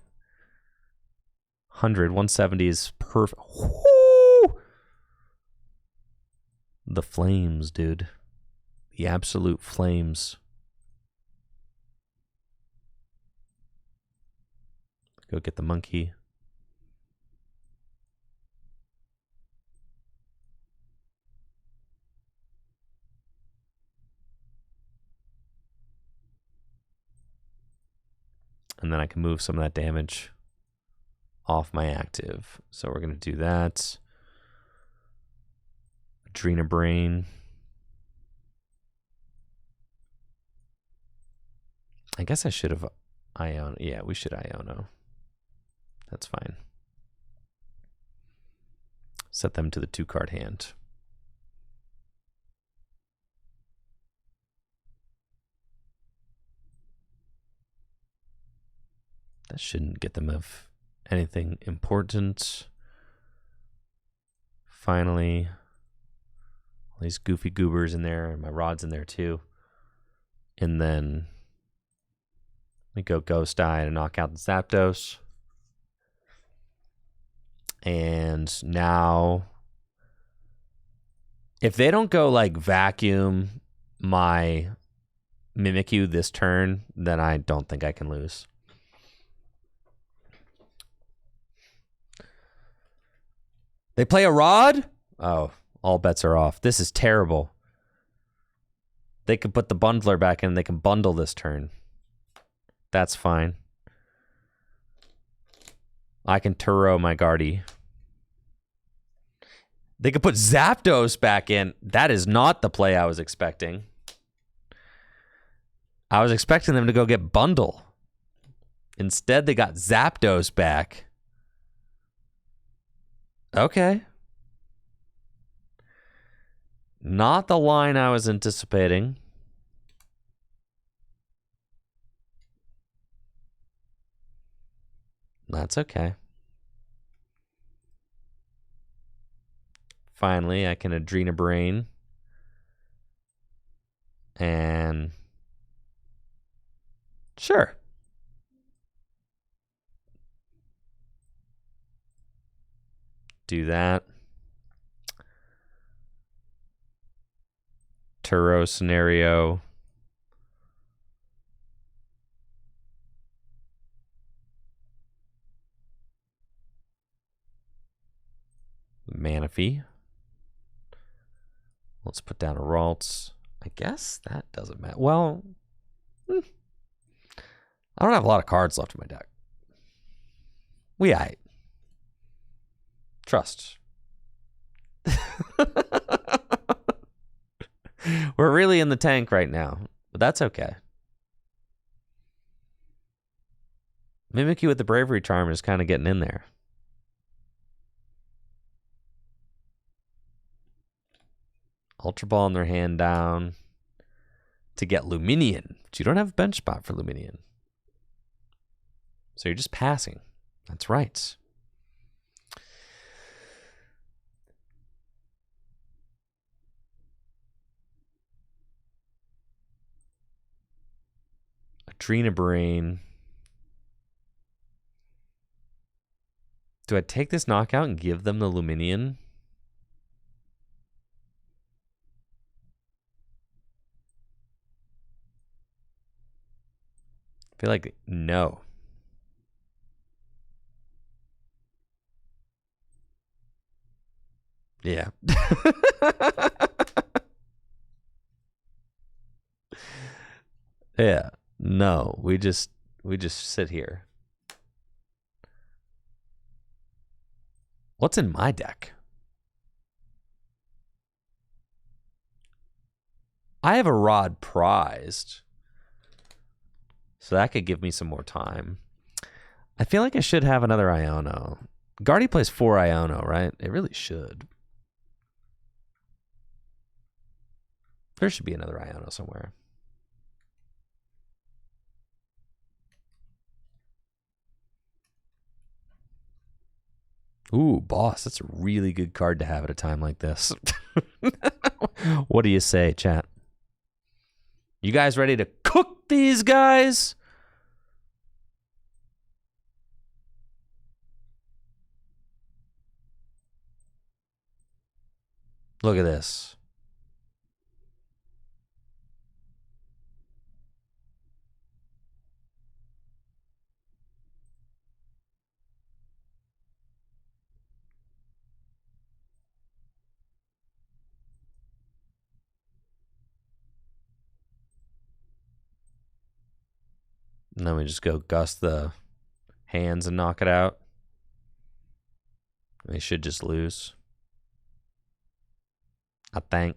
170 is perfect. Woo! The flames, dude. The absolute flames. Go get the monkey. And then I can move some of that damage off my active. So we're going to do that. Adrena Brain. I guess I should have Iono. Yeah, we should Iono. That's fine. Set them to the 2-card hand. That shouldn't get them of anything important. Finally, all these goofy goobers in there, and my rod's in there too. And then we go Ghost Eye to knock out the Zapdos. And now, if they don't go like vacuum my Mimikyu this turn, then I don't think I can lose. They play a Rod? Oh, all bets are off. This is terrible. They could put the bundler back in. They can bundle this turn. That's fine. I can Turo my Guardy. They could put Zapdos back in. That is not the play I was expecting. I was expecting them to go get Bundle. Instead, they got Zapdos back. Okay. Not the line I was anticipating. That's okay. Finally, I can Adrena Brain. And... Sure. Do that. Turo scenario. Manaphy. Let's put down a Ralts. I guess that doesn't matter. Well, I don't have a lot of cards left in my deck. We aight. Trust. We're really in the tank right now, but that's okay. Mimikyu with the Bravery Charm is kind of getting in there. Ultra Ball in their hand down to get Luminion, but you don't have a bench spot for Luminion. So you're just passing. That's right. Adrena Brain. Do I take this knockout and give them the Luminion? I feel like no. Yeah. Yeah. No, we just sit here. What's in my deck? I have a Rod prized. So that could give me some more time. I feel like I should have another Iono. Guardy plays 4 Iono, right? It really should. There should be another Iono somewhere. Ooh, boss. That's a really good card to have at a time like this. What do you say, chat? You guys ready to cook these guys? Look at this. And then we just go gust the hands and knock it out. They should just lose. I think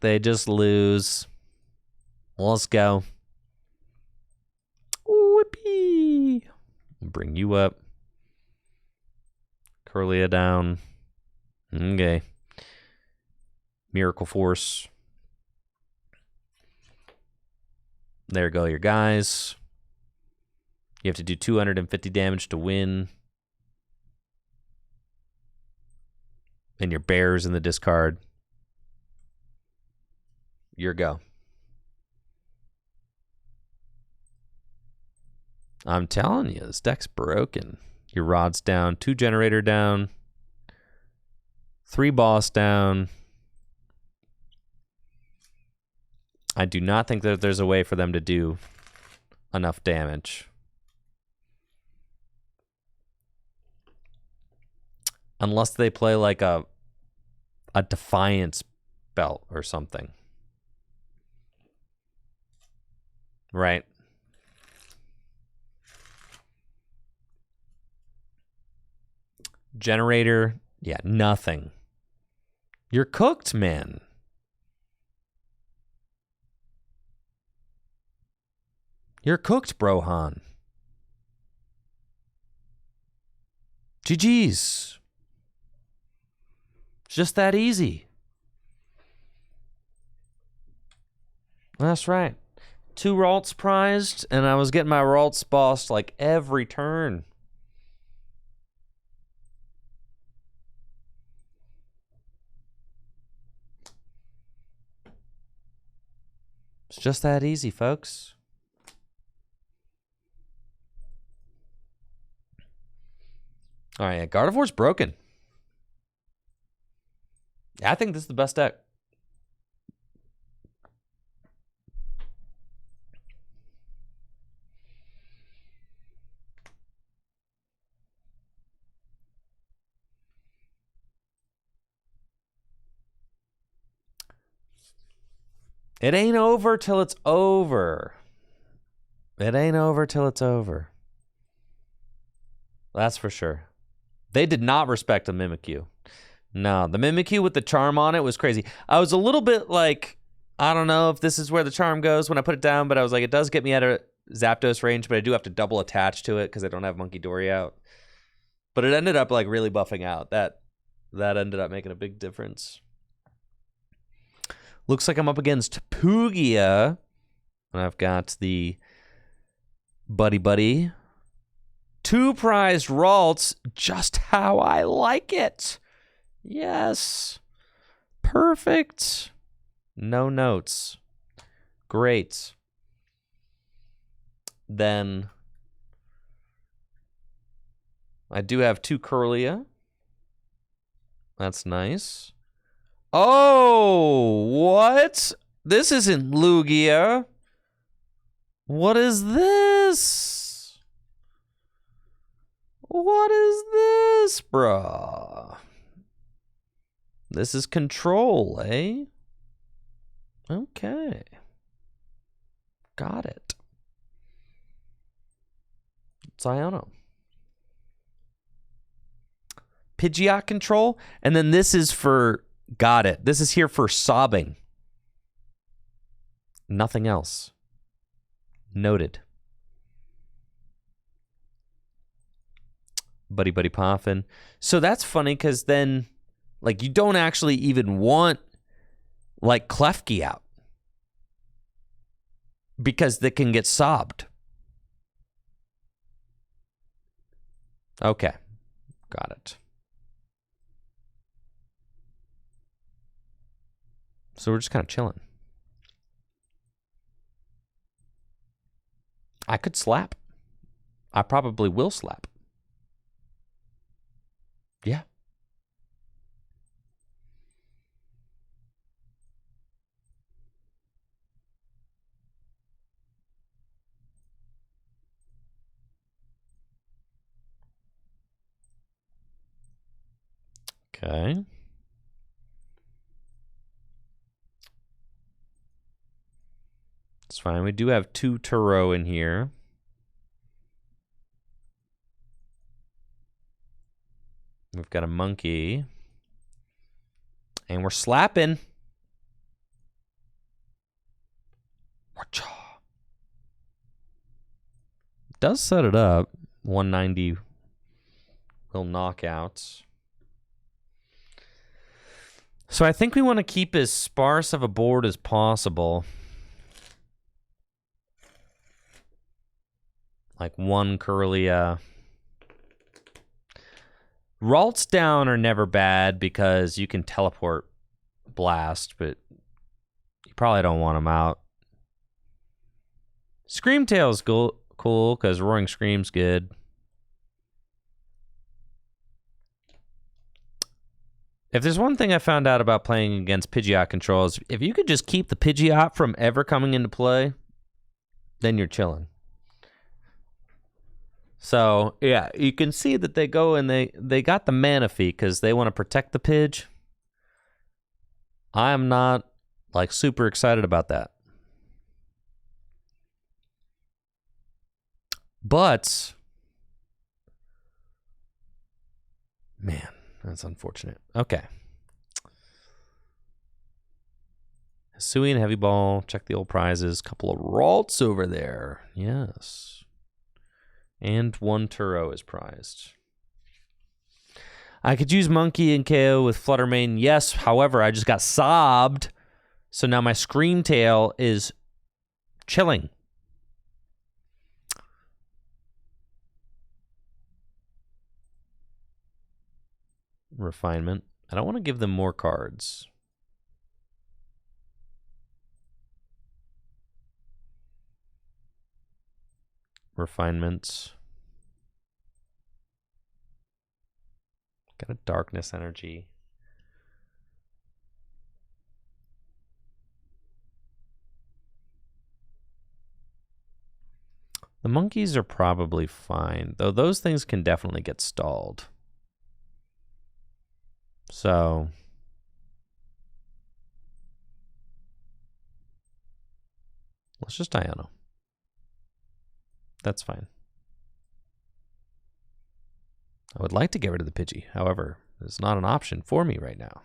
they just lose. Let's go. Whippy. Bring you up. Curlia down. Okay. Miracle Force. There go your guys. You have to do 250 damage to win. And your bear's in the discard. Your go. I'm telling you, this deck's broken. Your rod's down, 2 generator down, 3 boss down. I do not think that there's a way for them to do enough damage. Unless they play like a Defiance belt or something. Right. Generator, yeah, nothing. You're cooked, man. You're cooked, Brohan. GG's. It's just that easy. That's right. 2 Ralts prized, and I was getting my Ralts bossed like every turn. It's just that easy, folks. All right, yeah, Gardevoir's broken. I think this is the best deck. It ain't over till it's over. It ain't over till it's over. That's for sure. They did not respect the Mimikyu. No, the Mimikyu with the charm on it was crazy. I was a little bit like, I don't know if this is where the charm goes when I put it down, but I was like, it does get me out of Zapdos range, but I do have to double attach to it because I don't have Munkidori out. But it ended up like really buffing out. That ended up making a big difference. Looks like I'm up against Poogia. And I've got the Buddy. 2 prized Ralts, just how I like it. Yes. Perfect. No notes. Great. Then I do have 2 Curlia. That's nice. Oh, what? This isn't Lugia. What is this? What is this, bruh? This is control, eh? Okay. Got it. Siono. Pidgeot control. And then this is for... Got it. This is here for sobbing. Nothing else. Noted. Buddy Poffin. So that's funny because then, like, you don't actually even want, like, Klefki out. Because they can get sobbed. Okay. Got it. So we're just kind of chilling. I could slap. I probably will slap. Yeah. Okay. It's fine. We do have 2 Turo in here. We've got a monkey. And we're slapping. Does set it up. 190 will knockouts. So I think we want to keep as sparse of a board as possible. Like 1 Curlia. Ralts down are never bad because you can teleport Blast, but you probably don't want them out. Screamtail's cool because Roaring Scream's good. If there's one thing I found out about playing against Pidgeot controls, if you could just keep the Pidgeot from ever coming into play, then you're chilling. So, yeah, you can see that they go and they got the Manaphy because they want to protect the Pidge. I am not, like, super excited about that. But, man, that's unfortunate. Okay. Hisuian Heavy Ball. Check the old prizes. Couple of Ralts over there. Yes. And 1 Turo is prized. I could use Monkey and KO with Fluttermane. Yes, however, I just got sobbed. So now my Screamtail is chilling. Refinement. I don't want to give them more cards. Refinements. Got a Darkness Energy. The monkeys are probably fine, though those things can definitely get stalled. So let's just Iono. That's fine. I would like to get rid of the Pidgey. However, it's not an option for me right now.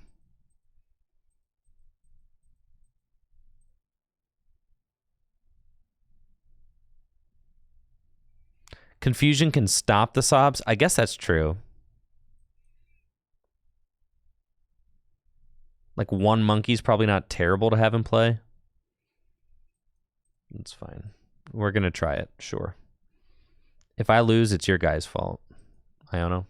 Confusion can stop the sobs. I guess that's true. Like 1 monkey's probably not terrible to have in play. It's fine. We're going to try it, sure. If I lose, it's your guy's fault. Iono.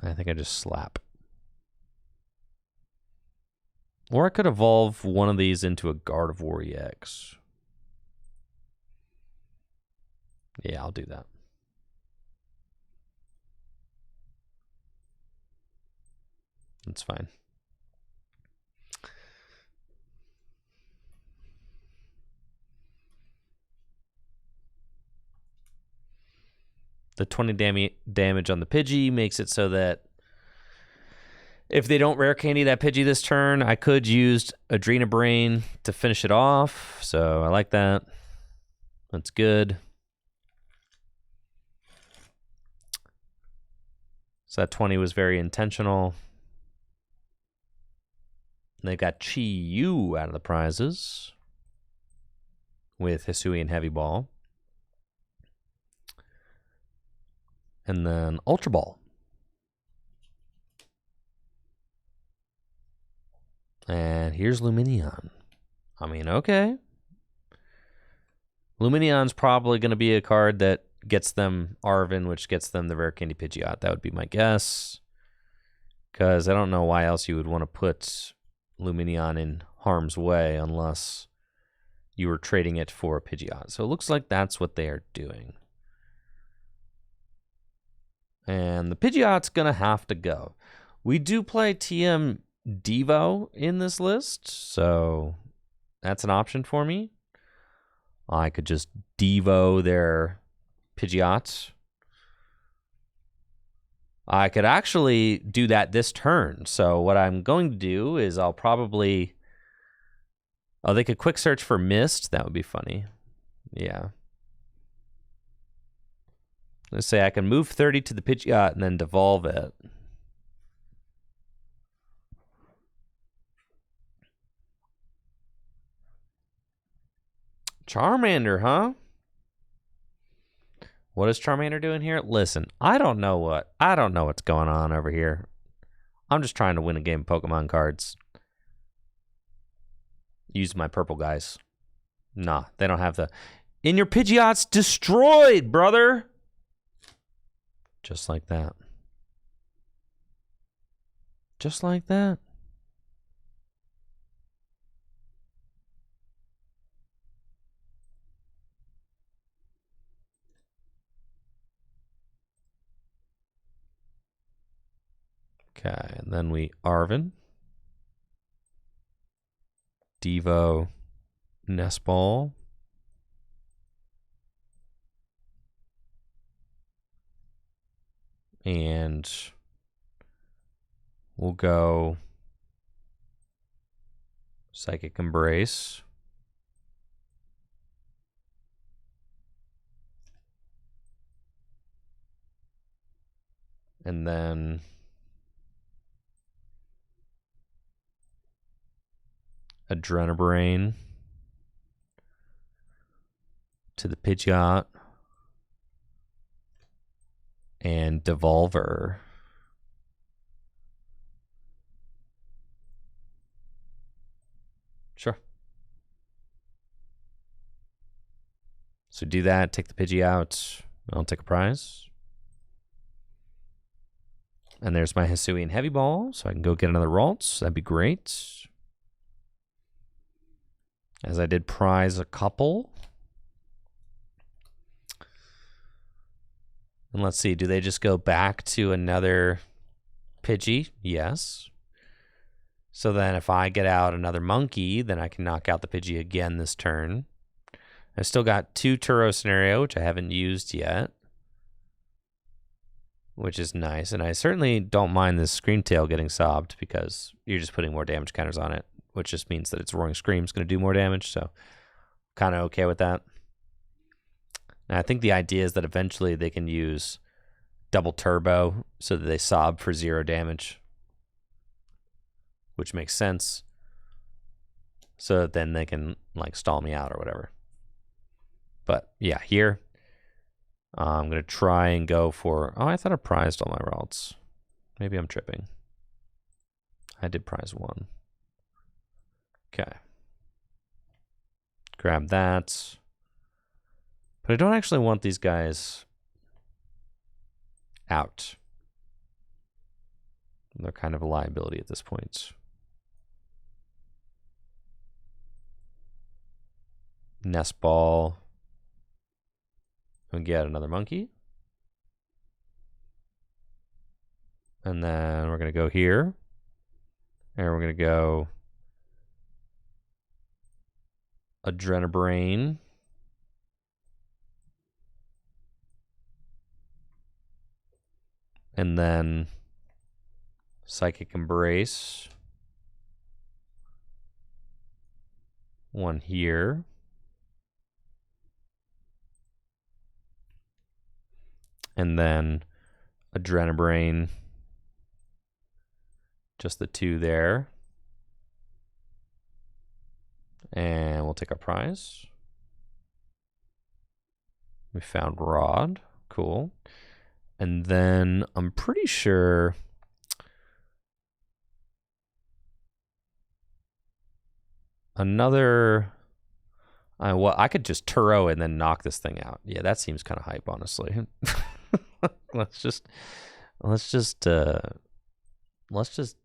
I think I just slap. Or I could evolve one of these into a Gardevoir EX. Yeah, I'll do that. That's fine. The 20 damage on the Pidgey makes it so that if they don't rare candy that Pidgey this turn, I could use Adrena Brain to finish it off. So I like that. That's good. So that 20 was very intentional. They got Chi-Yu out of the prizes with Hisuian Heavy Ball. And then Ultra Ball. And here's Lumineon. I mean, okay. Lumineon's probably going to be a card that gets them Arven, which gets them the Rare Candy Pidgeot. That would be my guess. Because I don't know why else you would want to put Lumineon in harm's way unless you were trading it for a Pidgeot. So it looks like that's what they are doing. And the Pidgeot's going to have to go. We do play TM Devo in this list, so that's an option for me. I could just Devo their Pidgeots. I could actually do that this turn. So what I'm going to do is I'll probably... Oh, they could quick search for Mist. That would be funny. Yeah. Let's say I can move 30 to the Pidgeot and then devolve it. Charmander, huh? What is Charmander doing here? Listen, I don't know what's going on over here. I'm just trying to win a game of Pokemon cards. Use my purple guys. Nah, they don't have the... In your Pidgeot's destroyed, brother! Just like that. Just like that. Okay, and then we Arven, Devo, Nestball, and we'll go Psychic Embrace. And then Adrenabrain to the Pidgeot and Devolver. Sure. So do that, take the Pidgey out. I'll take a prize. And there's my Hisuian Heavy Ball, so I can go get another Ralts. That'd be great. As I did prize a couple. And let's see, do they just go back to another Pidgey? Yes. So then if I get out another Monkey, then I can knock out the Pidgey again this turn. I've still got 2 Turo Scenario, which I haven't used yet. Which is nice. And I certainly don't mind this Scream Tail getting sobbed because you're just putting more damage counters on it, which just means that its Roaring Scream is going to do more damage. So kind of okay with that. And I think the idea is that eventually they can use double turbo so that they sob for 0 damage, which makes sense. So that then they can like stall me out or whatever. But yeah, here I'm going to try and go for... Oh, I thought I prized all my routes. Maybe I'm tripping. I did prize 1. Okay. Grab that. But I don't actually want these guys out. They're kind of a liability at this point. Nest Ball. And get another Monkey. And then we're going to go here. And we're going to go Adrenabrain. And then Psychic Embrace. One here. And then Adrenabrain. Just the 2 there. And we'll take our prize. We found Rod. Cool. And then I'm pretty sure another... well, I could just Turo and then knock this thing out. Yeah, that seems kind of hype, honestly. let's just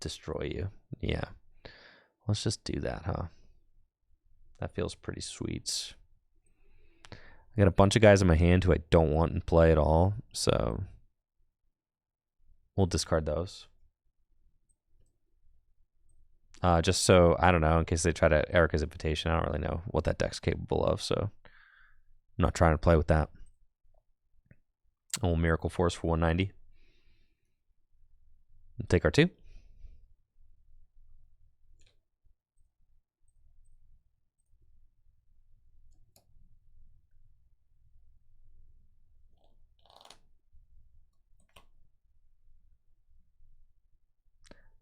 destroy you. Yeah. Let's just do that, huh? That feels pretty sweet. I got a bunch of guys in my hand who I don't want in play at all, so we'll discard those. Just so, I don't know, in case they try to Erica's Invitation, I don't really know what that deck's capable of, so I'm not trying to play with that. We'll Miracle Force for 190. We'll take our 2.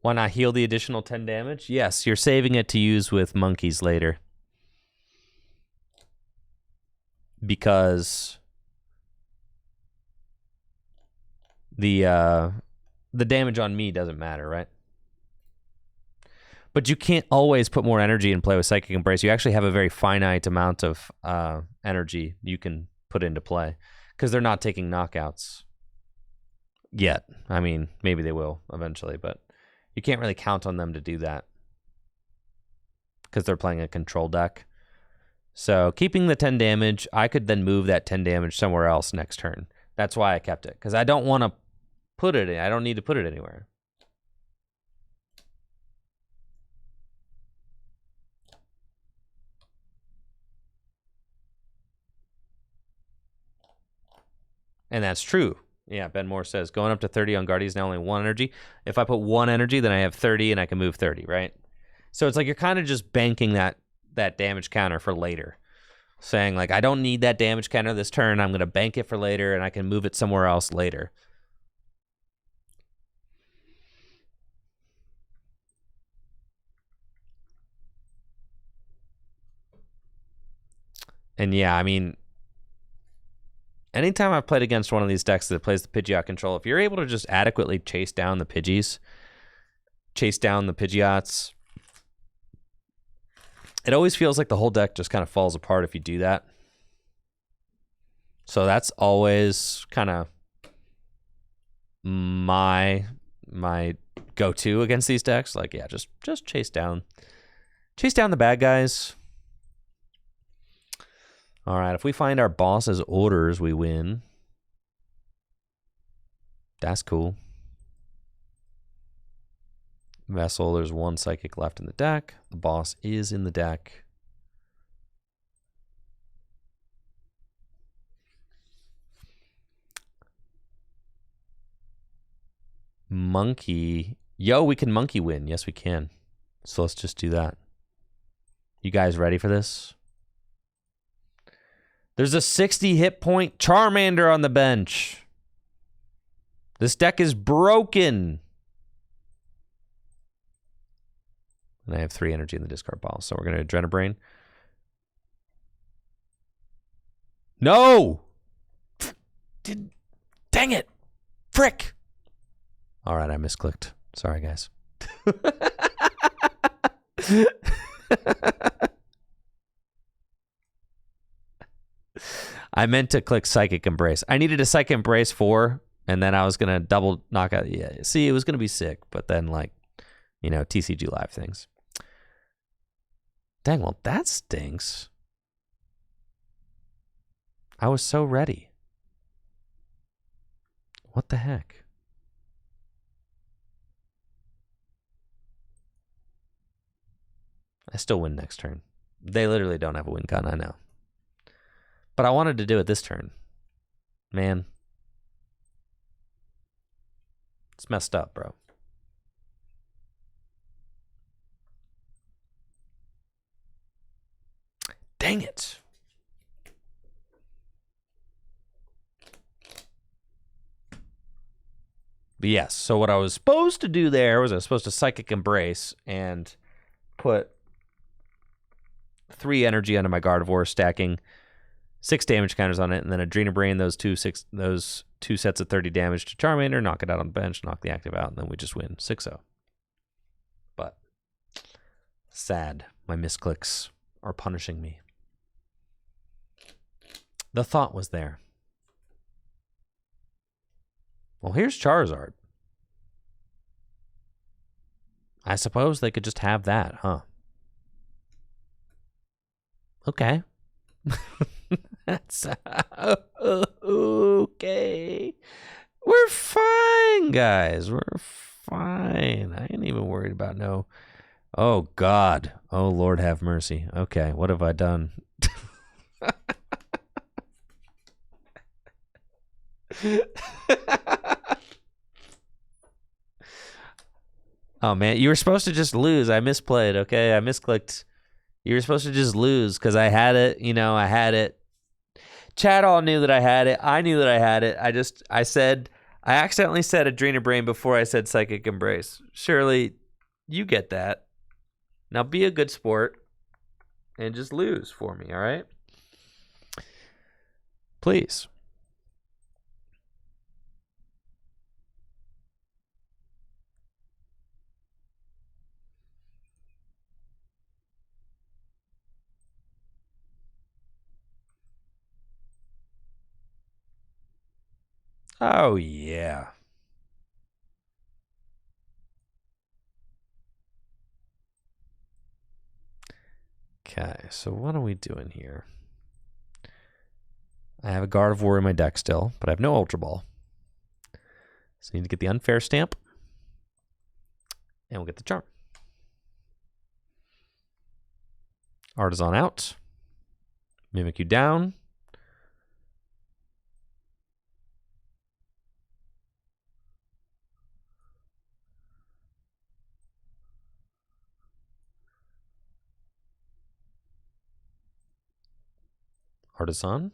Why not heal the additional 10 damage? Yes, you're saving it to use with monkeys later. Because the damage on me doesn't matter, right? But you can't always put more energy in play with Psychic Embrace. You actually have a very finite amount of energy you can put into play. Because they're not taking knockouts yet. I mean, maybe they will eventually, but you can't really count on them to do that because they're playing a control deck. So keeping the 10 damage, I could then move that 10 damage somewhere else next turn. That's why I kept it, because I don't want to put it in. I don't need to put it anywhere. And that's true. Yeah, Ben Moore says, going up to 30 on Guardy is now only 1 energy. If I put 1 energy, then I have 30 and I can move 30, right? So it's like you're kind of just banking that damage counter for later. Saying, like, I don't need that damage counter this turn. I'm going to bank it for later and I can move it somewhere else later. And yeah, I mean, anytime I've played against one of these decks that plays the Pidgeot control, if you're able to just adequately chase down the Pidgeys, chase down the Pidgeots, it always feels like the whole deck just kind of falls apart if you do that. So that's always kind of my go-to against these decks. Like, yeah, just chase down the bad guys. All right, if we find our boss's orders, we win. That's cool. Vessel, there's 1 psychic left in the deck. The boss is in the deck. Monkey. Yo, we can monkey win. Yes, we can. So let's just do that. You guys ready for this? There's a 60 hit point Charmander on the bench. This deck is broken. And I have 3 energy in the discard pile. So we're going to Adrenabrain. No! Dang it! Frick! All right, I misclicked. Sorry, guys. I meant to click Psychic Embrace. I needed a Psychic Embrace 4, and then I was going to double knock out. Yeah, see, it was going to be sick, but then, like, you know, TCG Live things. Dang, well, that stinks. I was so ready. What the heck? I still win next turn. They literally don't have a win con, I know. But I wanted to do it this turn. Man. It's messed up, bro. Dang it. But yes, so what I was supposed to do there was I was supposed to Psychic Embrace and put 3 energy onto my Gardevoir, stacking 6 damage counters on it, and then Adrenabrain those 2 sets of 30 damage to Charmander, knock it out on the bench, knock the active out, and then we just win 6-0. But sad, my misclicks are punishing me. The thought was there. Well, here's Charizard. I suppose they could just have that, huh? Okay. That's okay. We're fine, guys. We're fine. I ain't even worried about no. Oh, God. Oh, Lord have mercy. Okay, what have I done? Oh, man. You were supposed to just lose. I misplayed, okay? I misclicked. You were supposed to just lose because I had it. You know, I had it. Chad all knew that I had it. I knew that I had it. I accidentally said Adrena Brain before I said Psychic Embrace. Surely you get that. Now be a good sport and just lose for me, all right? Please. Oh, yeah. Okay, so what are we doing here? I have a Gardevoir in my deck still, but I have no Ultra Ball. So I need to get the Unfair Stamp. And we'll get the Charm. Artisan out. Mimikyu down. Artisan.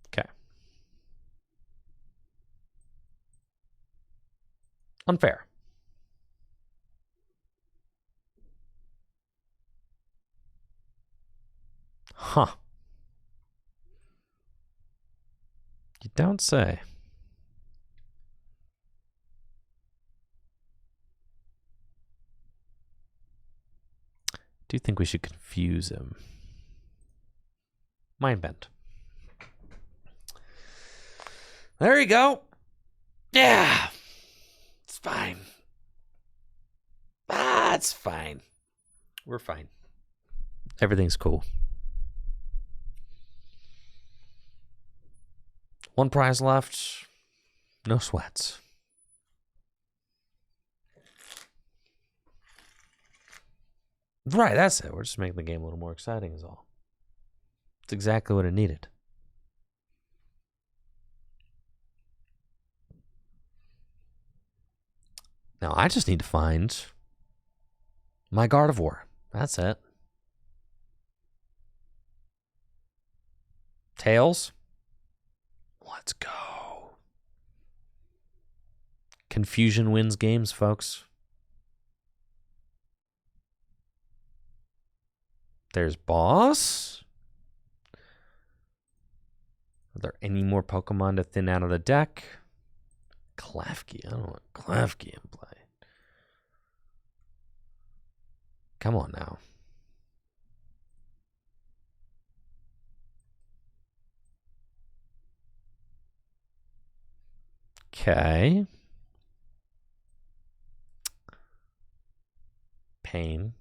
Okay. Unfair. Huh. You don't say. Do you think we should confuse him? Mind bent. There you go. Yeah. It's fine. It's fine. We're fine. Everything's cool. One prize left. No sweats. Right, that's it. We're just making the game a little more exciting is all. It's exactly what it needed. Now, I just need to find my Gardevoir. That's it. Tails. Let's go. Confusion wins games, folks. There's Boss. Are there any more Pokemon to thin out of the deck? Klefki. I don't want Klefki in play. Come on now. Okay. Pain.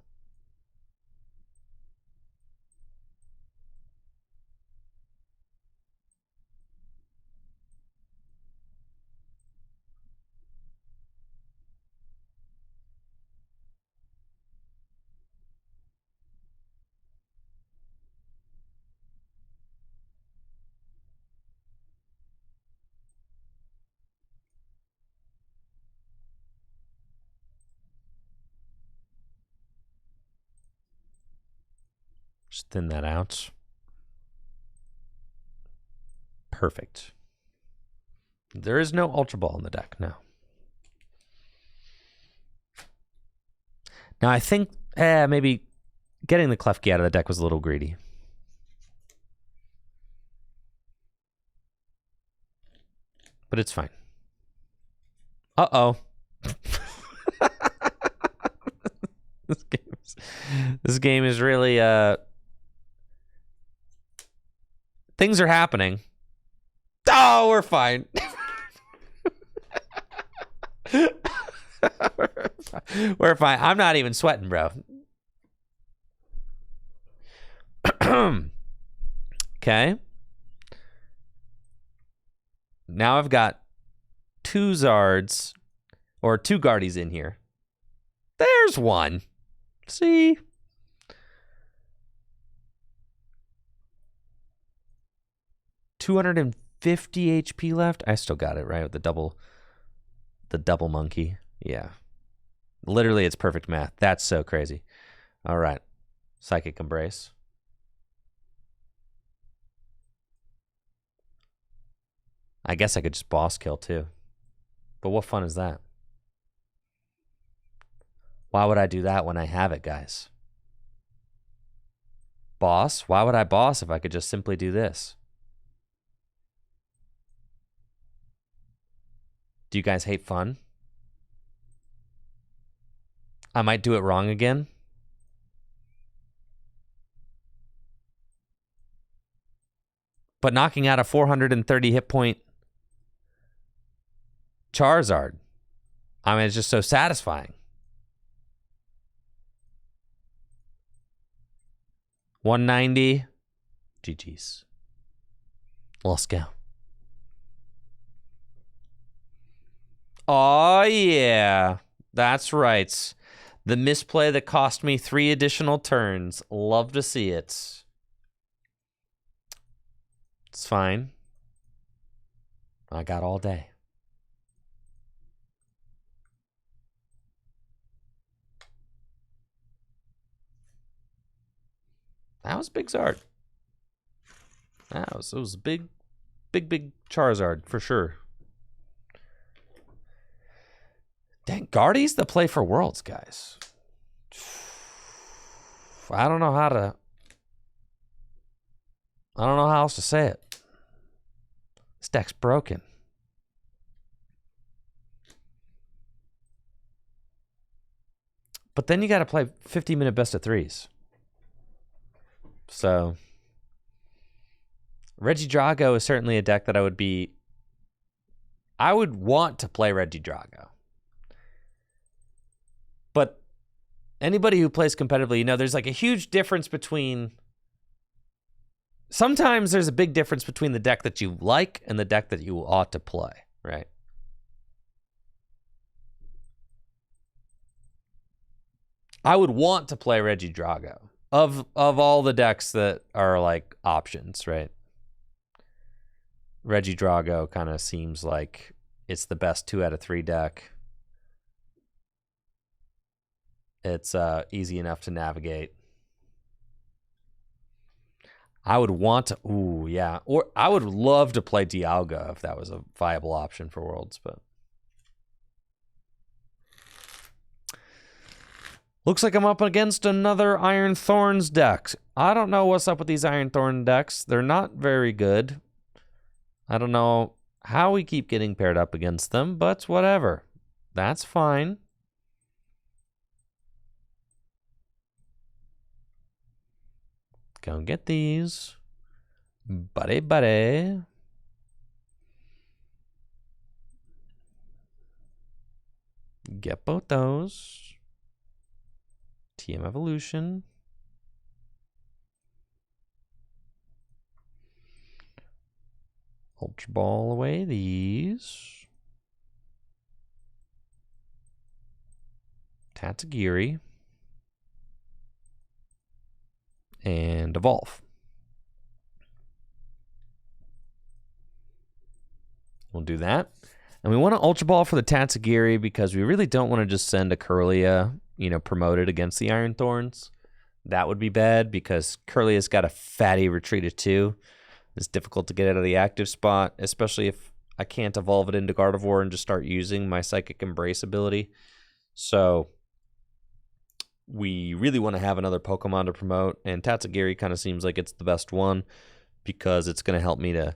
Just thin that out. Perfect. There is no Ultra Ball in the deck now. Now I think maybe getting the Klefki out of the deck was a little greedy. But it's fine. Uh-oh. This game is really things are happening. Oh, we're fine. We're fine. I'm not even sweating, bro. Okay. Now I've got 2 Zards, or 2 Guardies in here. There's one. See? $250 HP left. I still got it, right? With the double monkey. Yeah. Literally, it's perfect math. That's so crazy. All right. Psychic Embrace. I guess I could just boss kill too. But what fun is that? Why would I do that when I have it, guys? Boss? Why would I boss if I could just simply do this? Do you guys hate fun? I might do it wrong again. But knocking out a 430 hit point Charizard, I mean, it's just so satisfying. 190. GG's. Let's go. Oh, yeah. That's right. The misplay that cost me 3 additional turns. Love to see it. It's fine. I got all day. That was big Zard. It was big Charizard for sure. Dang, Guardy's the play for Worlds, guys. I don't know how else to say it. This deck's broken. But then you got to play 50-minute best of 3s. So, Regidrago is certainly a deck that I would want to play Regidrago. But anybody who plays competitively, you know, there's like a huge difference between... Sometimes there's a big difference between the deck that you like and the deck that you ought to play, right? I would want to play Regidrago. Of all the decks that are like options, right? Regidrago kind of seems like it's the best 2 out of 3 deck. It's easy enough to navigate. I would want to, ooh, yeah. Or I would love to play Dialga if that was a viable option for Worlds, but. Looks like I'm up against another Iron Thorns deck. I don't know what's up with these Iron Thorn decks. They're not very good. I don't know how we keep getting paired up against them, but whatever. That's fine. Go get these. Buddy. Get both those. TM Evolution. Ultra Ball away these. Tatsugiri. And Evolve. We'll do that. And we want to Ultra Ball for the Tatsugiri because we really don't want to just send a Kirlia, promoted against the Iron Thorns. That would be bad because Kirlia's got a fatty retreat of 2. It's difficult to get out of the active spot, especially if I can't evolve it into Gardevoir and just start using my Psychic Embrace ability. So we really want to have another Pokemon to promote, and Tatsugiri kind of seems like it's the best one because it's going to help me to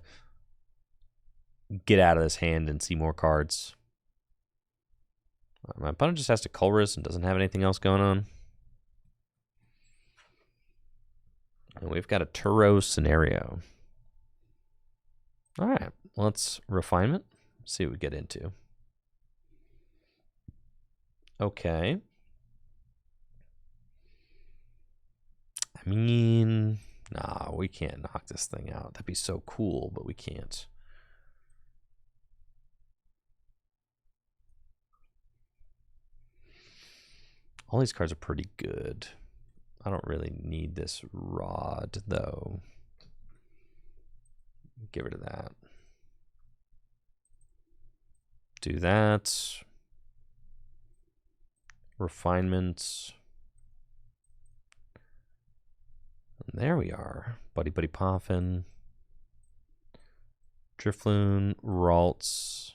get out of this hand and see more cards. My opponent just has to Colress and doesn't have anything else going on. And we've got a Turo scenario. All right, let's refinement. See what we get into. Okay. I mean, nah, we can't knock this thing out. That'd be so cool, but we can't. All these cards are pretty good. I don't really need this rod, though. Get rid of that. Do that. Refinements. And there we are. Buddy Buddy Poffin. Drifloon, Ralts.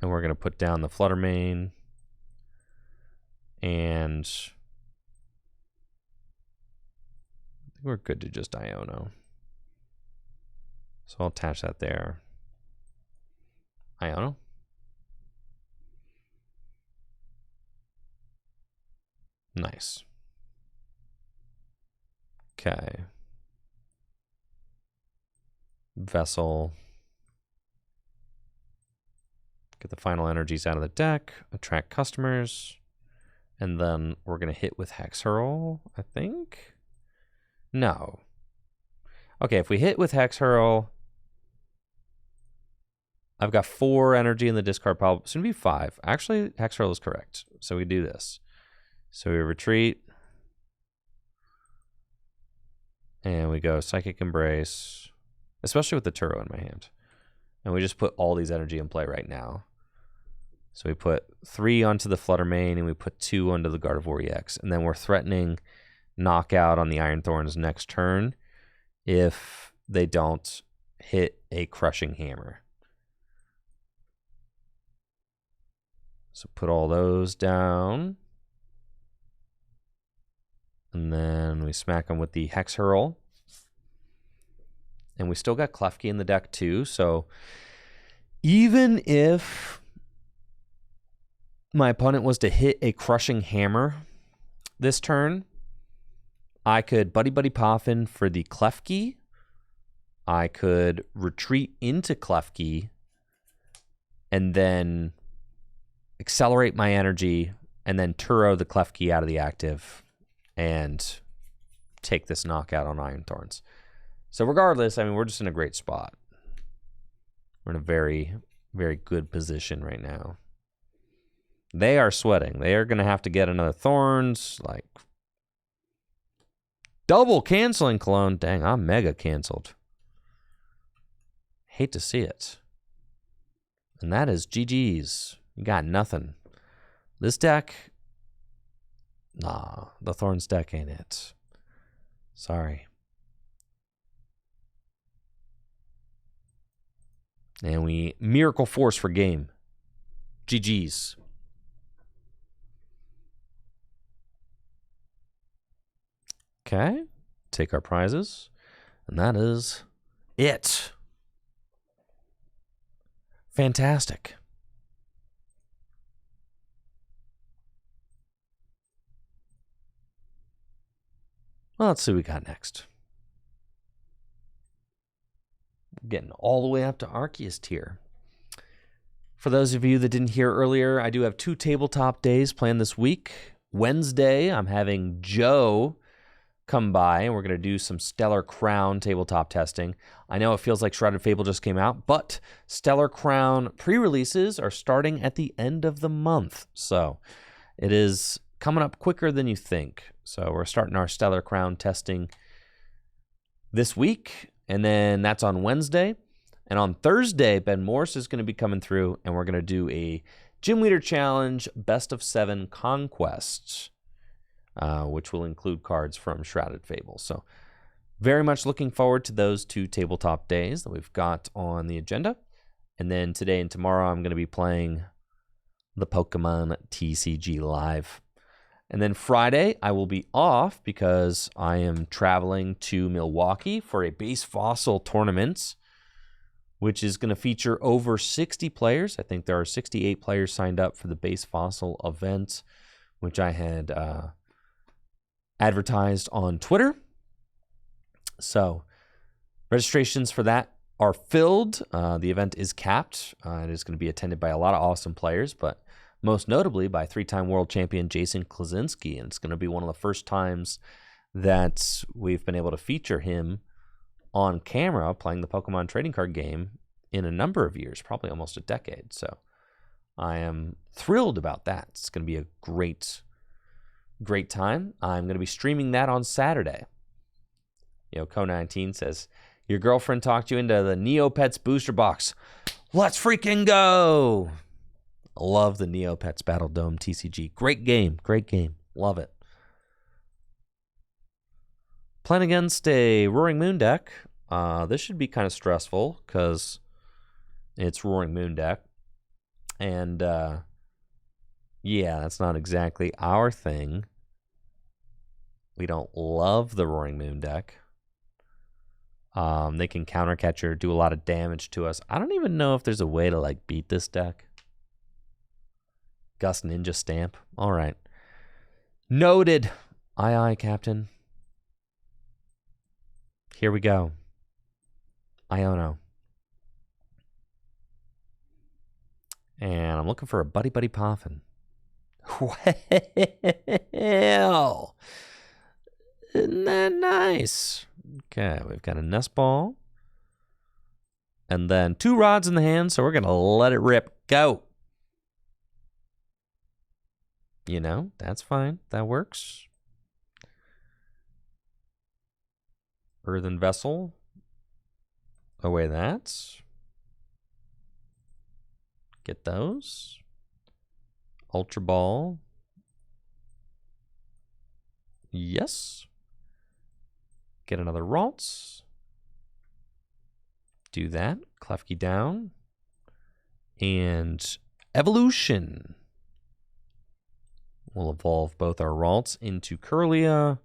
And we're going to put down the Fluttermane. And I think we're good to just Iono. So I'll attach that there. Iono. Nice. Okay. Vessel. Get the final energies out of the deck. Attract customers. And then we're going to hit with Hex Hurl, I think? No. Okay, if we hit with Hex Hurl, I've got 4 energy in the discard pile. It's going to be 5. Actually, Hex Hurl is correct. So we do this. So we retreat. And we go Psychic Embrace, especially with the Turo in my hand. And we just put all these energy in play right now. So we put 3 onto the Fluttermane, and we put 2 onto the Gardevoir EX. And then we're threatening knockout on the Iron Thorns next turn if they don't hit a Crushing Hammer. So put all those down. And then we smack them with the Hex Hurl. And we still got Klefki in the deck too. So even if my opponent was to hit a Crushing Hammer this turn, I could Buddy Buddy Poffin for the Klefki. I could retreat into Klefki and then accelerate my energy and then Turo the Klefki out of the active and take this knockout on Iron Thorns. So regardless, I mean, we're just in a great spot. We're in a very, very good position right now. They are sweating. They are going to have to get another Thorns, like double canceling Cologne. Dang, I'm mega canceled. Hate to see it. And that is GG's. You got nothing. This deck, nah, the Thorns deck ain't it. Sorry. And we Miracle Force for game. GG's. Okay, take our prizes. And that is it. Fantastic. Well, let's see what we got next. Getting all the way up to Arceus tier. For those of you that didn't hear earlier, I do have 2 tabletop days planned this week. Wednesday, I'm having Joe come by, and we're going to do some Stellar Crown tabletop testing. I know it feels like Shrouded Fable just came out, but Stellar Crown pre-releases are starting at the end of the month. So it is coming up quicker than you think. So we're starting our Stellar Crown testing this week, and then that's on Wednesday. And on Thursday, Ben Morse is going to be coming through, and we're going to do a Gym Leader Challenge Best of 7 Conquests, which will include cards from Shrouded Fable. So very much looking forward to those 2 tabletop days that we've got on the agenda. And then today and tomorrow, I'm going to be playing the Pokemon TCG Live. And then Friday, I will be off because I am traveling to Milwaukee for a base fossil tournament, which is going to feature over 60 players. I think there are 68 players signed up for the base fossil event, which I had advertised on Twitter. So registrations for that are filled. The event is capped. It is going to be attended by a lot of awesome players, but most notably by three-time world champion Jason Klasinski. And it's going to be one of the first times that we've been able to feature him on camera playing the Pokemon trading card game in a number of years, probably almost a decade. So I am thrilled about that. It's going to be a great time. I'm going to be streaming that on Saturday. Co19 says, your girlfriend talked you into the Neopets booster box. Let's freaking go. Love the Neopets Battle Dome TCG. Great game. Love it. Playing against a Roaring Moon deck. This should be kind of stressful because it's Roaring Moon deck. And yeah, that's not exactly our thing. We don't love the Roaring Moon deck. They can counter catcher, do a lot of damage to us. I don't even know if there's a way to beat this deck. Gust Ninja Stamp. All right. Noted. Aye, aye, Captain. Here we go. Iono. And I'm looking for a Buddy Poffin. Well, isn't that nice? Okay, we've got a Nest Ball. And then 2 rods in the hand, so we're going to let it rip. Go. That's fine. That works. Earthen Vessel. Away that. Get those. Ultra Ball. Yes. Get another Ralts. Do that. Klefki down. And Evolution. We'll evolve both our Ralts into Curlia.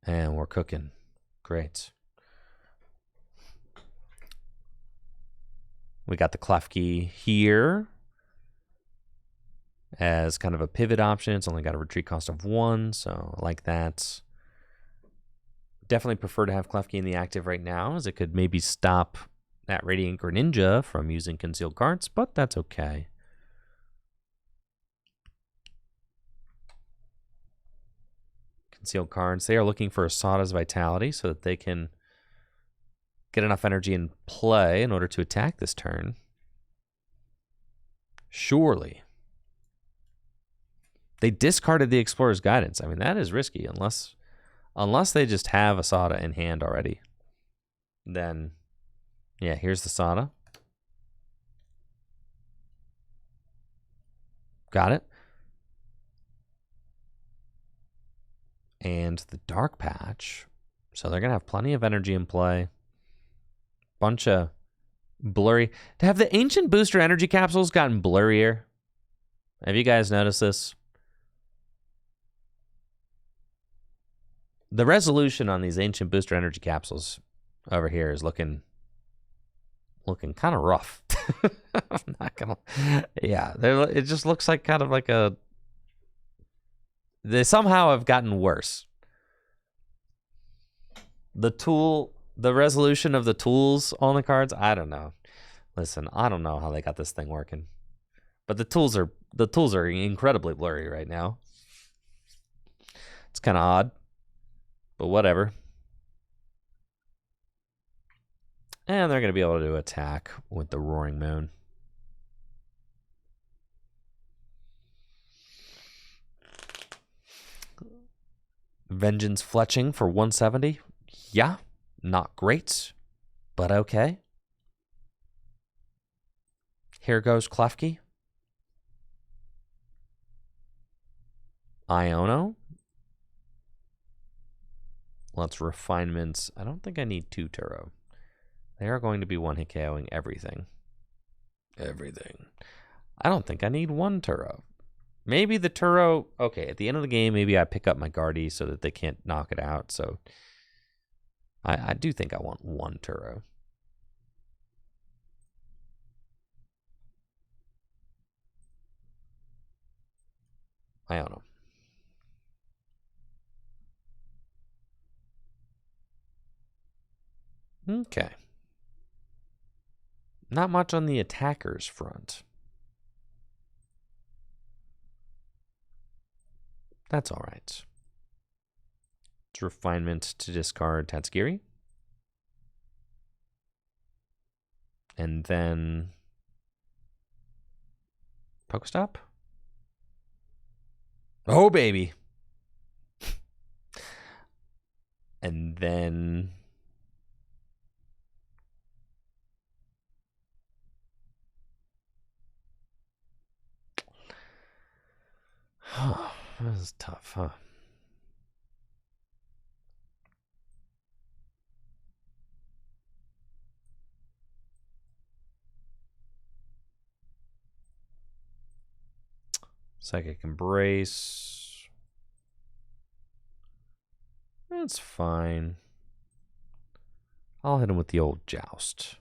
And we're cooking. Great. We got the Klefki here as kind of a pivot option. It's only got a retreat cost of 1, so I like that. Definitely prefer to have Klefki in the active right now, as it could maybe stop that Radiant Greninja from using concealed cards, but that's okay. Concealed cards, they are looking for Asada's Vitality so that they can get enough energy in play in order to attack this turn. Surely. They discarded the Explorer's Guidance. I mean, that is risky unless they just have Asada in hand already. Then, yeah, here's the Asada. Got it. And the Dark Patch. So they're going to have plenty of energy in play. Bunch of blurry. Have the ancient booster energy capsules gotten blurrier? Have you guys noticed this? The resolution on these ancient booster energy capsules over here is looking kind of rough. I'm not gonna. Yeah, it just looks like kind of like a. They somehow have gotten worse. The resolution of the tools on the cards, I don't know. Listen, I don't know how they got this thing working, but the tools are incredibly blurry right now. It's kind of odd, but whatever. And they're going to be able to attack with the Roaring Moon. Vengeance Fletching for 170. Yeah, not great, but okay. Here goes Klefki. Iono. Let's refinements. I don't think I need 2 Turo. They are going to be one-hit KOing everything. everything. I don't think I need one Turo. Maybe the Turo... Okay, at the end of the game, maybe I pick up my Guardy so that they can't knock it out. So I do think I want one Turo. I don't know. Okay. Not much on the attackers front. That's all right. It's refinement to discard Tatsugiri. And then Pokestop. Oh, baby. And then this is tough, huh? Psychic Embrace. That's fine. I'll hit him with the old Joust.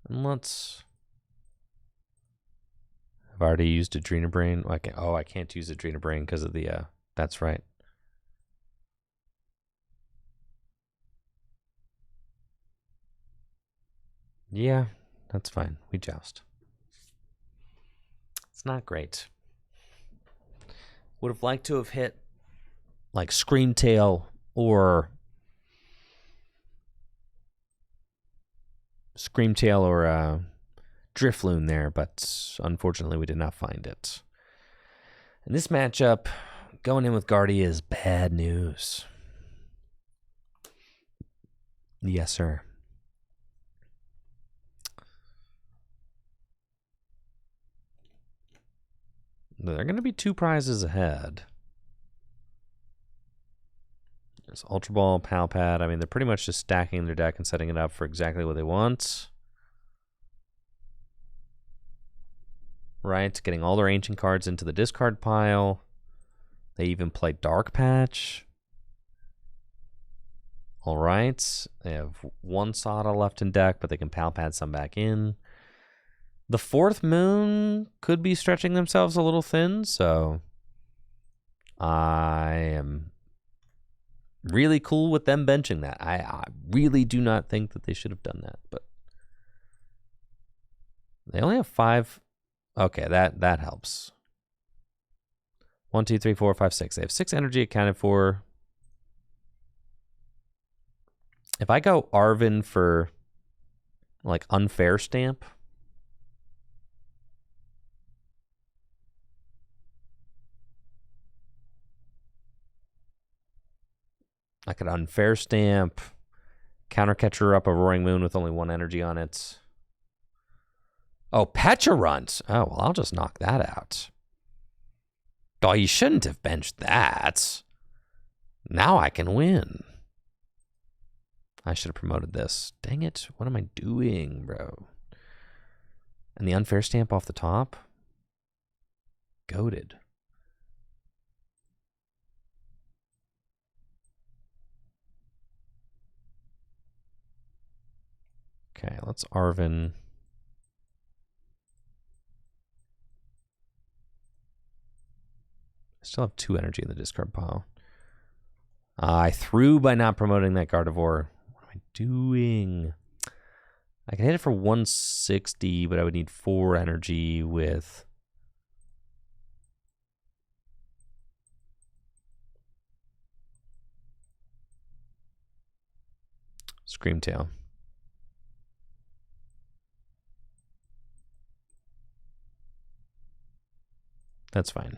And let's... I've already used Adrena Brain. I can't use Adrena Brain because of the... That's right. Yeah, that's fine. We joust. It's not great. Would have liked to have hit like Screamtail or Drifloon there, but unfortunately we did not find it. And this matchup, going in with Guardy is bad news. Yes, sir. There are going to be 2 prizes ahead. There's Ultra Ball, Pal Pad. I mean, they're pretty much just stacking their deck and setting it up for exactly what they want. Right, getting all their ancient cards into the discard pile. They even play Dark Patch. All right, they have 1 Sada left in deck, but they can Pal Pad some back in. The 4th Moon could be stretching themselves a little thin, so I am really cool with them benching that. I really do not think that they should have done that, but they only have 5. Okay, that helps. 1, 2, 3, 4, 5, 6. They have 6 energy accounted for. If I go Arvin for like Unfair Stamp, I could Unfair Stamp, Countercatcher up a Roaring Moon with only 1 energy on it. Oh, Pecharunt. Oh, well, I'll just knock that out. Oh, you shouldn't have benched that. Now I can win. I should have promoted this. Dang it. What am I doing, bro? And the Unfair Stamp off the top? Goated. Okay, let's Arvin. I still have 2 energy in the discard pile. I threw by not promoting that Gardevoir. What am I doing? I can hit it for 160, but I would need 4 energy with... Screamtail. That's fine.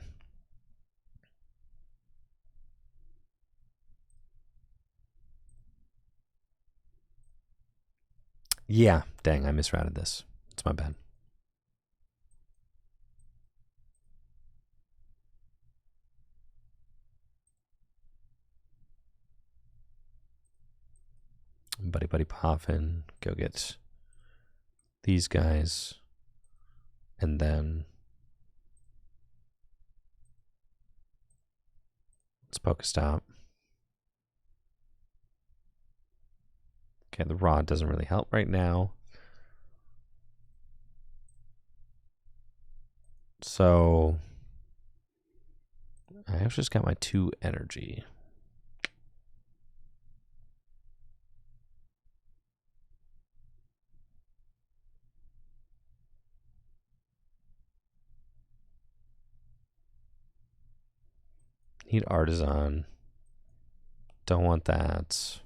Yeah, dang, I misrouted this. It's my bad. Buddy Poffin, go get these guys, and then let's Pokestop. Okay, the rod doesn't really help right now. So I actually just got my 2 energy. Need Artisan. Don't want that.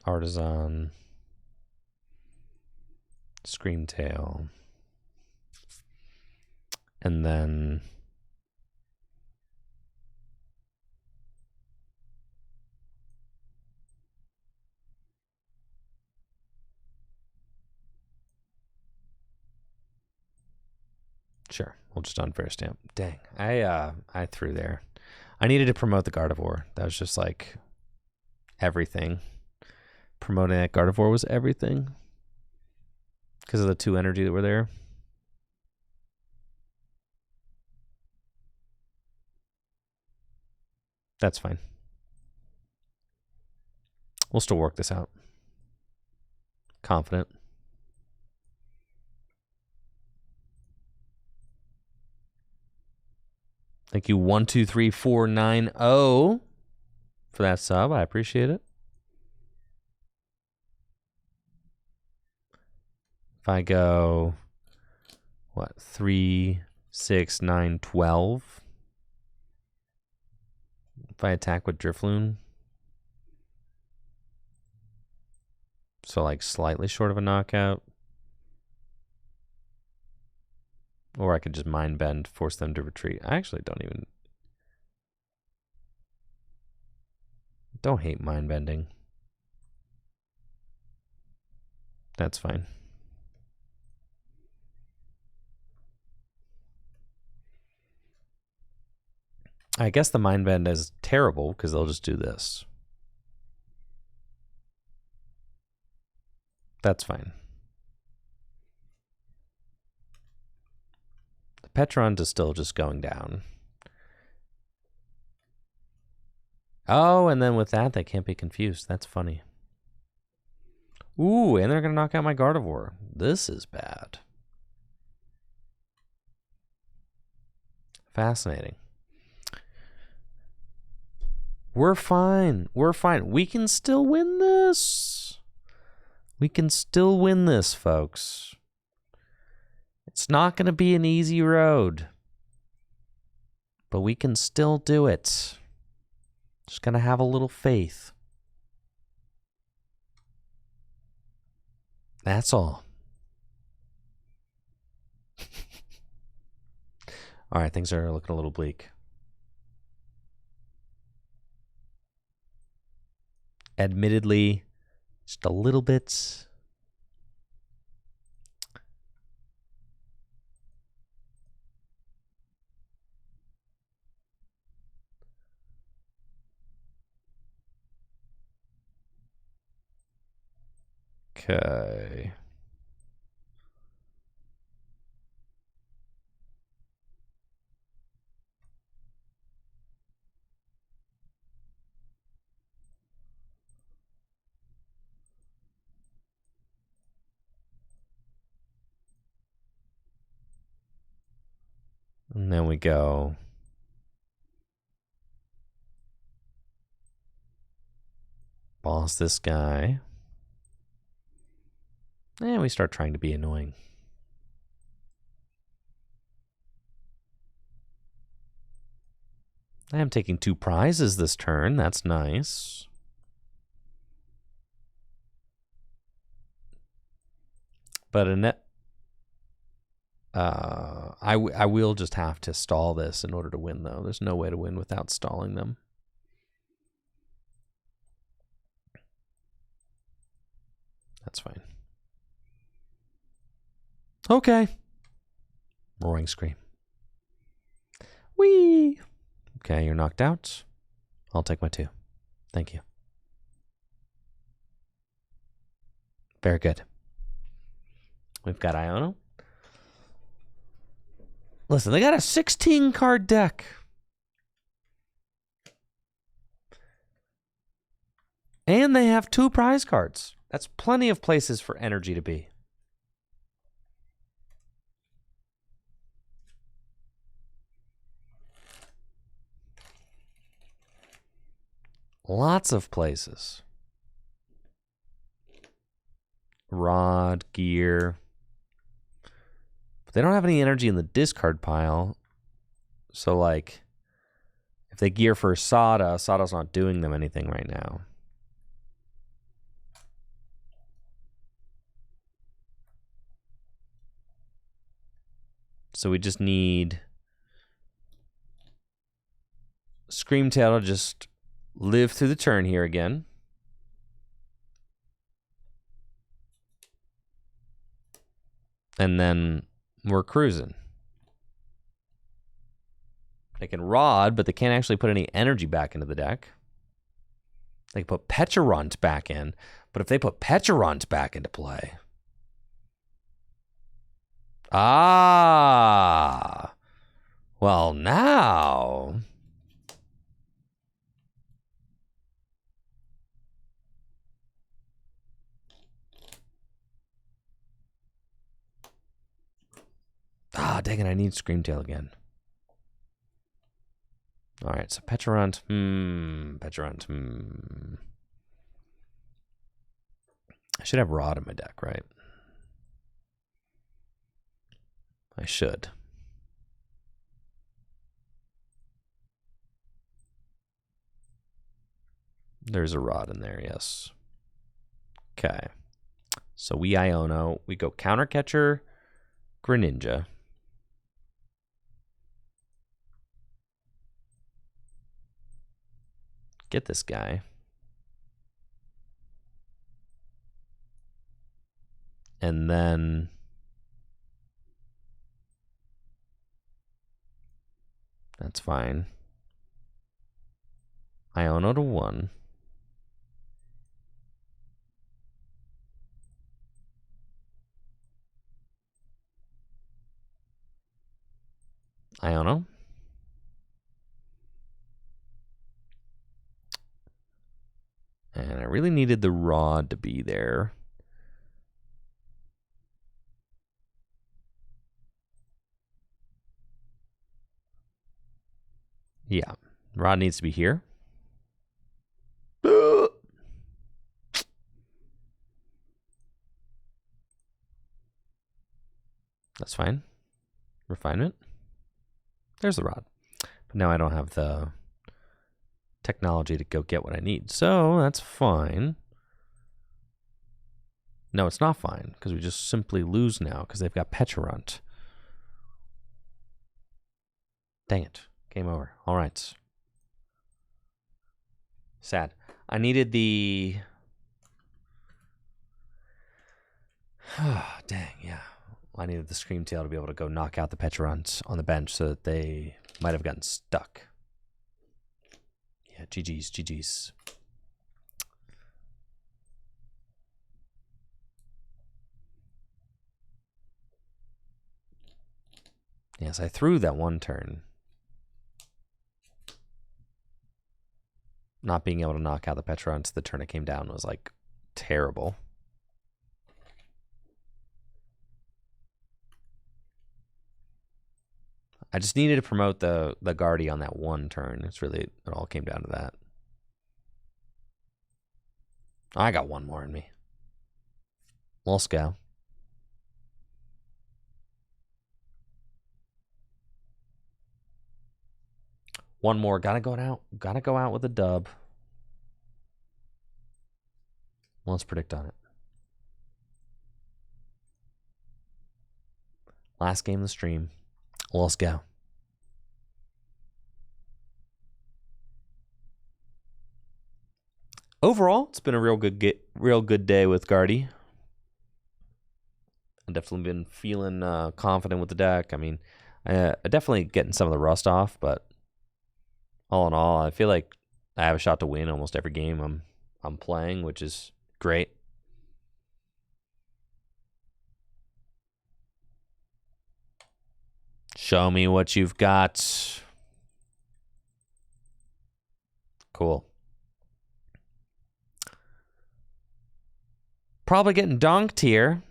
Artisan. Screamtail. And then sure, we'll just unfair stamp. Dang, I threw there. I needed to promote the Gardevoir. That was just like everything. Promoting that Gardevoir was everything because of the 2 energy that were there. That's fine. We'll still work this out. Confident. Thank you, 123490 for that sub. I appreciate it. If I go, what, 3, 6, 9, 12. If I attack with Drifloon, so like slightly short of a knockout. Or I could just Mind Bend, force them to retreat. I actually don't hate Mind Bending. That's fine. I guess the Mind Bend is terrible because they'll just do this. That's fine. The Petron is still just going down. Oh, and then with that, they can't be confused. That's funny. Ooh, and they're going to knock out my Gardevoir. This is bad. Fascinating. We're fine. We're fine. We can still win this. We can still win this, folks. It's not going to be an easy road. But we can still do it. Just going to have a little faith. That's all. All right, things are looking a little bleak. Admittedly, just a little bit. Okay. And then we go boss this guy. And we start trying to be annoying. I am taking 2 prizes this turn. That's nice. But a net... I will just have to stall this in order to win, though. There's no way to win without stalling them. That's fine. Okay. Roaring Scream. Whee! Okay, you're knocked out. I'll take my 2. Thank you. Very good. We've got Iono. Listen, they got a 16-card deck. And they have 2 prize cards. That's plenty of places for energy to be. Lots of places. Rod, gear. But they don't have any energy in the discard pile. So, like, if they gear for Sada, Sada's not doing them anything right now. So we just need Screamtail to just live through the turn here again. And then we're cruising. They can Rod, but they can't actually put any energy back into the deck. They can put Pecharunt back in, but if they put Pecharunt back into play... Ah! Well, now... Ah, dang it, I need Screamtail again. All right, so Pecharunt. Pecharunt. I should have Rod in my deck, right? I should. There's a Rod in there, yes. Okay. So we Iono. We go Counter Catcher, Greninja. Get this guy. And then that's fine. Iono to 1. Iono. And I really needed the Rod to be there. Yeah, Rod needs to be here. That's fine. Refinement. There's the Rod. But now I don't have the technology to go get what I need. So that's fine. No, it's not fine, because we just simply lose now because they've got Pecharunt. Dang it. Game over. All right. Sad. I needed the... Dang, yeah. I needed the Screamtail to be able to go knock out the Pecharunt on the bench so that they might have gotten stuck. Yeah, GG's, GG's. Yes, I threw that one turn. Not being able to knock out the Pecharunt the turn it came down was, like, terrible. I just needed to promote the Guardy on that one turn. It's really, it all came down to that. I got one more in me. Let's go. One more. Gotta go out with a dub. Let's predict on it. Last game of the stream. Let's go. Overall, it's been a real good day with Guardy. I've definitely been feeling confident with the deck. I mean, I definitely getting some of the rust off, but all in all, I feel like I have a shot to win almost every game I'm playing, which is great. Show me what you've got. Cool. Probably getting donked here.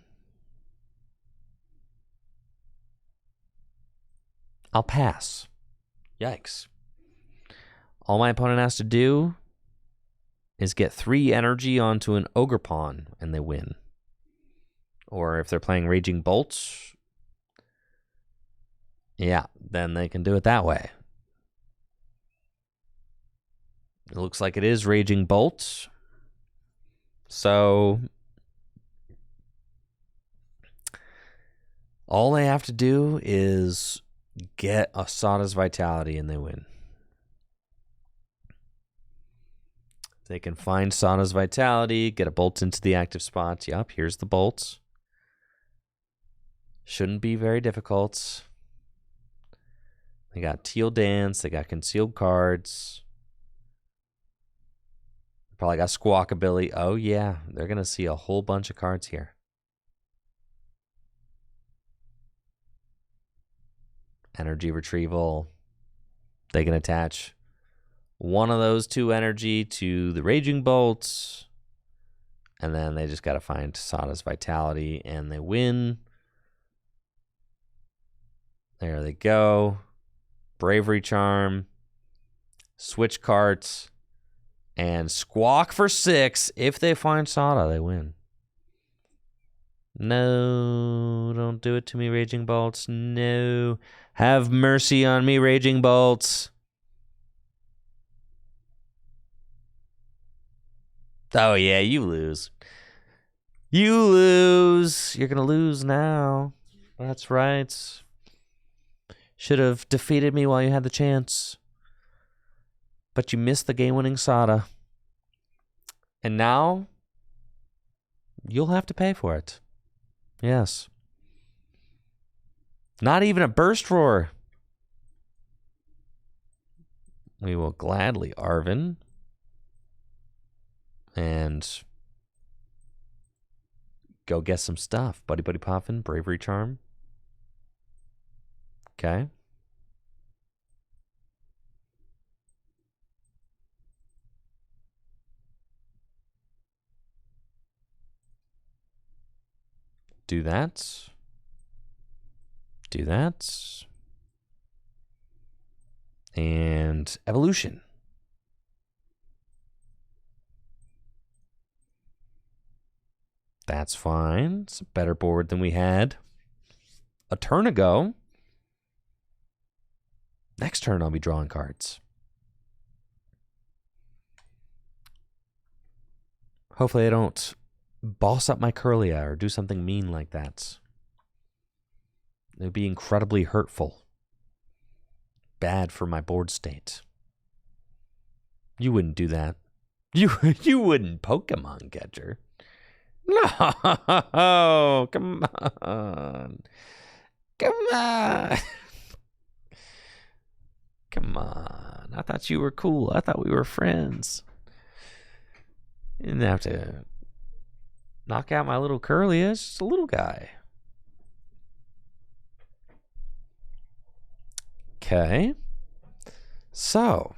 I'll pass. Yikes. All my opponent has to do is get 3 energy onto an ogre pawn, and they win. Or if they're playing Raging Bolts, yeah, then they can do it that way. It looks like it is Raging Bolts. So all they have to do is get Asada's Vitality and they win. They can find Sada's Vitality, get a bolt into the active spots. Yep, here's the bolts. Shouldn't be very difficult. They got Teal Dance. They got concealed cards. Probably got Squawkabilly. Oh, yeah. They're going to see a whole bunch of cards here. Energy Retrieval. They can attach one of those 2 energy to the Raging Bolts. And then they just got to find Sada's Vitality and they win. There they go. Bravery Charm. Switch carts. And Squawk for 6. If they find Sada, they win. No, don't do it to me, Raging Bolts. No. Have mercy on me, Raging Bolts. Oh, yeah, you lose. You lose. You're going to lose now. That's right. Should have defeated me while you had the chance. But you missed the game-winning Sada. And now, you'll have to pay for it. Yes. Not even a Burst Roar. We will gladly Arven. And go get some stuff. Buddy Buddy Poffin, Bravery Charm. Okay. Do that. Do that. And Evolution. That's fine. It's a better board than we had a turn ago. Next turn, I'll be drawing cards. Hopefully I don't boss up my Curlia or do something mean like that. It would be incredibly hurtful. Bad for my board state. You wouldn't do that. You wouldn't, Pokemon Catcher. No, come on. Come on. Come on. I thought you were cool. I thought we were friends. You didn't have to knock out my little Curlia. It's just a little guy. Okay. So.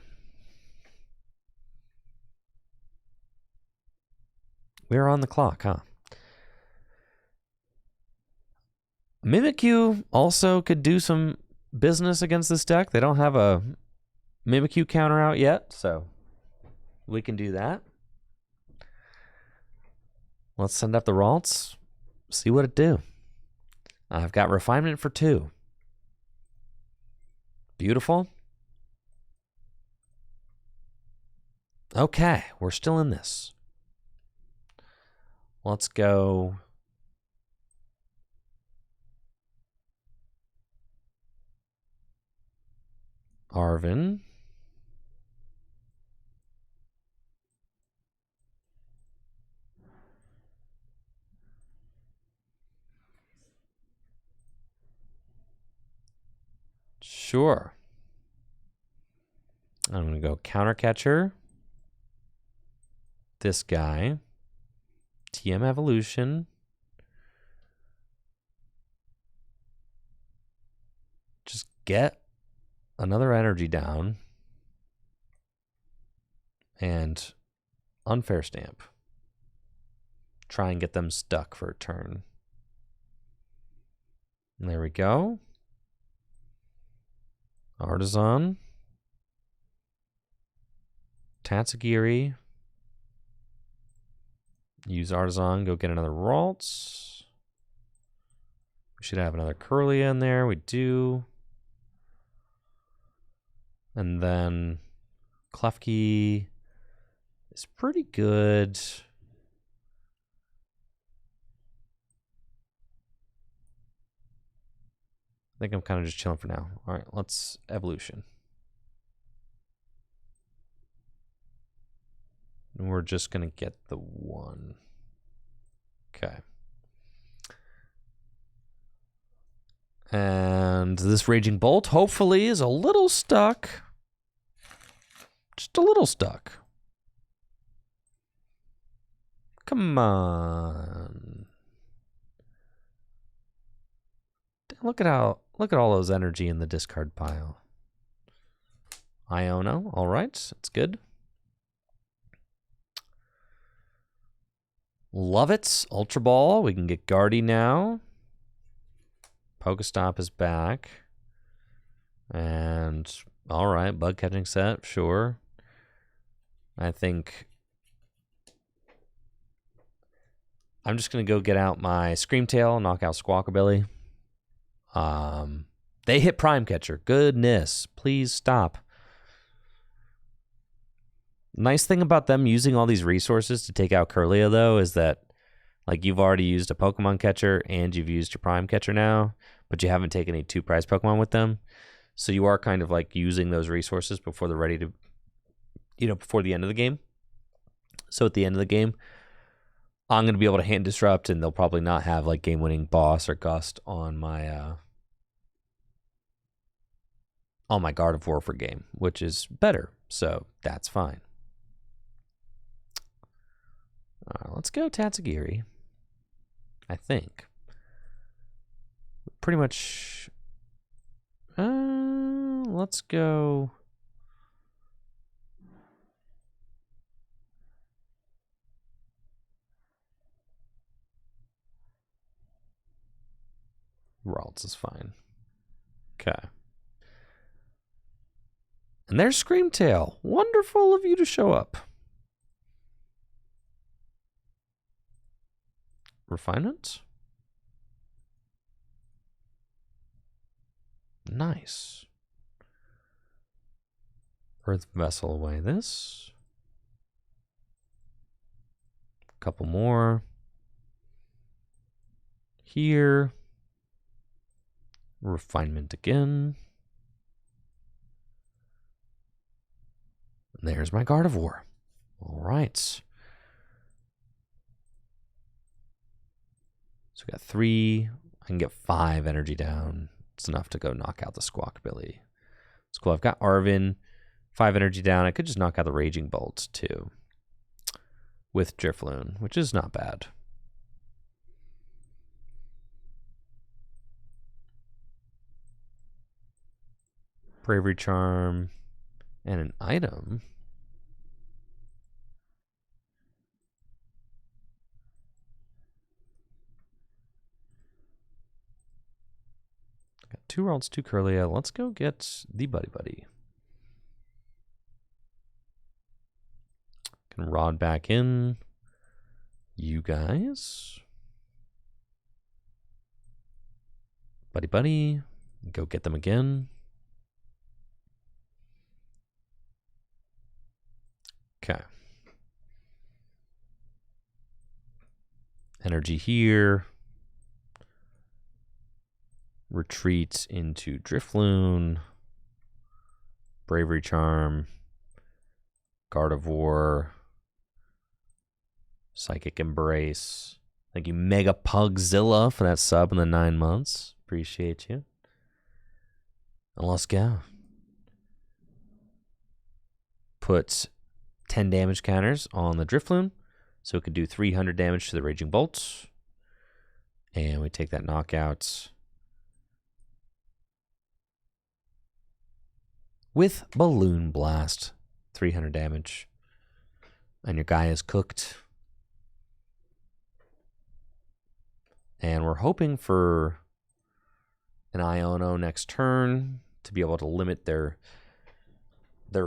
We're on the clock, huh? Mimikyu also could do some business against this deck. They don't have a Mimikyu counter out yet, so we can do that. Let's send up the Ralts, see what it do. I've got Refinement for 2. Beautiful. Okay, we're still in this. Let's go Arven. Sure. I'm going to go Counter Catcher. This guy. TM Evolution. Just get another energy down. And Unfair Stamp. Try and get them stuck for a turn. And there we go. Artisan. Tatsugiri. Use Artisan, go get another Ralts. We should have another Curlia in there. We do. And then Klefki is pretty good. I think I'm kind of just chilling for now. All right, let's Evolution. And we're just going to get the one. Okay. And this Raging Bolt, hopefully, is a little stuck. Just a little stuck. Come on. Look at all those energy in the discard pile. Iono, all right, that's good. Love it. Ultra Ball. We can get Guardy now. Pokestop is back. And, all right, Bug Catching Set, sure. I think I'm just going to go get out my Screamtail, knock out Squawkabilly. They hit Prime Catcher. Goodness. Please stop. Nice thing about them using all these resources to take out Curlia, though, is that like you've already used a Pokemon catcher and you've used your Prime Catcher now, but you haven't taken any 2-prize Pokemon with them. So you are kind of like using those resources before they're ready to, before the end of the game. So at the end of the game, I'm going to be able to hand disrupt, and they'll probably not have like game-winning Boss or Gust on my Gardevoir for game, which is better. So that's fine. Let's go Tatsugiri. I think. Pretty much. Let's go. Ralts is fine. Okay. And there's Screamtail. Wonderful of you to show up. Refinement. Nice. Earth Vessel away this. A couple more. Here. Refinement again. And there's my Gardevoir. All right. So we got 3. I can get 5 energy down. It's enough to go knock out the Squawkabilly. It's cool. I've got Arvin. 5 energy down. I could just knock out the Raging Bolt too. With Drifloon, which is not bad. Bravery Charm. And an item. Got 2 Ralts, 2 Curlia. Let's go get the Buddy Buddy. Can Rod back in. You guys. Buddy Buddy. Go get them again. Okay. Energy here. Retreat into Drifloon. Bravery Charm. Gardevoir. Psychic Embrace. Thank you, Mega Pugzilla, for that sub in the 9 months. Appreciate you. And let's go. Put 10 damage counters on the Drifloon, so it could do 300 damage to the Raging Bolt. And we take that knockout with Balloon Blast, 300 damage. And your guy is cooked. And we're hoping for an Iono next turn to be able to limit their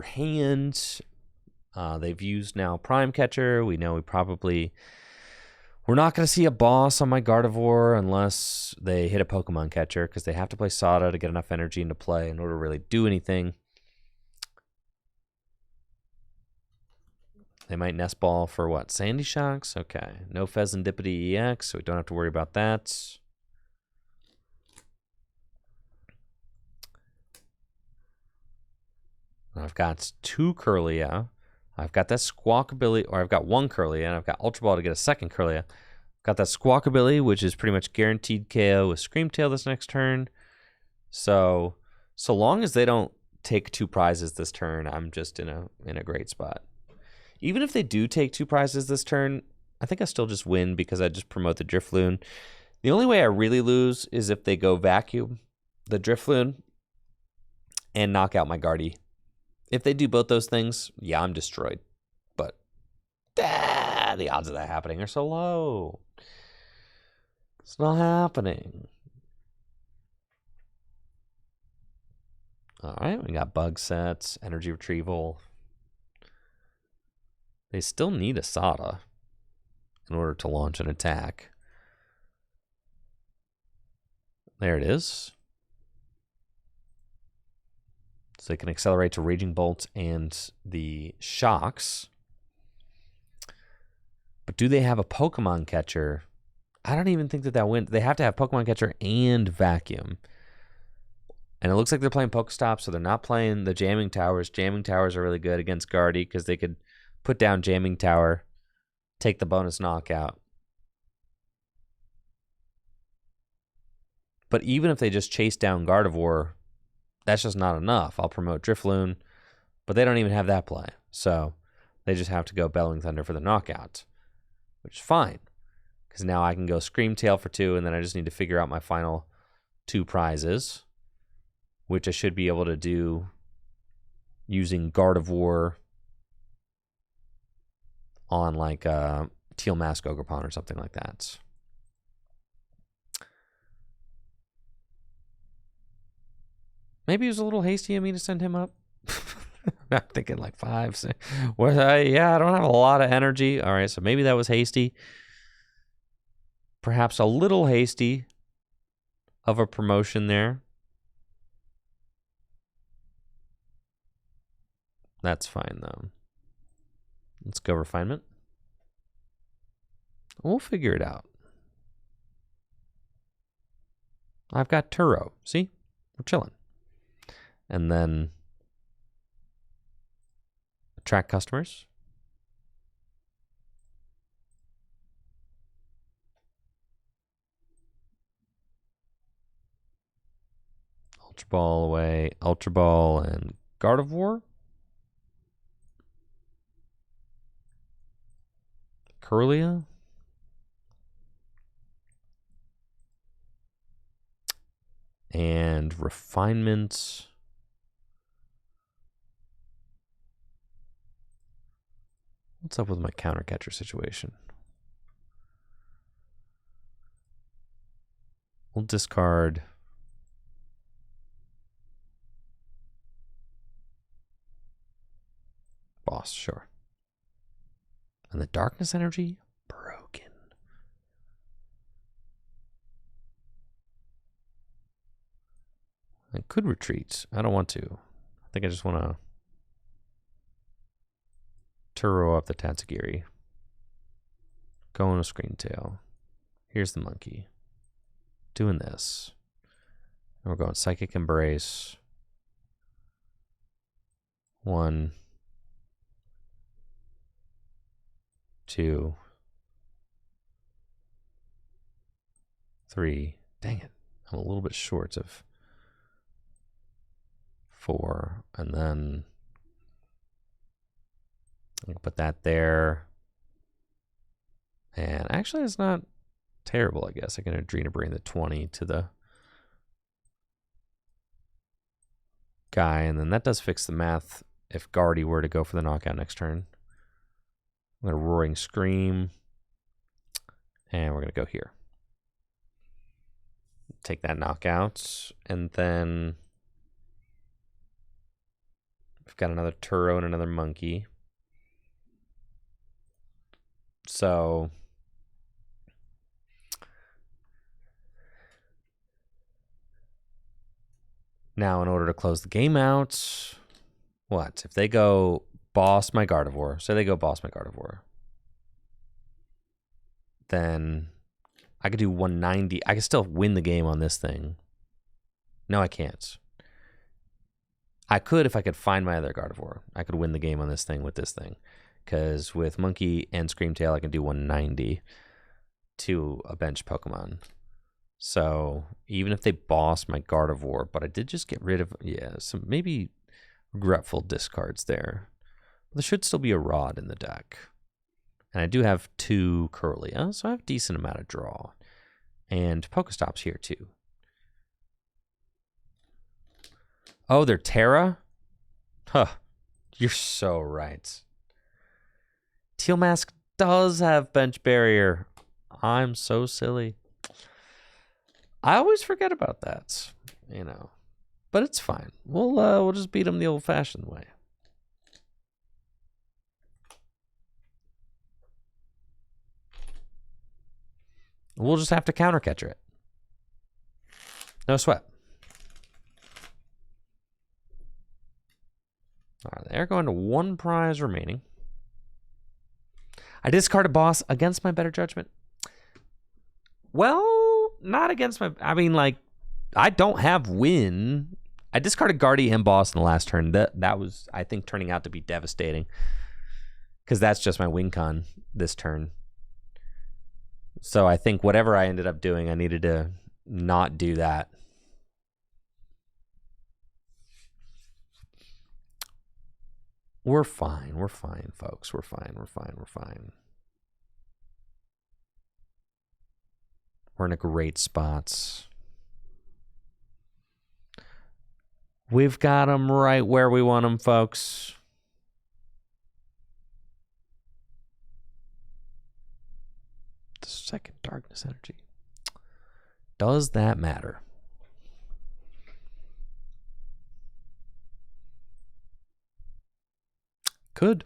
hand. They've used now Prime Catcher. We know we're not going to see a boss on my Gardevoir unless they hit a Pokemon Catcher, because they have to play Sada to get enough energy into play in order to really do anything. They might Nest Ball for what? Sandy Shocks? Okay. No Pheasantipity EX, so we don't have to worry about that. I've got 2 Curlia. I've got that Squawkabilly, or I've got 1 Curlia, and I've got Ultra Ball to get a second Curlia. Got that Squawkabilly, which is pretty much guaranteed KO with Scream Tail this next turn. So long as they don't take 2 prizes this turn, I'm just in a great spot. Even if they do take 2 prizes this turn, I think I still just win because I just promote the Drifloon. The only way I really lose is if they go vacuum the Drifloon and knock out my Guardy. If they do both those things, yeah, I'm destroyed. But the odds of that happening are so low. It's not happening. All right, we got Bug Sets, Energy Retrieval. They still need a Sada in order to launch an attack. There it is. So they can accelerate to Raging Bolt and the Shocks. But do they have a Pokemon Catcher? I don't even think that wins. They have to have Pokemon Catcher and Vacuum. And it looks like they're playing Pokestop, so they're not playing the Jamming Towers. Jamming Towers are really good against Guardy because they could put down Jamming Tower, take the bonus knockout. But even if they just chase down Gardevoir, that's just not enough. I'll promote Drifloon, but they don't even have that play. So they just have to go Bellowing Thunder for the knockout, which is fine. Because now I can go Scream Tail for 2, and then I just need to figure out my final 2 prizes, which I should be able to do using Gardevoir on like a Teal Mask Ogerpon or something like that. Maybe it was a little hasty of me to send him up. I'm thinking like 5, 6. Well, yeah, I don't have a lot of energy. All right, so maybe that was hasty. Perhaps a little hasty of a promotion there. That's fine, though. Let's go Refinement. We'll figure it out. I've got Turo. See? We're chilling. And then attract customers. Ultra Ball away. Ultra Ball and Gardevoir. Curlia. And Refinement. What's up with my counter catcher situation? We'll discard Boss, sure. And the Darkness Energy, broken. I could retreat. I don't want to. I think I just want to Turo up the Tatsugiri. Go on a Screen Tail. Here's the monkey. Doing this. And we're going Psychic Embrace. 1, 2, 3. Dang it. I'm a little bit short of 4, and then I can put that there. And actually, it's not terrible, I guess. I can Adrena bring the 20 to the guy, and then that does fix the math if Guardy were to go for the knockout next turn. I'm going to Roaring Scream, and we're going to go here. Take that knockout, and then we've got another Turo and another Monkey. So now in order to close the game out, what? If they go boss my Gardevoir, say they go boss my Gardevoir, then I could do 190. I could still win the game on this thing. No, I can't. I could if I could find my other Gardevoir. I could win the game on this thing with this thing. Because with Monkey and Screamtail, I can do 190 to a bench Pokemon. So even if they boss my Gardevoir, but I did just get rid of, some maybe regretful discards there. But there should still be a Rod in the deck. And I do have 2 Curlia, so I have a decent amount of draw. And Pokestops here too. Oh, they're Terra? Huh. You're so right. Teal Mask does have Bench Barrier. I'm so silly. I always forget about that, But it's fine. We'll just beat them the old-fashioned way. We'll just have to countercatcher it. No sweat. All right, they're going to 1 prize remaining. I discard a boss against my better judgment. Well, not against my... I mean, I don't have win. I discarded Guardy and boss in the last turn. That was, I think, turning out to be devastating. Because that's just my win con this turn. So I think whatever I ended up doing, I needed to not do that. We're fine. We're fine, folks. We're fine. We're fine. We're fine. We're in a great spot. We've got them right where we want them, folks. The second darkness energy. Does that matter? Could.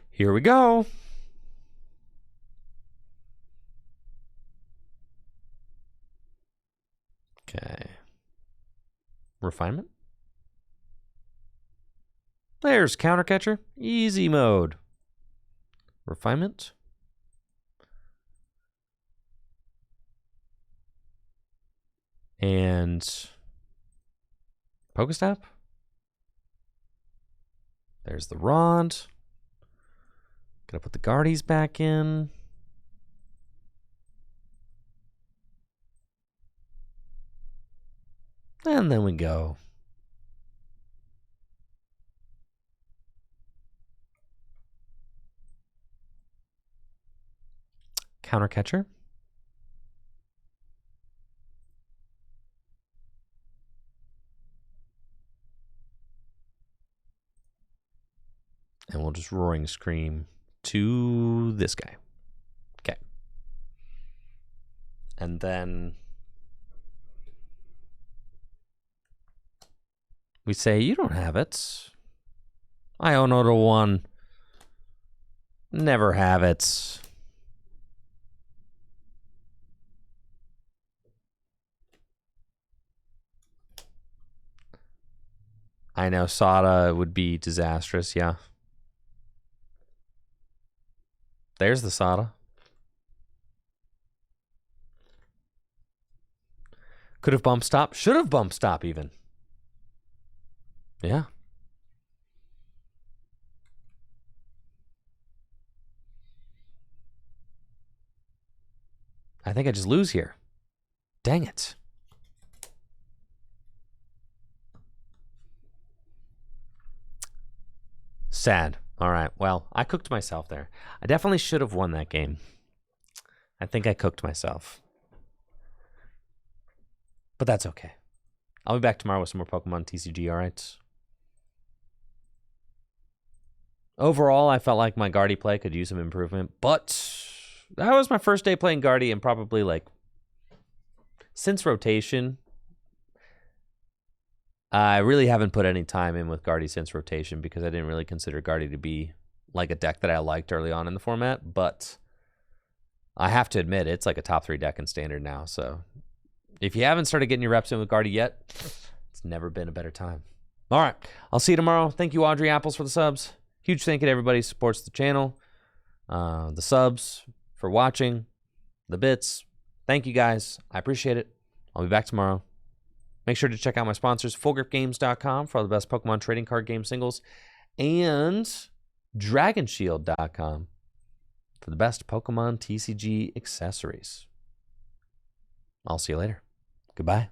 Here we go. Okay. Refinement. There's Countercatcher. Easy mode. Refinement. And Pokestop. There's the Rod. Gonna put the Guardies back in. And then we go. Countercatcher. And we'll just Roaring Scream to this guy. Okay. And then we say, you don't have it. I own Auto 1. Never have it. I know Sada would be disastrous, yeah. There's the Sada. Could have bump stop. Should have bump stop even. Yeah. I think I just lose here. Dang it. Sad. All right. Well, I cooked myself there. I definitely should have won that game. I think I cooked myself. But that's okay. I'll be back tomorrow with some more Pokemon TCG, all right? Overall, I felt like my Guardy play could use some improvement, but that was my first day playing Guardy, and probably like since rotation, I really haven't put any time in with Guardy since rotation because I didn't really consider Guardy to be like a deck that I liked early on in the format, but I have to admit it's like a top 3 deck in Standard now, so if you haven't started getting your reps in with Guardy yet, it's never been a better time. All right, I'll see you tomorrow. Thank you, Audrey Apples, for the subs. Huge thank you to everybody who supports the channel, the subs, for watching, the bits. Thank you, guys. I appreciate it. I'll be back tomorrow. Make sure to check out my sponsors, fullgripgames.com for all the best Pokemon trading card game singles, and dragonshield.com for the best Pokemon TCG accessories. I'll see you later. Goodbye.